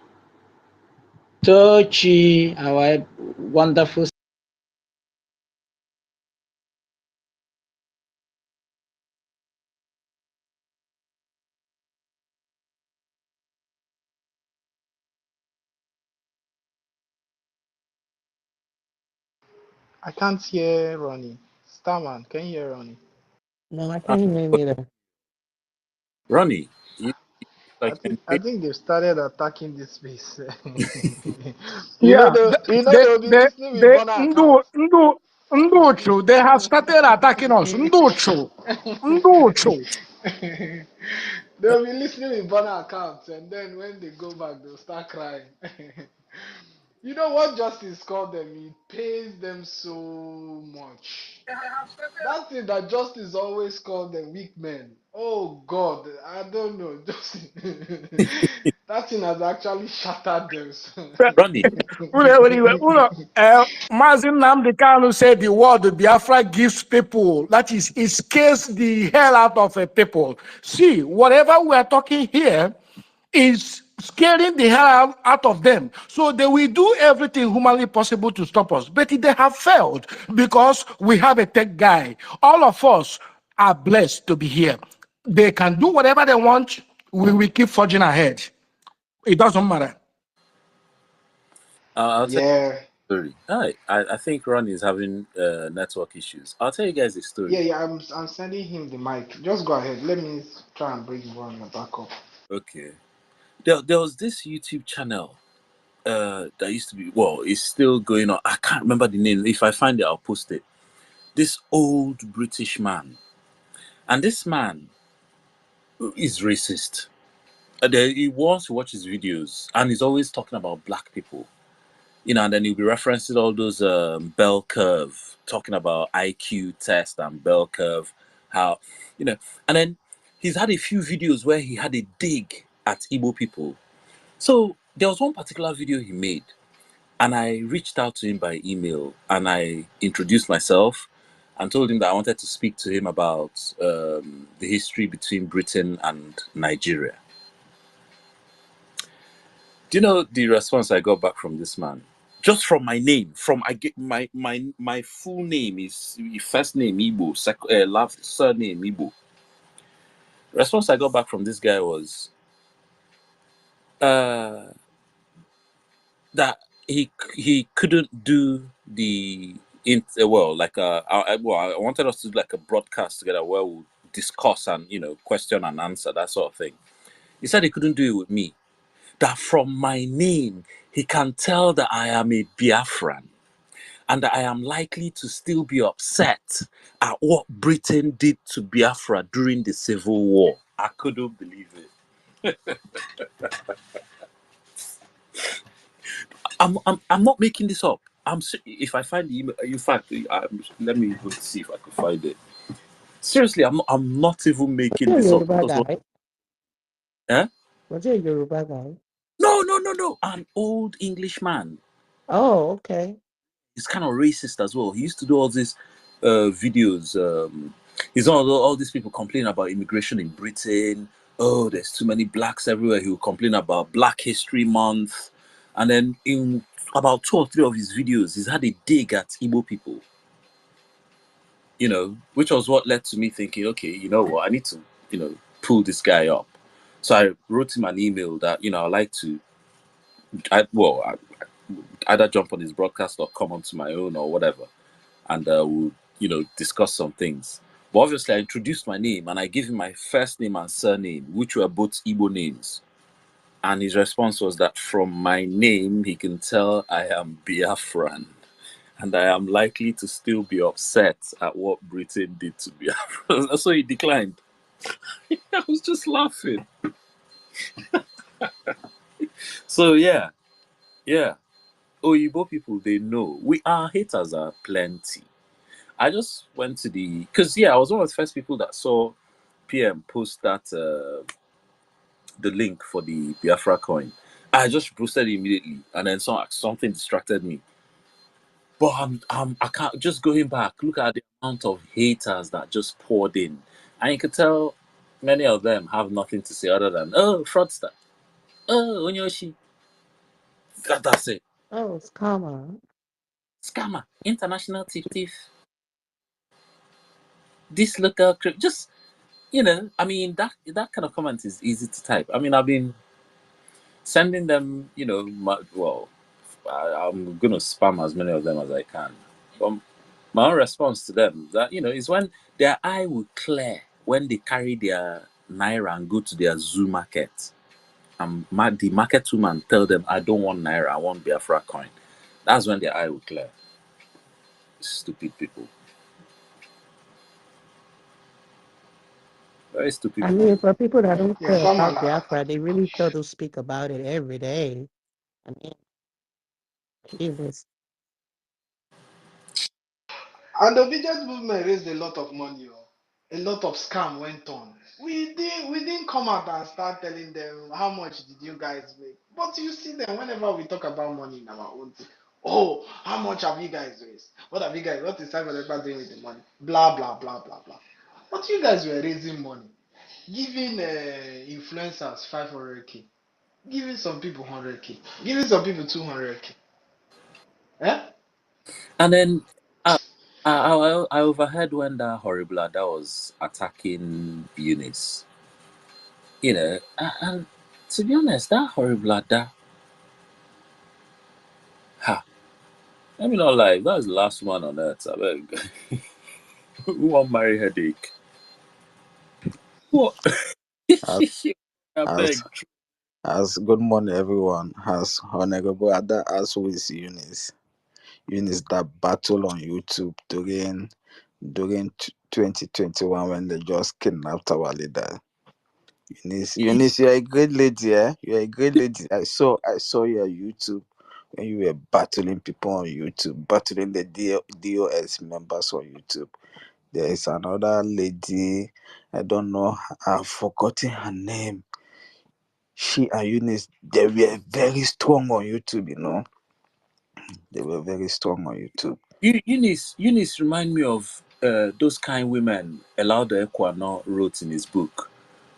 Tochi, our wonderful. I can't hear Ronnie. Starman, can you hear Ronnie? No, I Uh, can't hear him either. Ronnie, you I like think I engage. think they've started attacking this space. Yeah, They'll be listening with burner accounts. Nduchu, they have started attacking us. Nduchu. They'll be listening with burner accounts, and then when they go back, they'll start crying. You know what justice called them? It pays them so much. That thing that justice always called them weak men. Oh God, I don't know. Just that thing has actually shattered them. Ronnie, Mazin Namdi Kanu said the word Biafra gives people, that is, it scares the hell out of a people. See, whatever we are talking here is scaring the hell out of them. So they will do everything humanly possible to stop us. But they have failed because we have a tech guy. All of us are blessed to be here. They can do whatever they want. We will keep forging ahead. It doesn't matter. I'll tell Yeah, you a story. I think Ron is having network issues. I'll tell you guys a story. yeah. I'm sending him the mic. Just go ahead. Let me try and bring one back up. Okay. There was this YouTube channel that used to be, well, it's still going on. I can't remember the name. If I find it, I'll post it. This old British man. And this man is racist. He wants to watch his videos and he's always talking about black people. And then he'll be referencing all those bell curve, talking about IQ test and bell curve, how, you know, and then he's had a few videos where he had a dig at Igbo people. So there was one particular video he made, and I reached out to him by email and I introduced myself and told him that I wanted to speak to him about the history between Britain and Nigeria. Do you know the response I got back from this man? Just from my name, from I get my full name is first name Igbo, last surname Igbo. The response I got back from this guy was uh, that he couldn't do the well, like I wanted us to do like a broadcast together where we'll discuss and question and answer, that sort of thing. He said he couldn't do it with me. That from my name he can tell that I am a Biafran and that I am likely to still be upset at what Britain did to Biafra during the Civil War. I couldn't believe it. I'm not making this up. If I find the email, in fact, let me even see if I could find it. Seriously, I'm not even Was making he a this up. Yoruba guy? Eh? Was he a Yoruba guy? No. An old English man. Oh, okay. He's kind of racist as well. He used to do all these videos. He's all these people complaining about immigration in Britain. Oh, there's too many blacks everywhere. He will complain about Black History Month. And then in about 2 or 3 of his videos, he's had a dig at Igbo people. Which was what led to me thinking, okay, you know what, I need to, pull this guy up. So I wrote him an email that, I'd like to, either jump on his broadcast or come onto my own or whatever. And we'll, discuss some things. But obviously I introduced my name and I gave him my first name and surname, which were both Igbo names. And his response was that from my name, he can tell I am Biafran. And I am likely to still be upset at what Britain did to Biafra. So he declined. I was just laughing. So yeah. Oyibo people, they know. Our haters are plenty. I just went to because I was one of the first people that saw PM post that the link for the Biafra coin. I just posted it immediately, and then something distracted me. But I can't, just going back. Look at the amount of haters that just poured in, and you could tell many of them have nothing to say other than fraudster, onyoshi. That's it. Oh, it's karma. Scammer, international thief. This local just I mean that kind of comment is easy to type. I mean I've been sending them, I'm gonna spam as many of them as I can. But my own response to them that is when their eye will clear when they carry their naira and go to their zoo market, and the market woman tell them, I don't want naira, I want Biafra coin. That's when their eye will clear. Stupid people, very stupid I people. mean, for people that don't Yeah, care Farmer. about Biafra, they really still do speak about it every day. I mean, Jesus. And the obedience movement raised a lot of money. Oh. A lot of scam went on. We didn't come out and start telling them how much did you guys make. But you see them whenever we talk about money in our own thing. Oh, how much have you guys raised? What is Simon Ekpa doing with the money? Blah blah blah blah blah. But you guys were raising money, giving influencers 500K. Giving some people 100K, giving some people 200K. Eh? And then I overheard when that horrible that was attacking Eunice. And to be honest, that horrible that ha. Let me not lie, that's the last one on earth. I beg. Who want marry headache? What? As, I as, beg. as good morning, everyone. As Honorable Ada, as with Eunice. Eunice, that battle on YouTube during 2021 when they just kidnapped our leader. Eunice, you're a great lady, eh? You're a great lady. I saw your YouTube when you were battling people on YouTube, battling the DOS members on YouTube. There is another lady, I don't know, I've forgotten her name. She and Eunice, they were very strong on YouTube. They were very strong on YouTube. Eunice remind me of those kind women Elauda Ekwano wrote in his book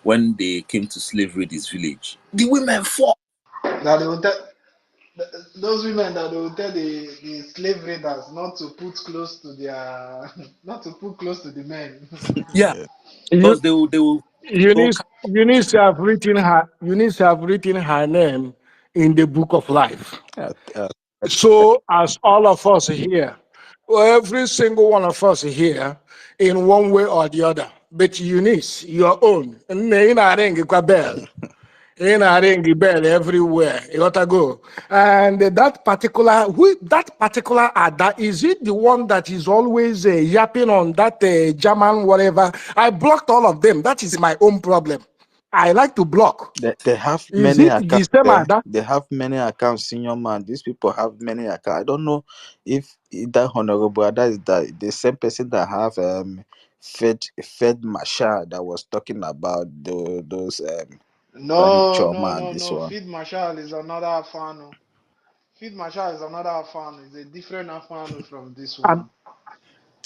when they came to slavery in his village. The women fought. That they will tell those women that they will tell the slave raiders not to put close to their not to put close to the men. Yeah, Yeah, You because they will you need to have written her name in the book of life. yeah, So as all of us here, every single one of us here, in one way or the other. But Eunice, your own. In a ring bell everywhere. You gotta go. And that particular Ada, is it the one that is always yapping on that German whatever? I blocked all of them. That is my own problem. I like to block. they have Is many it the accounts same there. Ada? They have many accounts, senior man. These people have many accounts. I don't know if that Honorable Ada is the same person that have Fed Marshal that was talking about those Granny No, no, Choma and no, this no. one. Feed Marshal is another Afano. Feed Marshal is another Afano. It's a different Afano from this And one.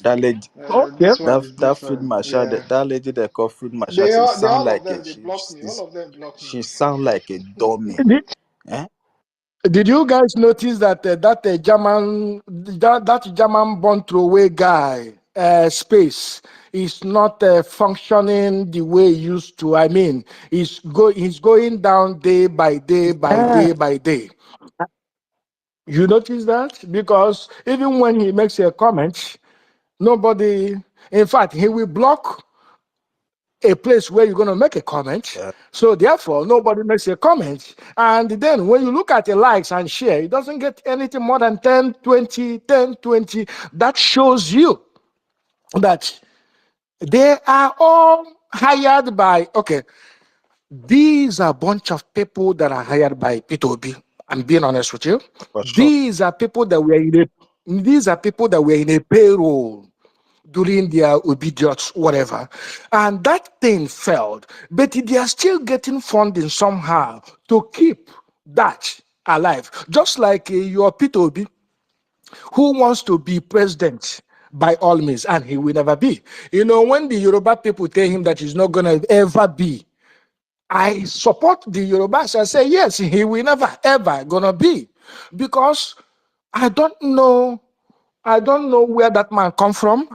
That lady, okay. This one is that Field different. Marshal, Yeah. that lady they call Field Marshal, They she all, sound all of like them, they block me. All of them block me. she sound like a dummy. Did, Eh? did you guys notice that that German born throwaway guy space is not functioning the way it used to? I mean, he's going down day by day by Ah, day by day. You notice that? Because even when he makes a comment, nobody, in fact, he will block a place where you're going to make a comment. Yeah, So therefore, nobody makes a comment. And then when you look at the likes and share, it doesn't get anything more than 10, 20, 10, 20. That shows you that they are all hired by, okay, these are a bunch of people that are hired by P2B. I'm being honest with you. for sure. These are people that were in a payroll during their obedience, whatever. And that thing failed. But they are still getting funding somehow to keep that alive. Just like your P2B, who wants to be president by all means, and he will never be. You know, when the Yoruba people tell him that he's not going to ever be, I support the Yorubas and say, yes, he will never ever gonna be. Because I don't know where that man come from.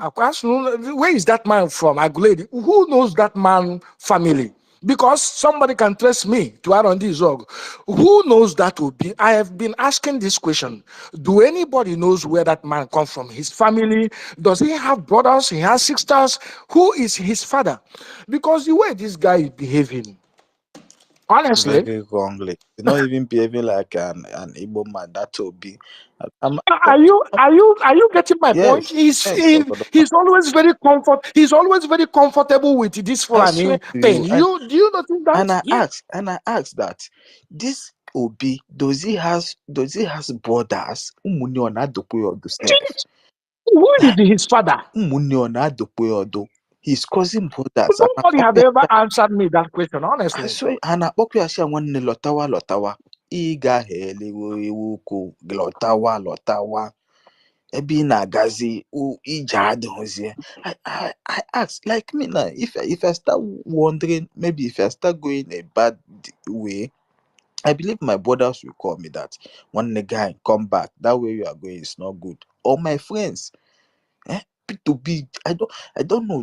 Where is that man from? Aguledi. Who knows that man family? Because somebody can trace me to Aaron Zog. Who knows that would be? I have been asking this question. Do anybody knows where that man come from? His family? Does he have brothers? He has sisters? Who is his father? Because the way this guy is behaving, honestly, Very wrongly. He's not even behaving like an Igbo man. That will be. I'm, are you getting my point? yes, He's yes. he, he's always very comfortable with this I swear Fulani to thing. you, Do you notice that? yeah. and I asked that this Obi does he has brothers? Ụmụnne ọ na-adụkwa ya ọdụ sef? Who is Eh? his father? Ụmụnne ọ na-adụkwa ya ọdụ? His cousin brothers a Nobody have na-akpọkwa ya ever sha- answered me that question, I honestly. swear a na-akpọkwa ya sha nwanne lọtawa ị gaghelewo ewu ukwu lọtawa ebe ị na-agazi ije adịghịzie. I ask like me now if I start wondering maybe if I start going a bad way I believe my brothers will call me that one guy come back. That way you are going is not good. Or my friends, P2B, I don't know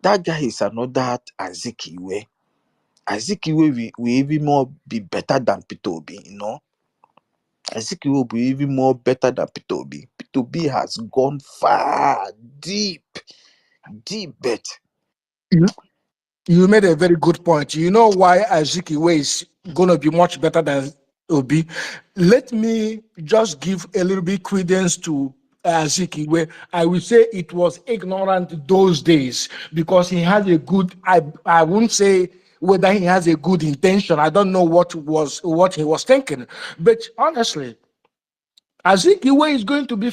that guy is another Azikiwe. Azikiwe will even more be better than P2B, you know. Ezekiel will be even more better than P2B. P2B has gone far, deep, bet. You made a very good point. You know why Azikiwe is going to be much better than Obi? Let me just give a little bit credence to Azikiwe. I will say it was ignorant those days because he had a good, I won't say whether he has a good intention. I don't know what he was thinking. But honestly, Azikiwe is going to be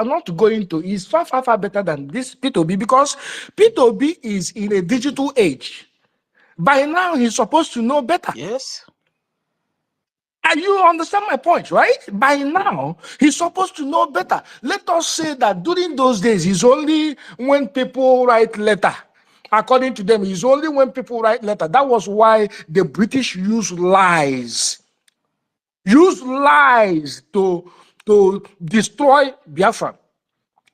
not going to, is far better than this P2B because P2B is in a digital age. By now, he's supposed to know better. Yes. And you understand my point, right? By now, he's supposed to know better. Let us say that during those days, it's only when people write letter. According to them, it's only when people write letter. That was why the British used lies. To destroy Biafra.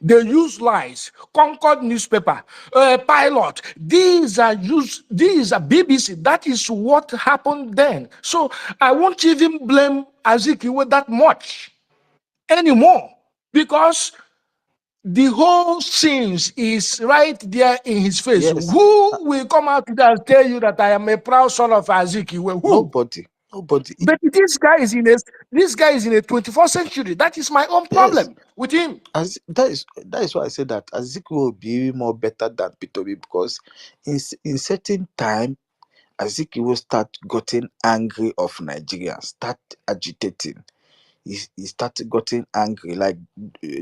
They use lies. Concord newspaper, pilot. These are BBC. That is what happened then. So I won't even blame Azikiwe that much anymore because the whole scenes is right there in his face. Yes. Who will come out and tell you that I am a proud son of Azikiwe? Who? Nobody. But this guy is in a 21st century. That is my own Yes. problem with him. That is why I said that Ezekiel will be even more better than P2B because in certain time Ezekiel will start getting angry of Nigeria, start agitating. He started getting angry like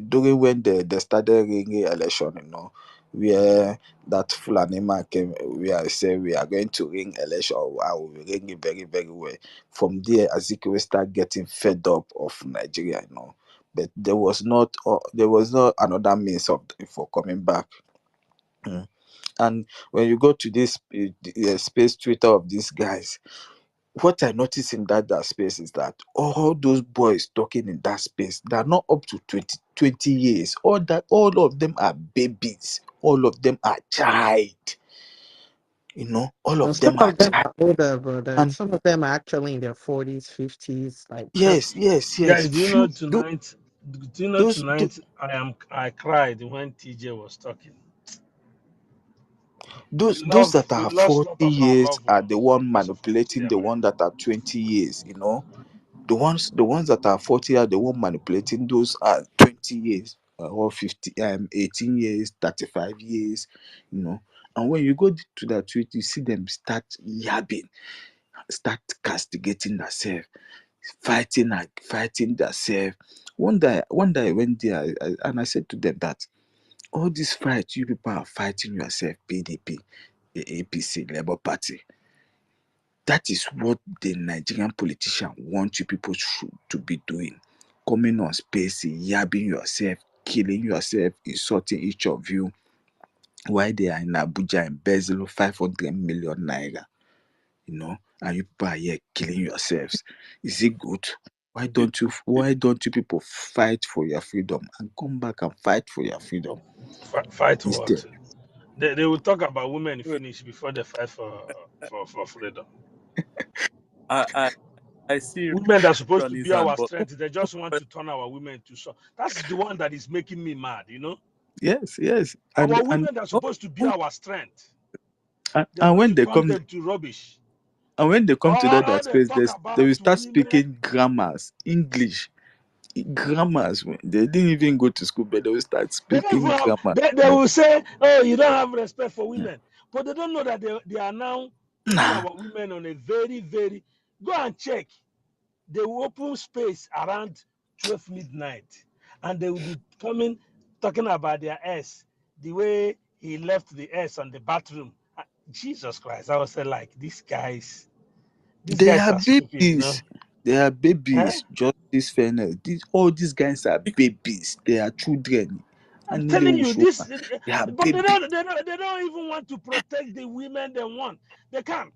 during when they started ringing election, you know, where that Fulani man came, where I say we are going to ring election, I will ring it very, very well. From there, Ezekiel start getting fed up of Nigeria, you know. But there was not another means of for coming back. Mm. And when you go to this space Twitter of these guys, what I notice in that space is that all those boys talking in that space, they're not up to 20 years. All of them are babies. All of them are child. You know, all Well, of some them are of them child. are older, brother. And Some of them are actually in their 40s, 50s. Like, yes. Guys, do you know Few tonight? Do you know those tonight? I cried when TJ was talking. those that We are lost 40 a lot of our years loved are the ones one because of manipulating nuclear the war. one that are 20 years, you know. The ones that are 40 are the one manipulating those are 20 years or 50 18 years, 35 years, you know. And when you go to that tweet, you see them start yabbing, start castigating themselves, fighting themselves. One day I went there and I said to them that all this fight you people are fighting yourself, PDP, the APC, Labour Party. That is what the Nigerian politician want you people to be doing. Coming on space, yabbing yourself, killing yourself, insulting each of you while they are in Abuja embezzling 500 million naira, you know, and you people are here killing yourselves. Is it good? Why don't you people fight for your freedom and come back and fight for your freedom Fight what? instead? They will talk about women finish before they fight for freedom. I I, I see Women that are supposed on to his be hand, our but strength, they just want to turn our women to so. That's the one that is making me mad. yes, Our and women that are supposed to be our strength, they and want when to they turn come them to rubbish. to that All they space, talk they will about start women. speaking grammars, English, grammars. They didn't even go to school, but they will start They don't speaking even have, grammar. they You know, will say, oh, you don't have respect for yeah. women. But they don't know that they are now putting Nah, our women on a very, very, go and check. They will open space around 12 midnight and they will be coming, talking about their S, the way he left the S on the bathroom. Jesus Christ. I was say, like, these they guys are are stupid. babies. They are Eh? babies. Justice, fairness. All these guys are babies. They are children. I'm And telling you this, they are but babies. they don't even want to protect the women they want. They can't.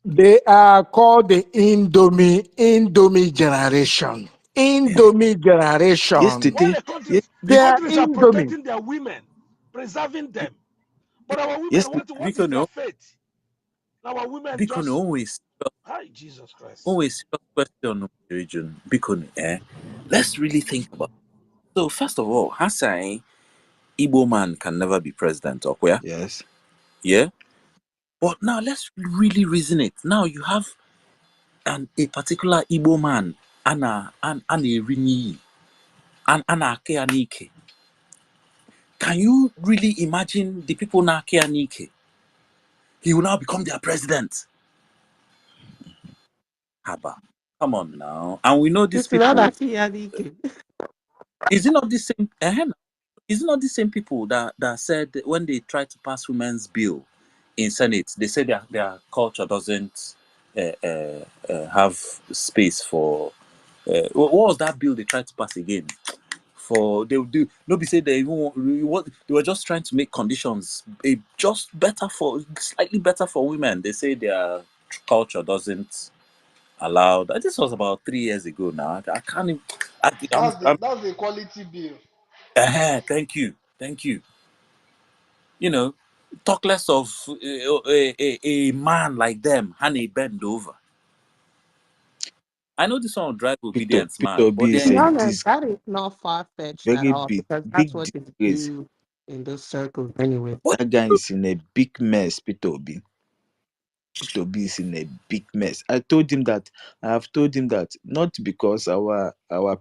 They are called the Indomie generation. Indomie generation. Yesterday, While the They are countries are Indomie. protecting their women, preserving them, but our women, yesterday, what is their fate? Our women Bikon just, always, hi, Jesus Christ. always question region. Bikon, let's really think about. So first of all, Hassan, Igbo man can never be president, or where? Yes. Yeah. But now let's really reason it. Now you have a particular Igbo man, Anna Rini, Anna Keanike. Can you really imagine the people na Keanike? He will now become their president. Haba. Come on now. And we know these It's not people. actually Yannick. Is it not the same? Is it not the same people that said that when they tried to pass women's bill in Senate, they said their culture doesn't have space for. What was that bill they tried to pass again? For they would do nobody said they even they were just trying to make conditions just better for slightly better for women. They say their culture doesn't allow that. This was about 3 years ago now. I can't even, I'm That's the quality bill. thank you. You know, talk less of a man like them, honey bend over. I know this one will drive obedience Peter mad, but B To is be then a honest, dis that is not far fetched at very all big, because that's big what they disgrace. do in those circles anyway. what That guy is in a big mess, Peter B. Peter B is in a big mess. I have told him that not because our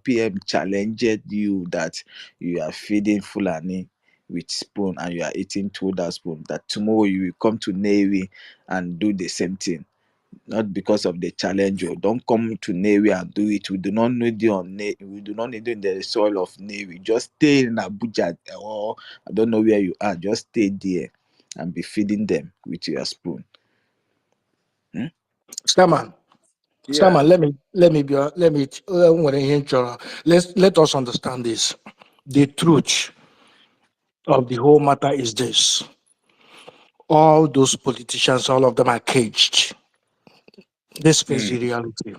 PM challenged you that you are feeding Fulani with spoon and you are eating through that spoon, that tomorrow you will come to Navy and do the same thing. Not because of the challenge. Oh. Don't come to Navy and do it. We do not need you on Navy. We do not need you in the soil of Navy. Just stay in Abuja or I don't know where you are. Just stay there and be feeding them with your spoon. Hmm? Starman, yeah. let us understand this. The truth of the whole matter is this: all those politicians, all of them are caged. Let's face the Mm, reality.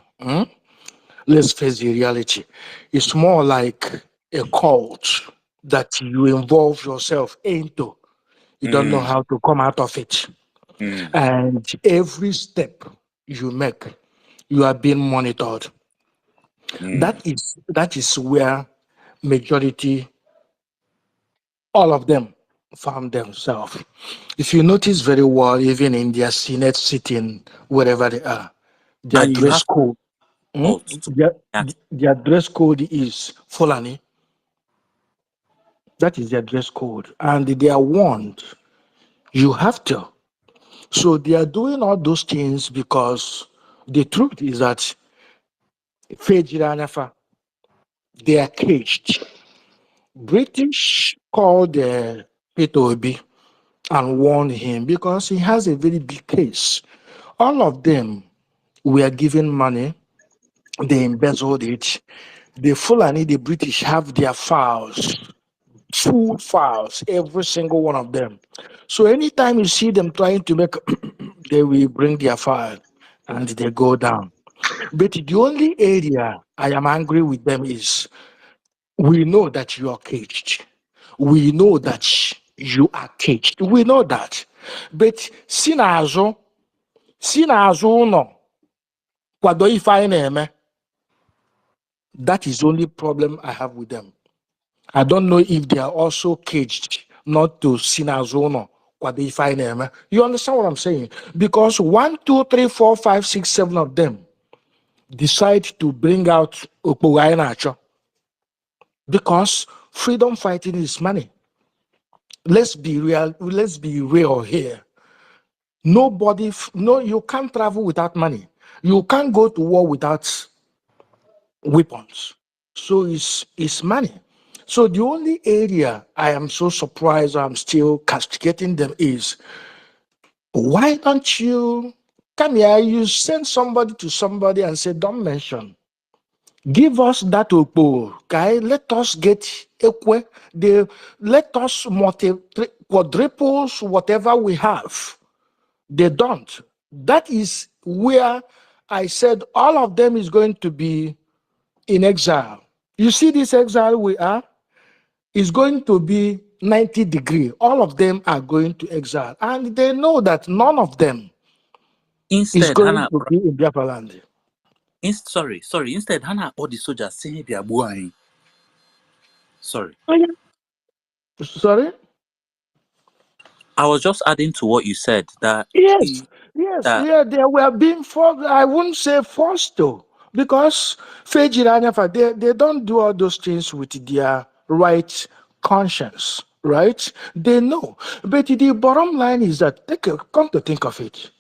Let's face the reality. It's more like a cult that you involve yourself into. You don't know mm, how to come out of it. mm, And every step you make, you are being monitored. mm, That is where majority, all of them, found themselves. If you notice very well, even in their Senate sitting, wherever they are, their and you dress have code, hmm? fault to act. their dress code is Fulani. That is their dress code. And they are warned, you have to. So they are doing all those things because the truth is that Fejiranafa, they are caged. British called Peter Obi and warned him because he has a very big case. All of them were given money, they embezzled it. The Fulani, the British have their files, full files, every single one of them. So anytime you see them trying to make, they will bring their file and they go down. But the only area I am angry with them is we know that you are caged. We know that you are caged. We know that. But sinazo no, kwado ife anyị na-eme. That is the only problem I have with them. I don't know if they are also caged not to sinazo no, kwado ife anyị na-eme. You understand what I'm saying? Because 1, 2, 3, 4, 5, 6, 7 of them decide to bring out okpogho anyị na-achọ because freedom fighting is money. Let's be real. Let's be real here. No, you can't travel without money. You can't go to war without weapons. So it's money. So the only area I am so surprised I'm still castigating them is why don't you come here? You send somebody to somebody and say, don't mention. Give us that opo, guy. Let us get equa. Let us quadruples whatever we have. They don't. That is where I said all of them is going to be in exile. You see this exile we are is going to be 90 degree. All of them are going to exile. And they know that none of them is Instead, going Hannah, to be in Biafra land. sorry. Instead, Hannah, all the soldiers saying they are going. Sorry. Sorry? I was just adding to what you said that Yes, yes, that yeah, they were being forced. I wouldn't say forced though, because they don't do all those things with their right conscience, right? They know. But the bottom line is that come to think of it,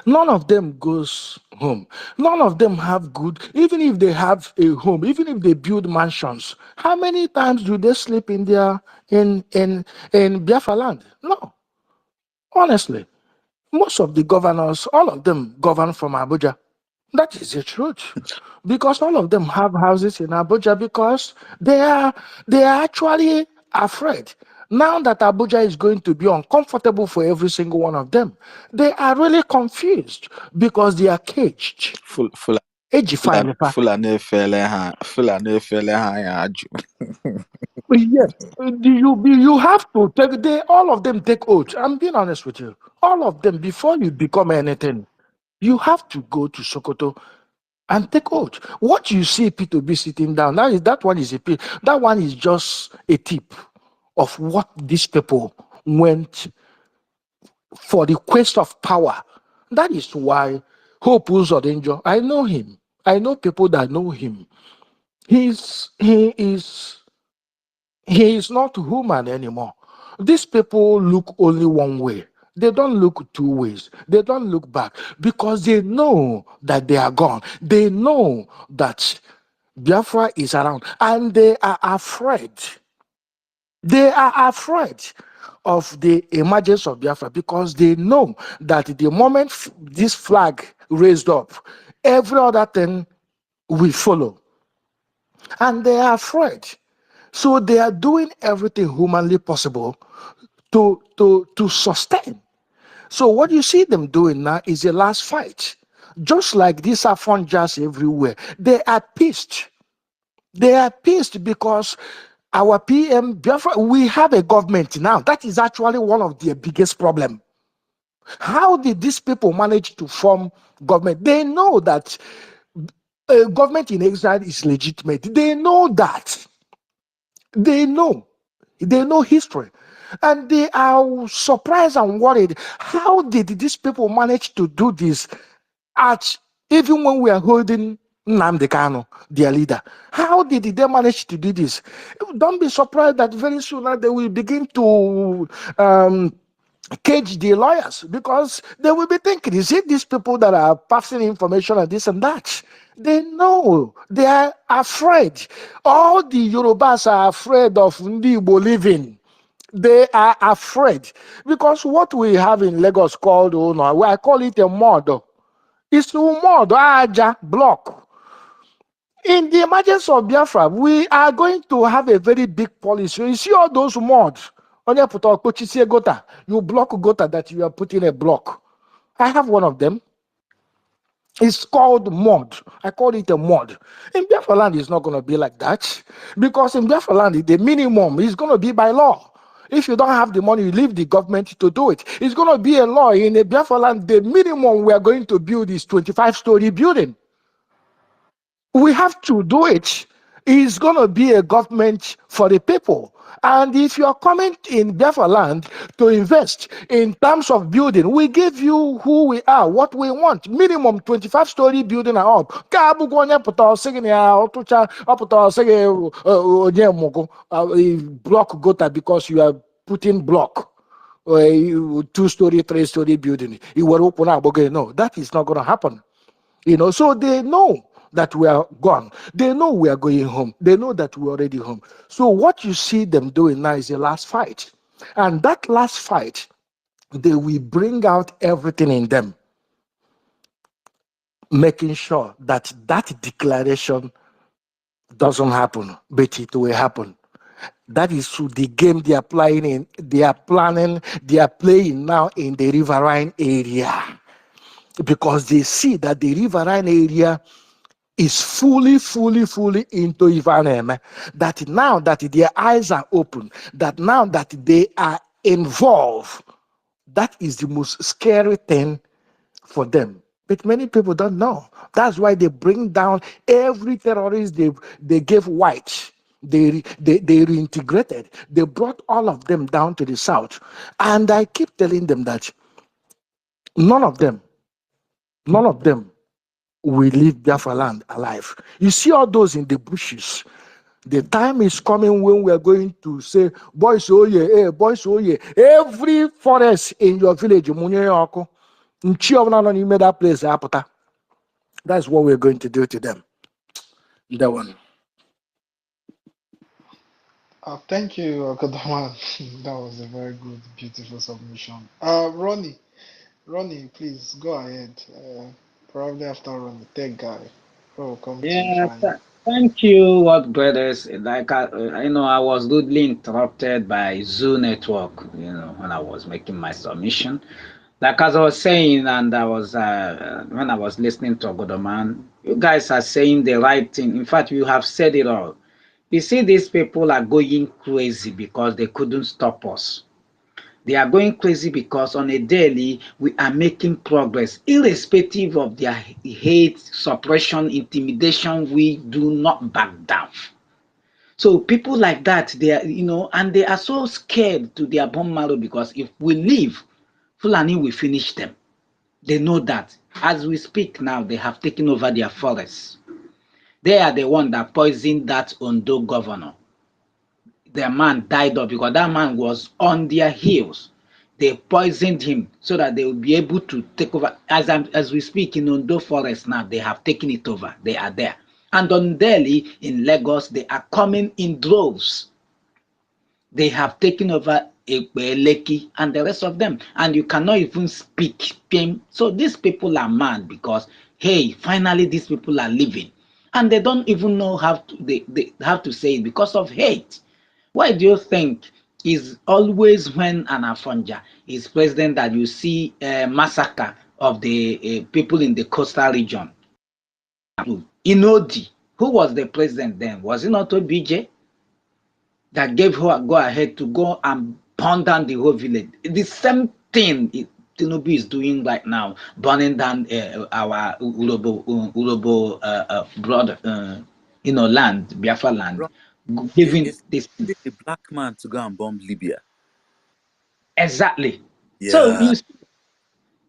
none of them goes home. None of them have good, even if they have a home, even if they build mansions. How many times do they sleep in their in Biafra land? No, honestly. Most of the governors, all of them govern from Abuja. That is the truth. Because all of them have houses in Abuja because they are actually afraid. Now that Abuja is going to be uncomfortable for every single one of them, they are really confused because they are caged. Full full Age full fine. full fele ha Yes. You have to take all of them take oath. I'm being honest with you. All of them, before you become anything, you have to go to Sokoto and take oath. What you see P2B sitting down, that one is that one is just a tip of what these people went for, the quest of power. That is why Hope Danger. I know him. I know people that know him. He is not human anymore. These people look only one way. They don't look two ways. They don't look back because they know that they are gone. They know that Biafra is around and they are afraid. They are afraid of the emergence of Biafra because they know that the moment this flag raised up, every other thing will follow. And they are afraid. So they are doing everything humanly possible to sustain. So what you see them doing now is a last fight. Just like these Afon jazz everywhere, they are pissed. They are pissed because our PM, Biafra, we have a government now. That is actually one of their biggest problems. How did these people manage to form government? They know that a government in exile is legitimate. They know that. They know. They know history. And they are surprised and worried. How did these people manage to do this at even when we are holding Nnamdi Kanu, their leader? How did they manage to do this? Don't be surprised that very soon they will begin to cage the lawyers because they will be thinking, is it these people that are passing information and this and that? They know. They are afraid. All the Yorubas are afraid of Ndi Igbo living. They are afraid because what we have in Lagos called, oh no, I call it a mud. It's a mud, aja, block. In the emergence of Biafra, we are going to have a very big policy. You see all those mods. You block gota that you are putting a block. I have one of them. It's called mod. I call it a mod. In Biafra land, it's not going to be like that. Because in Biafra land, the minimum is going to be by law. If you don't have the money, you leave the government to do it. It's going to be a law. In a Biafra land, the minimum we are going to build is 25-story building. We have to do it. It's going to be a government for the people. And if you're coming in Biafra land to invest in terms of building, we give you who we are, what we want. Minimum 25-story building and up. Block gota because you are putting block. A 2-story, 3-story building. No, that is not going to happen. So they know that we are gone. They know we are going home. They know that we're already home. So what you see them doing now is the last fight. And that last fight, they will bring out everything in them, making sure that that declaration doesn't happen, but it will happen. That is the game they are playing in. They are playing now in the riverine area. because they see that the riverine area is fully into Ivaneme. That now that their eyes are open, that now that they are involved, that is the most scary thing for them. But many people don't know. That's why they bring down every terrorist they gave white. They reintegrated. They brought all of them down to the south. And I keep telling them that none of them will leave Biafra land alive. You see all those in the bushes. The time is coming when we are going to say, boys, oh yeah, hey, boys, oh yeah. Every forest in your village, that place, that's what we're going to do to them. That one. Thank you, Kodama. That was a very good, beautiful submission. Ronnie, please go ahead. Probably after Ronnie, tech guy. We'll come to you Yeah, finally. thank you, what brothers. Like I was rudely interrupted by Zoo Network. When I was making my submission. Like as I was saying, and I was when I was listening to Ogodoman, you guys are saying the right thing. In fact, you have said it all. You see, these people are going crazy because they couldn't stop us. They are going crazy because on a daily we are making progress, irrespective of their hate, suppression, intimidation. We do not back down. So people like that, they are, and they are so scared to their bone marrow because if we leave, Fulani will finish them. They know that. As we speak now, they have taken over their forests. They are the one that poisoned that Ondo governor. Their man died off because that man was on their heels. They poisoned him so that they will be able to take over. As we speak in Ondo Forest now, they have taken it over. They are there. And on Delhi in Lagos, they are coming in droves. They have taken over Lekki and the rest of them. And you cannot even speak. So these people are mad because, hey, finally these people are living. And they don't even know how they have to say it because of hate. Why do you think is always when an Afonja is president that you see a massacre of the people in the coastal region? Inodi, who was the president then? Was it not OBJ that gave her a go ahead to go and burn down the whole village? The same thing Tinubu is doing right now, burning down our Urobo brother, land, Biafra land, Bro, giving it's this. sending a black man to go and bomb Libya. Exactly. So Yeah.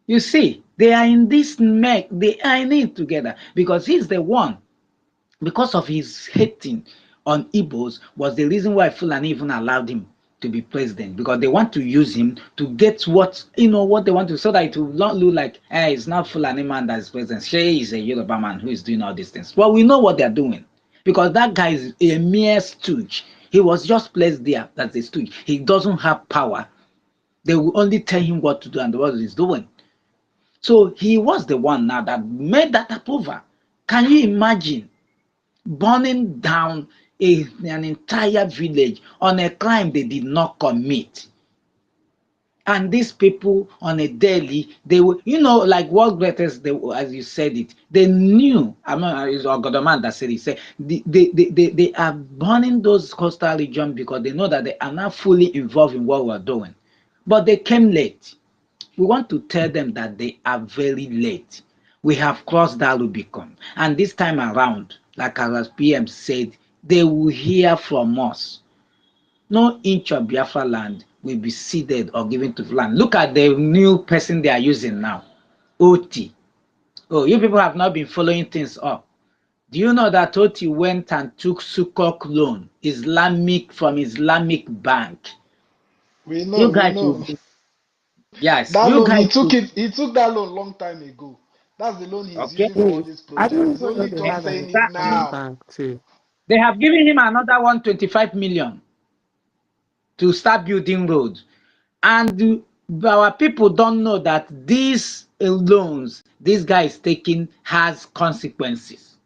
you see, they are in this neck, they are in it together because he's the one, because of his hating on Igbos, was the reason why Fulani even allowed him to be president, because they want to use him to get what what they want to, so that it will not look like, hey, it's not Fulani man that is president. Shey is a Yoruba man who is doing all these things. Well, we know what they're doing because that guy is a mere stooge. He was just placed there as a stooge. He doesn't have power. They will only tell him what to do and what he's doing. So he was the one now that made that approval. Can you imagine burning down an entire village on a crime they did not commit? And these people on a daily, they were, like world greatest, as you said it, they knew. I mean, it's Ogodoman that said it. Said they are burning those coastal regions because they know that they are not fully involved in what we're doing. But they came late. We want to tell them that they are very late. We have crossed that Rubicon. And this time around, like our PM said, they will hear from us. No inch of Biafra land will be ceded or given to land. Look at the new person they are using now, OT. Oh, you people have not been following things up. Do you know that OT went and took Sukuk loan, from Islamic bank? We know, You we guys will know. be, yes, That you loan, guys will, he took that loan long time ago. That's the loan he's okay? using for all Hey, this I project. didn't He's even know only they just have an saying it Islamic Exactly. now. bank too. They have given him another 125 million to start building roads. And our people don't know that these loans this guy is taking has consequences.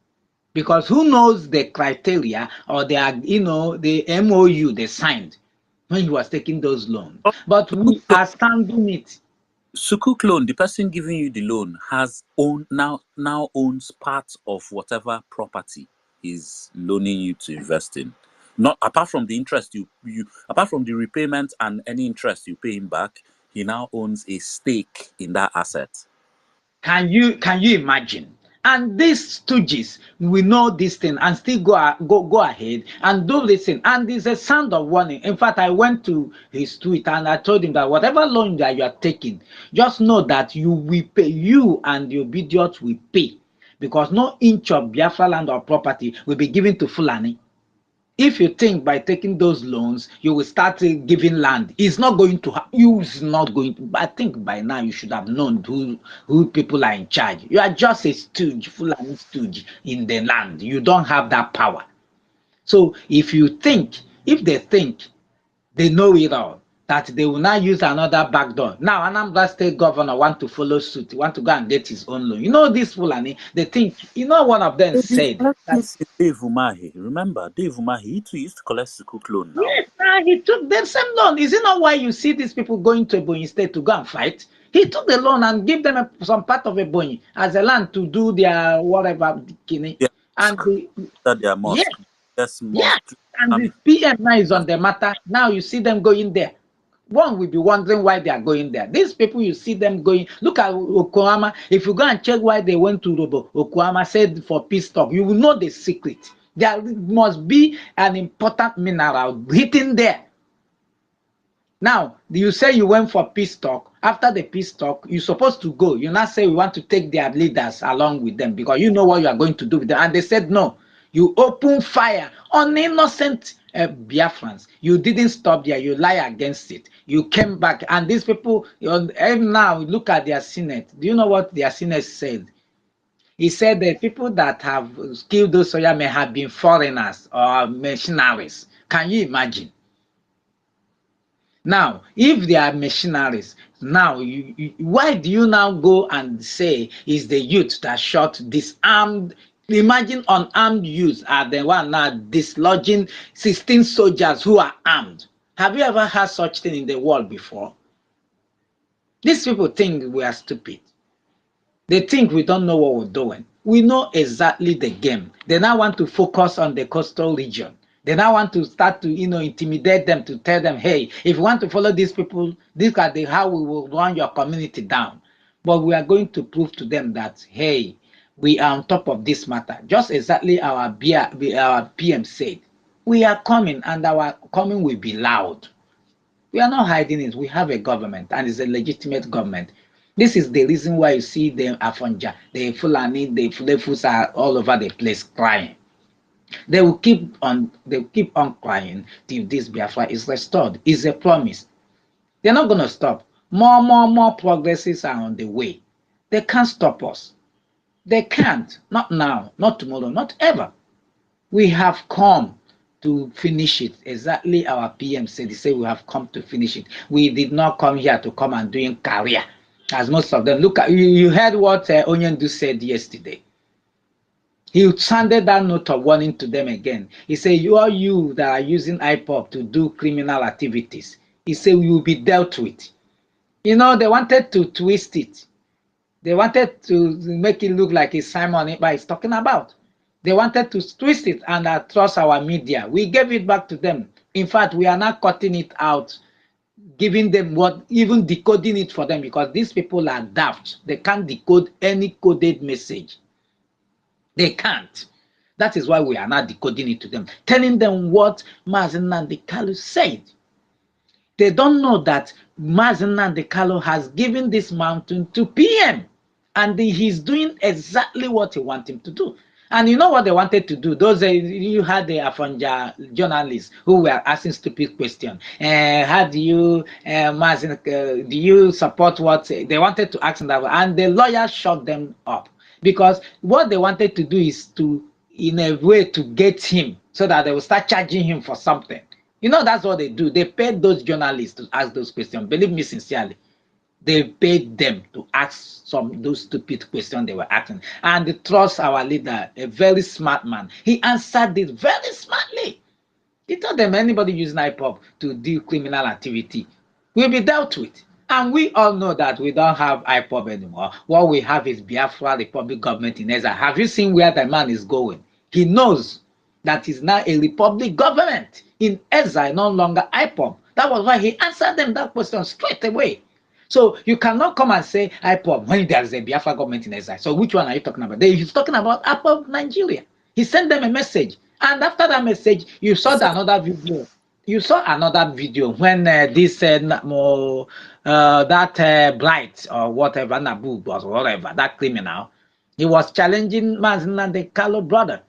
Because who knows the criteria or the MOU they signed when he was taking those loans. But we are standing it. Sukuk loan, the person giving you the loan now owns part of whatever property he's loaning you to invest in. Not apart from the interest you apart from the repayment and any interest you pay him back, he now owns a stake in that asset. Can you imagine? And these stooges we know this thing and still go ahead and do this thing. And there's a sound of warning. In fact, I went to his tweet and I told him that whatever loan that you are taking, just know that you will pay. You and your obedience will pay, because no inch of Biafra land or property will be given to Fulani. If you think by taking those loans you will start giving land, it's not going to you is not going to. I think by now you should have known who people are in charge. You are just a stooge, Fulani stooge in the land. You don't have that power. So if they think they know it all, that they will now use another back door. Now Anambra State governor want to follow suit, want to go and get his own loan. You know this Fulani, they think, one of them They've been said that. collecting since Dave Umahi. Remember, Dave Umahi, he too used to collect Sukuk loan now. Yes, he took the same loan. Is it not why you see these people going to Ebonyi State to go and fight? He took the loan and gave them some part of Ebonyi as a land to do their whatever, kini. Yeah, And that their yes, mosque. Yes, yeah. mosque. And the PM now is on the matter. Now you see them going there. One will be wondering why they are going there. These people, you see them going. Look at Okwama. If you go and check why they went to Robo, Okwama said for peace talk. You will know the secret. There must be an important mineral hidden there. Now, you say you went for peace talk. After the peace talk, you're supposed to go. You now say we want to take their leaders along with them because you know what you are going to do with them. And they said no. You open fire on innocent Biafrans. You didn't stop there. You lie against it. You came back. And these people, now look at their Senate. Do you know what their Senate said? He said the people that have killed those soldiers may have been foreigners or mercenaries. Can you imagine? Now, if they are missionaries, now why do you now go and say is the youth that shot disarmed? Imagine unarmed youths are the one now dislodging 16 soldiers who are armed. Have you ever heard such thing in the world before? These people think we are stupid. They think we don't know what we're doing. We know exactly the game. They now want to focus on the coastal region. They now want to start to, intimidate them, to tell them, hey, if you want to follow these people, these are how we will run your community down. But we are going to prove to them that, hey, we are on top of this matter. Just exactly our PM said. We are coming, and our coming will be loud. We are not hiding it. We have a government, and it's a legitimate government. This is the reason why you see the Afonja, the Fulani, the Fulefus are all over the place crying. They will keep on crying till this Biafra is restored. It's a promise. They're not going to stop. More progresses are on the way. They can't stop us. They can't. Not now, not tomorrow, not ever. We have come to finish it. Exactly our PM said. He said we have come to finish it. We did not come here to come and doing career. As most of them, look at you heard what Onyendu said yesterday. He sounded that note of warning to them again. He said, you that are using IPOP to do criminal activities, he said, you will be dealt with. They wanted to twist it. They wanted to make it look like it's Simon Ekpa is talking about. They wanted to twist it and trust our media. We gave it back to them. In fact, we are not cutting it out, giving them even decoding it for them, because these people are daft. They can't decode any coded message. They can't. That is why we are not decoding it to them, telling them what Mazi Nnamdi Kanu said. They don't know that Mazi Nnamdi Kanu has given this mountain to PM, and he's doing exactly what he wants him to do. And you know what they wanted to do? You had the Afonja journalists who were asking stupid questions. How do you, Mazi, do you support what they wanted to ask them that, and the lawyer shut them up, because what they wanted to do is to, in a way, to get him so that they will start charging him for something. That's what they do. They paid those journalists to ask those questions. Believe me sincerely. They paid them to ask those stupid questions they were asking. And trust our leader, a very smart man. He answered it very smartly. He told them anybody using IPOP to do criminal activity will be dealt with. And we all know that we don't have IPOB anymore. What we have is Biafra Republic government in exile. Have you seen where the man is going? He knows that is now a republic government in exile, no longer IPOB. That was why he answered them that question straight away. So you cannot come and say IPOB when there is a Biafra government in exile. So which one are you talking about? He's talking about IPOB Nigeria. He sent them a message. And after that message, you saw another video. You saw another video when this Bright or whatever, Naboo or whatever, that criminal, he was challenging Mazina the Carlo brother.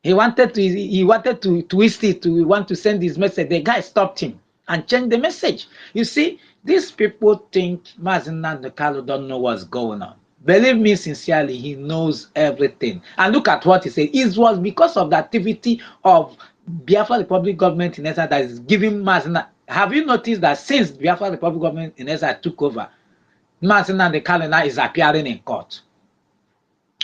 He wanted to twist it to want to send his message. The guy stopped him and changed the message. You see, these people think Mazina the Carlo don't know what's going on. Believe me sincerely, he knows everything. And look at what he said. It was because of the activity of Biafra Republic government in Esa that is giving Mazina. Have you noticed that since Biafra Republic government in Esa took over, Mazina the calendar is appearing in court?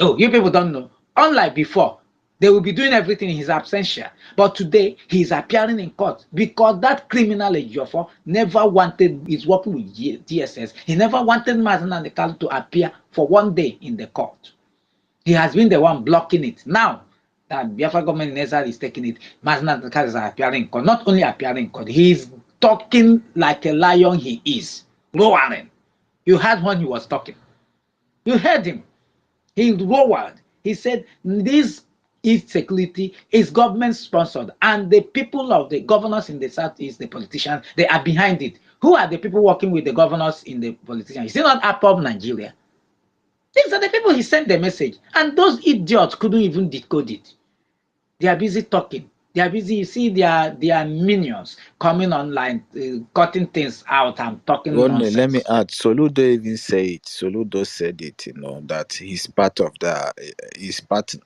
Oh, you people don't know. Unlike before, they will be doing everything in his absentia. But today, he is appearing in court because that criminal Ejiofor never wanted, he's working with DSS, he never wanted Mazina the calendar to appear for one day in the court. He has been the one blocking it. Now that Biafra government in Israel is taking it, Mazina Nakar is appearing in court. Not only appearing in court, he is talking like a lion he is, roaring. You heard when he was talking. You heard him. He roared. He said, this insecurity is government sponsored, and the people of the governors in the southeast, the politicians, they are behind it. Who are the people working with the governors in the politicians? Is it not APOB Nigeria? These are the people he sent the message, and those idiots couldn't even decode it. They are busy talking. They are busy. You see their minions coming online, cutting things out and talking Rodney, let me nonsense. add. Soludo even say it. Soludo said it. That he's part of the.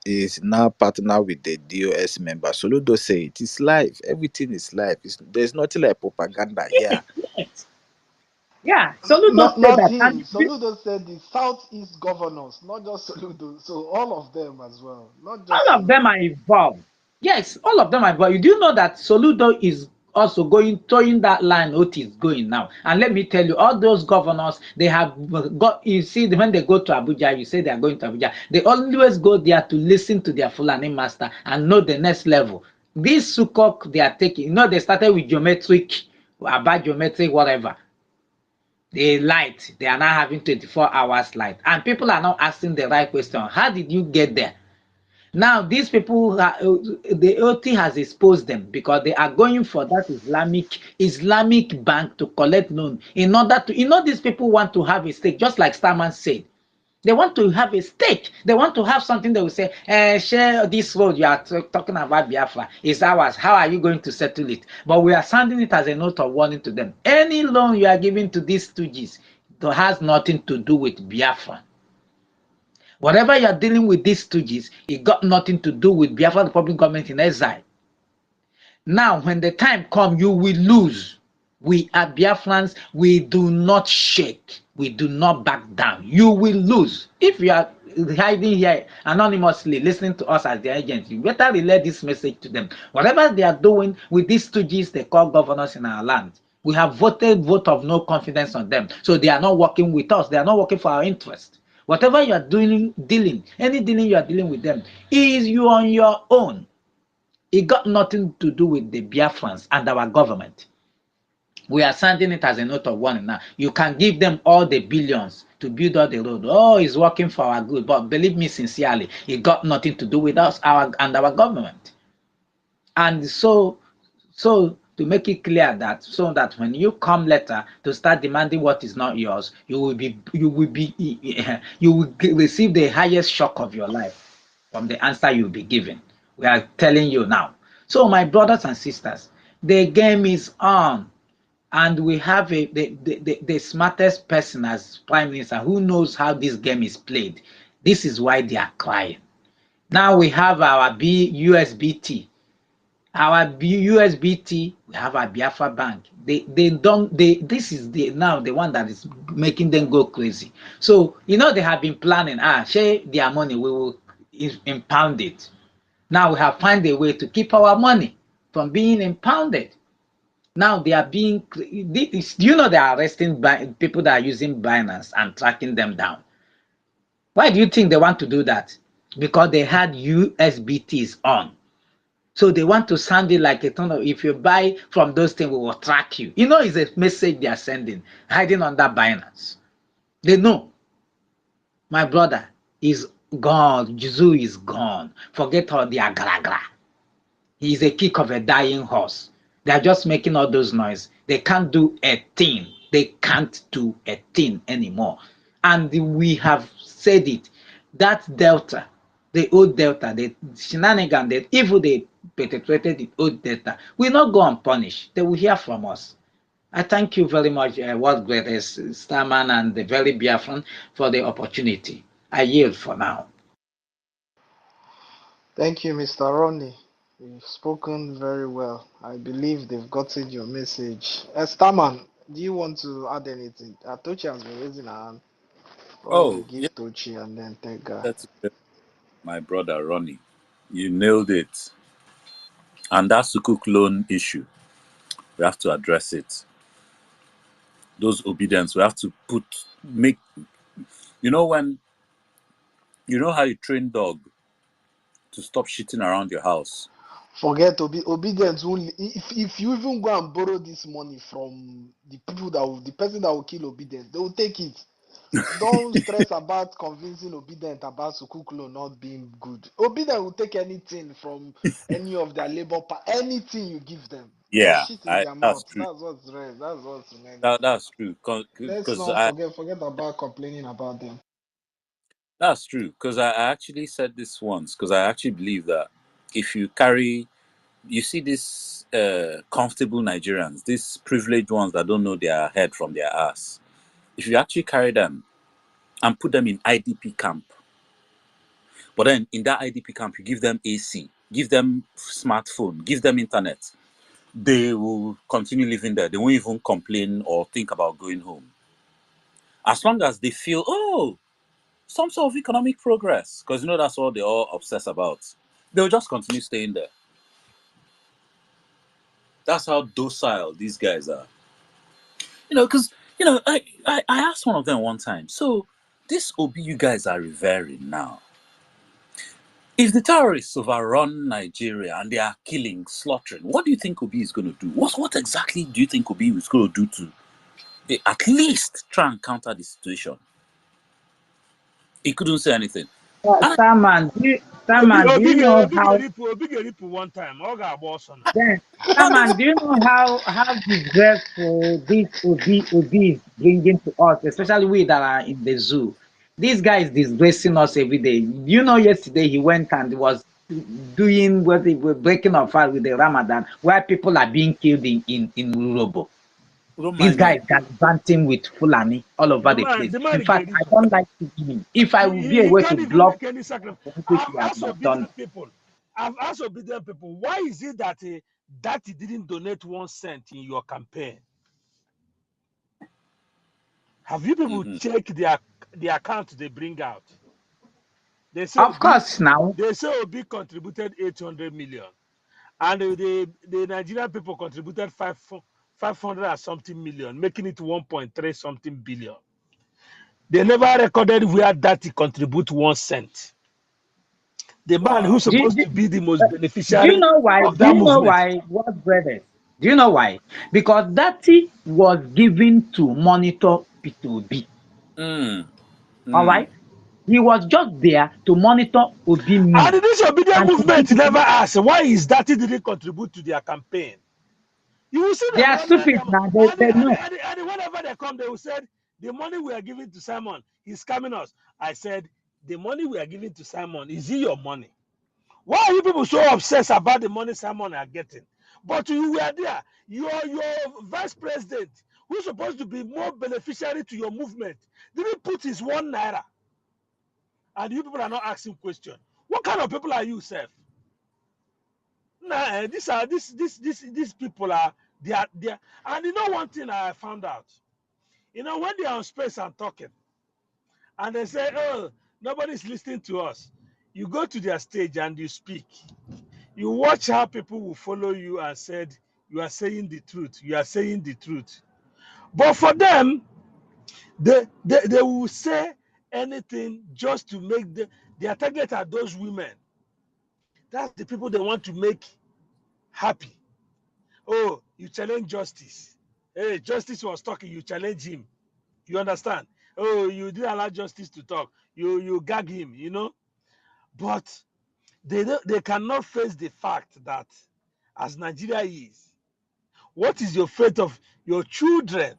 He's now partner with the DOS member. Soludo say it. It's live. Everything is live. There's nothing like propaganda here. Yes. Yeah, Soludo said Not that, him. and Soludo said the Southeast governors, not just Soludo. So all of them as well, not just all of them Soludo. are involved. Yes, all of them are involved. Do you know that Soludo is also towing that line what is going now? And let me tell you, all those governors, they have got, you see, when they go to Abuja, you say they are going to Abuja, they always go there to listen to their Fulani master and know the next level. This Sukok they are taking, they started with geometric, about geometric, whatever. The light, they are now having 24 hours light. And people are not asking the right question. How did you get there? Now, these people, the OT has exposed them because they are going for that Islamic bank to collect loan in order to, these people want to have a stake, just like Starman said. They want to have a stake. They want to have something that will say, share this road you are talking about Biafra is ours. How are you going to settle it? But we are sending it as a note of warning to them. Any loan you are giving to these stooges that has nothing to do with Biafra. Whatever you are dealing with these stooges, it got nothing to do with Biafra Republic government in exile. Now, when the time comes, you will lose. We are Biafrans. We do not shake. We do not back down. You will lose. If you are hiding here anonymously, listening to us as their agents, you better relay this message to them. Whatever they are doing with these stooges they call governors in our land, we have voted vote of no confidence on them. So they are not working with us. They are not working for our interest. Whatever you are doing, any dealing you are dealing with them, is you on your own. It got nothing to do with the Biafrans and our government. We are sending it as a note of warning now. You can give them all the billions to build all the road. Oh, it's working for our good. But believe me sincerely, it got nothing to do with us and our government. And so to make it clear that, so that when you come later to start demanding what is not yours, you will receive the highest shock of your life from the answer you'll be given. We are telling you now. So my brothers and sisters, the game is on. And we have the smartest person as prime minister who knows how this game is played. This is why they are crying. Now we have our USBT. Our USBT, we have our Biafra bank. This is now the one that is making them go crazy. So, they have been planning, share their money, we will impound it. Now we have found a way to keep our money from being impounded. Now they are being. Do you know they are arresting people that are using Binance and tracking them down? Why do you think they want to do that? Because they had USBTs on. So they want to sound it like a ton of, if you buy from those things, we will track you. You know, it's a message they are sending, hiding under Binance. They know. My brother is gone. Jizu is gone. Forget all the agra. He is a kick of a dying horse. They are just making all those noise. They can't do a thing. They can't do a thing anymore. And we have said it. That Delta, the old Delta, the shenanigan, the evil they perpetrated the old Delta, will not go unpunished. They will hear from us. I thank you very much, World Greatest Starman and the very Biafran for the opportunity. I yield for now. Thank you, Mr. Ronnie. You've spoken very well. I believe they've gotten your message. Starman, do you want to add anything? Tochi has been raising her hand. Probably we'll Oh, yeah, give Tochi and then Tega. that's my brother Ronnie. You nailed it. And that Sukuk loan issue, we have to address it. Those obedience, we have to make, when, how you train dog to stop shitting around your house. Forget obedience only. If you even go and borrow this money from the people the person that will kill obedience, they will take it. Don't stress about convincing obedient about Sukuk loan not being good. Obedient will take anything from any of their anything you give them. Just Yeah, shit in their that's mouth. true. That's what's rest. That's what's remaining. That's true. Let's Because not I forget about complaining about them. That's true. Because I actually said this once. Because I actually believe that if you carry, you see these comfortable Nigerians, these privileged ones that don't know their head from their ass. If you actually carry them and put them in IDP camp, but then in that IDP camp you give them AC, give them smartphone, give them internet, they will continue living there. They won't even complain or think about going home. As long as they feel, oh, some sort of economic progress, because that's all they're all obsessed about. They'll just continue staying there. That's how docile these guys are. Because I asked one of them one time. So this Obi you guys are revering now. If the terrorists overrun Nigeria and they are killing, slaughtering, what do you think Obi is going to do? What exactly do you think Obi is going to do to at least try and counter the situation? He couldn't say anything. And Starman, do you know how? Obi Geripu one time. Oga Bosona. Then, now they Starman, do you know how disgraceful this Obi is bringing to us, especially we that are in the zoo? This guy is disgracing us every day. You know, yesterday he went and was doing what they were breaking our fast with the Ramadan, where people are being killed in Urobo. don't This mind guy me. is gallivanting with Fulani all over the place. The man In fact, I Geripu. don't like to him. If I would be He able to can't even block make any sacrifice. which I've he has asked not done. obedient people. Why is it that that didn't donate 1 cent in your campaign? Have you people Mm-hmm. checked the account they bring out? They say Of course, now. Obi contributed 800 million, and the Nigerian people contributed 500 or something million, making it 1.3 something billion. They never recorded where that contribute 1 cent. The man Wow. who's Do, supposed do, to be the most do you beneficiary know why? of Do that you know movement. why? What brothers? Do you know why? Because that was given to monitor P2B. Mm. All Mm. right? He was just there to monitor Obi And move. this obedient And movement never asked why is that he didn't contribute to their campaign. You will see they them are under stupid them, now. They know. and whenever they come, they will say the money we are giving to Simon is scamming us. I said the money we are giving to Simon, is it your money? Why are you people so obsessed about the money Simon are getting? But you were there. Your vice president, who's supposed to be more beneficiary to your movement, didn't put his 1 naira. And you people are not asking questions. What kind of people are you, Seth? Nah, these people they are, and you know one thing I found out. When they are on space and talking, and they say, "Oh, nobody's listening to us," you go to their stage and you speak. You watch how people will follow you and said, You are saying the truth. You are saying the truth. But for them, they will say anything just to make their target are those women. That's the people they want to make happy. Oh, you challenge justice. Hey, justice was talking, you challenge him. You understand? Oh, you didn't allow justice to talk. You gag him, you know? But they cannot face the fact that as Nigeria is, what is your fate of your children?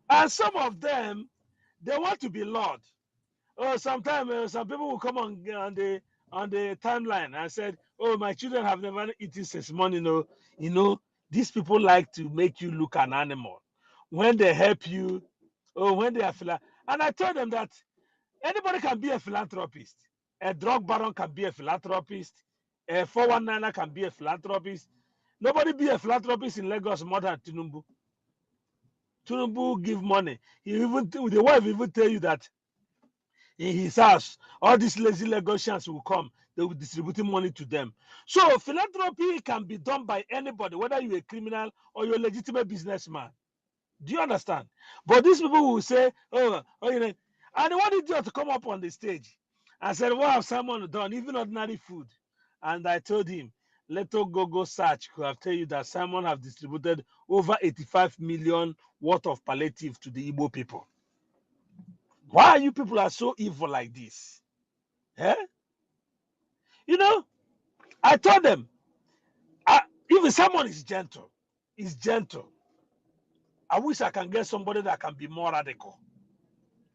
And some of them, they want to be Lord. Oh, sometimes some people will come on the timeline and said, "Oh, my children have never eaten since morning." You know, these people like to make you look an animal. When they help you, when they are and I told them that anybody can be a philanthropist. A drug baron can be a philanthropist. A 419er can be a philanthropist. Nobody be a philanthropist in Lagos more than Tinubu. Tinubu give money. The wife even tell you that in his house, all these lazy Lagosians will come. They will distribute money to them. So philanthropy can be done by anybody, whether you're a criminal or you're a legitimate businessman. Do you understand? But these people will say, you know, and they wanted you to come up on the stage and said, what have Simon done? Even ordinary food. And I told him, let us go search. Could have tell you that Simon have distributed over 85 million worth of palliative to the Igbo people. Why are you people are so evil like this? Eh? You know, I told them, if someone is gentle, I wish I can get somebody that can be more radical.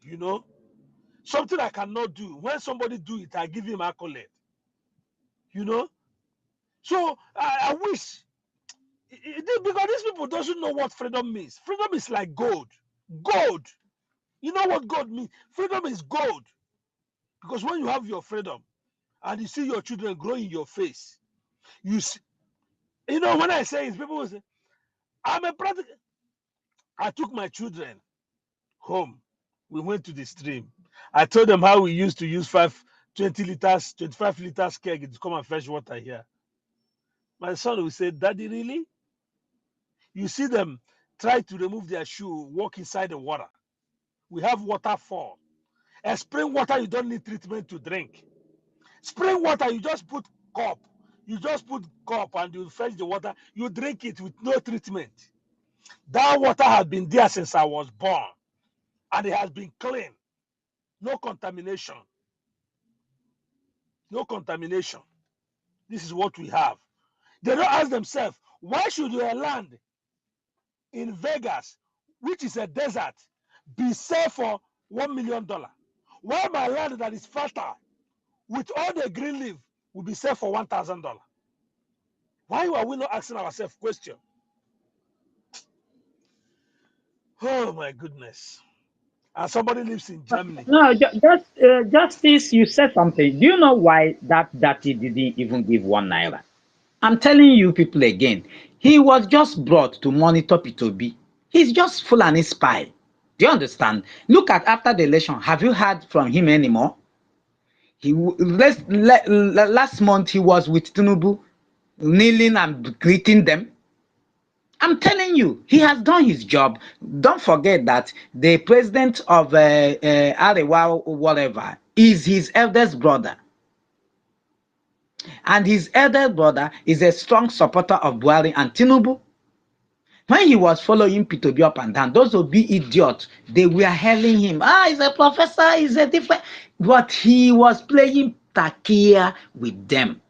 You know, something I cannot do. When somebody do it, I give him accolade. You know, so I wish because these people doesn't know what freedom means. Freedom is like gold. Gold. You know what gold means? Freedom is gold. Because when you have your freedom and you see your children grow in your face, you see, you know, when I say it, people will say, I'm a practical. I took my children home. We went to the stream. I told them how we used to use 20 liters, 25 liters keg to come and fetch water here. My son will say, Daddy, really? You see them try to remove their shoe, walk inside the water. We have waterfall. And spring water, you don't need treatment to drink. Spring water, you just put cup. You just put cup and you fetch the water. You drink it with no treatment. That water has been there since I was born. And it has been clean. No contamination. No contamination. This is what we have. They don't ask themselves, why should your land in Vegas, which is a desert, be sold for $1 million? Why my land that is fertile, with all the green leaf, will be sold for $1,000? Why are we not asking ourselves question? Oh my goodness. And somebody lives in Germany. No, Justice, you said something. Do you know why that he didn't even give 1 naira? I'm telling you people again, he was just brought to monitor P2B. He's just full and spy. Do you understand? Look at after the election, have you heard from him anymore? Last month he was with Tinubu, kneeling and greeting them. I'm telling you, he has done his job. Don't forget that the president of Arewa, whatever, is his eldest brother. And his eldest brother is a strong supporter of Buhari and Tinubu. When he was following P2B up and down, those would be idiots. They were hailing him. He's a professor, he's a different. But he was playing takia with them.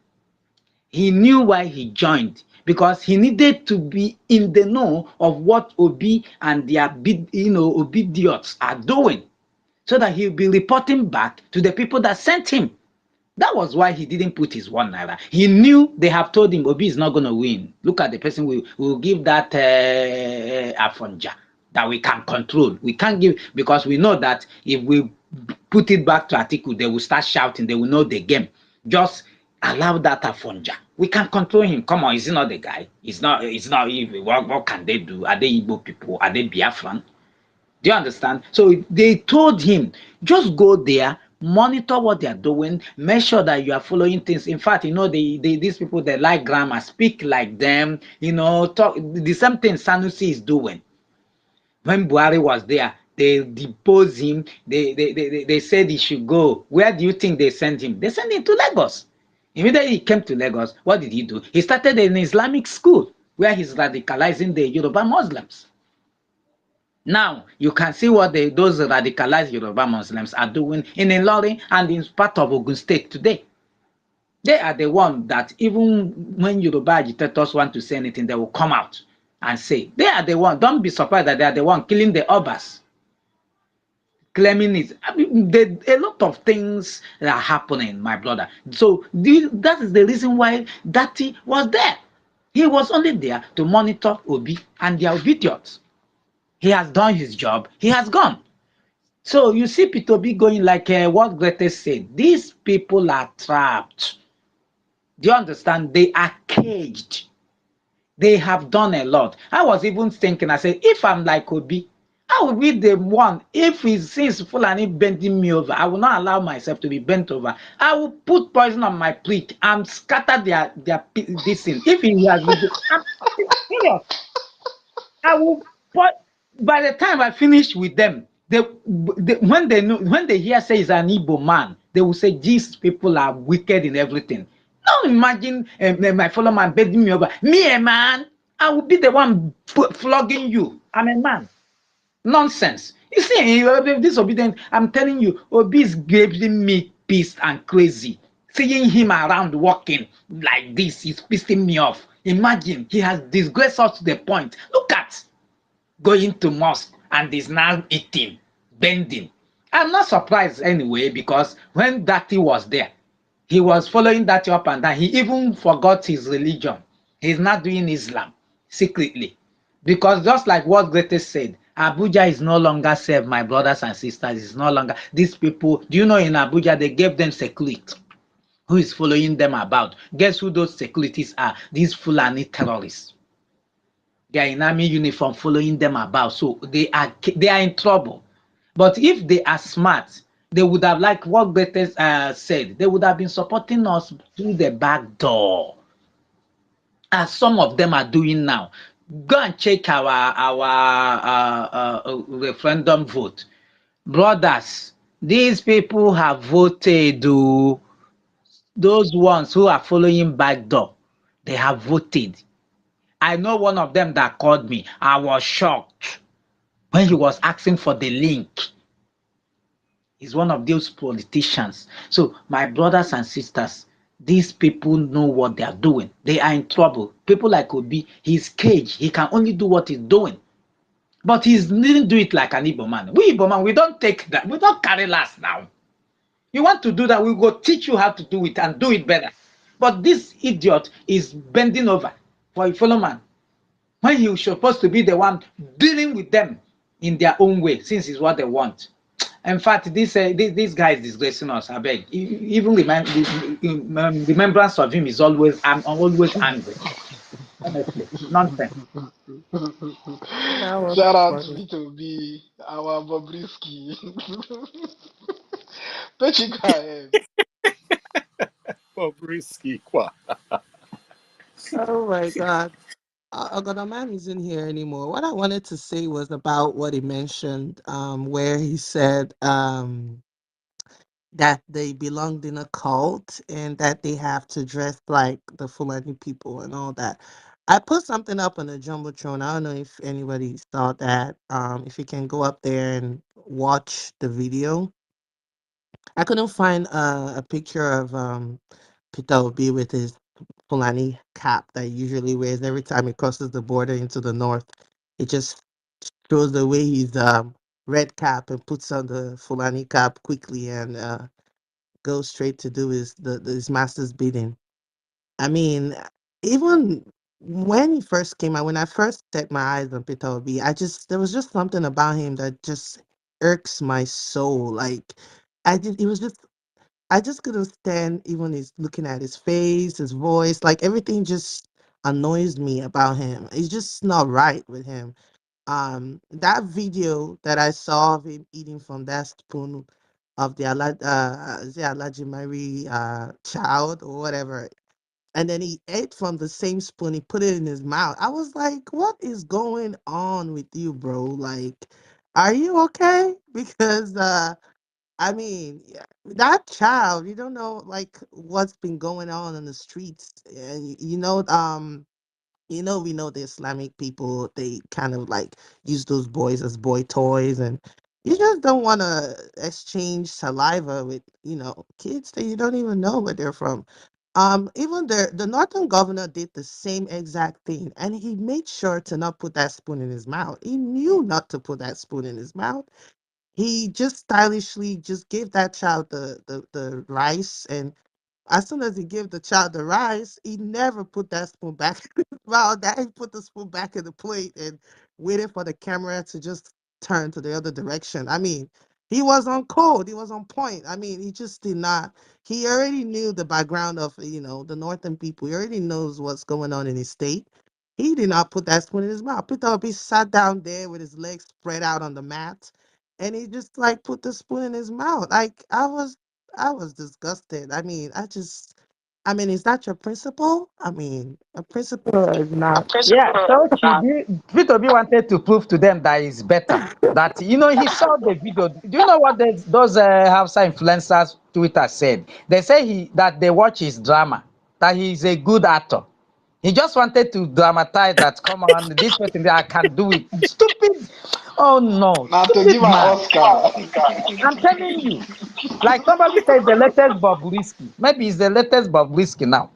He knew why he joined, because he needed to be in the know of what Obi and their obidiots are doing, so that he'll be reporting back to the people that sent him. That was why he didn't put his 1 naira. He knew they have told him Obi is not going to win. Look at the person we will give that Afonja that we can control. We can't give, because we know that if we put it back to Atiku, they will start shouting. They will know the game. Just allow that Afonja. We can control him. Come on, is he not the guy? It's not. What can they do? Are they Igbo people? Are they Biafran? Do you understand? So they told him, just go there, Monitor what they are doing. Make sure that you are following things. In fact, these people that like grammar, speak like them. Talk the same thing Sanusi is doing. When Buhari was there, they deposed him. They said he should go. Where do you think they sent him? They sent him to Lagos. Immediately he came to Lagos, what did he do? He started an Islamic school where he's radicalizing the Yoruba Muslims. Now you can see what those radicalized Yoruba Muslims are doing in Ilorin and in part of Ogun State today. They are the one that even when Yoruba agitators want to say anything, they will come out and say. They are the one. Don't be surprised that they are the one killing the Obas, claiming it. I mean, a lot of things that are happening, my brother. So that is the reason why Dati was there. He was only there to monitor Obi and their obedience. He has done his job. He has gone. So you see Peter B going like what Grete said. These people are trapped. Do you understand? They are caged. They have done a lot. I was even thinking, I said, if I'm like Obi, I will be the one. If he sees Fulani bending me over, I will not allow myself to be bent over. I will put poison on my plate and scatter this thing. If he has been, I'm serious. I will put, by the time I finish with them, when they hear say he's an Igbo man, they will say these people are wicked in everything. Now imagine my fellow man begging me over. Me, a man, I will be the one flogging you. I'm a man. Nonsense. You see, you are disobedient. I'm telling you, Obi is giving me peace and crazy. Seeing him around walking like this is pissing me off. Imagine he has disgraced us to the point. Look at going to mosque and is now eating, bending. I'm not surprised anyway because when Dati was there, he was following Dati up and down. He even forgot his religion. He's not doing Islam secretly. Because just like what Grete said, Abuja is no longer safe, my brothers and sisters. It's no longer. These people, do you know in Abuja, they gave them security. Who is following them about? Guess who those securities are? These Fulani terrorists. They are in army uniform following them about. So they are in trouble. But if they are smart, they would have, like what Betes said, they would have been supporting us through the back door, as some of them are doing now. Go and check our referendum vote, brothers. These people have voted. Those ones who are following back door, they have voted. I know one of them that called me. I was shocked when he was asking for the link. He's one of those politicians. So, my brothers and sisters, these people know what they are doing. They are in trouble. People like Obi, he's caged. He can only do what he's doing. But he didn't do it like an Igbo man. We Igbo man, we don't take that. We don't carry last now. You want to do that, we go teach you how to do it and do it better. But this idiot is bending over for a fellow man when he's supposed to be the one dealing with them in their own way, since it's what they want. In fact, this guy is disgracing us. I beg. Even the remembrance of him is always. I'm always angry. Honestly, nonsense. That was Shout out to funny. B2B, our Bobrisky. Don't you go ahead. Bobrisky, kwa. Oh my God. Ogonoman isn't here anymore. What I wanted to say was about what he mentioned, where he said that they belonged in a cult and that they have to dress like the Fulani people and all that. I put something up on the Jumbotron. I don't know if anybody saw that. If you can go up there and watch the video. I couldn't find a picture of Peter Obi with his Fulani cap that he usually wears every time he crosses the border into the north. It just throws away his red cap and puts on the Fulani cap quickly and goes straight to do his master's bidding. I mean, even when he first came out, when I first set my eyes on Peter Obi, there was just something about him that just irks my soul. Like it was just I just couldn't stand even his looking at his face, his voice, like everything just annoys me about him. It's just not right with him. That video that I saw of him eating from that spoon, of the is it Alaji Mary child or whatever. And then he ate from the same spoon. He put it in his mouth. I was like, "What is going on with you, bro? Like, are you okay?" Because I mean, yeah, that child, you don't know like what's been going on in the streets, and we know the Islamic people, they kind of like use those boys as boy toys, and you just don't want to exchange saliva with, kids that you don't even know where they're from. Even the northern governor did the same exact thing, and he made sure to not put that spoon in his mouth. He knew not to put that spoon in his mouth. He just stylishly just gave that child the rice, and as soon as he gave the child the rice, he never put that spoon back in his mouth. That he put the spoon back in the plate and waited for the camera to just turn to the other direction. I mean, he was on code. He was on point. I mean, he just did not. He already knew the background of the northern people. He already knows what's going on in his state. He did not put that spoon in his mouth. Peter Obi sat down there with his legs spread out on the mat, and he just like put the spoon in his mouth. Like I was disgusted. I mean, is that your principle? I mean, a principle is not. Yeah, so P2B wanted to prove to them that he's better. That he saw the video. Do you know what those Hausa influencers Twitter said? They say that they watch his drama, that he's a good actor. He just wanted to dramatize that. Come on, this person I can do it. Stupid. Oh no, Now to stupid give an man. Oscar. I'm telling you. Like somebody said, the latest Bobrisky. Maybe it's the latest Bobrisky now.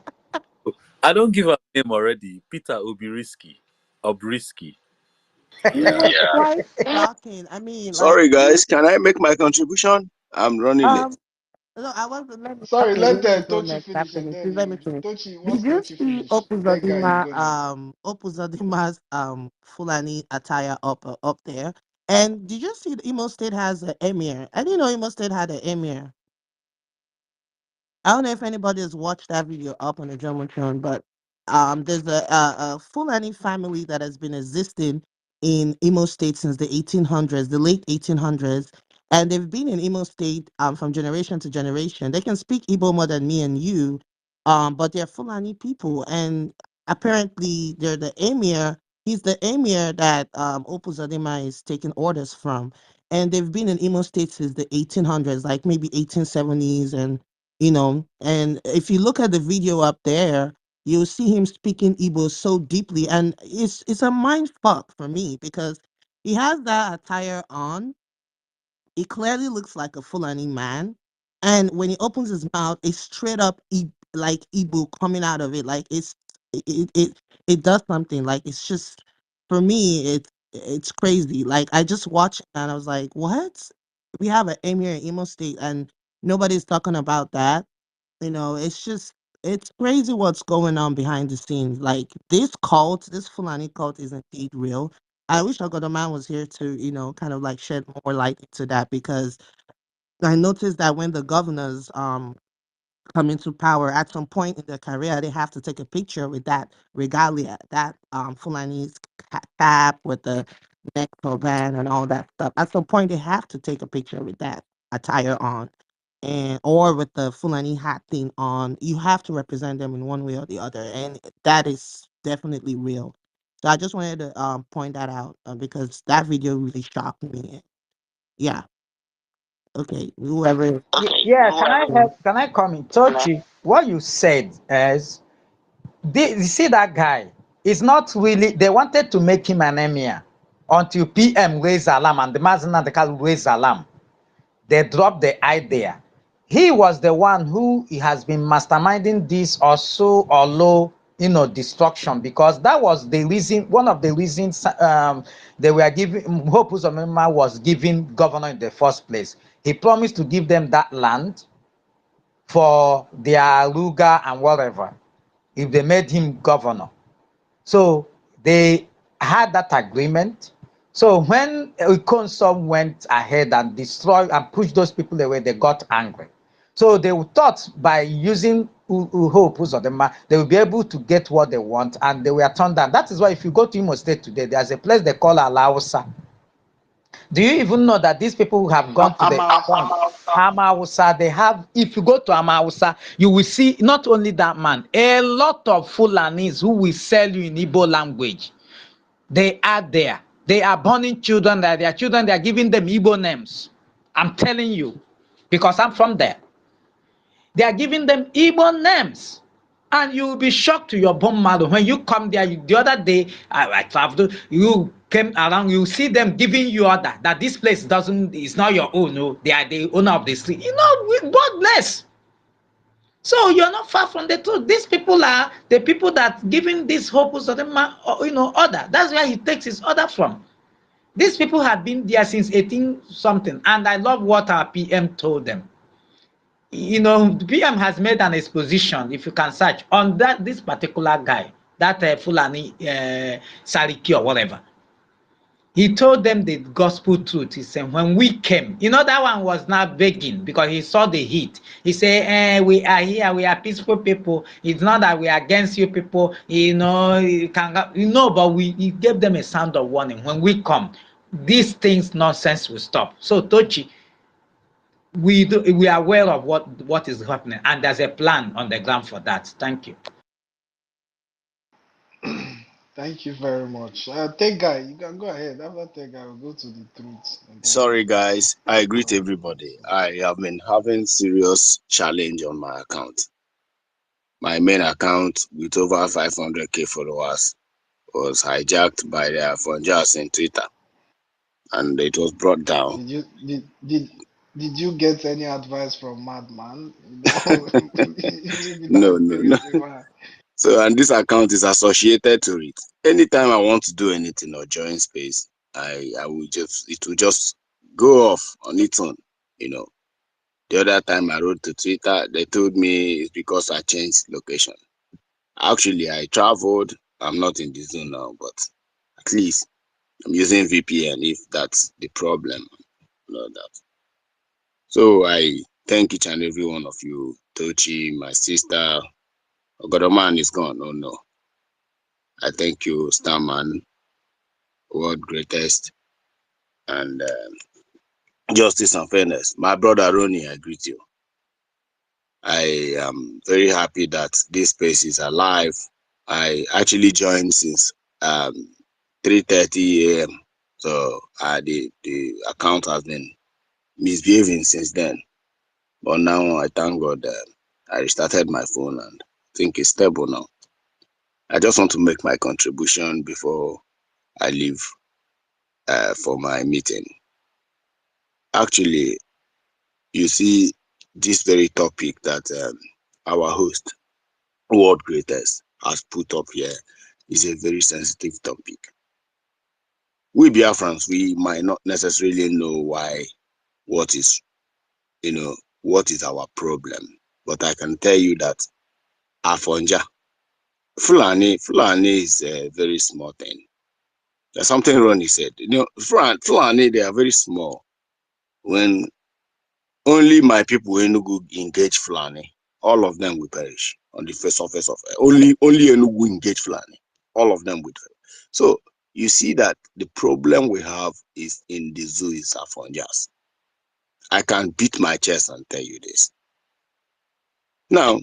I don't give a name already. Peter Obiriski. Obrisky. It Yeah. was quite shocking. I mean, like, Sorry, guys. Can I make my contribution? I'm running late. um, no, I was let me Sorry, okay, let let me go Tochi next finish after and me. then Please let me you. finish. Tochi, Did once you Tochi see finish, Vega, you go next. Opuzadima's Fulani attire up there? And did you see the Imo State has an emir? I didn't know Imo State had an emir. I don't know if anybody has watched that video up on the Jumbotron, but there's a Fulani family that has been existing in Imo State since the 1800s, the late 1800s, and they've been in Imo State from generation to generation. They can speak Igbo more than me and you, but they're Fulani people, and apparently they're the emir. He's the emir that Opu Zadima is taking orders from, and they've been in Imo State since the 1800s, like maybe 1870s, and if you look at the video up there, you'll see him speaking Igbo so deeply, and it's a mind fuck for me because he has that attire on. He clearly looks like a Fulani man, and when he opens his mouth, it's straight up like Igbo coming out of it. Like it does something. Like it's just for me, it's crazy. Like I just watched it and I was like, what? We have an emir in Imo State, and nobody's talking about that. It's crazy what's going on behind the scenes. Like this Fulani cult is indeed real. I wish Man was here to, kind of like shed more light into that because I noticed that when the governors come into power, at some point in their career, they have to take a picture with that regalia, that Fulani's cap with the neck band and all that stuff. At some point, they have to take a picture with that attire on, and or with the Fulani hat thing on. You have to represent them in one way or the other, and that is definitely real. So I just wanted to point that out because that video really shocked me. Yeah. Okay. Whoever. Yeah, can I help? Can I come in? Tochi, what you said is, you see that guy is not really. They wanted to make him an emir until PM raised alarm and the Mazin and the Kal raised alarm. They dropped the idea. He was the one who he has been masterminding this also or low, destruction, because that was the reason, one of the reasons they were giving Hope Uzomema was giving governor in the first place. He promised to give them that land for their Luga and whatever if they made him governor. So they had that agreement. So when Consom went ahead and destroyed and pushed those people away, they got angry. So they thought by using Hope Uzodema, they will be able to get what they want, and they were turned down. That is why if you go to Imo State today, there's a place they call Alausa. Do you even know that these people who have gone to the point, Amausa, they have, if you go to Amausa, you will see not only that man, a lot of Fulanis who will sell you in Igbo language. They are there. They are burning children, that their children, they are giving them Igbo names. I'm telling you, because I'm from there. They are giving them Igbo names. And you will be shocked to your bone marrow when you come there. The other day, I traveled, you came around, you see them giving you order that this place is not your own. No, they are the owner of the street. You know, with God bless. So you're not far from the truth. These people are the people that giving this hope to them, order. That's where he takes his order from. These people have been there since 18 something, and I love what our PM told them. The PM has made an exposition, if you can search, on this particular guy, that Fulani Sariki or whatever. He told them the gospel truth. He said, when we came, that one was not begging because he saw the heat. He said, we are here, we are peaceful people. It's not that we are against you people, but he gave them a sound of warning. When we come, these things nonsense will stop. So Tochi, we are aware of what is happening, and there's a plan on the ground for that. Thank you. Thank you very much. Take guy, you can go ahead. After take guy, we'll go to the truth. And then Sorry, guys. I greet everybody. I have been having serious challenge on my account. My main account with over 500k followers was hijacked by the Afonjas in Twitter, and it was brought down. did you get any advice from Madman? Maybe No, that's no, the no. reason why. So, and this account is associated to it. Anytime I want to do anything or join space, it will just go off on its own. The other time I wrote to Twitter, they told me it's because I changed location. Actually, I traveled. I'm not in the zone now, but at least I'm using VPN if that's the problem. That. So I thank each and every one of you, Tochi, my sister. Ogodoman is gone. Oh no. I thank you, Starman, world greatest, and justice and fairness. My brother Ronnie, I greet you. I am very happy that this space is alive. I actually joined since 3:30 a.m. So the account has been misbehaving since then. But now I thank God I restarted my phone and I think it's stable now. I just want to make my contribution before I leave for my meeting. Actually, you see, this very topic that our host, world greatest, has put up here is a very sensitive topic. We Biafrans, we might not necessarily know what is our problem, but I can tell you that Afonja, Fulani is a very small thing. There's something Ronnie said. Fulani, they are very small. When only my people Enugu engage Fulani, all of them will perish on the surface of only Enugu engage Fulani, all of them will perish. So you see that the problem we have is in the zoo is Afonjas. I can beat my chest and tell you this. Now,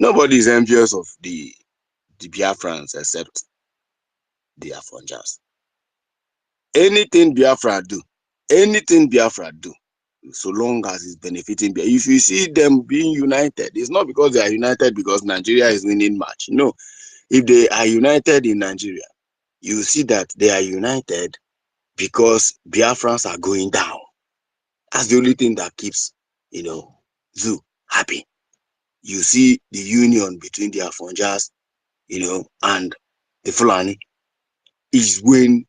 nobody is envious of the Biafrans except the Afonjas. Anything Biafra do, so long as it's benefiting. If you see them being united, it's not because they are united because Nigeria is winning match. No, if they are united in Nigeria, you see that they are united because Biafrans are going down. That's the only thing that keeps, Zoo happy. You see the union between the Afonjas, and the Fulani is when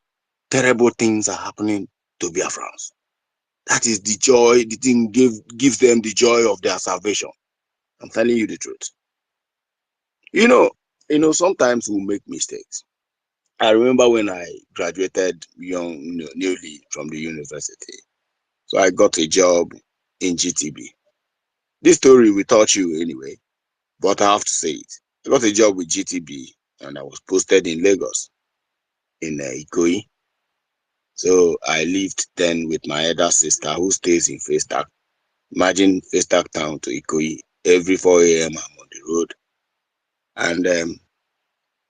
terrible things are happening to Biafrans. That is the joy, the thing gives them the joy of their salvation. I'm telling you the truth. Sometimes we make mistakes. I remember when I graduated newly from the university. So I got a job in GTB. This story will touch you anyway, but I have to say it. I got a job with GTB and I was posted in Lagos, in Ikoyi. So I lived then with my elder sister who stays in Festac. Imagine Festac town to Ikoyi. Every 4 a.m. I'm on the road. And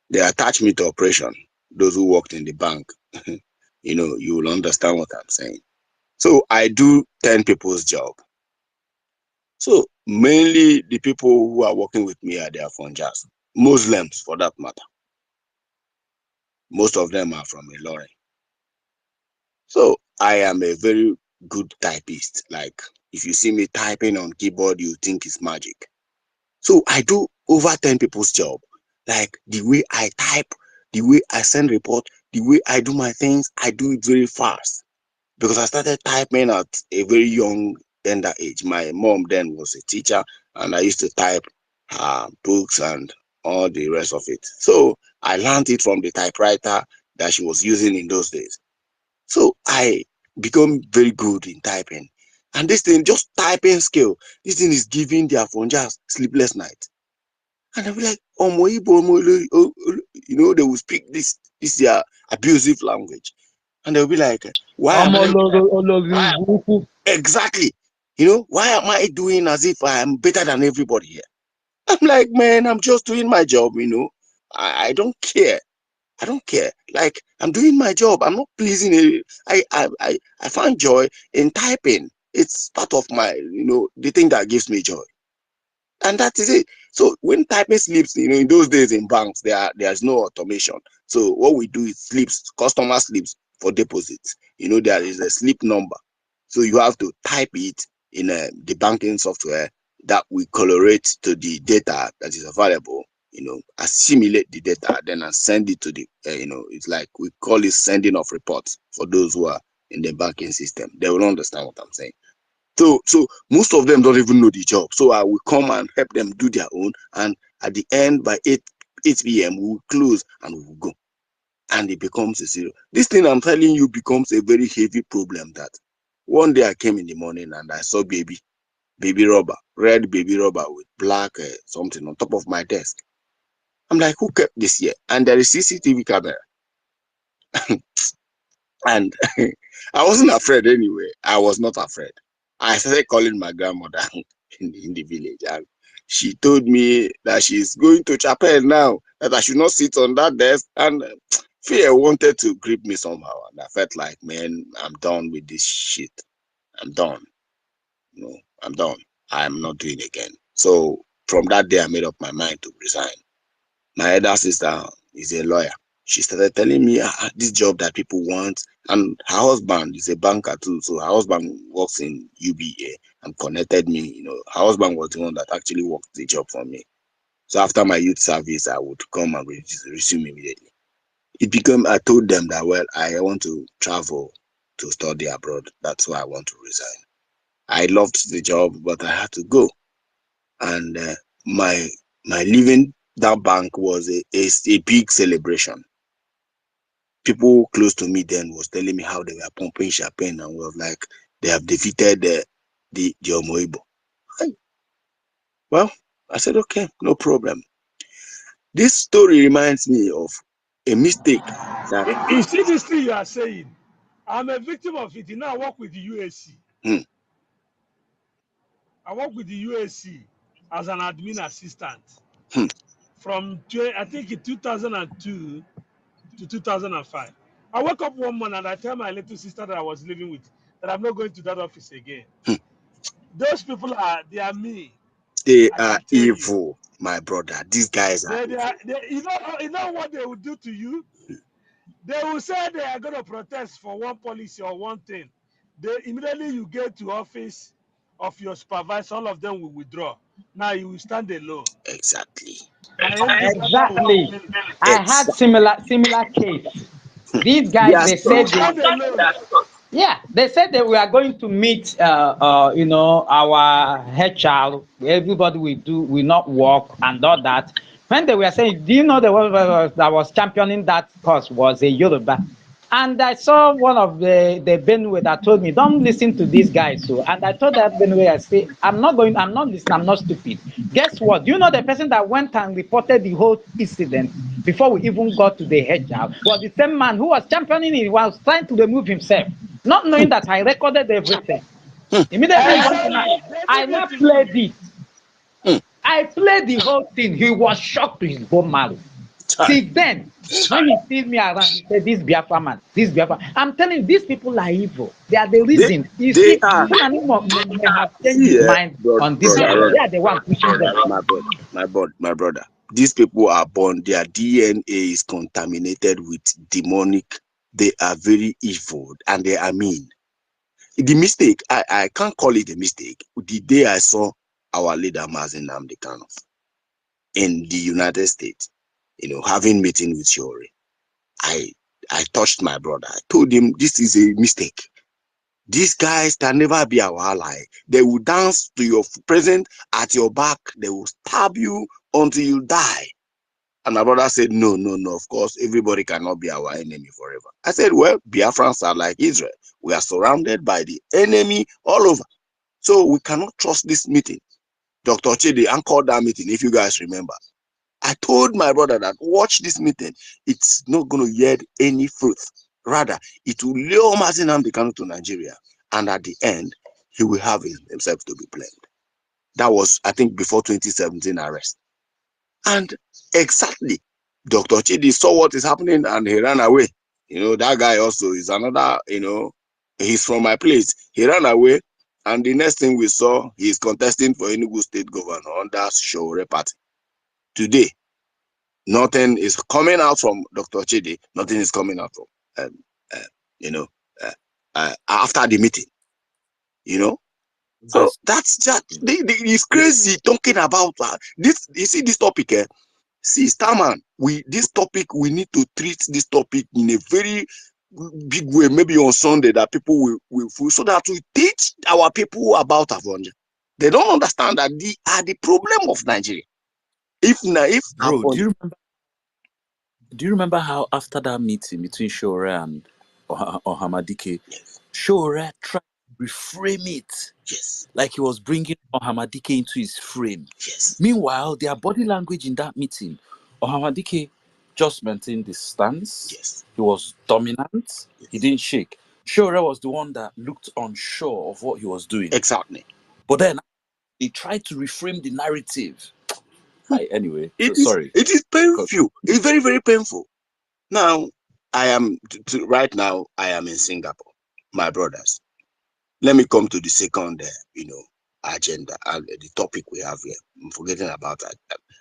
they attached me to operation. Those who worked in the bank, you will understand what I'm saying. So I do 10 people's job. So mainly the people who are working with me are their Fonjas, Muslims for that matter. Most of them are from Ilorin. So I am a very good typist. Like if you see me typing on keyboard, you think it's magic. So I do over 10 people's job. Like the way I type, the way I send report, the way I do my things, I do it very fast. Because I started typing at a very young tender age. My mom then was a teacher, and I used to type her books and all the rest of it. So I learned it from the typewriter that she was using in those days. So I become very good in typing. And this thing, just typing skill, this thing is giving their phone just sleepless night. And I'll be like, oh, they will speak this their abusive language. And they'll be like, why am I exactly? Why am I doing as if I am better than everybody here? I'm like, man, I'm just doing my job, I don't care. I don't care. Like I'm doing my job. I'm not pleasing it. I find joy in typing. It's part of my, the thing that gives me joy. And that is it. So when typing slips, in those days in banks, there's no automation. So what we do is slips, customer slips for deposits. There is a slip number. So you have to type it in the banking software that we correlate to the data that is available, assimilate the data, then and send it to the, it's like we call it sending of reports for those who are in the banking system. They will understand what I'm saying. So most of them don't even know the job. So I will come and help them do their own. And at the end, by 8 p.m., we will close and we will go. And it becomes a zero. This thing I'm telling you becomes a very heavy problem that one day I came in the morning and I saw baby rubber, red baby rubber with black something on top of my desk. I'm like, who kept this here? And there is CCTV camera. And I wasn't afraid anyway. I was not afraid. I started calling my grandmother in the village, and she told me that she's going to chapel now, that I should not sit on that desk. And fear wanted to grip me somehow. And I felt like, man, I'm done with this shit. I'm done. I'm done. I'm not doing it again. So from that day, I made up my mind to resign. My elder sister is a lawyer. She started telling me this job that people want, and her husband is a banker too. So her husband works in UBA and connected me. Her husband was the one that actually worked the job for me. So after my youth service, I would come and resume immediately. I told them that, well, I want to travel to study abroad. That's why I want to resign. I loved the job, but I had to go. And my leaving that bank was a big celebration. People close to me then was telling me how they were pumping champagne and was like, they have defeated the Omoibo. Well, I said, okay, no problem. This story reminds me of a mistake that... You see this thing you are saying? I'm a victim of it. Now I work with the USC. I work with the USC as an admin assistant from, I think, in 2002 to 2005. I woke up one morning and I tell my little sister that I was living with that I'm not going to that office again. Those people they are me. They are evil, my brother. These guys are evil. You know what they will do to you? They will say they are going to protest for one policy or one thing. Immediately you get to office of your supervisor, all of them will withdraw. Now you will stand alone. Exactly. Exactly. I had similar case. These guys, they said they said that we are going to meet our HR. Everybody will not work and all that. When they were saying, do you know the one that was championing that cause was a Yoruba? And I saw one of the Benue that told me, don't listen to these guys. So, and I told that Benue, I say, I'm not listening, I'm not stupid. Guess what? Do you know the person that went and reported the whole incident before we even got to the hijab, was the same man who was championing it, was trying to remove himself, not knowing that I recorded everything. Immediately, I now played it. I played the whole thing. He was shocked to his bone marrow. Till then, when he sees me around, he said, "This Biafra man, this Biafra." I'm telling you, these people are evil. They are the reason. You They see, are. Fulani may have changed See, his mind on this matter. They are the one pushing them. my brother. These people are born. Their DNA is contaminated with demonic. They are very evil and they are mean. The mistake, I can't call it a mistake. The day I saw our leader Mazen Nnamdi Kanu in the United States, having meeting with Shori, I touched my brother. I told him this is a mistake. These guys can never be our ally. They will dance to your present at your back. They will stab you until you die. And my brother said, no. Of course, everybody cannot be our enemy forever. I said, well, Biafrans are like Israel. We are surrounded by the enemy all over. So we cannot trust this meeting. Dr. Chidi anchored that meeting, if you guys remember. I told my brother that watch this meeting. It's not going to yield any fruit. Rather, it will lure Mazen Nnamdi Kanu to Nigeria. And at the end, he will have himself to be blamed. That was, I think, before 2017 arrest. And exactly, Dr. Chidi saw what is happening and he ran away. That guy also is another, he's from my place. He ran away. And the next thing we saw, he's contesting for Enugu State Governor under Showore Party. Today, nothing is coming out from Dr. Chidi. Nothing is coming out from, after the meeting. So that's just, it's crazy talking about this. You see this topic, See, Starman, this topic, we need to treat this topic in a very big way, maybe on Sunday, that people will feel, so that we teach our people about Avonja. They don't understand that they are the problem of Nigeria. Bro, do you remember how after that meeting between Shore and Ohamadike, yes. Shore tried to reframe it? Yes. Like he was bringing Ohamadike into his frame. Yes. Meanwhile, their body language in that meeting, Ohamadike just maintained his stance. Yes. He was dominant. Yes. He didn't shake. Shore was the one that looked unsure of what he was doing. Exactly. But then he tried to reframe the narrative. Anyway, it sorry. It is painful. It's very, very painful. Now, right now, I am in Singapore, my brothers. Let me come to the second, agenda and the topic we have here. I'm forgetting about that.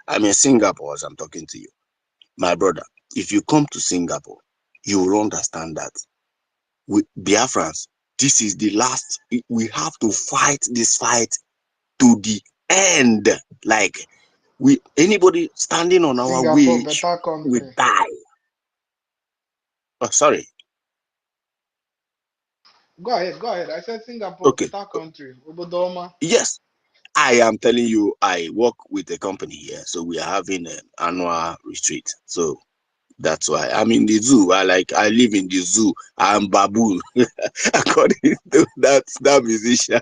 I'm in Singapore as I'm talking to you. My brother, if you come to Singapore, you will understand that Biafrans, this is the last. We have to fight this fight to the end. Like, anybody standing on our Singapore, way better will country. die. Oh, sorry. Go ahead. I said Singapore, Okay. better country. Obodoma. Yes, I am telling you, I work with a company here, so we are having an annual retreat. So that's why I'm in the zoo. I live in the zoo. I'm baboon, according to that musician.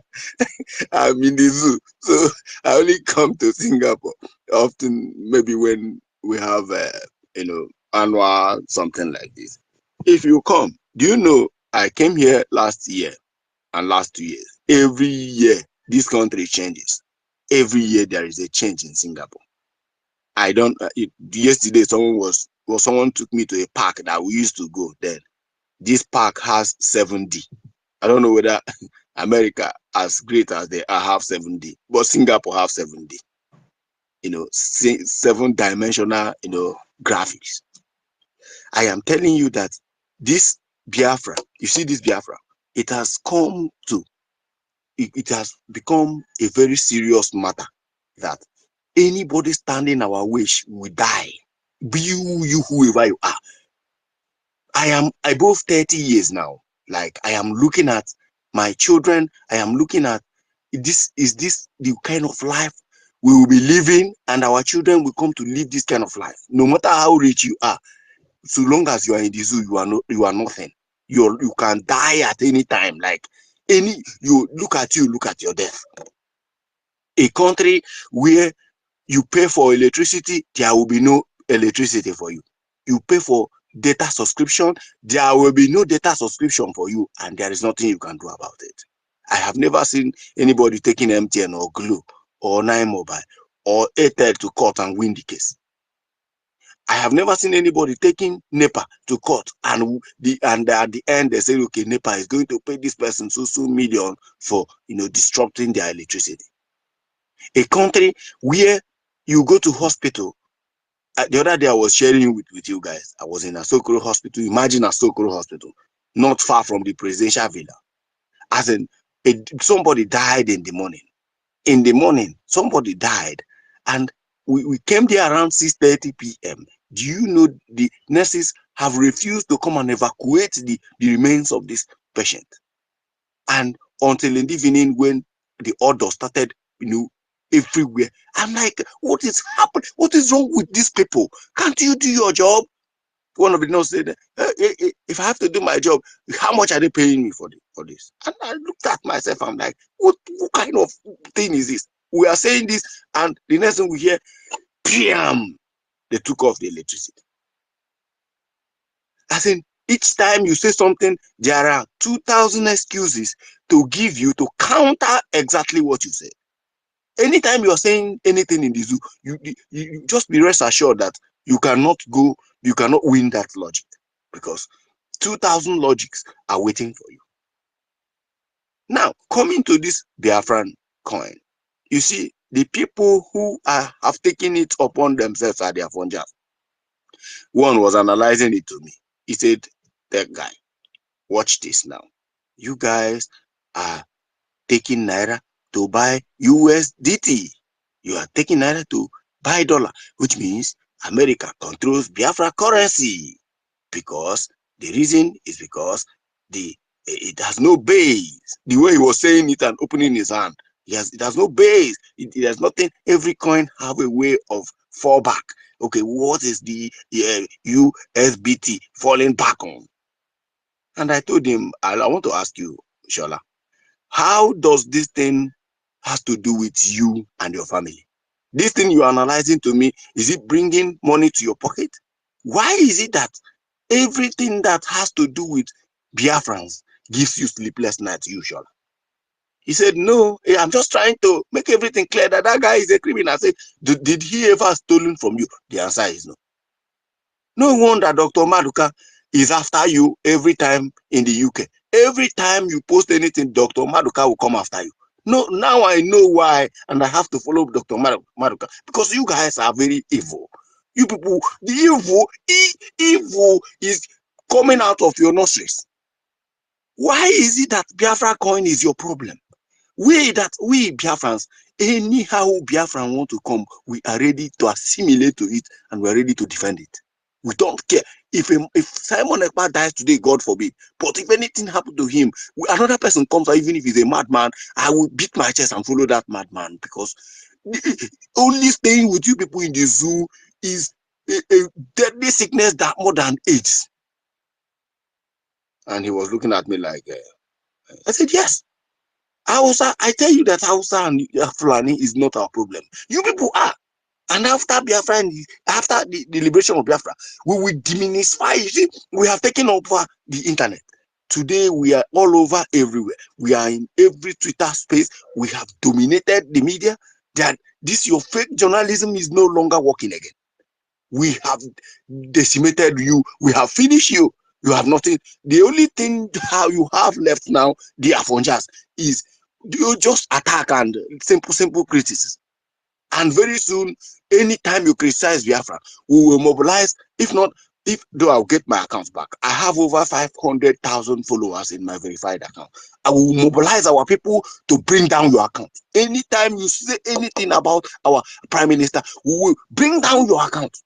I'm in the zoo, so I only come to Singapore often. Maybe when we have, annual something like this. If you come, do you know I came here last year and last 2 years? Every year this country changes. Every year there is a change in Singapore. I don't. Yesterday, someone took me to a park that we used to go. Then this park has 7D. I don't know whether America, as great as they are, have 7D, but Singapore have 7D. 7-dimensional, graphics. I am telling you that this Biafra, you see this Biafra, it has become a very serious matter that anybody standing our way will die. Be you whoever you are. I am above 30 years now. Like, I am looking at my children. I am looking at this. Is this the kind of life we will be living, and our children will come to live this kind of life? No matter how rich you are, so long as you are in the zoo, you are nothing. You can die at any time. Like, you look at your death. A country where you pay for electricity, there will be no electricity for you. you pay for data subscription, there will be no data subscription for you, and there is nothing you can do about it. I have never seen anybody taking MTN or Glo or 9 Mobile or Airtel to court and win the case. I have never seen anybody taking NEPA to court and at the end they say, okay, NEPA is going to pay this person so million for disrupting their electricity. A country where you go to hospital. The other day I was sharing with you guys. I was in Asokoro Hospital. Imagine Asokoro Hospital, not far from the presidential villa. As in, somebody died in the morning. In the morning, somebody died, and we came there around 6:30 p.m. Do you know the nurses have refused to come and evacuate the remains of this patient? And until in the evening, when the order started, everywhere, I'm like, what is happening? What is wrong with these people? Can't you do your job? One of the nurses said, if I have to do my job, how much are they paying me for this? And I looked at myself, I'm like, what kind of thing is this? We are saying this, and the next thing we hear, PM, they took off the electricity. I said, each time you say something, there are 2,000 excuses to give you to counter exactly what you said. Anytime you're saying anything in the zoo, you just be rest assured that you cannot win that logic, because 2,000 logics are waiting for you. Now, coming to this Biafran coin, you see, the people who have taken it upon themselves are their funjas. One was analyzing it to me. He said, that guy, watch this now. You guys are taking Naira to buy USDT. You are taking Naira to buy dollar, which means America controls Biafra currency. Because the reason is because it has no base. The way he was saying it and opening his hand, it has no base. It has nothing. Every coin have a way of fallback. Okay, what is the USBT falling back on? And I told him, I want to ask you, Shola, how does this thing has to do with you and your family? This thing you're analyzing to me, is it bringing money to your pocket? Why is it that everything that has to do with Biafrans gives you sleepless nights, usually? He said, no, I'm just trying to make everything clear that guy is a criminal. I said, did he ever stolen from you? The answer is no. No wonder Dr. Maduka is after you every time in the UK. Every time you post anything, Dr. Maduka will come after you. No, now I know why, and I have to follow Dr. Maduka, because you guys are very evil. You people, the evil is coming out of your nostrils. Why is it that Biafra coin is your problem? We Biafrans, anyhow Biafran want to come, we are ready to assimilate to it, and we are ready to defend it. We don't care. If Simon Ekpa dies today, God forbid, but if anything happened to him, another person comes, or even if he's a madman, I will beat my chest and follow that madman, because only staying with you people in the zoo is a deadly sickness that more than AIDS. And he was looking at me like, I said, yes. Hausa, I tell you that Hausa and Fulani is not our problem. You people are. And after Biafra, after the liberation of Biafra, we will diminish. You see, we have taken over the internet. Today, we are all over everywhere. We are in every Twitter space. We have dominated the media. That this your fake journalism is no longer working again. We have decimated you. We have finished you. You have nothing. The only thing how you have left now, the Afonjas, is you just attack and simple criticism. And very soon, anytime you criticize Biafra, we will mobilize. Though I'll get my account back. I have over 500,000 followers in my verified account. I will mobilize our people to bring down your account. Anytime you say anything about our prime minister, we will bring down your account.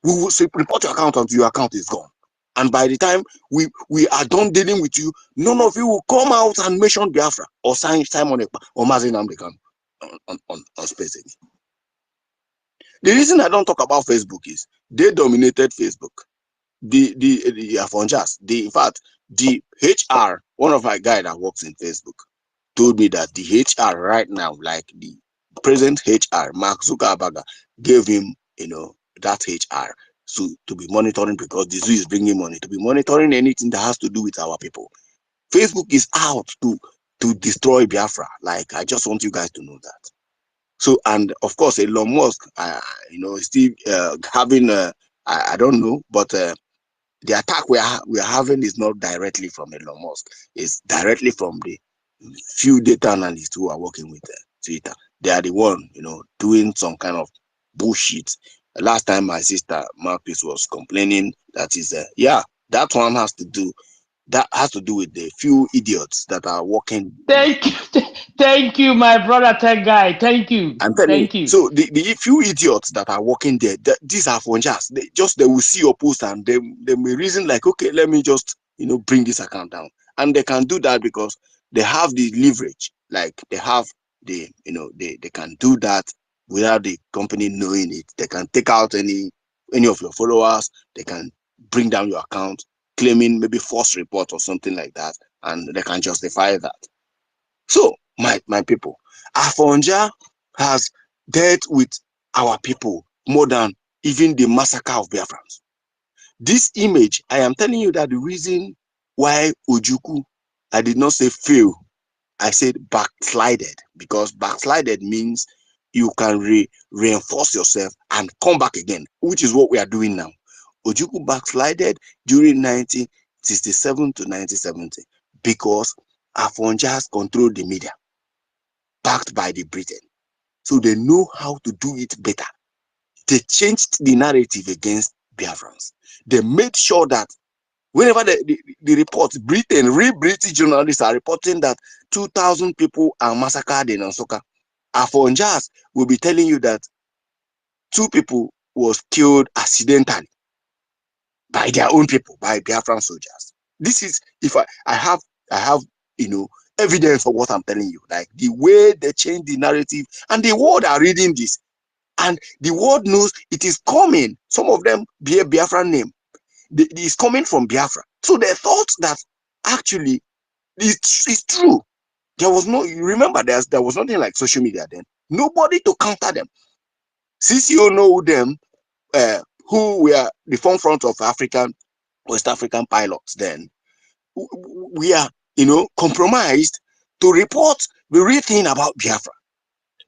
We will report your account until your account is gone. And by the time we are done dealing with you, none of you will come out and mention Biafra or Simon Ekpa or Mazin Amdekan on space again. The reason I don't talk about Facebook is they dominated Facebook. The Afonjas, in fact, the HR, one of my guys that works in Facebook, told me that the HR right now, like the present HR, Mark Zuckerberg, gave him, that HR to be monitoring because the zoo is bringing money, to be monitoring anything that has to do with our people. Facebook is out to destroy Biafra. Like, I just want you guys to know that. So, and of course, Elon Musk, still having, I don't know, but the attack we are having is not directly from Elon Musk. It's directly from the few data analysts who are working with Twitter. They are the one, doing some kind of bullshit. Last time my sister Marcus was complaining that is, that one has to do with the few idiots that are working. Thank you, my brother tech guy. Thank you. I'm telling you. Thank you. So the few idiots that are working there, these are funjas. They will see your post and they may reason like, okay, let me just bring this account down, and they can do that because they have the leverage. Like, they have the they can do that without the company knowing it. They can take out any of your followers. They can bring down your account, claiming maybe false report or something like that, and they can justify that. So my people, Afonja has dealt with our people more than even the massacre of Biafrans. This image, I am telling you that the reason why Ojukwu, I did not say fail, I said backslided, because backslided means you can reinforce yourself and come back again, which is what we are doing now. Ojukwu backslided during 1967 to 1970 because Afonja has controlled the media, backed by the Britain. So they know how to do it better. They changed the narrative against Biafrans. They made sure that whenever the report, real British journalists are reporting that 2,000 people are massacred in Nsukka, Afonjas will be telling you that 2 people was killed accidentally by their own people, by Biafran soldiers. This is, if I have evidence for what I'm telling you, like the way they change the narrative, and the world are reading this, and the world knows it is coming. Some of them bear Biafran name. It is coming from Biafra. So they thought that actually it's true. There was no, you remember, there was nothing like social media then. Nobody to counter them. CCO know them, who were the forefront of West African pilots then. We are, compromised to report the real thing about Biafra.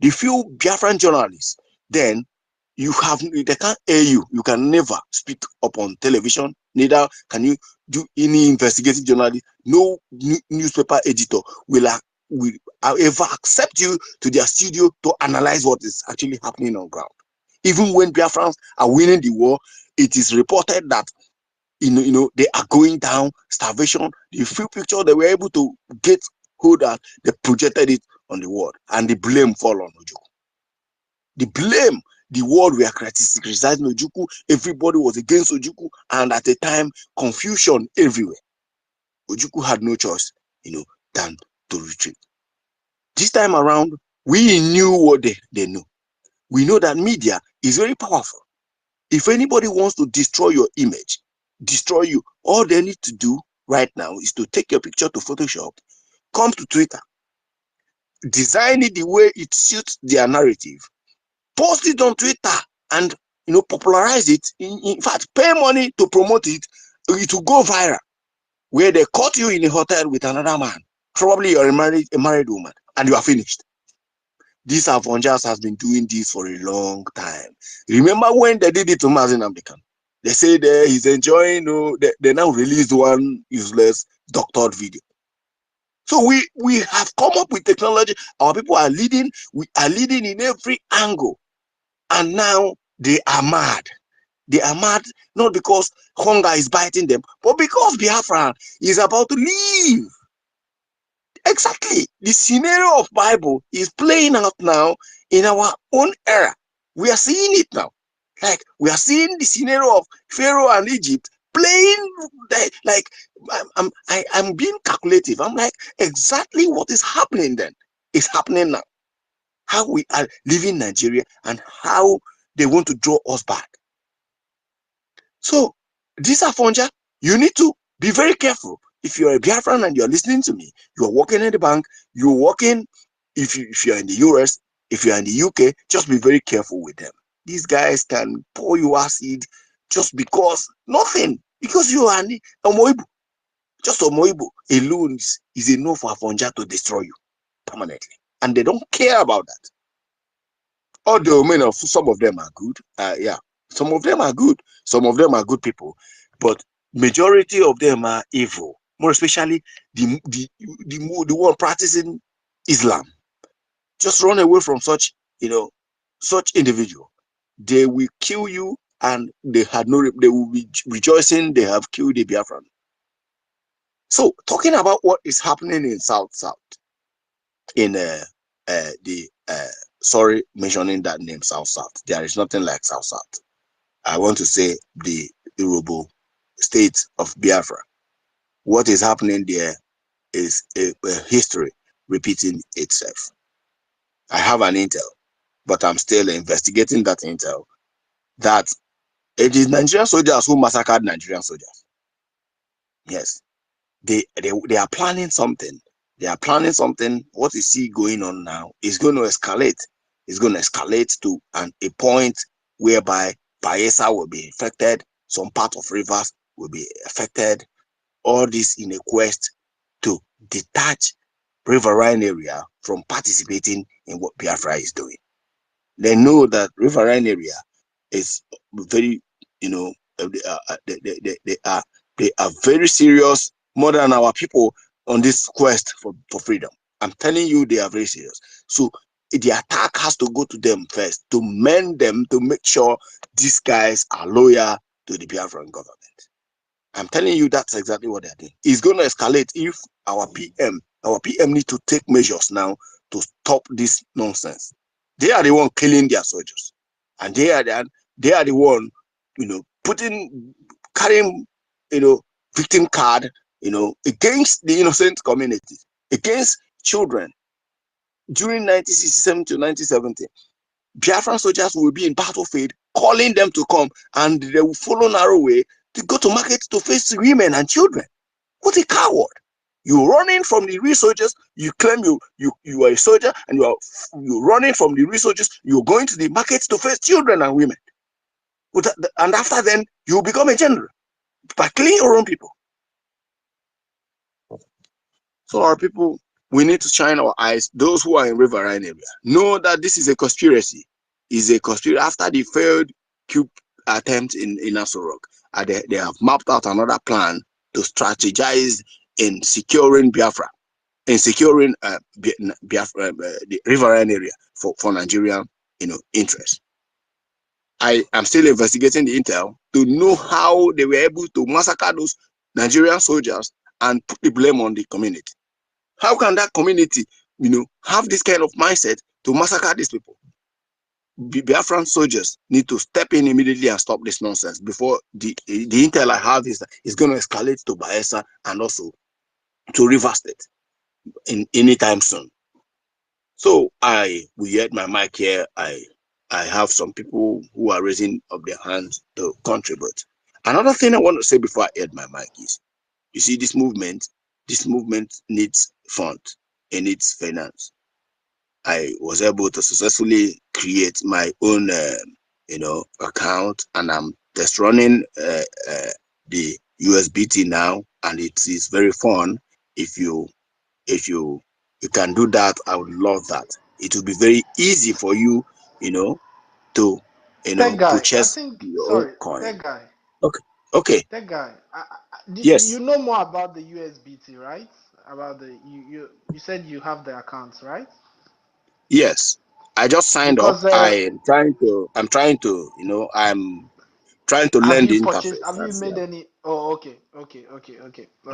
The few Biafran journalists, then they can't air you. You can never speak up on television. Neither can you do any investigative journalist. No newspaper editor will ever accept you to their studio to analyze what is actually happening on ground. Even when Biafrans are winning the war, it is reported that they are going down, starvation. The few pictures they were able to get hold of, they projected it on the world, and the blame fall on Ojukwu. The world were criticizing Ojukwu. Everybody was against Ojukwu, and at the time, confusion everywhere. Ojukwu had no choice, than to retreat. This time around, we knew what they knew. We know that media is very powerful. If anybody wants to destroy your image, destroy you, all they need to do right now is to take your picture to Photoshop, come to Twitter, design it the way it suits their narrative, post it on Twitter, and popularize it. In fact, pay money to promote it. It will go viral. Where they caught you in a hotel with another man, probably you're a married woman, and you are finished. These Avengers has been doing this for a long time. Remember when they did it to Mazin Amdekan? They say he's enjoying. They now released one useless doctored video. So we have come up with technology. Our people are leading. We are leading in every angle. And now they are mad. They are mad not because hunger is biting them, but because Biafra is about to leave. Exactly. The scenario of Bible is playing out now in our own era. We are seeing it now. Like, we are seeing the scenario of Pharaoh and Egypt playing. Like, I'm being calculative. I'm like, exactly what is happening then is happening now. How we are leaving Nigeria and how they want to draw us back. So, these are Fonja. You need to be very careful. If you're a Biafran and you're listening to me, you're working in the bank, you're working, if you're in the US, if you're in the UK, just be very careful with them. These guys can pour you acid just because nothing, because you are Omoibu. Just Omoibu alone is enough for Afonja to destroy you permanently, and they don't care about that. Although many of some of them are good, yeah, some of them are good, some of them are good people, but majority of them are evil. More especially the one practicing Islam. Just run away from such, such individual. They will kill you, and they will be rejoicing they have killed the Biafran. So talking about what is happening in South, in the sorry, mentioning that name South, there is nothing like South. I want to say the Yoruba state of Biafra. What is happening there is a history repeating itself. I have an intel, but I'm still investigating that intel, that it is Nigerian soldiers who massacred Nigerian soldiers. Yes, they are planning something. They are planning something. What you see going on now is going to escalate. It's going to escalate to a point whereby Bayelsa will be affected. Some part of rivers will be affected. All this in a quest to detach riverine area from participating in what Biafra is doing. They know that riverine area is very, they are very serious, more than our people on this quest for freedom. I'm telling you, they are very serious. So the attack has to go to them first, to mend them, to make sure these guys are loyal to the Biafran government. I'm telling you, that's exactly what they're doing. It's going to escalate if our PM need to take measures now to stop this nonsense. They are the one killing their soldiers, and they are the one, carrying, victim card, against the innocent community, against children. During 1967 to 1970, Biafran soldiers will be in battlefield, calling them to come, and they will follow narrow way to go to market to face women and children. What a coward! You're running from the real soldiers. You claim you are a soldier, and you're running from the real soldiers. You're going to the markets to face children and women. And after then, you become a general by killing your own people. So our people, we need to shine our eyes. Those who are in riverine area know that this is a conspiracy. Is a conspiracy. After the failed coup attempt in Aso they have mapped out another plan to strategize in securing Biafra, in securing Biafra, the riverine area for Nigerian, interests. I am still investigating the intel to know how they were able to massacre those Nigerian soldiers and put the blame on the community. How can that community, have this kind of mindset to massacre these people? Biafran soldiers need to step in immediately and stop this nonsense before the intel I have is going to escalate to Bayelsa and also to Rivers State in anytime soon. So I will get my mic here. I have some people who are raising up their hands to contribute. Another thing I want to say before I add my mic is, you see, this movement needs funds, it needs finance. I was able to successfully create my own, account, and I'm just running the USBT now, and it is very fun. If you can do that, I would love that. It will be very easy for you, to Tech guy, I purchase think. your own Sorry, coin. tech guy. Okay, okay, Tech guy. You yes, know more about the USBT, right? About you said you have the accounts, right? yes. I just signed up. Because I'm trying to, I'm trying to have learn you the purchased? interface. Have you That's, made yeah. any? Oh, okay.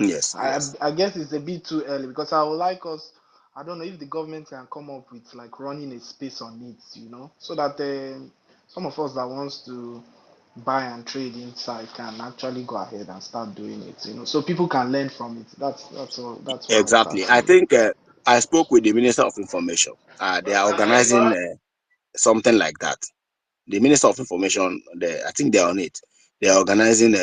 Yes, I yes. I guess it's a bit too early because I would like us. I don't know if the government can come up with like running a space on it, so that some of us that wants to buy and trade inside can actually go ahead and start doing it, so people can learn from it. That's all. That's what I was Exactly. I asking. think I spoke with the Minister of Information. They are organizing something like that. The Minister of Information, I think they're on it. They're organizing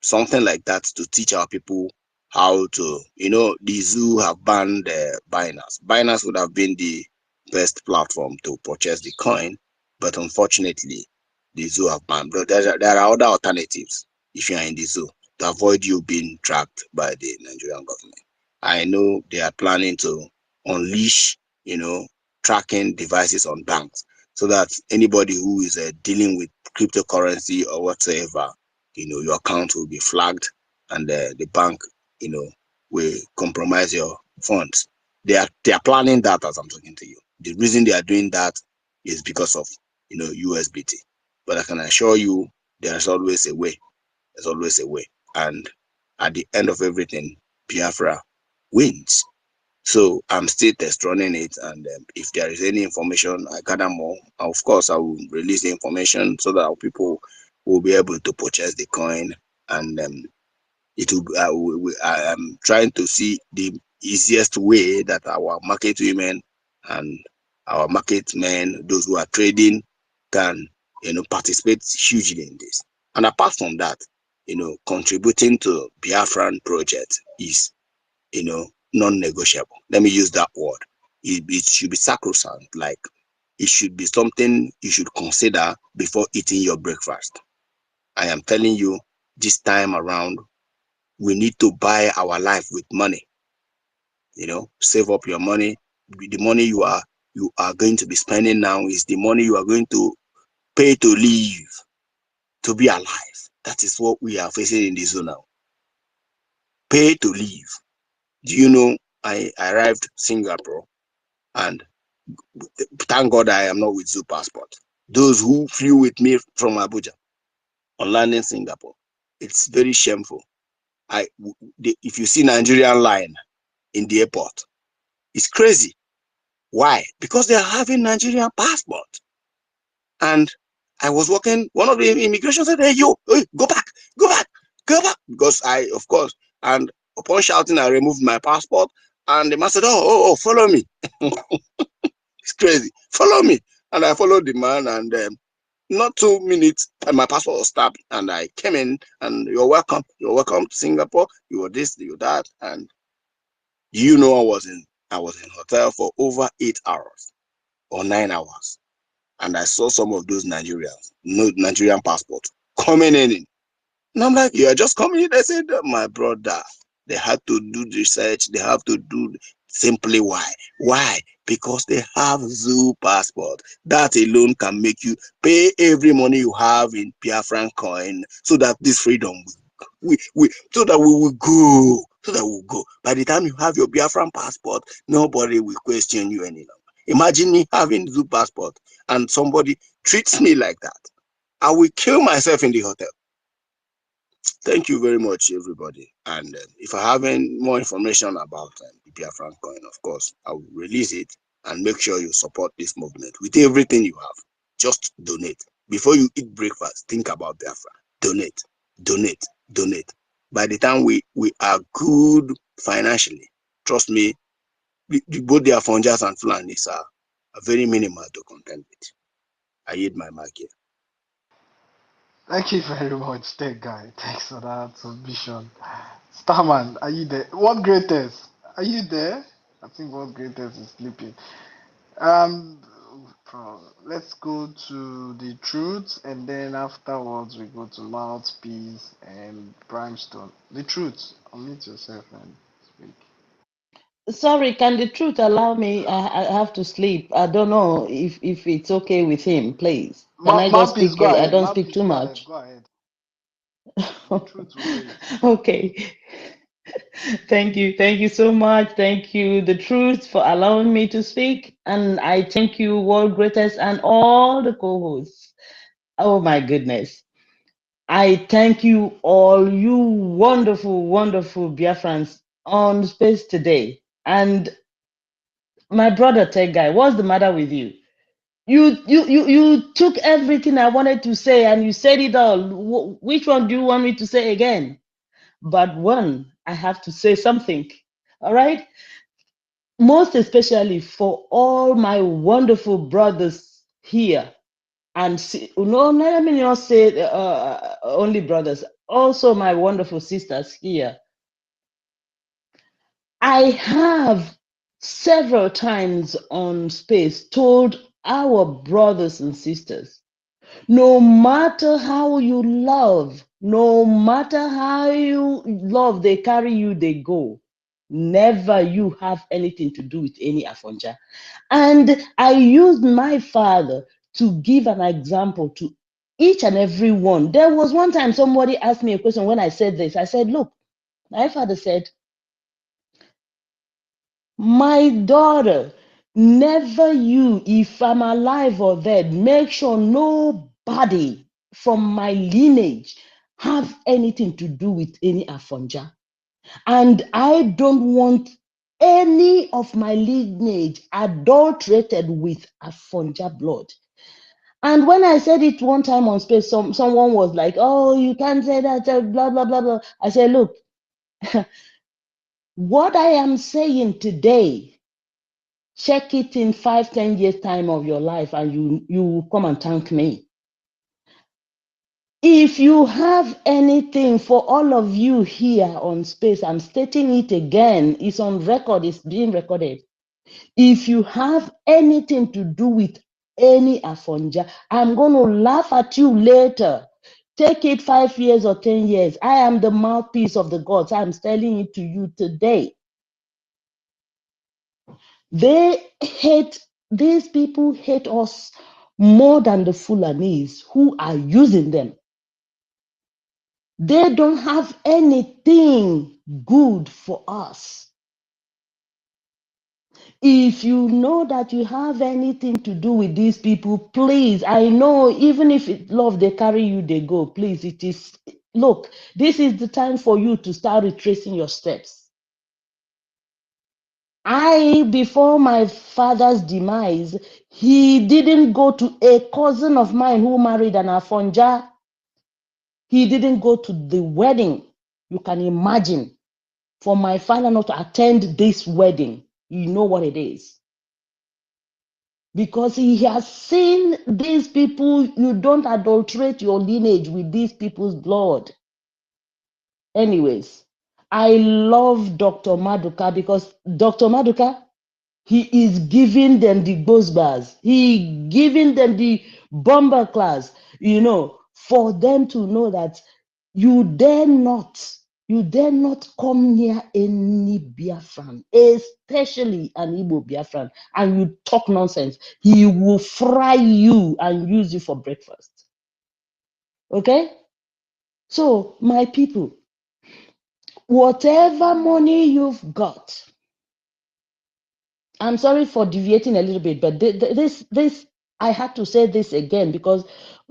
something like that to teach our people how to, the zoo have banned Binance. Binance would have been the best platform to purchase the coin, but unfortunately, the zoo have banned. But there are other alternatives if you are in the zoo to avoid you being tracked by the Nigerian government. I know they are planning to unleash, tracking devices on banks so that anybody who is dealing with cryptocurrency or whatsoever, your account will be flagged, and the bank, will compromise your funds. They are planning that as I'm talking to you. The reason they are doing that is because of USBT. But I can assure you, there's always a way. There's always a way. And at the end of everything, Biafra wins. So I'm still test running it, and if there is any information I gather more, of course I will release the information so that people will be able to purchase the coin, and it will. I am trying to see the easiest way that our market women and our market men, those who are trading, can participate hugely in this. And apart from that, contributing to Biafran project is non-negotiable. Let me use that word. It should be sacrosanct. Like, it should be something you should consider before eating your breakfast. I am telling you, this time around, we need to buy our life with money. Save up your money. The money you are going to be spending now is the money you are going to pay to live, to be alive. That is what we are facing in this zone now. Pay to live. Do you know, I arrived Singapore, and thank God I am not with Zoo Passport. Those who flew with me from Abuja on landing Singapore, it's very shameful. If you see Nigerian line in the airport, it's crazy. Why? Because they are having Nigerian passport. And I was walking, one of the immigration said, "Hey, go back, go back, go back." Because of course, and upon shouting, I removed my passport, and the man said, "Oh, follow me." It's crazy. Follow me. And I followed the man, and not 2 minutes, and my passport was stamped, and I came in, and you're welcome. You're welcome to Singapore. You were this, you were that, and I was in hotel for over 8 hours or 9 hours, and I saw some of those Nigerians, no Nigerian passport, coming in. And I'm like, "You are just coming in?" They said, "My brother, they had to do research. They have to do simply why? Why? Because they have Zoo passport. That alone can make you pay every money you have in Biafran coin, so that this freedom so that we will go. So that we'll go. By the time you have your Biafran passport, nobody will question you any longer. Imagine me having Zoo passport and somebody treats me like that. I will kill myself in the hotel. Thank you very much, everybody. And if I have any more information about the Biafran coin, of course, I will release it, and make sure you support this movement with everything you have. Just donate. Before you eat breakfast, think about Biafra. Donate, donate, donate. By the time we are good financially, trust me, both their Funjas and Fulanis are very minimal to contend with. I hit my mic here. Thank you very much, tech guy. Thanks for that submission. Starman, are you there? What greatest? Are you there? I think what greatest is sleeping. Um, let's go to the truth, and then afterwards we go to mouthpiece and brimstone. The truth. Unmute yourself and speak. Sorry, can the truth allow me? I have to sleep. I don't know if it's okay with him, please. Can I just Mouthpiece, speak? go I ahead. don't speak Mouthpiece, too go ahead. much. Go ahead. The truth will wait. Okay. Thank you. Thank you so much. Thank you, the truth, for allowing me to speak. And I thank you, world greatest, and all the co-hosts. Oh my goodness. I thank you all, you wonderful, wonderful Biafrans on space today. And my brother Tech Guy, what's the matter with you? You took everything I wanted to say and you said it all. Which one do you want me to say again? But one, I have to say something. All right? Most especially for all my wonderful brothers here. And no, let me not say only brothers, also my wonderful sisters here. I have several times on space told our brothers and sisters, No matter how you love, no matter how you love, they carry you, they go. Never you have anything to do with any Afonja. And I used my father to give an example to each and every one. There was one time somebody asked me a question when I said this. I said, look, my father said, my daughter, never you, if I'm alive or dead, make sure nobody from my lineage have anything to do with any Afonja. And I don't want any of my lineage adulterated with Afonja blood. And when I said it one time on space, someone was like, oh, you can't say that, blah, blah, blah, blah. I said, look, what I am saying today, check it in 5, 10 years time of your life and you will come and thank me. If you have anything for all of you here on space, I'm stating it again, it's on record, it's being recorded. If you have anything to do with any Afonja, I'm going to laugh at you later. Take it 5 years or 10 years. I am the mouthpiece of the gods. I'm telling it to you today. These people hate us more than the Fulanese who are using them. They don't have anything good for us. If you know that you have anything to do with these people, please, I know even if it's love, they carry you, they go. Please, it is, look, this is the time for you to start retracing your steps. Before my father's demise, he didn't go to a cousin of mine who married an Afonja. He didn't go to the wedding. You can imagine, for my father not to attend this wedding, you know what it is. Because he has seen these people, you don't adulterate your lineage with these people's blood. Anyways, I love Dr. Maduka because Dr. Maduka, he is giving them the bars. He giving them the bomber class, for them to know that you dare not come near any Biafran, especially an Igbo Biafran, and you talk nonsense. He will fry you and use you for breakfast. Okay? So, my people, whatever money you've got, I'm sorry for deviating a little bit, but this I had to say this again because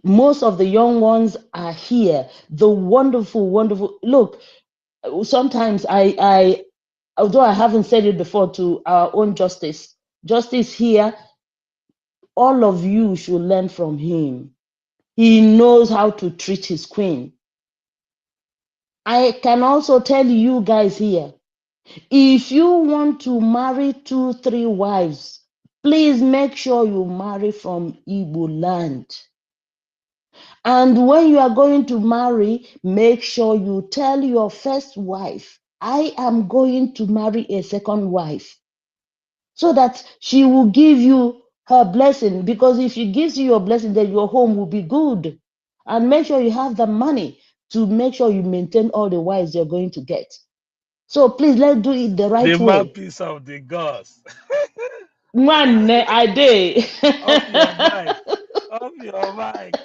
most of the young ones are here. The wonderful, wonderful. Look, sometimes I although I haven't said it before to our own justice here, all of you should learn from him. He knows how to treat his queen. I can also tell you guys here, if you want to marry 2, 3 wives, please make sure you marry from Igbo land. And when you are going to marry, make sure you tell your first wife, I am going to marry a second wife, so that she will give you her blessing. Because if she gives you your blessing, then your home will be good. And make sure you have the money to make sure you maintain all the wives you're going to get. So please, let's do it the The right way. mouthpiece of the gods. One a day. Off your mic. Off your mic.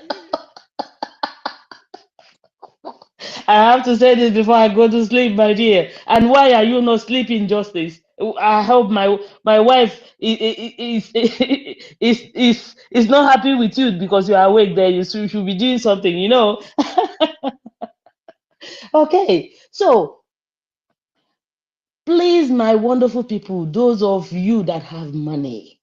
I have to say this before I go to sleep, my dear. And why are you not sleeping, Justice? I hope my wife is not happy with you because you are awake there. You should be doing something. Okay, so please, my wonderful people, those of you that have money,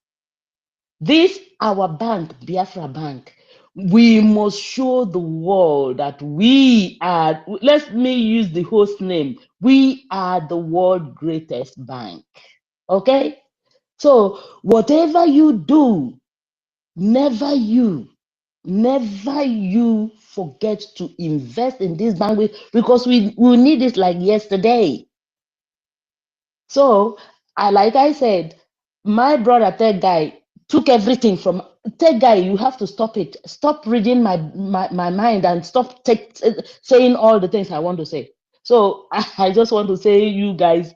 this our bank, Biafra Bank, we must show the world that we are, let me use the host name, we are the world greatest bank. Okay? So whatever you do, never you forget to invest in this bank because we need it like yesterday. So like I said, my brother, that guy, took everything from. Tell guy, you have to stop it. Stop reading my mind and stop saying all the things I want to say. So I just want to say, you guys,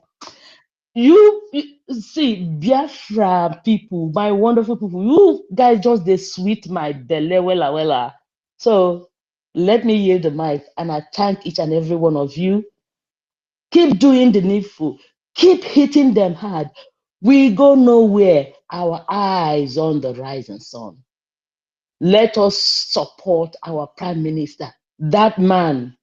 you see, Biafra people, my wonderful people, you guys just they sweet my belly, wella. So let me yield the mic, and I thank each and every one of you. Keep doing the needful. Keep hitting them hard. We go nowhere. Our eyes on the rising sun. Let us support our prime minister. That man,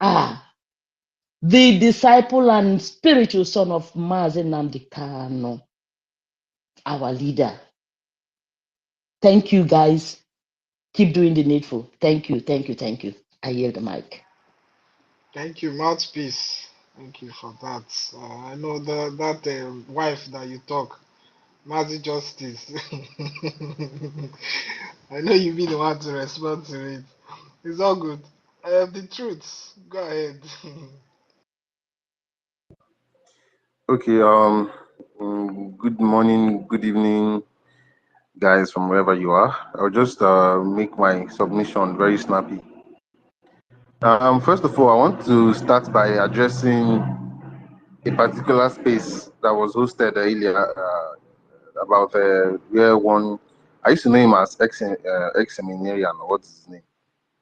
the disciple and spiritual son of Mazi Nnamdi Kanu, our leader. Thank you, guys. Keep doing the needful. Thank you. I yield the mic. Thank you, mouthpiece. Thank you for that. I know that wife that you talk, Mazi Justice. I know you be the one to respond to it. It's all good. The truth. Go ahead. Okay, good morning, good evening, guys, from wherever you are. I'll just make my submission very snappy. First of all, I want to start by addressing a particular space that was hosted earlier about where one, I used to know him as ex-seminarian, or what's his name,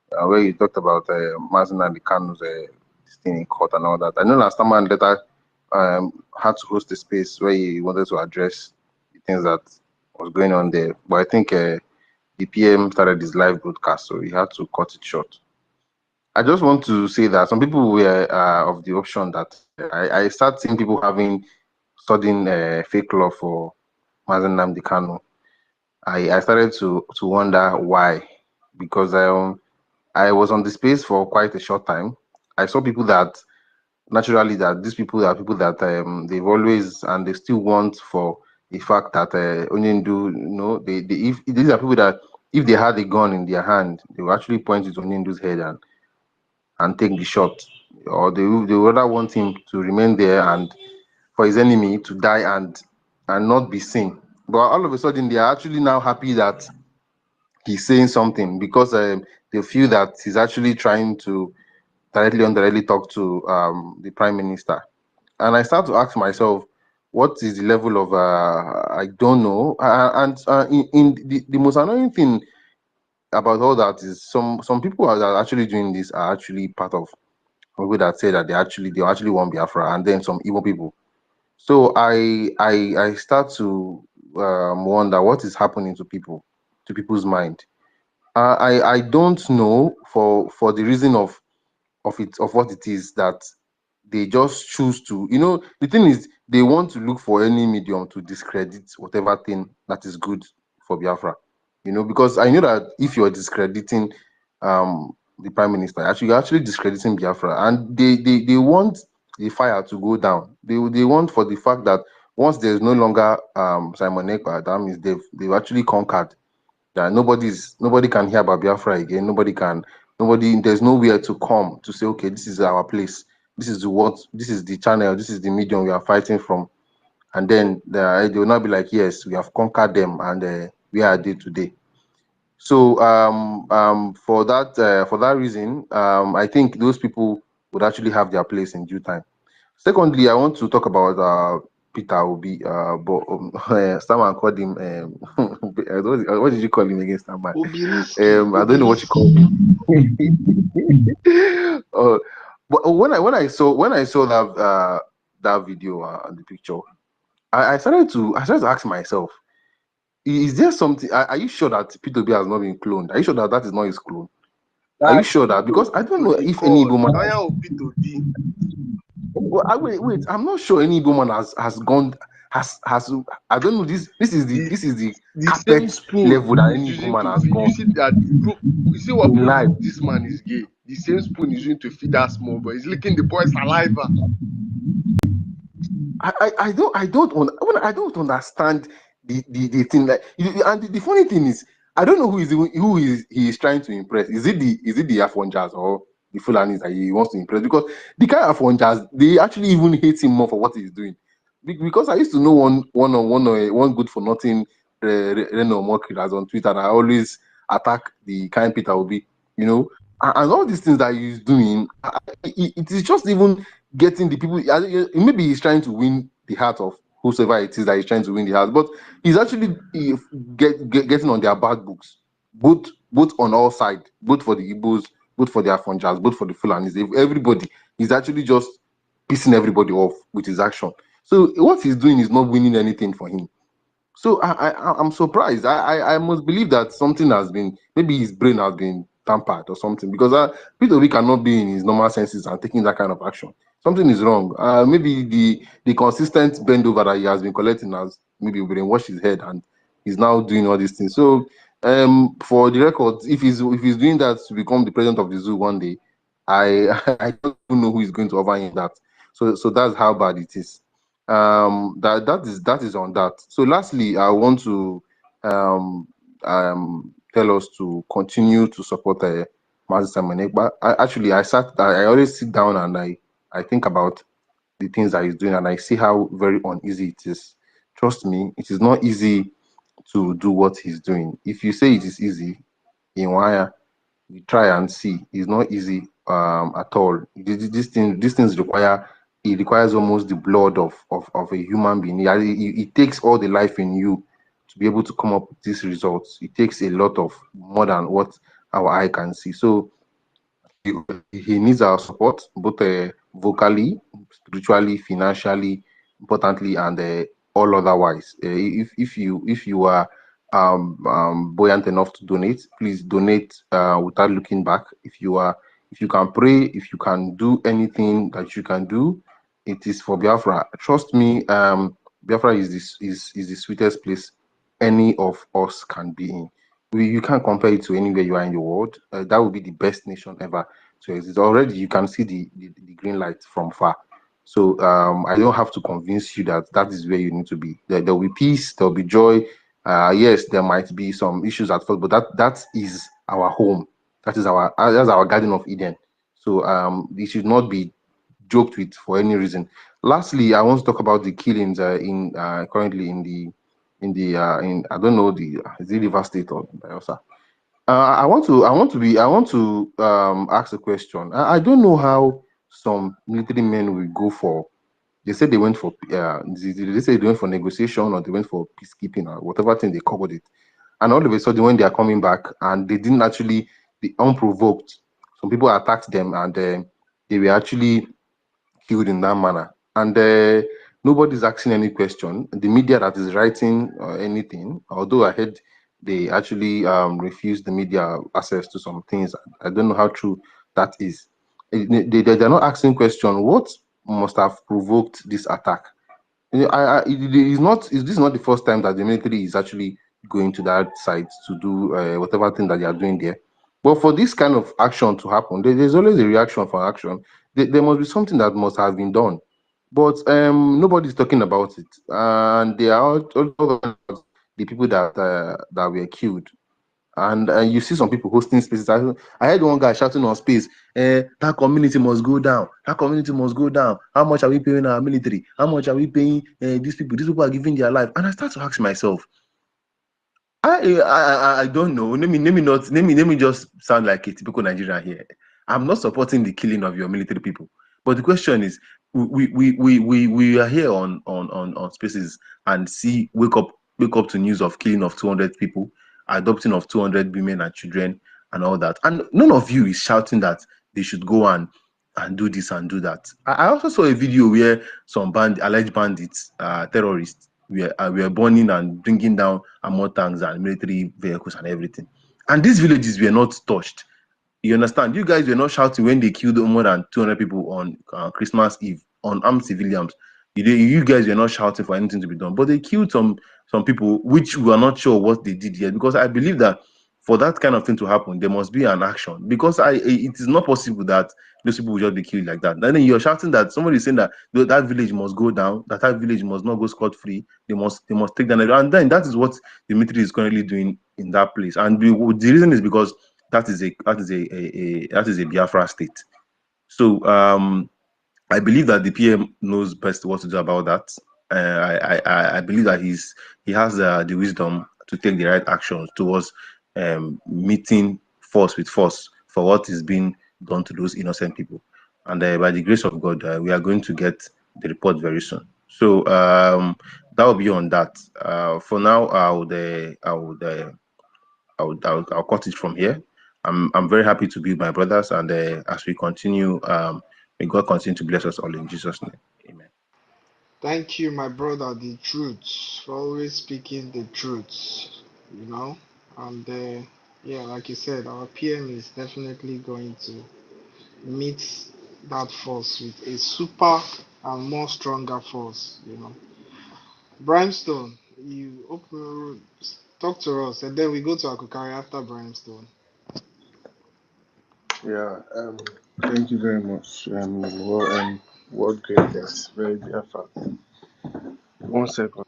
where he talked about Mazen and the Kanu's thing in court and all that. I know last time and later had to host a space where he wanted to address the things that was going on there. But I think the PM started his live broadcast, so he had to cut it short. I just want to say that some people were of the option that I start seeing people having sudden fake love for Mazen Nnamdi Kanu. I started to wonder why, because I was on the space for quite a short time. I saw people that naturally that these people are people that they've always and they still want for the fact that Onyendu, they if these are people that if they had a gun in their hand, they will actually point it to Onyendu's head and take the shot, or they would rather want him to remain there and for his enemy to die and not be seen. But all of a sudden, they are actually now happy that he's saying something because they feel that he's actually trying to directly or indirectly talk to the prime minister. And I start to ask myself, what is the level of I don't know. In the most annoying thing about all that is some people that are actually doing this are actually part of people that say that they actually want Biafra, and then some evil people. So I start to wonder what is happening to people's mind. I don't know for the reason of what it is that they just choose to, the thing is they want to look for any medium to discredit whatever thing that is good for Biafra, because I know that if you're discrediting the prime minister, actually you're actually discrediting Biafra, and they want the fire to go down. They want for the fact that once there's no longer Simon Ekpa, that means they've actually conquered. That nobody can hear about Biafra again. There's nowhere to come to say, okay, this is our place. This is the channel, this is the medium we are fighting from. And then they will not be like, yes, we have conquered them, and we are there today. So for that reason, I think those people would actually have their place in due time. Secondly, I want to talk about Peter Obi, but someone called him. What did you call him again, Stammer? I don't know what you called him. But when I saw that video and the picture, I started to ask myself, is there something? Are you sure that Peter Obi has not been cloned? Are you sure that that is not his clone? Are you That sure that, because I don't know the if any God, woman I has, am Peter B. well, wait, I'm not sure any woman has gone has I don't know, The this is the the same carpet spoon level that is any using woman to has feed. You gone see that you see what in proves life. this man is gay. The same spoon is using to feed that small boy. He's licking the boy's saliva. I don't understand the thing, like and the funny thing is I don't know he is trying to impress. Is it the Afonjas or the Fulanis that he wants to impress? Because the kind of Afonjas, they actually even hate him more for what he's doing. Because I used to know one good for nothing Reno Mokri as on Twitter. I always attack the kind Peter Obi, you know, and all these things that he's doing, it is just even getting the people. Maybe he's trying to win the heart of whosoever it is that he's trying to win the heart, but he's actually getting on their bad books, both on all sides, both for the Igbos, both for the Afonjas, both for the Fulanis. Everybody, he's actually just pissing everybody off with his action. So what he's doing is not winning anything for him. So I'm surprised. I must believe that something has been, maybe his brain has been tampered or something, because Peter Obi cannot be in his normal senses and taking that kind of action. Something is wrong. Maybe the consistent bend over that he has been collecting has maybe brainwashed his head, and he's now doing all these things. So for the record, if he's doing that to become the president of the zoo one day, I don't even know who is going to offer him that. So that's how bad it is. That is on that. So lastly, I want to tell us to continue to support Mazi Simon Ekpa. I always sit down and I think about the things that he's doing, and I see how very uneasy it is. Trust me, it is not easy to do what he's doing. If you say it is easy in wire, we try and see. It's not easy at all. These things require, it requires almost the blood of a human being. It takes all the life in you to be able to come up with these results. It takes a lot of more than what our eye can see. So he, he needs our support, both vocally, spiritually, financially, importantly, and all otherwise. If you are buoyant enough to donate, please donate without looking back. If you can pray, if you can do anything that you can do, it is for Biafra. Trust me, Biafra is the sweetest place any of us can be in. You can't compare it to anywhere you are in the world. That would be the best nation ever to exist. Already, you can see the green light from far. So I don't have to convince you that that is where you need to be. There will be peace, there will be joy. Yes, there might be some issues at first, but that is our home. That's our Garden of Eden. So it should not be joked with for any reason. Lastly, I want to talk about the killings in currently in I don't know the is it River State or Bayelsa. I want to ask a question. I don't know how some military men will go for. They said they went for they say they went for negotiation, or they went for peacekeeping, or whatever thing they called it. And all of a sudden, when they are coming back, and they didn't actually, be unprovoked, some people attacked them, and they were actually killed in that manner. And nobody's asking any question. The media that is writing anything, although I heard they actually refused the media access to some things. I don't know how true that is. They're not asking question. What must have provoked this attack? It is not. This not the first time that the military is actually going to that site to do whatever thing that they are doing there. But for this kind of action to happen, there's always a reaction for action. There must be something that must have been done, but nobody's talking about it, and they are all about the people that were killed. And you see some people hosting spaces. I heard one guy shouting on space, that community must go down. That community must go down. How much are we paying our military? How much are we paying these people? These people are giving their life. And I start to ask myself, I don't know. Let me just sound like a typical Nigerian here. I'm not supporting the killing of your military people. But the question is, we are here on spaces and wake up to news of killing of 200 people, adopting of 200 women and children and all that. And none of you is shouting that they should go and do this and do that. I also saw a video where some alleged bandits, terrorists, we are burning and bringing down armor tanks and military vehicles and everything. And these villages were not touched. You understand? You guys were not shouting when they killed more than 200 people on Christmas Eve on armed civilians. You guys were not shouting for anything to be done, but they killed some people, which we are not sure what they did yet. Because I believe that for that kind of thing to happen, there must be an action. Because it is not possible that those people will just be killed like that. And then you're shouting that somebody is saying that that village must go down, that village must not go scot free. They must take down, and then that is what the military is currently doing in that place. And the reason is because that is a Biafra state. So I believe that the PM knows best what to do about that. I believe that he has the wisdom to take the right actions towards meeting force with force for what is being done to those innocent people. And by the grace of God, we are going to get the report very soon. So that will be on that. For now, I'll cut it from here. I'm very happy to be with my brothers, and as we continue, may God continue to bless us all in Jesus' name. Amen. Thank you, my brother, the truth, for always speaking the truth, you know. And yeah, like you said, our PM is definitely going to meet that force with a super and more stronger force, you know. Brimstone, you open, talk to us, and then we go to Akukari after Brimstone. Yeah, thank you very much. What greatness, very Biafra. 1 second.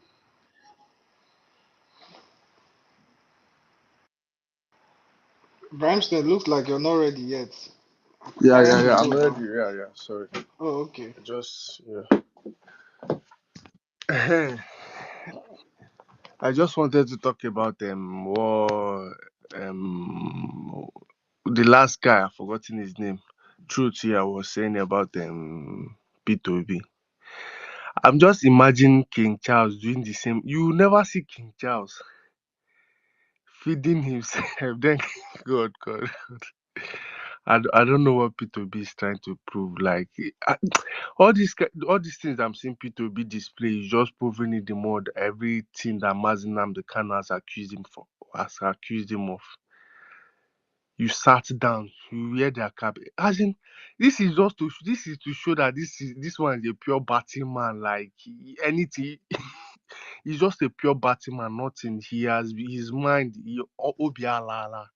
Brimstone, looks like you're not ready yet. Yeah, Akukari yeah, on the yeah. I'm go ready. now. Yeah, yeah. Sorry. Oh, okay. Just yeah. I just wanted to talk about the last guy. I've forgotten his name. Truth here was saying about P2B. I'm just imagining King Charles doing the same. You will never see King Charles feeding himself. Then God. I don't know what P2B is trying to prove. Like all these things I'm seeing P2B display is just proving it the more everything that Mazinam the Khan has accused him of. You sat down, you wear their cap. As in, this is to show that this one is a pure batting man. Like anything, he's just a pure batting man. Nothing. He has his mind. Obialala.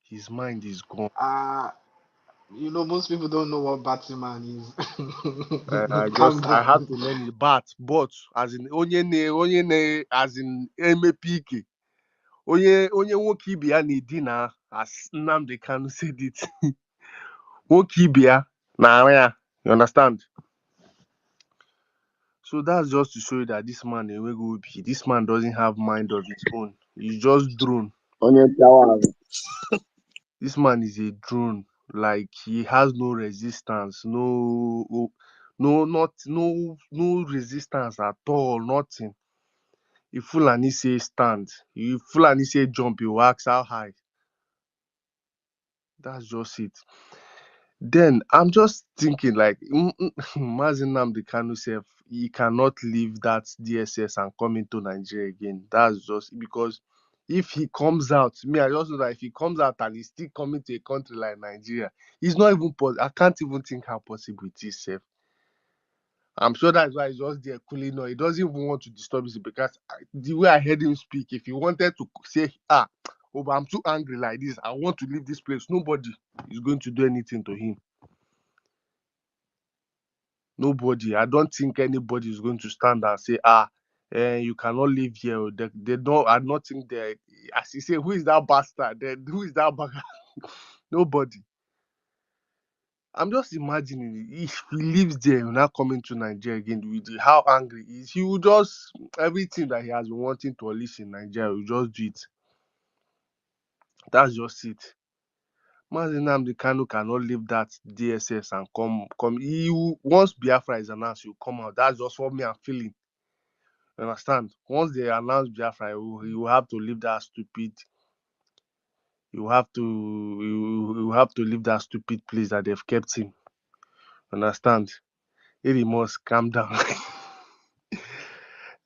His mind is gone. You know, most people don't know what Batman is. Calm I had down. to learn it. But as in as in MPK. Onye nwoke ibe ya na-edina, as Nnamdi Kanu said it. Nwoke ibe ya na-arụ ya. You understand? So that's just to show you that this man enweghị obi. This man doesn't have mind of his own. He's just drone. Onye chawa. This man is a drone. Like he has no resistance, no resistance at all, nothing. If Fulani say stand, if Fulani say jump, you ask how high. That's just it. Then I'm just thinking like Mazin Nnamdi Kanu self, he cannot leave that DSS and come into Nigeria again. That's just because if he comes out, me, I just know that if he comes out and he's still coming to a country like Nigeria, it's not even possible. I can't even think how possible it is, self. I'm sure that's why he's just there cooling. No, he doesn't even want to disturb us because the way I heard him speak, if he wanted to say, oh, but I'm too angry like this, I want to leave this place, nobody is going to do anything to him. Nobody. I don't think anybody is going to stand and say, you cannot live here. They don't. I don't think they. As you say, who is that bastard? Then who is that bagger? Nobody. I'm just imagining if he lives there, not coming to Nigeria again, with how angry he is. He will just everything that he has been wanting to unleash in Nigeria, he will just do it. That's just it. Mazi Nnamdi Kanu cannot leave that DSS and come. Once Biafra is announced, he'll come out. That's just what me I'm feeling. You understand? Once they announce Biafra, he will have to leave that stupid. He will have to leave that stupid place that they've kept him. Understand? If he must calm down.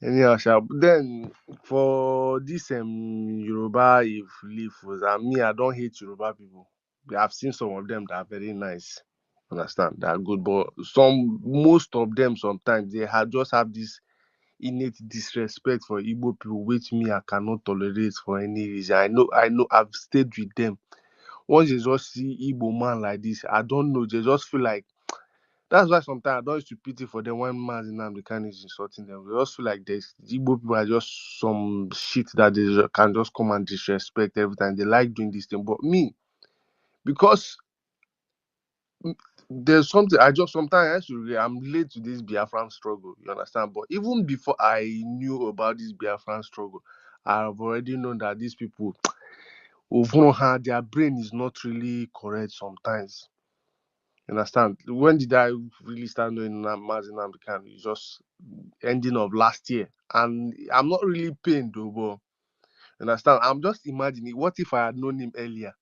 Anyhow, then for this Yoruba if leave was me, I don't hate Yoruba people. I've seen some of them that are very nice. Understand? They are good, but most of them sometimes they just have this innate disrespect for Igbo people, which me I cannot tolerate for any reason. I know I've stayed with them. Once they just see Igbo man like this, I don't know, they just feel like that's why sometimes I don't used to pity for them when Mazinam the kind is insulting them. They just feel like the Igbo people are just some shit that they can just come and disrespect every time. They like doing this thing. But me, because there's something I just sometimes I'm late to this Biafran struggle, you understand? But even before I knew about this Biafran struggle, I've already known that these people, their brain is not really correct sometimes. You understand? When did I really start knowing Mazi Nnamdi Kanu? It's just ending of last year. And I'm not really pained though, but you understand? I'm just imagining, what if I had known him earlier?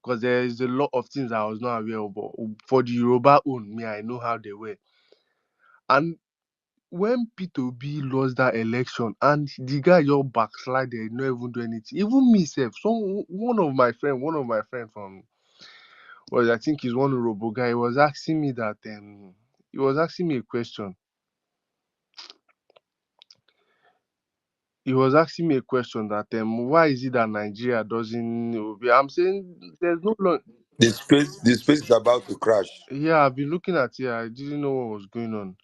Because there is a lot of things I was not aware of. But for the Yoruba own, me, I know how they were. And when P2B lost that election and the guy just backslided, not even do anything. Even me, self, one of my friend from, well, I think he's one Robo guy, he was asking me that, he was asking me a question. He was asking me a question that, why is it that Nigeria doesn't obey? I'm saying there's no law. The space is about to crash. Yeah, I've been looking at it. I didn't know what was going on.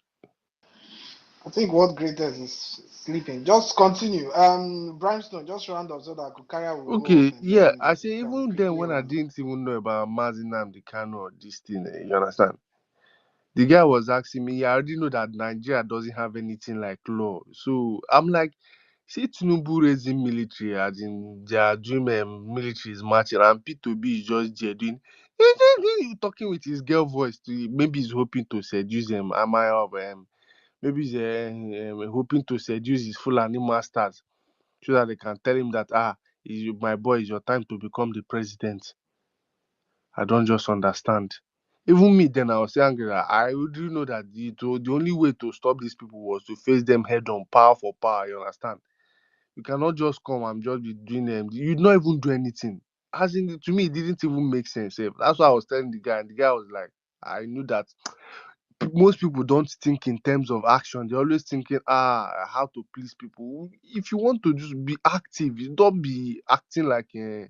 I think what greatest is sleeping. Just continue. Brimstone, just round up so that Kukaria will go off Okay, and yeah, then I we say can even then quickly when I round up. didn't even know about Mazi Nnamdi Kanu or this thing, you understand? The guy was asking me, I already know that Nigeria doesn't have anything like law. So I'm like, see Tinubu raising military, as in their dream military is marching, and P2B is just there doing talking with his girl voice. Maybe he's hoping to seduce him. Am I of maybe he's hoping to seduce his Fulani masters so that they can tell him that my boy, it's your time to become the president. I don't just understand. Even me then, I was saying, angry that I do know that the only way to stop these people was to face them head on, power for power. You understand? You cannot just come and just be doing them. You not even do anything. As in, to me, it didn't even make sense. That's why I was telling the guy, and the guy was like, I knew that most people don't think in terms of action. They're always thinking, how to please people. If you want to just be active, you don't be acting like a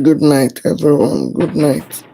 Good night, everyone. Good night.